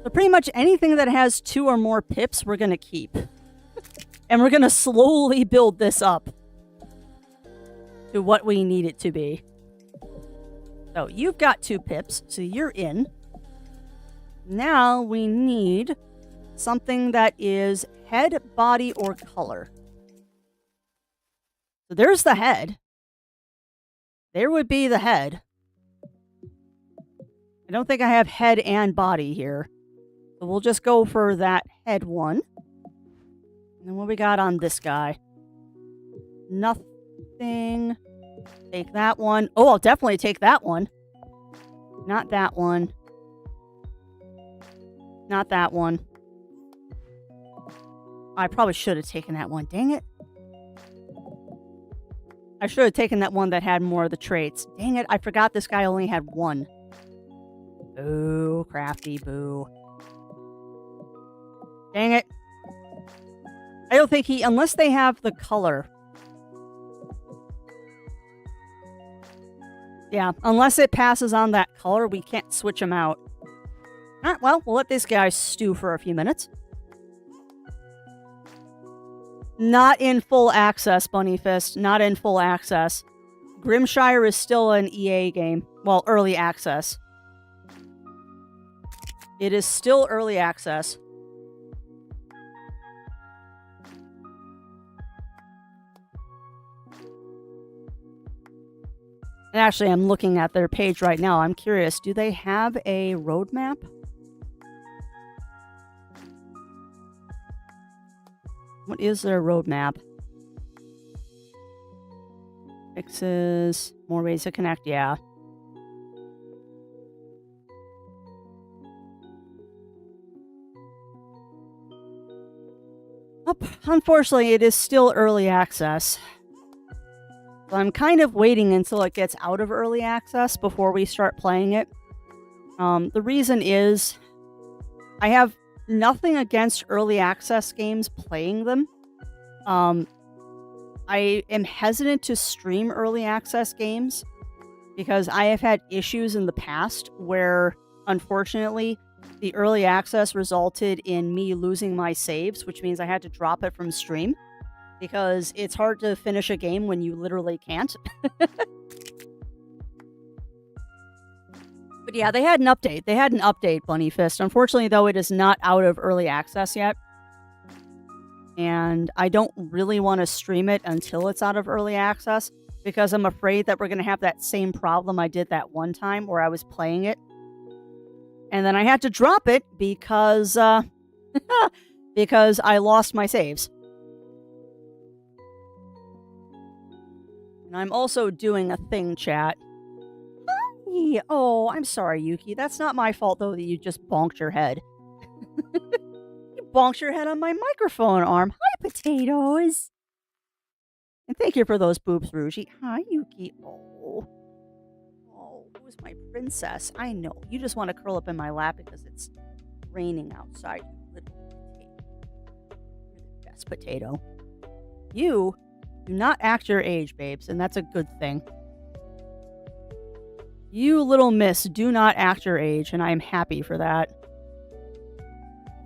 So pretty much anything that has 2 or more pips, we're going to keep. And we're going to slowly build this up to what we need it to be. So you've got 2 pips, so you're in. Now we need something that is head, body, or color. So there's the head. There would be the head. I don't think I have head and body here. So we'll just go for that head one. And then what we got on this guy? Nothing. Take that one. Oh, I'll definitely take that one. Not that one. Not that one. I probably should have taken that one. Dang it. I should have taken that one that had more of the traits. Dang it, I forgot this guy only had 1. Boo, crafty, boo. Dang it. I don't think unless they have the color. Yeah, unless it passes on that color, we can't switch them out. Alright, well, we'll let this guy stew for a few minutes. Not in full access, Bunny Fist. Not in full access. Grimshire is still an EA game. Well, early access. It is still early access. And actually, I'm looking at their page right now. I'm curious, do they have a roadmap? What is their roadmap? Fixes, more ways to connect, yeah. Unfortunately, it is still early access. So I'm kind of waiting until it gets out of early access before we start playing it. The reason is I have nothing against early access games playing them. I am hesitant to stream early access games because I have had issues in the past where, unfortunately, the early access resulted in me losing my saves, which means I had to drop it from stream because it's hard to finish a game when you literally can't. But yeah, they had an update. They had an update, Bunny Fist. Unfortunately, though, it is not out of early access yet. And I don't really want to stream it until it's out of early access because I'm afraid that we're going to have that same problem I did that one time where I was playing it. And then I had to drop it because because I lost my saves. And I'm also doing a thing, chat. Hi. Oh, I'm sorry, Yuki. That's not my fault, though, that you just bonked your head. You bonked your head on my microphone arm. Hi, potatoes. And thank you for those boobs, Ruji. Hi, Yuki. Oh, who's my princess? I know. You just want to curl up in my lap because it's raining outside, you little potato. You're the best potato. You do not act your age, babes, and that's a good thing. You little miss do not act your age, and I am happy for that.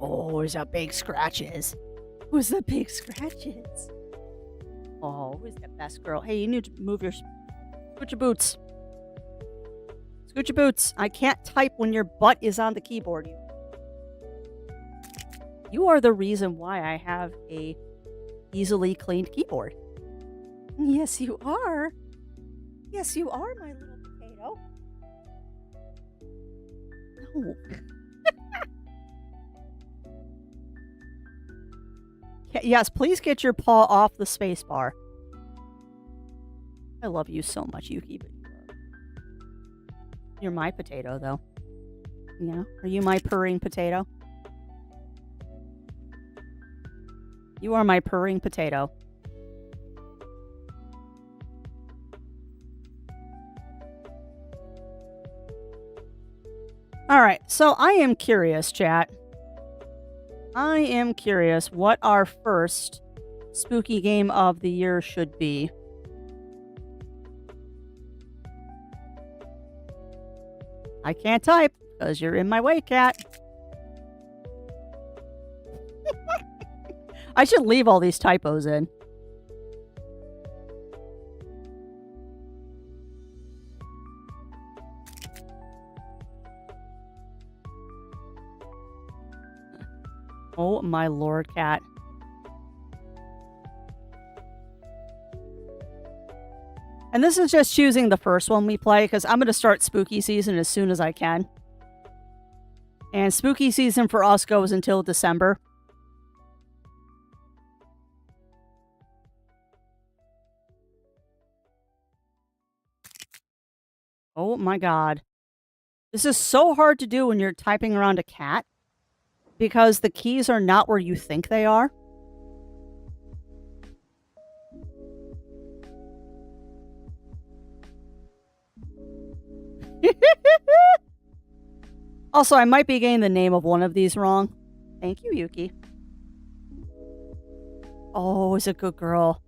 Oh, there's a big scratches. Who's the big scratches? Oh, who's the best girl? Hey, you need to move your... Scoot your boots. Scoot your boots. I can't type when your butt is on the keyboard. You are the reason why I have a easily cleaned keyboard. Yes, you are. Yes, you are, my little potato. No. Yes, please get your paw off the space bar. I love you so much, Yuki, but you're my potato, though. Yeah? Are you my purring potato? You are my purring potato. Alright, so I am curious, chat. I am curious what our first spooky game of the year should be. I can't type because you're in my way, cat. I should leave all these typos in. Oh my lord, cat. And this is just choosing the first one we play because I'm going to start spooky season as soon as I can. And spooky season for us goes until December. Oh my god. This is so hard to do when you're typing around a cat. Because the keys are not where you think they are. Also, I might be getting the name of one of these wrong. Thank you, Yuki. Oh, is a good girl.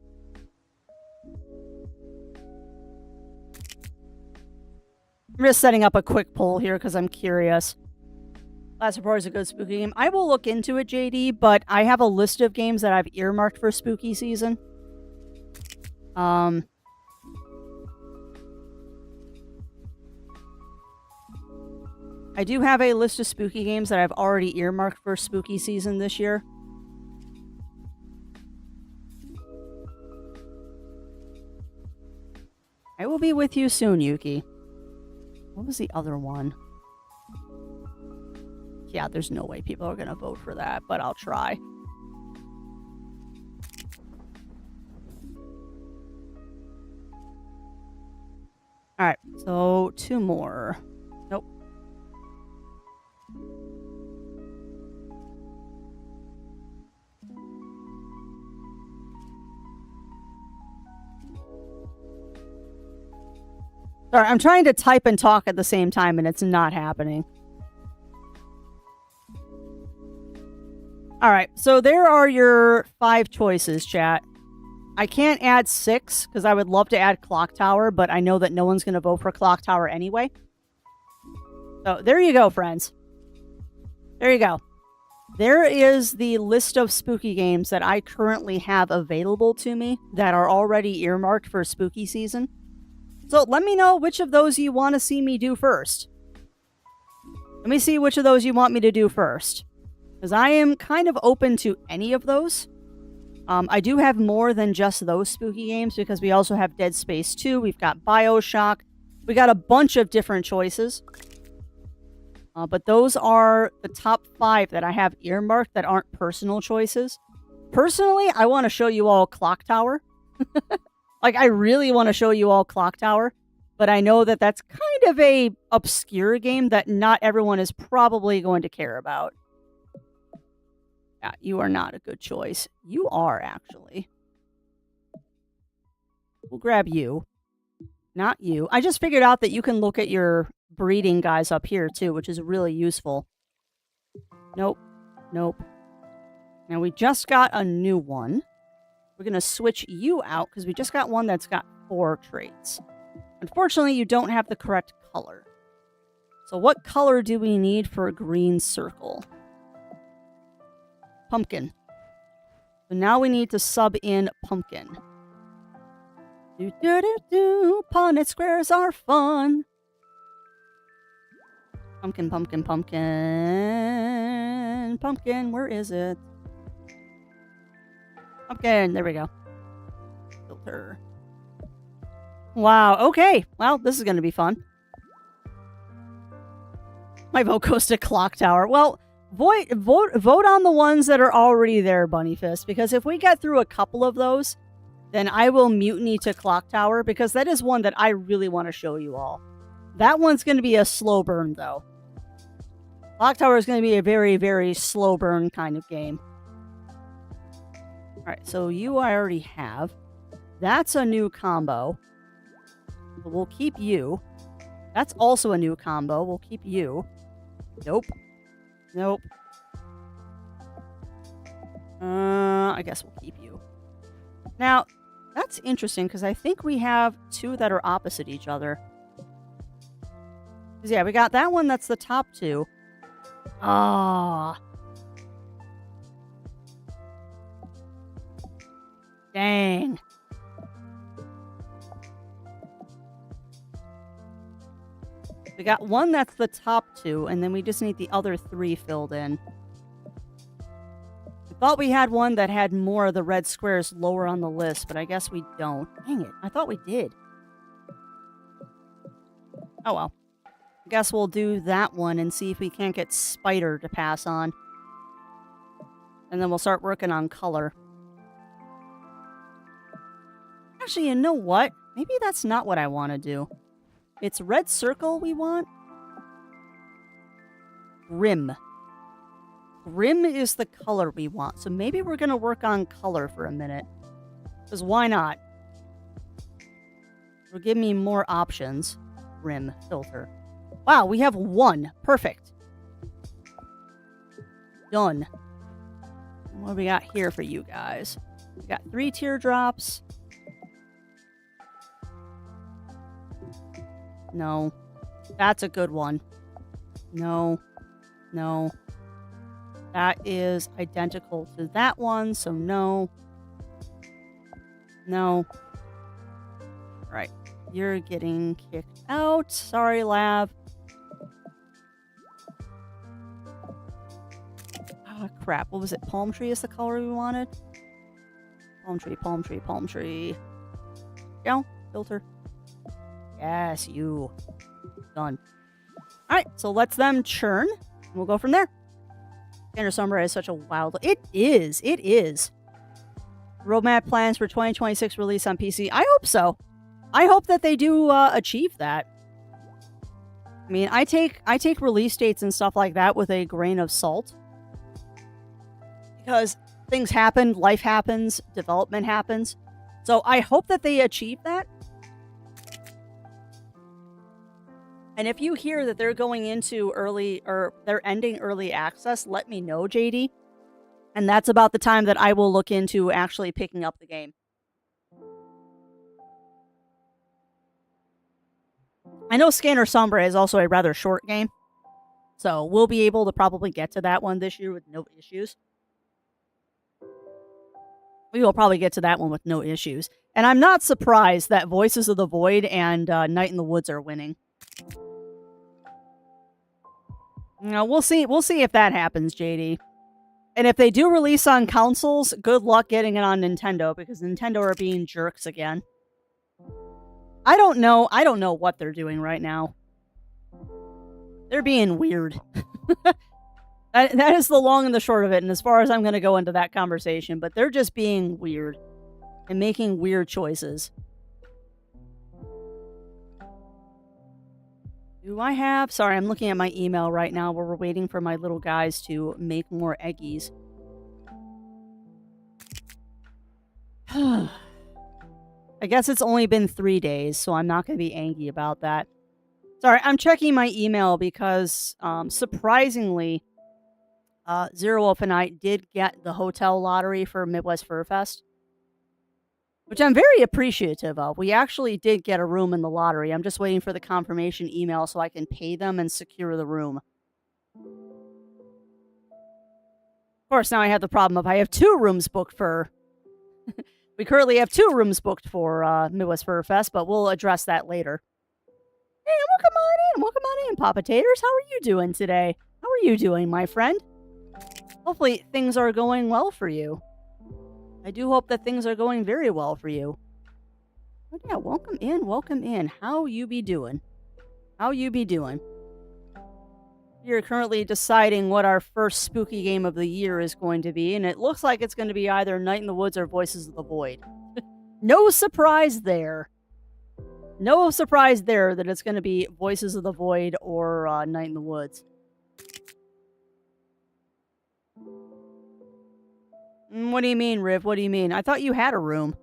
I'm just setting up a quick poll here because I'm curious. Last Report is a good spooky game. I will look into it, JD, but I have a list of games that I've earmarked for spooky season. I do have a list of spooky games that I've already earmarked for spooky season this year. I will be with you soon, Yuki. What was the other one? Yeah, there's no way people are going to vote for that, but I'll try. Alright, so 2 more. Nope. Sorry, I'm trying to type and talk at the same time, and it's not happening. Alright, so there are your 5 choices, chat. I can't add 6, because I would love to add Clock Tower, but I know that no one's going to vote for Clock Tower anyway. So, there you go, friends. There you go. There is the list of spooky games that I currently have available to me that are already earmarked for spooky season. So, let me know which of those you want to see me do first. Let me see which of those you want me to do first. Because I am kind of open to any of those. I do have more than just those spooky games because we also have Dead Space 2. We've got BioShock. We got a bunch of different choices. But those are the top 5 that I have earmarked that aren't personal choices. Personally, I want to show you all Clock Tower. Like, I really want to show you all Clock Tower. But I know that that's kind of a obscure game that not everyone is probably going to care about. Yeah, you are not a good choice. You are, actually. We'll grab you. Not you. I just figured out that you can look at your breeding guys up here, too, which is really useful. Nope. Nope. Now, we just got a new one. We're going to switch you out because we just got one that's got 4 traits. Unfortunately, you don't have the correct color. So what color do we need for a green circle? Pumpkin. So now we need to sub in pumpkin. Do do do do. Punnett squares are fun. Pumpkin, pumpkin, pumpkin. Pumpkin, where is it? Pumpkin, there we go. Filter. Wow, okay. Well, this is going to be fun. My vote goes to Clock Tower. Well, vote on the ones that are already there, Bunny Fist, because if we get through a couple of those, then I will mutiny to Clock Tower, because that is one that I really want to show you all. That one's going to be a slow burn, though. Clock Tower is going to be a very, very slow burn kind of game. Alright, so you I already have. That's a new combo. We'll keep you. That's also a new combo. We'll keep you. Nope. Nope. I guess we'll keep you. Now, that's interesting because I think we have 2 that are opposite each other. 'Cause yeah, we got that one that's the top 2. Ah. Dang. We got one that's the top 2, and then we just need the other 3 filled in. I thought we had one that had more of the red squares lower on the list, but I guess we don't. Dang it, I thought we did. Oh well. I guess we'll do that one and see if we can't get Spider to pass on. And then we'll start working on color. Actually, you know what? Maybe that's not what I want to do. It's red circle we want. Grim. Grim is the color we want. So maybe we're going to work on color for a minute. Because why not? It'll give me more options. Grim filter. Wow, we have 1. Perfect. Done. What do we got here for you guys? We got 3 teardrops. No. That's a good one. No. No. That is identical to that one, so no. No. Right. You're getting kicked out. Sorry, Lab. Ah, crap. What was it? Palm tree is the color we wanted? Palm tree, palm tree, palm tree. Go. Filter. Yes, you. Done. Alright, so let's them churn. And we'll go from there. Scanner Summer is such a wild... It is. It is. Roadmap plans for 2026 release on PC. I hope so. I hope that they do achieve that. I mean, I take release dates and stuff like that with a grain of salt. Because things happen, life happens, development happens. So I hope that they achieve that. And if you hear that they're going into early, or they're ending early access, let me know, JD. And that's about the time that I will look into actually picking up the game. I know Scanner Sombre is also a rather short game. So we'll be able to probably get to that one this year with no issues. We will probably get to that one with no issues. And I'm not surprised that Voices of the Void and Night in the Woods are winning. No, we'll see. We'll see if that happens, JD. And if they do release on consoles, good luck getting it on Nintendo because Nintendo are being jerks again. I don't know. I don't know what they're doing right now. They're being weird. That is the long and the short of it, and as far as I'm going to go into that conversation, but they're just being weird and making weird choices. Do I have... Sorry, I'm looking at my email right now where we're waiting for my little guys to make more eggies. I guess it's only been 3 days, so I'm not going to be angry about that. Sorry, I'm checking my email because, surprisingly, Zero Wolf and I did get the hotel lottery for Midwest Fur Fest, which I'm very appreciative of. We actually did get a room in the lottery. I'm just waiting for the confirmation email so I can pay them and secure the room. Of course, now I have the problem of I have 2 rooms booked for... We currently have 2 rooms booked for Midwest Fur Fest, but we'll address that later. Hey, welcome on in. Welcome on in, Papa Taters. How are you doing today? How are you doing, my friend? Hopefully things are going well for you. I do hope that things are going very well for you. But yeah, welcome in, welcome in. How you be doing? How you be doing? You're currently deciding what our first spooky game of the year is going to be, and it looks like it's going to be either Night in the Woods or Voices of the Void. No surprise there. No surprise there that it's going to be Voices of the Void or Night in the Woods. What do you mean, Riv? What do you mean? I thought you had a room.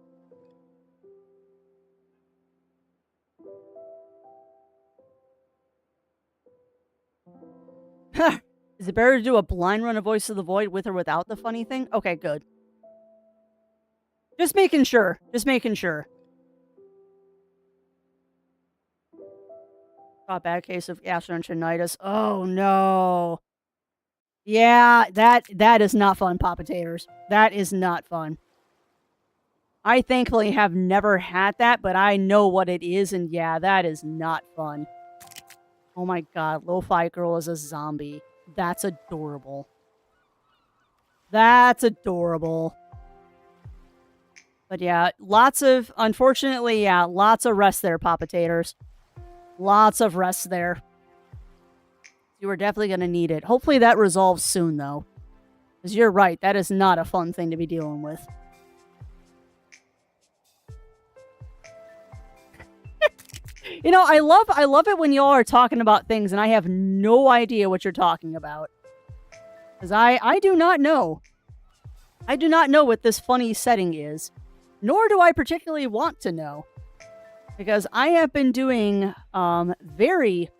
Is it better to do a blind run of Voice of the Void with or without the funny thing? Okay, good. Just making sure. Just making sure. Got a bad case of gastroenteritis. Oh, no. Yeah, that is not fun, Papa Taters. That is not fun. I thankfully have never had that, but I know what it is, and yeah, that is not fun. Oh my god, Lo-Fi Girl is a zombie. That's adorable. That's adorable. But yeah, unfortunately, yeah, lots of rest there, Papa Taters. Lots of rest there. You are definitely going to need it. Hopefully that resolves soon, though. Because you're right, that is not a fun thing to be dealing with. You know, I love it when y'all are talking about things and I have no idea what you're talking about. Because I do not know. I do not know what this funny setting is. Nor do I particularly want to know. Because I have been doing very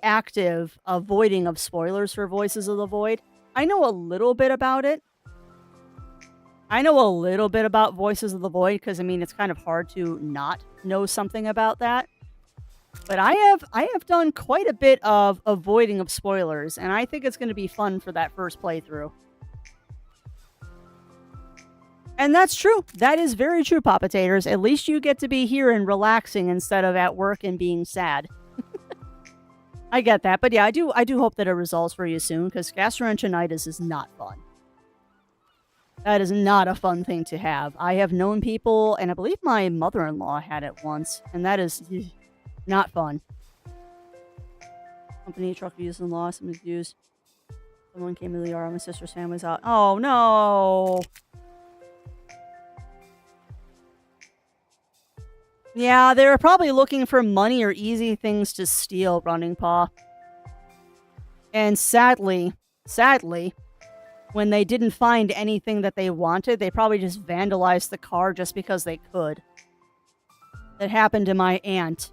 active avoiding of spoilers for Voices of the Void. I know a little bit about it. I know a little bit about Voices of the Void because, I mean, it's kind of hard to not know something about that. But I have done quite a bit of avoiding of spoilers, and I think it's going to be fun for that first playthrough. And that's true. That is very true, Papa Taters. At least you get to be here and relaxing instead of at work and being sad. I get that, but yeah, I do hope that it resolves for you soon, because gastroenteritis is not fun. That is not a fun thing to have. I have known people, and I believe my mother-in-law had it once, and that is not fun. Company truck used and lost and misused. Someone came to the yard, my sister's family's out. Oh, no! Yeah, they were probably looking for money or easy things to steal, Running Paw. And sadly, when they didn't find anything that they wanted, they probably just vandalized the car just because they could. That happened to my aunt.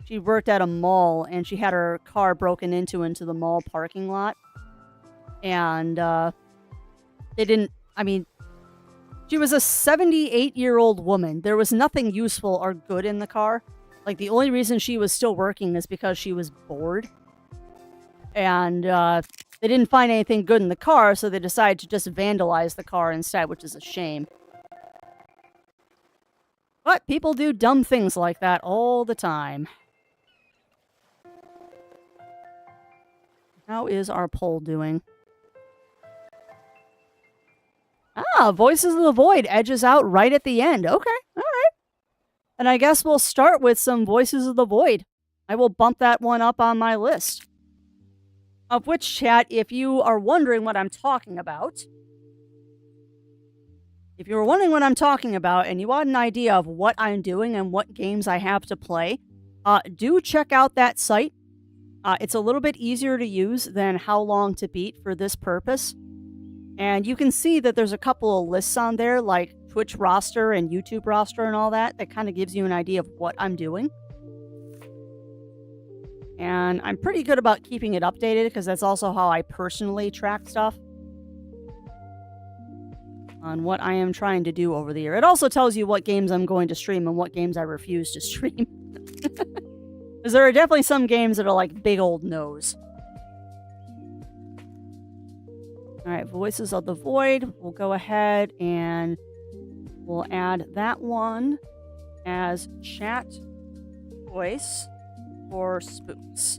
She worked at a mall, and she had her car broken into the mall parking lot. And, they didn't... I mean... She was a 78-year-old woman. There was nothing useful or good in the car. Like, the only reason she was still working is because she was bored. And, they didn't find anything good in the car, so they decided to just vandalize the car instead, which is a shame. But people do dumb things like that all the time. How is our poll doing? Ah, Voices of the Void edges out right at the end. Okay, all right. And I guess we'll start with some Voices of the Void. I will bump that one up on my list. Of which, chat, if you are wondering what I'm talking about, and you want an idea of what I'm doing and what games I have to play, do check out that site. It's a little bit easier to use than How Long to Beat for this purpose. And you can see that there's a couple of lists on there, like Twitch roster and YouTube roster and all that kind of gives you an idea of what I'm doing. And I'm pretty good about keeping it updated because that's also how I personally track stuff on what I am trying to do over the year. It also tells you what games I'm going to stream and what games I refuse to stream. Because there are definitely some games that are like big old no's. Alright, Voices of the Void. We'll go ahead and we'll add that one as chat voice for spooks.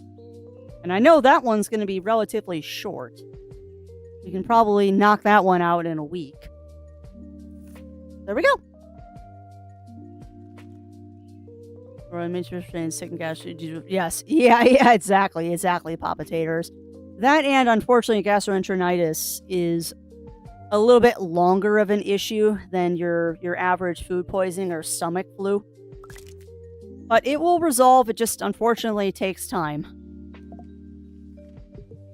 And I know that one's going to be relatively short. You can probably knock that one out in a week. There we go. Yes. Yeah, exactly, Papa Taters. That and, unfortunately, gastroenteritis is a little bit longer of an issue than your average food poisoning or stomach flu. But it will resolve. It just, unfortunately, takes time.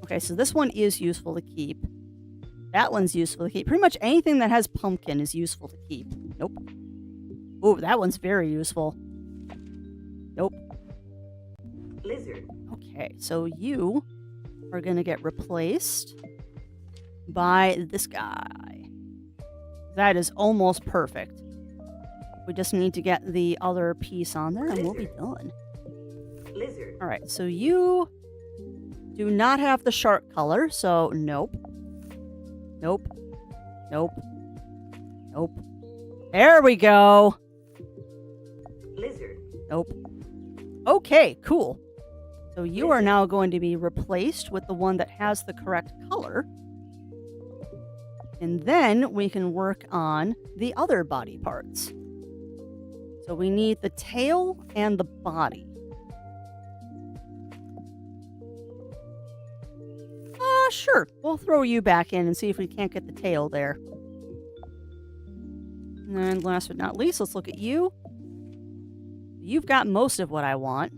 Okay, so this one is useful to keep. That one's useful to keep. Pretty much anything that has pumpkin is useful to keep. Nope. Oh, that one's very useful. Nope. Lizard. Okay, so you are going to get replaced by this guy. That is almost perfect. We just need to get the other piece on there and we'll be done. Lizard. All right, so you do not have the shark color, so nope. Nope. Nope. Nope. There we go. Lizard. Nope. Okay, cool. So you are now going to be replaced with the one that has the correct color. And then we can work on the other body parts. So we need the tail and the body. Sure. We'll throw you back in and see if we can't get the tail there. And then last but not least, let's look at you. You've got most of what I want.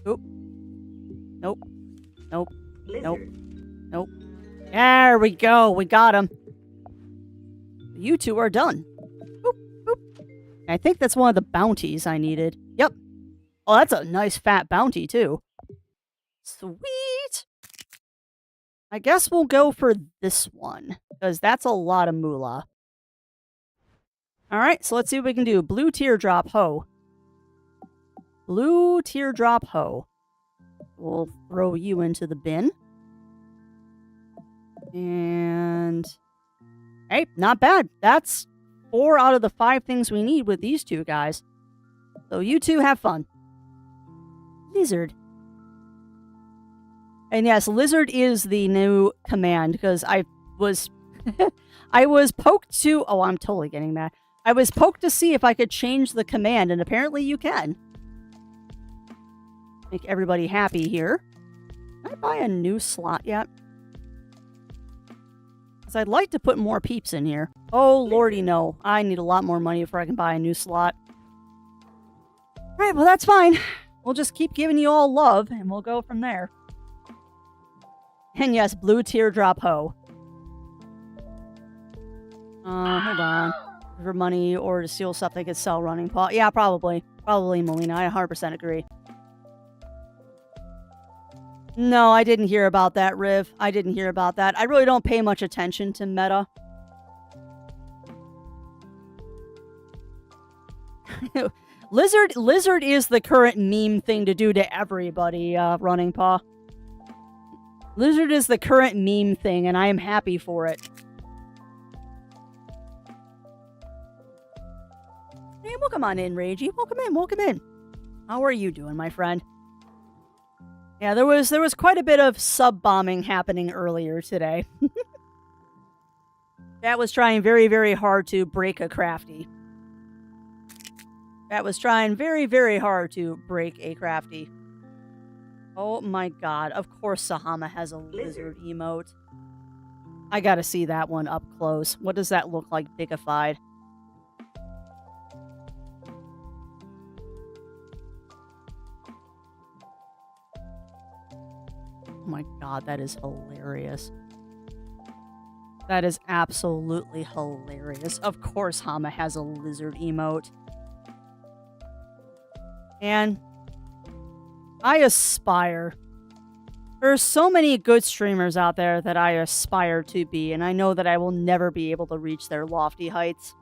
Oop. Nope. Nope. Lizard. Nope. Nope. There we go. We got him. You two are done. Boop, boop. I think that's one of the bounties I needed. Yep. Oh, that's a nice fat bounty, too. Sweet. I guess we'll go for this one, because that's a lot of moolah. Alright, so let's see what we can do. Blue teardrop hoe. Blue teardrop hoe. We'll throw you into the bin. And... hey, not bad. That's 4 out of the 5 things we need with these two guys. So you two have fun. Lizard. And yes, lizard is the new command, because I was... I was poked to... oh, I'm totally getting that. I was poked to see if I could change the command, and apparently you can. Make everybody happy here. Can I buy a new slot yet? Because I'd like to put more peeps in here. Oh, lordy no. I need a lot more money before I can buy a new slot. Alright, well that's fine. We'll just keep giving you all love, and we'll go from there. And yes, blue teardrop hoe. Hold on. For money or to steal stuff they could sell running paw. Yeah, probably. Probably, Melina. I 100% agree. No, I didn't hear about that, Riv. I didn't hear about that. I really don't pay much attention to meta. Lizard is the current meme thing to do to everybody, running paw. Lizard is the current meme thing, and I am happy for it. Hey, welcome on in, Ragey. Welcome in, welcome in. How are you doing, my friend? Yeah, there was quite a bit of sub bombing happening earlier today. That was trying very, very hard to break a crafty. That was trying very, very hard to break a crafty. Oh my god, of course Sahama has a lizard emote. I gotta see that one up close. What does that look like bigified? Oh my god, that is hilarious. That is absolutely hilarious. Of course Hama has a lizard emote. And I aspire. There's so many good streamers out there that I aspire to be, and I know that I will never be able to reach their lofty heights.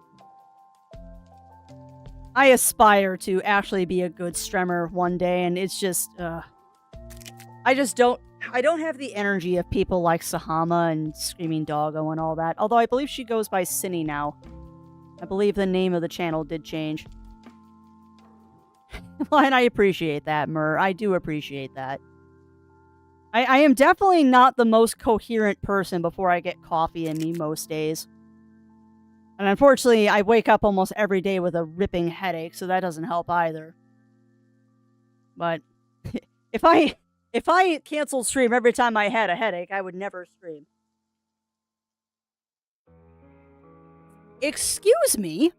I aspire to actually be a good streamer one day, and it's just, I don't have the energy of people like Sahama and Screaming Doggo and all that, although I believe she goes by Cinny now. I believe the name of the channel did change. Well, and I appreciate that, Mur. I do appreciate that. I am definitely not the most coherent person before I get coffee in me most days. And unfortunately, I wake up almost every day with a ripping headache, so that doesn't help either. But if I canceled stream every time I had a headache, I would never stream. Excuse me?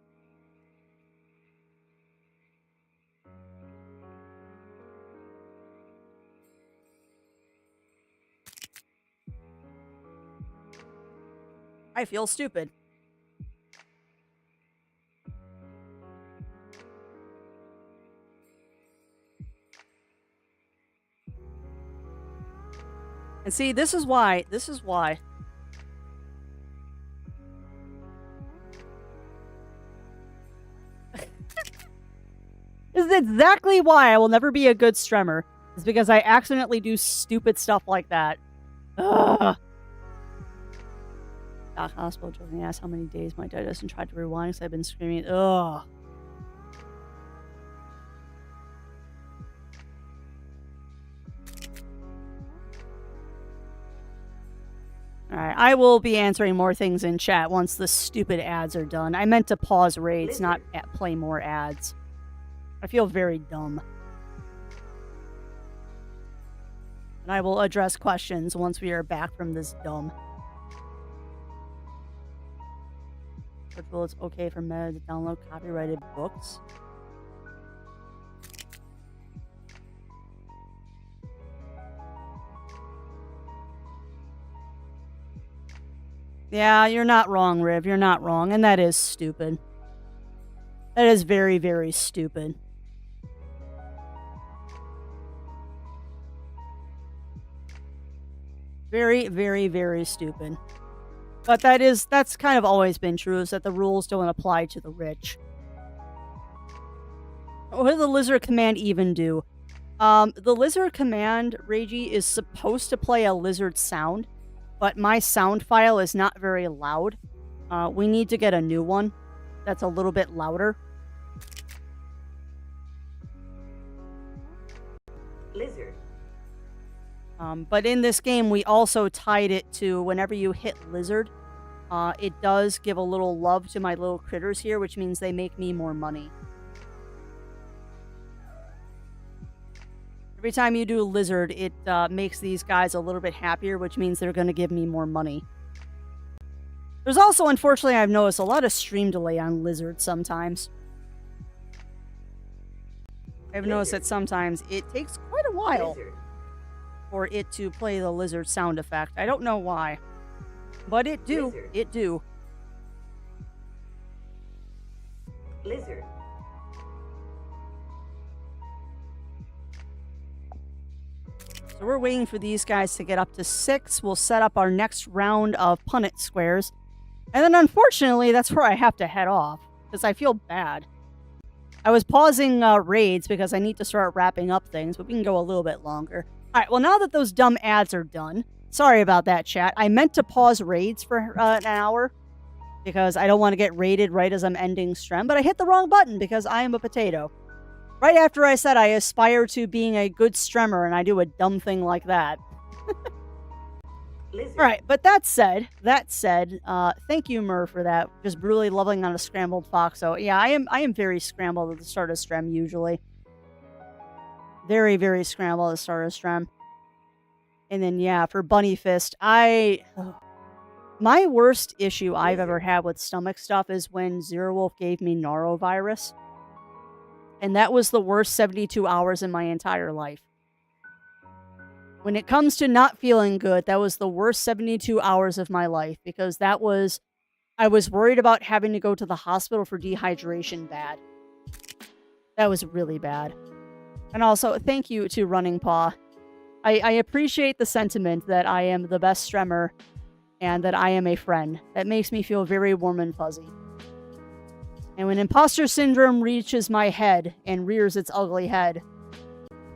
I feel stupid. And see, this is why. This is exactly why I will never be a good streamer. Is because I accidentally do stupid stuff like that. Ugh. Doc Hospital jokingly asked how many days my digestion tried to rewind because I've been screaming. Ugh. Alright, I will be answering more things in chat once the stupid ads are done. I meant to pause raids, not play more ads. I feel very dumb. And I will address questions once we are back from this dumb. Well, it's okay for Meta to download copyrighted books. Yeah, you're not wrong, Riv. You're not wrong. And that is stupid. That is very, very stupid. Very, very, very stupid. But that's kind of always been true, is that the rules don't apply to the rich. What does the lizard command even do? The lizard command, Reiji, is supposed to play a lizard sound, but my sound file is not very loud. We need to get a new one that's a little bit louder. Lizard. But in this game, we also tied it to whenever you hit lizard, it does give a little love to my little critters here, which means they make me more money. Every time you do lizard, it makes these guys a little bit happier, which means they're going to give me more money. There's also, unfortunately, I've noticed a lot of stream delay on lizard sometimes. I've noticed that sometimes it takes quite a while for it to play the lizard sound effect. I don't know why. But it do. Lizard. It do. Lizard. So we're waiting for these guys to get up to 6. We'll set up our next round of punnet squares. And then unfortunately, that's where I have to head off. Because I feel bad. I was pausing raids because I need to start wrapping up things. But we can go a little bit longer. Alright, well now that those dumb ads are done. Sorry about that, chat. I meant to pause raids for an hour. Because I don't want to get raided right as I'm ending stream. But I hit the wrong button because I am a potato. Right after I said I aspire to being a good stremmer and I do a dumb thing like that. Lizard. All right, but that said, thank you, Mur, for that. Just brutally leveling on a scrambled fox. So yeah, I am very scrambled at the start of Strem usually. Very, very scrambled at the start of Strem. And then yeah, for Bunny Fist, my worst issue I've ever had with stomach stuff is when Zero Wolf gave me norovirus. And that was the worst 72 hours in my entire life. When it comes to not feeling good, that was the worst 72 hours of my life because I was worried about having to go to the hospital for dehydration bad. That was really bad. And also, thank you to Running Paw. I appreciate the sentiment that I am the best stremmer and that I am a friend. That makes me feel very warm and fuzzy. And when imposter syndrome reaches my head and rears its ugly head,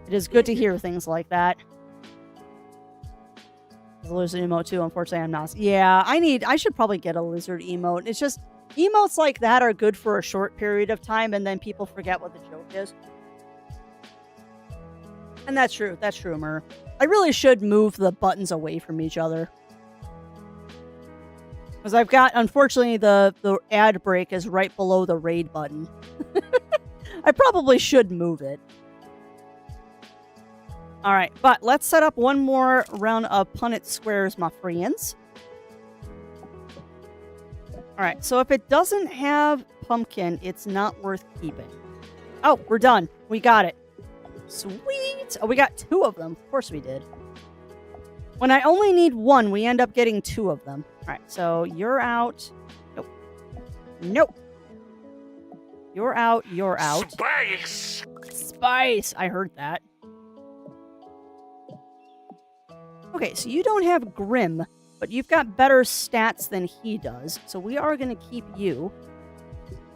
it is good to hear things like that. The lizard emote too, unfortunately I'm not. Yeah, I should probably get a lizard emote. It's just, emotes like that are good for a short period of time and then people forget what the joke is. And that's true, Mur. I really should move the buttons away from each other. Because I've got, unfortunately, the ad break is right below the raid button. I probably should move it. Alright, but let's set up one more round of Punnett Squares, my friends. Alright, so if it doesn't have pumpkin, it's not worth keeping. Oh, we're done. We got it. Sweet! Oh, we got 2 of them. Of course we did. When I only need 1, we end up getting 2 of them. Alright, so you're out. Nope. Nope. You're out. You're out. Spice! Spice! I heard that. Okay, so you don't have Grim, but you've got better stats than he does. So we are going to keep you.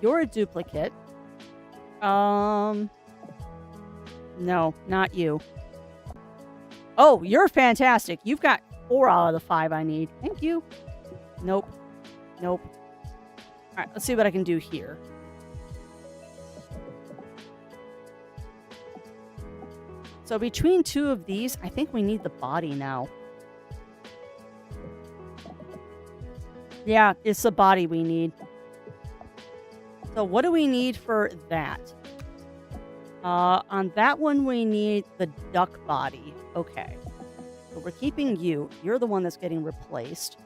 You're a duplicate. No, not you. Oh, you're fantastic. You've got 4 out of the 5 I need. Thank you. Nope. Nope. All right, let's see what I can do here. So between 2 of these, I think we need the body now. Yeah, it's the body we need. So what do we need for that? On that one, we need the duck body. Okay. So we're keeping you. You're the one that's getting replaced.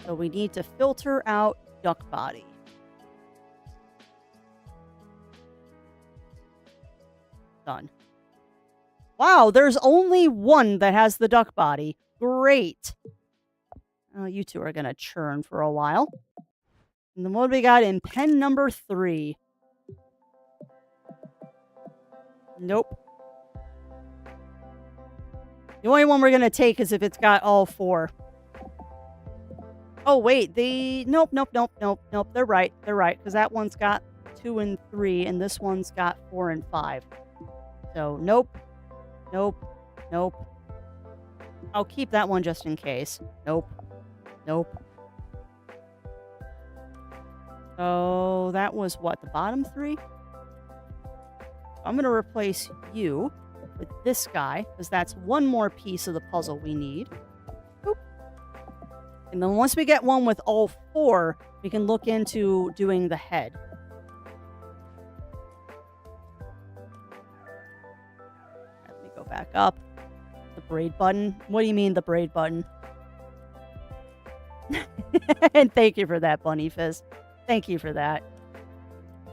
So we need to filter out duck body. Done. Wow, there's only one that has the duck body. Great. Oh, you two are going to churn for a while. And then what do we got in pen number 3? Nope. The only one we're going to take is if it's got all 4. Oh, wait. Nope. They're right. Because that one's got 2 and 3, and this one's got 4 and 5. So, nope. I'll keep that one just in case. Nope. So, that was what? The bottom 3? I'm going to replace you with this guy, because that's one more piece of the puzzle we need. Boop. And then once we get one with all 4, we can look into doing the head. Let me go back up. The braid button. What do you mean the braid button? And thank you for that, Bunny Fizz. Thank you for that.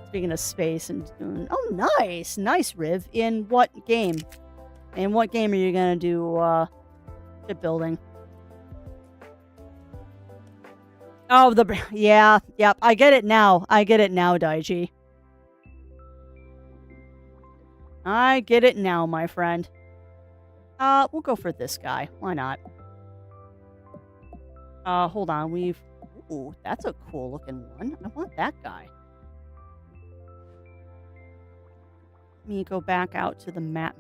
Speaking of space and doing... Oh, nice! Nice, Riv. In what game? In what game are you gonna do, shipbuilding? Oh, yeah, yep. I get it now. Daiji. I get it now, my friend. We'll go for this guy. Why not? Hold on. Ooh, that's a cool looking one. I want that guy. Let me go back out to the map.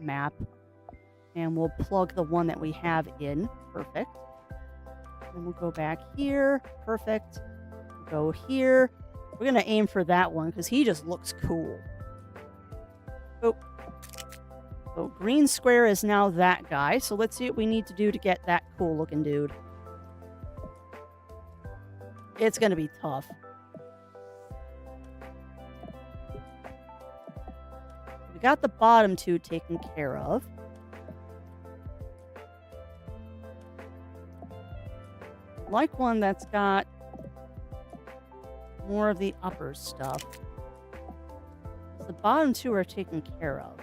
And we'll plug the one that we have in. Perfect. Then we'll go back here. Perfect. Go here. We're going to aim for that one because he just looks cool. Oh. So green square is now that guy. So let's see what we need to do to get that cool looking dude. It's going to be tough. We got the bottom two taken care of. Like one that's got more of the upper stuff. The bottom two are taken care of.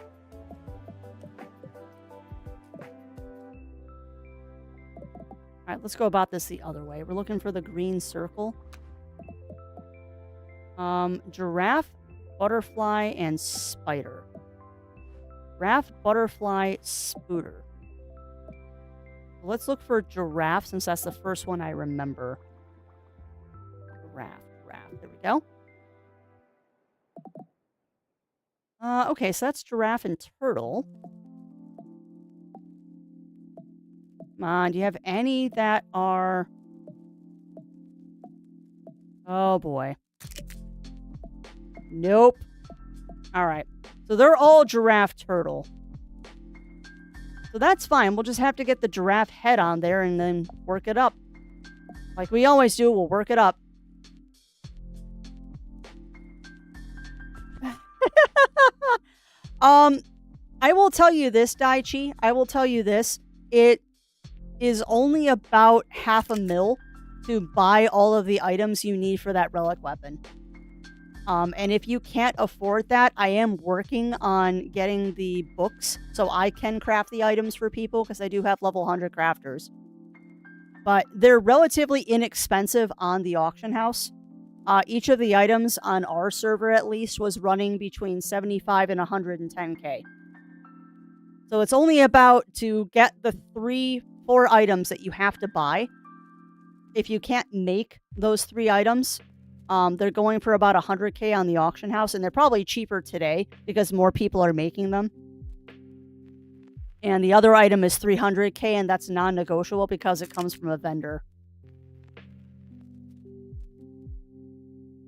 Alright, let's go about this the other way. We're looking for the green circle. Giraffe, butterfly, and spider. Giraffe, butterfly, spooter. Let's look for giraffe since that's the first one I remember. Giraffe. There we go. Okay, so that's giraffe and turtle. Come on, do you have any that are... Oh, boy. Nope. Alright. So they're all giraffe turtle. So that's fine. We'll just have to get the giraffe head on there and then work it up. Like we always do, we'll work it up. I will tell you this, Daichi. I will tell you this. It is only about $500,000 to buy all of the items you need for that relic weapon. And if you can't afford that, I am working on getting the books so I can craft the items for people because I do have level 100 crafters. But they're relatively inexpensive on the auction house. Each of the items on our server, at least, was running between 75 and 110k. So it's only about to get the 3-4 items that you have to buy. If you can't make those 3 items, they're going for about 100k on the auction house, and they're probably cheaper today because more people are making them. And the other item is 300k, and that's non-negotiable because it comes from a vendor.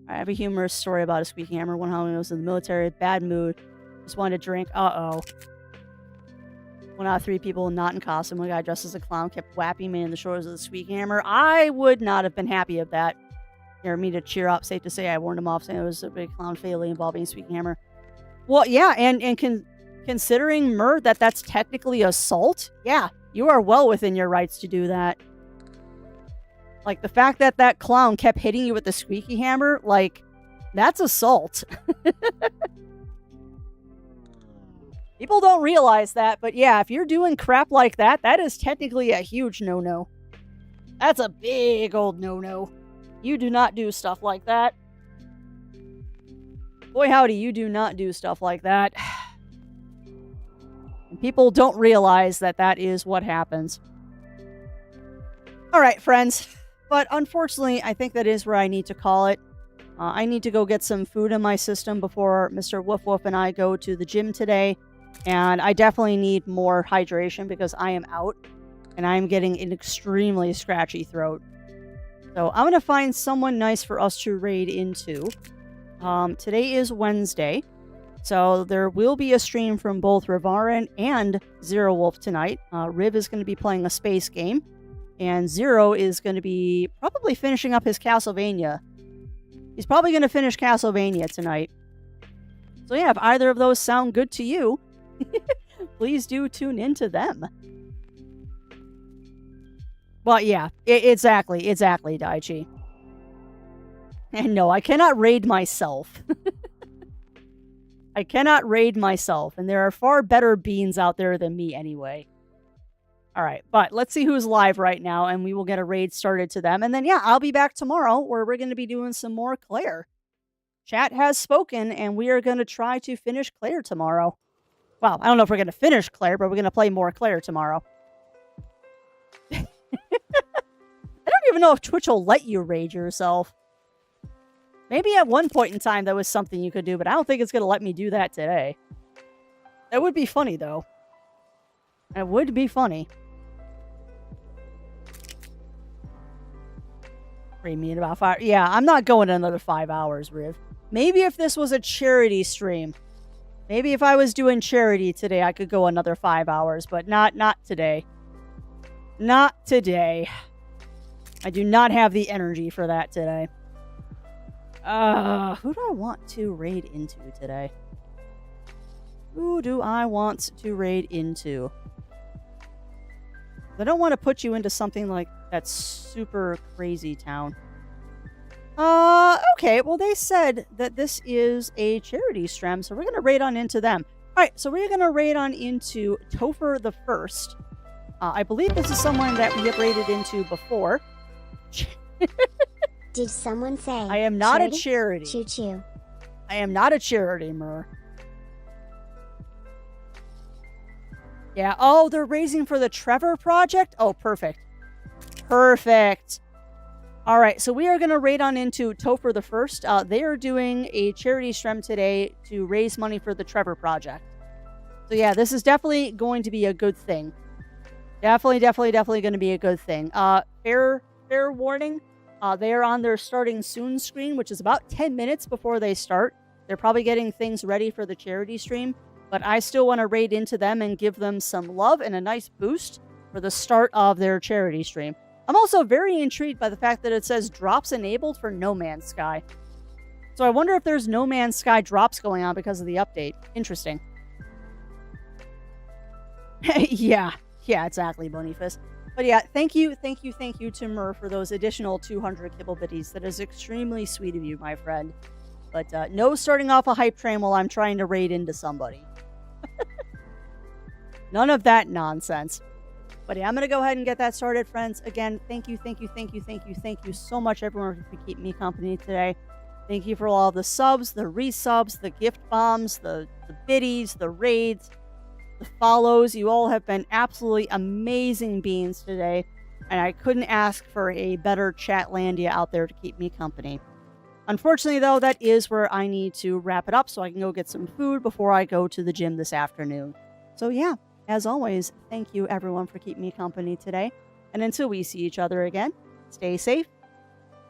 I have a humorous story about a squeaky hammer. One Halloween, I was in the military, bad mood, just wanted to drink. Uh-oh. 1 out of 3 people not in costume. One guy dressed as a clown kept whapping me in the shoulders with a squeaky hammer. I would not have been happy of that. Here, me to cheer up. Safe to say, I warned him off, saying it was a big clown fatally involving a squeaky hammer. Well, yeah, and considering, Mur, that's technically assault, yeah, you are well within your rights to do that. Like, the fact that that clown kept hitting you with the squeaky hammer, like, that's assault. People don't realize that, but yeah, if you're doing crap like that, that is technically a huge no-no. That's a big old no-no. You do not do stuff like that. Boy, howdy, you do not do stuff like that. And people don't realize that that is what happens. Alright, friends. But unfortunately, I think that is where I need to call it. I need to go get some food in my system before Mr. Woof Woof and I go to the gym today. And I definitely need more hydration because I am out. And I am getting an extremely scratchy throat. So I'm going to find someone nice for us to raid into. Today is Wednesday. So there will be a stream from both Rivarin and Zero Wolf tonight. Riv is going to be playing a space game. And Zero is going to be probably finishing up his Castlevania. He's probably going to finish Castlevania tonight. So yeah, if either of those sound good to you, please do tune into them. Well, yeah, exactly, Daichi. And no, I cannot raid myself. I cannot raid myself, and there are far better beans out there than me anyway. Alright, but let's see who's live right now, and we will get a raid started to them. And then, yeah, I'll be back tomorrow, where we're going to be doing some more Claire. Chat has spoken, and we are going to try to finish Claire tomorrow. Well, I don't know if we're going to finish Claire, but we're going to play more Claire tomorrow. I don't even know if Twitch will let you raid yourself. Maybe at one point in time that was something you could do, but I don't think it's going to let me do that today. That would be funny, though. It would be funny. Raid me in about 5... Yeah, I'm not going another 5 hours, Riv. Maybe if this was a charity stream. Maybe if I was doing charity today, I could go another 5 hours, but not today. Not today. I do not have the energy for that today. Who do I want to raid into today? Who do I want to raid into? I don't want to put you into something like that super crazy town. Okay, well, they said that this is a charity stream, so we're going to raid on into them. All right, so we're going to raid on into Topher the First. I believe this is someone that we have raided into before. Did someone say I am not a charity. Choo choo. I am not a charity, Mur. Yeah, oh, they're raising for the Trevor Project? Oh, perfect. Perfect. All right, so we are going to raid on into Topher the First. They are doing a charity stream today to raise money for the Trevor Project. So yeah, this is definitely going to be a good thing. Definitely going to be a good thing. Fair warning. They are on their starting soon screen, which is about 10 minutes before they start. They're probably getting things ready for the charity stream, but I still want to raid into them and give them some love and a nice boost for the start of their charity stream. I'm also very intrigued by the fact that it says drops enabled for No Man's Sky. So I wonder if there's No Man's Sky drops going on because of the update. Interesting. Yeah, exactly, Boniface. But yeah, thank you to Mur for those additional 200 kibble bitties. That is extremely sweet of you, my friend. But no starting off a hype train while I'm trying to raid into somebody. None of that nonsense. But yeah, I'm going to go ahead and get that started, friends. Again, thank you so much, everyone, for keeping me company today. Thank you for all the subs, the resubs, the gift bombs, the biddies, the raids, the follows. You all have been absolutely amazing beings today. And I couldn't ask for a better Chatlandia out there to keep me company. Unfortunately, though, that is where I need to wrap it up so I can go get some food before I go to the gym this afternoon. So yeah. As always, thank you everyone for keeping me company today. And until we see each other again, stay safe,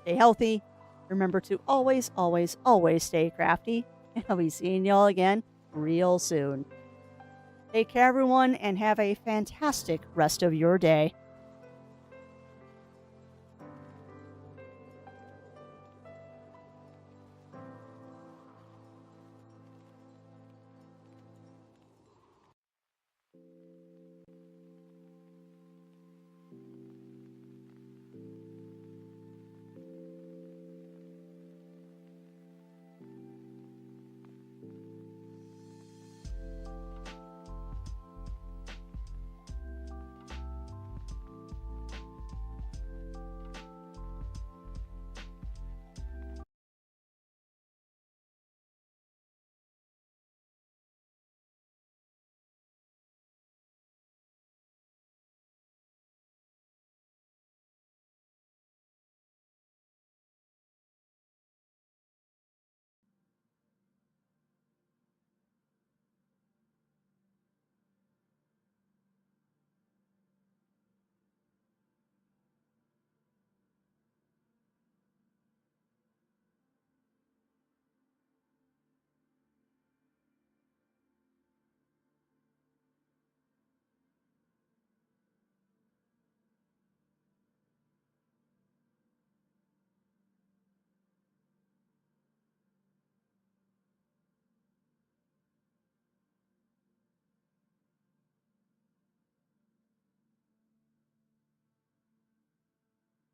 stay healthy. Remember to always stay crafty. And I'll be seeing y'all again real soon. Take care, everyone, and have a fantastic rest of your day.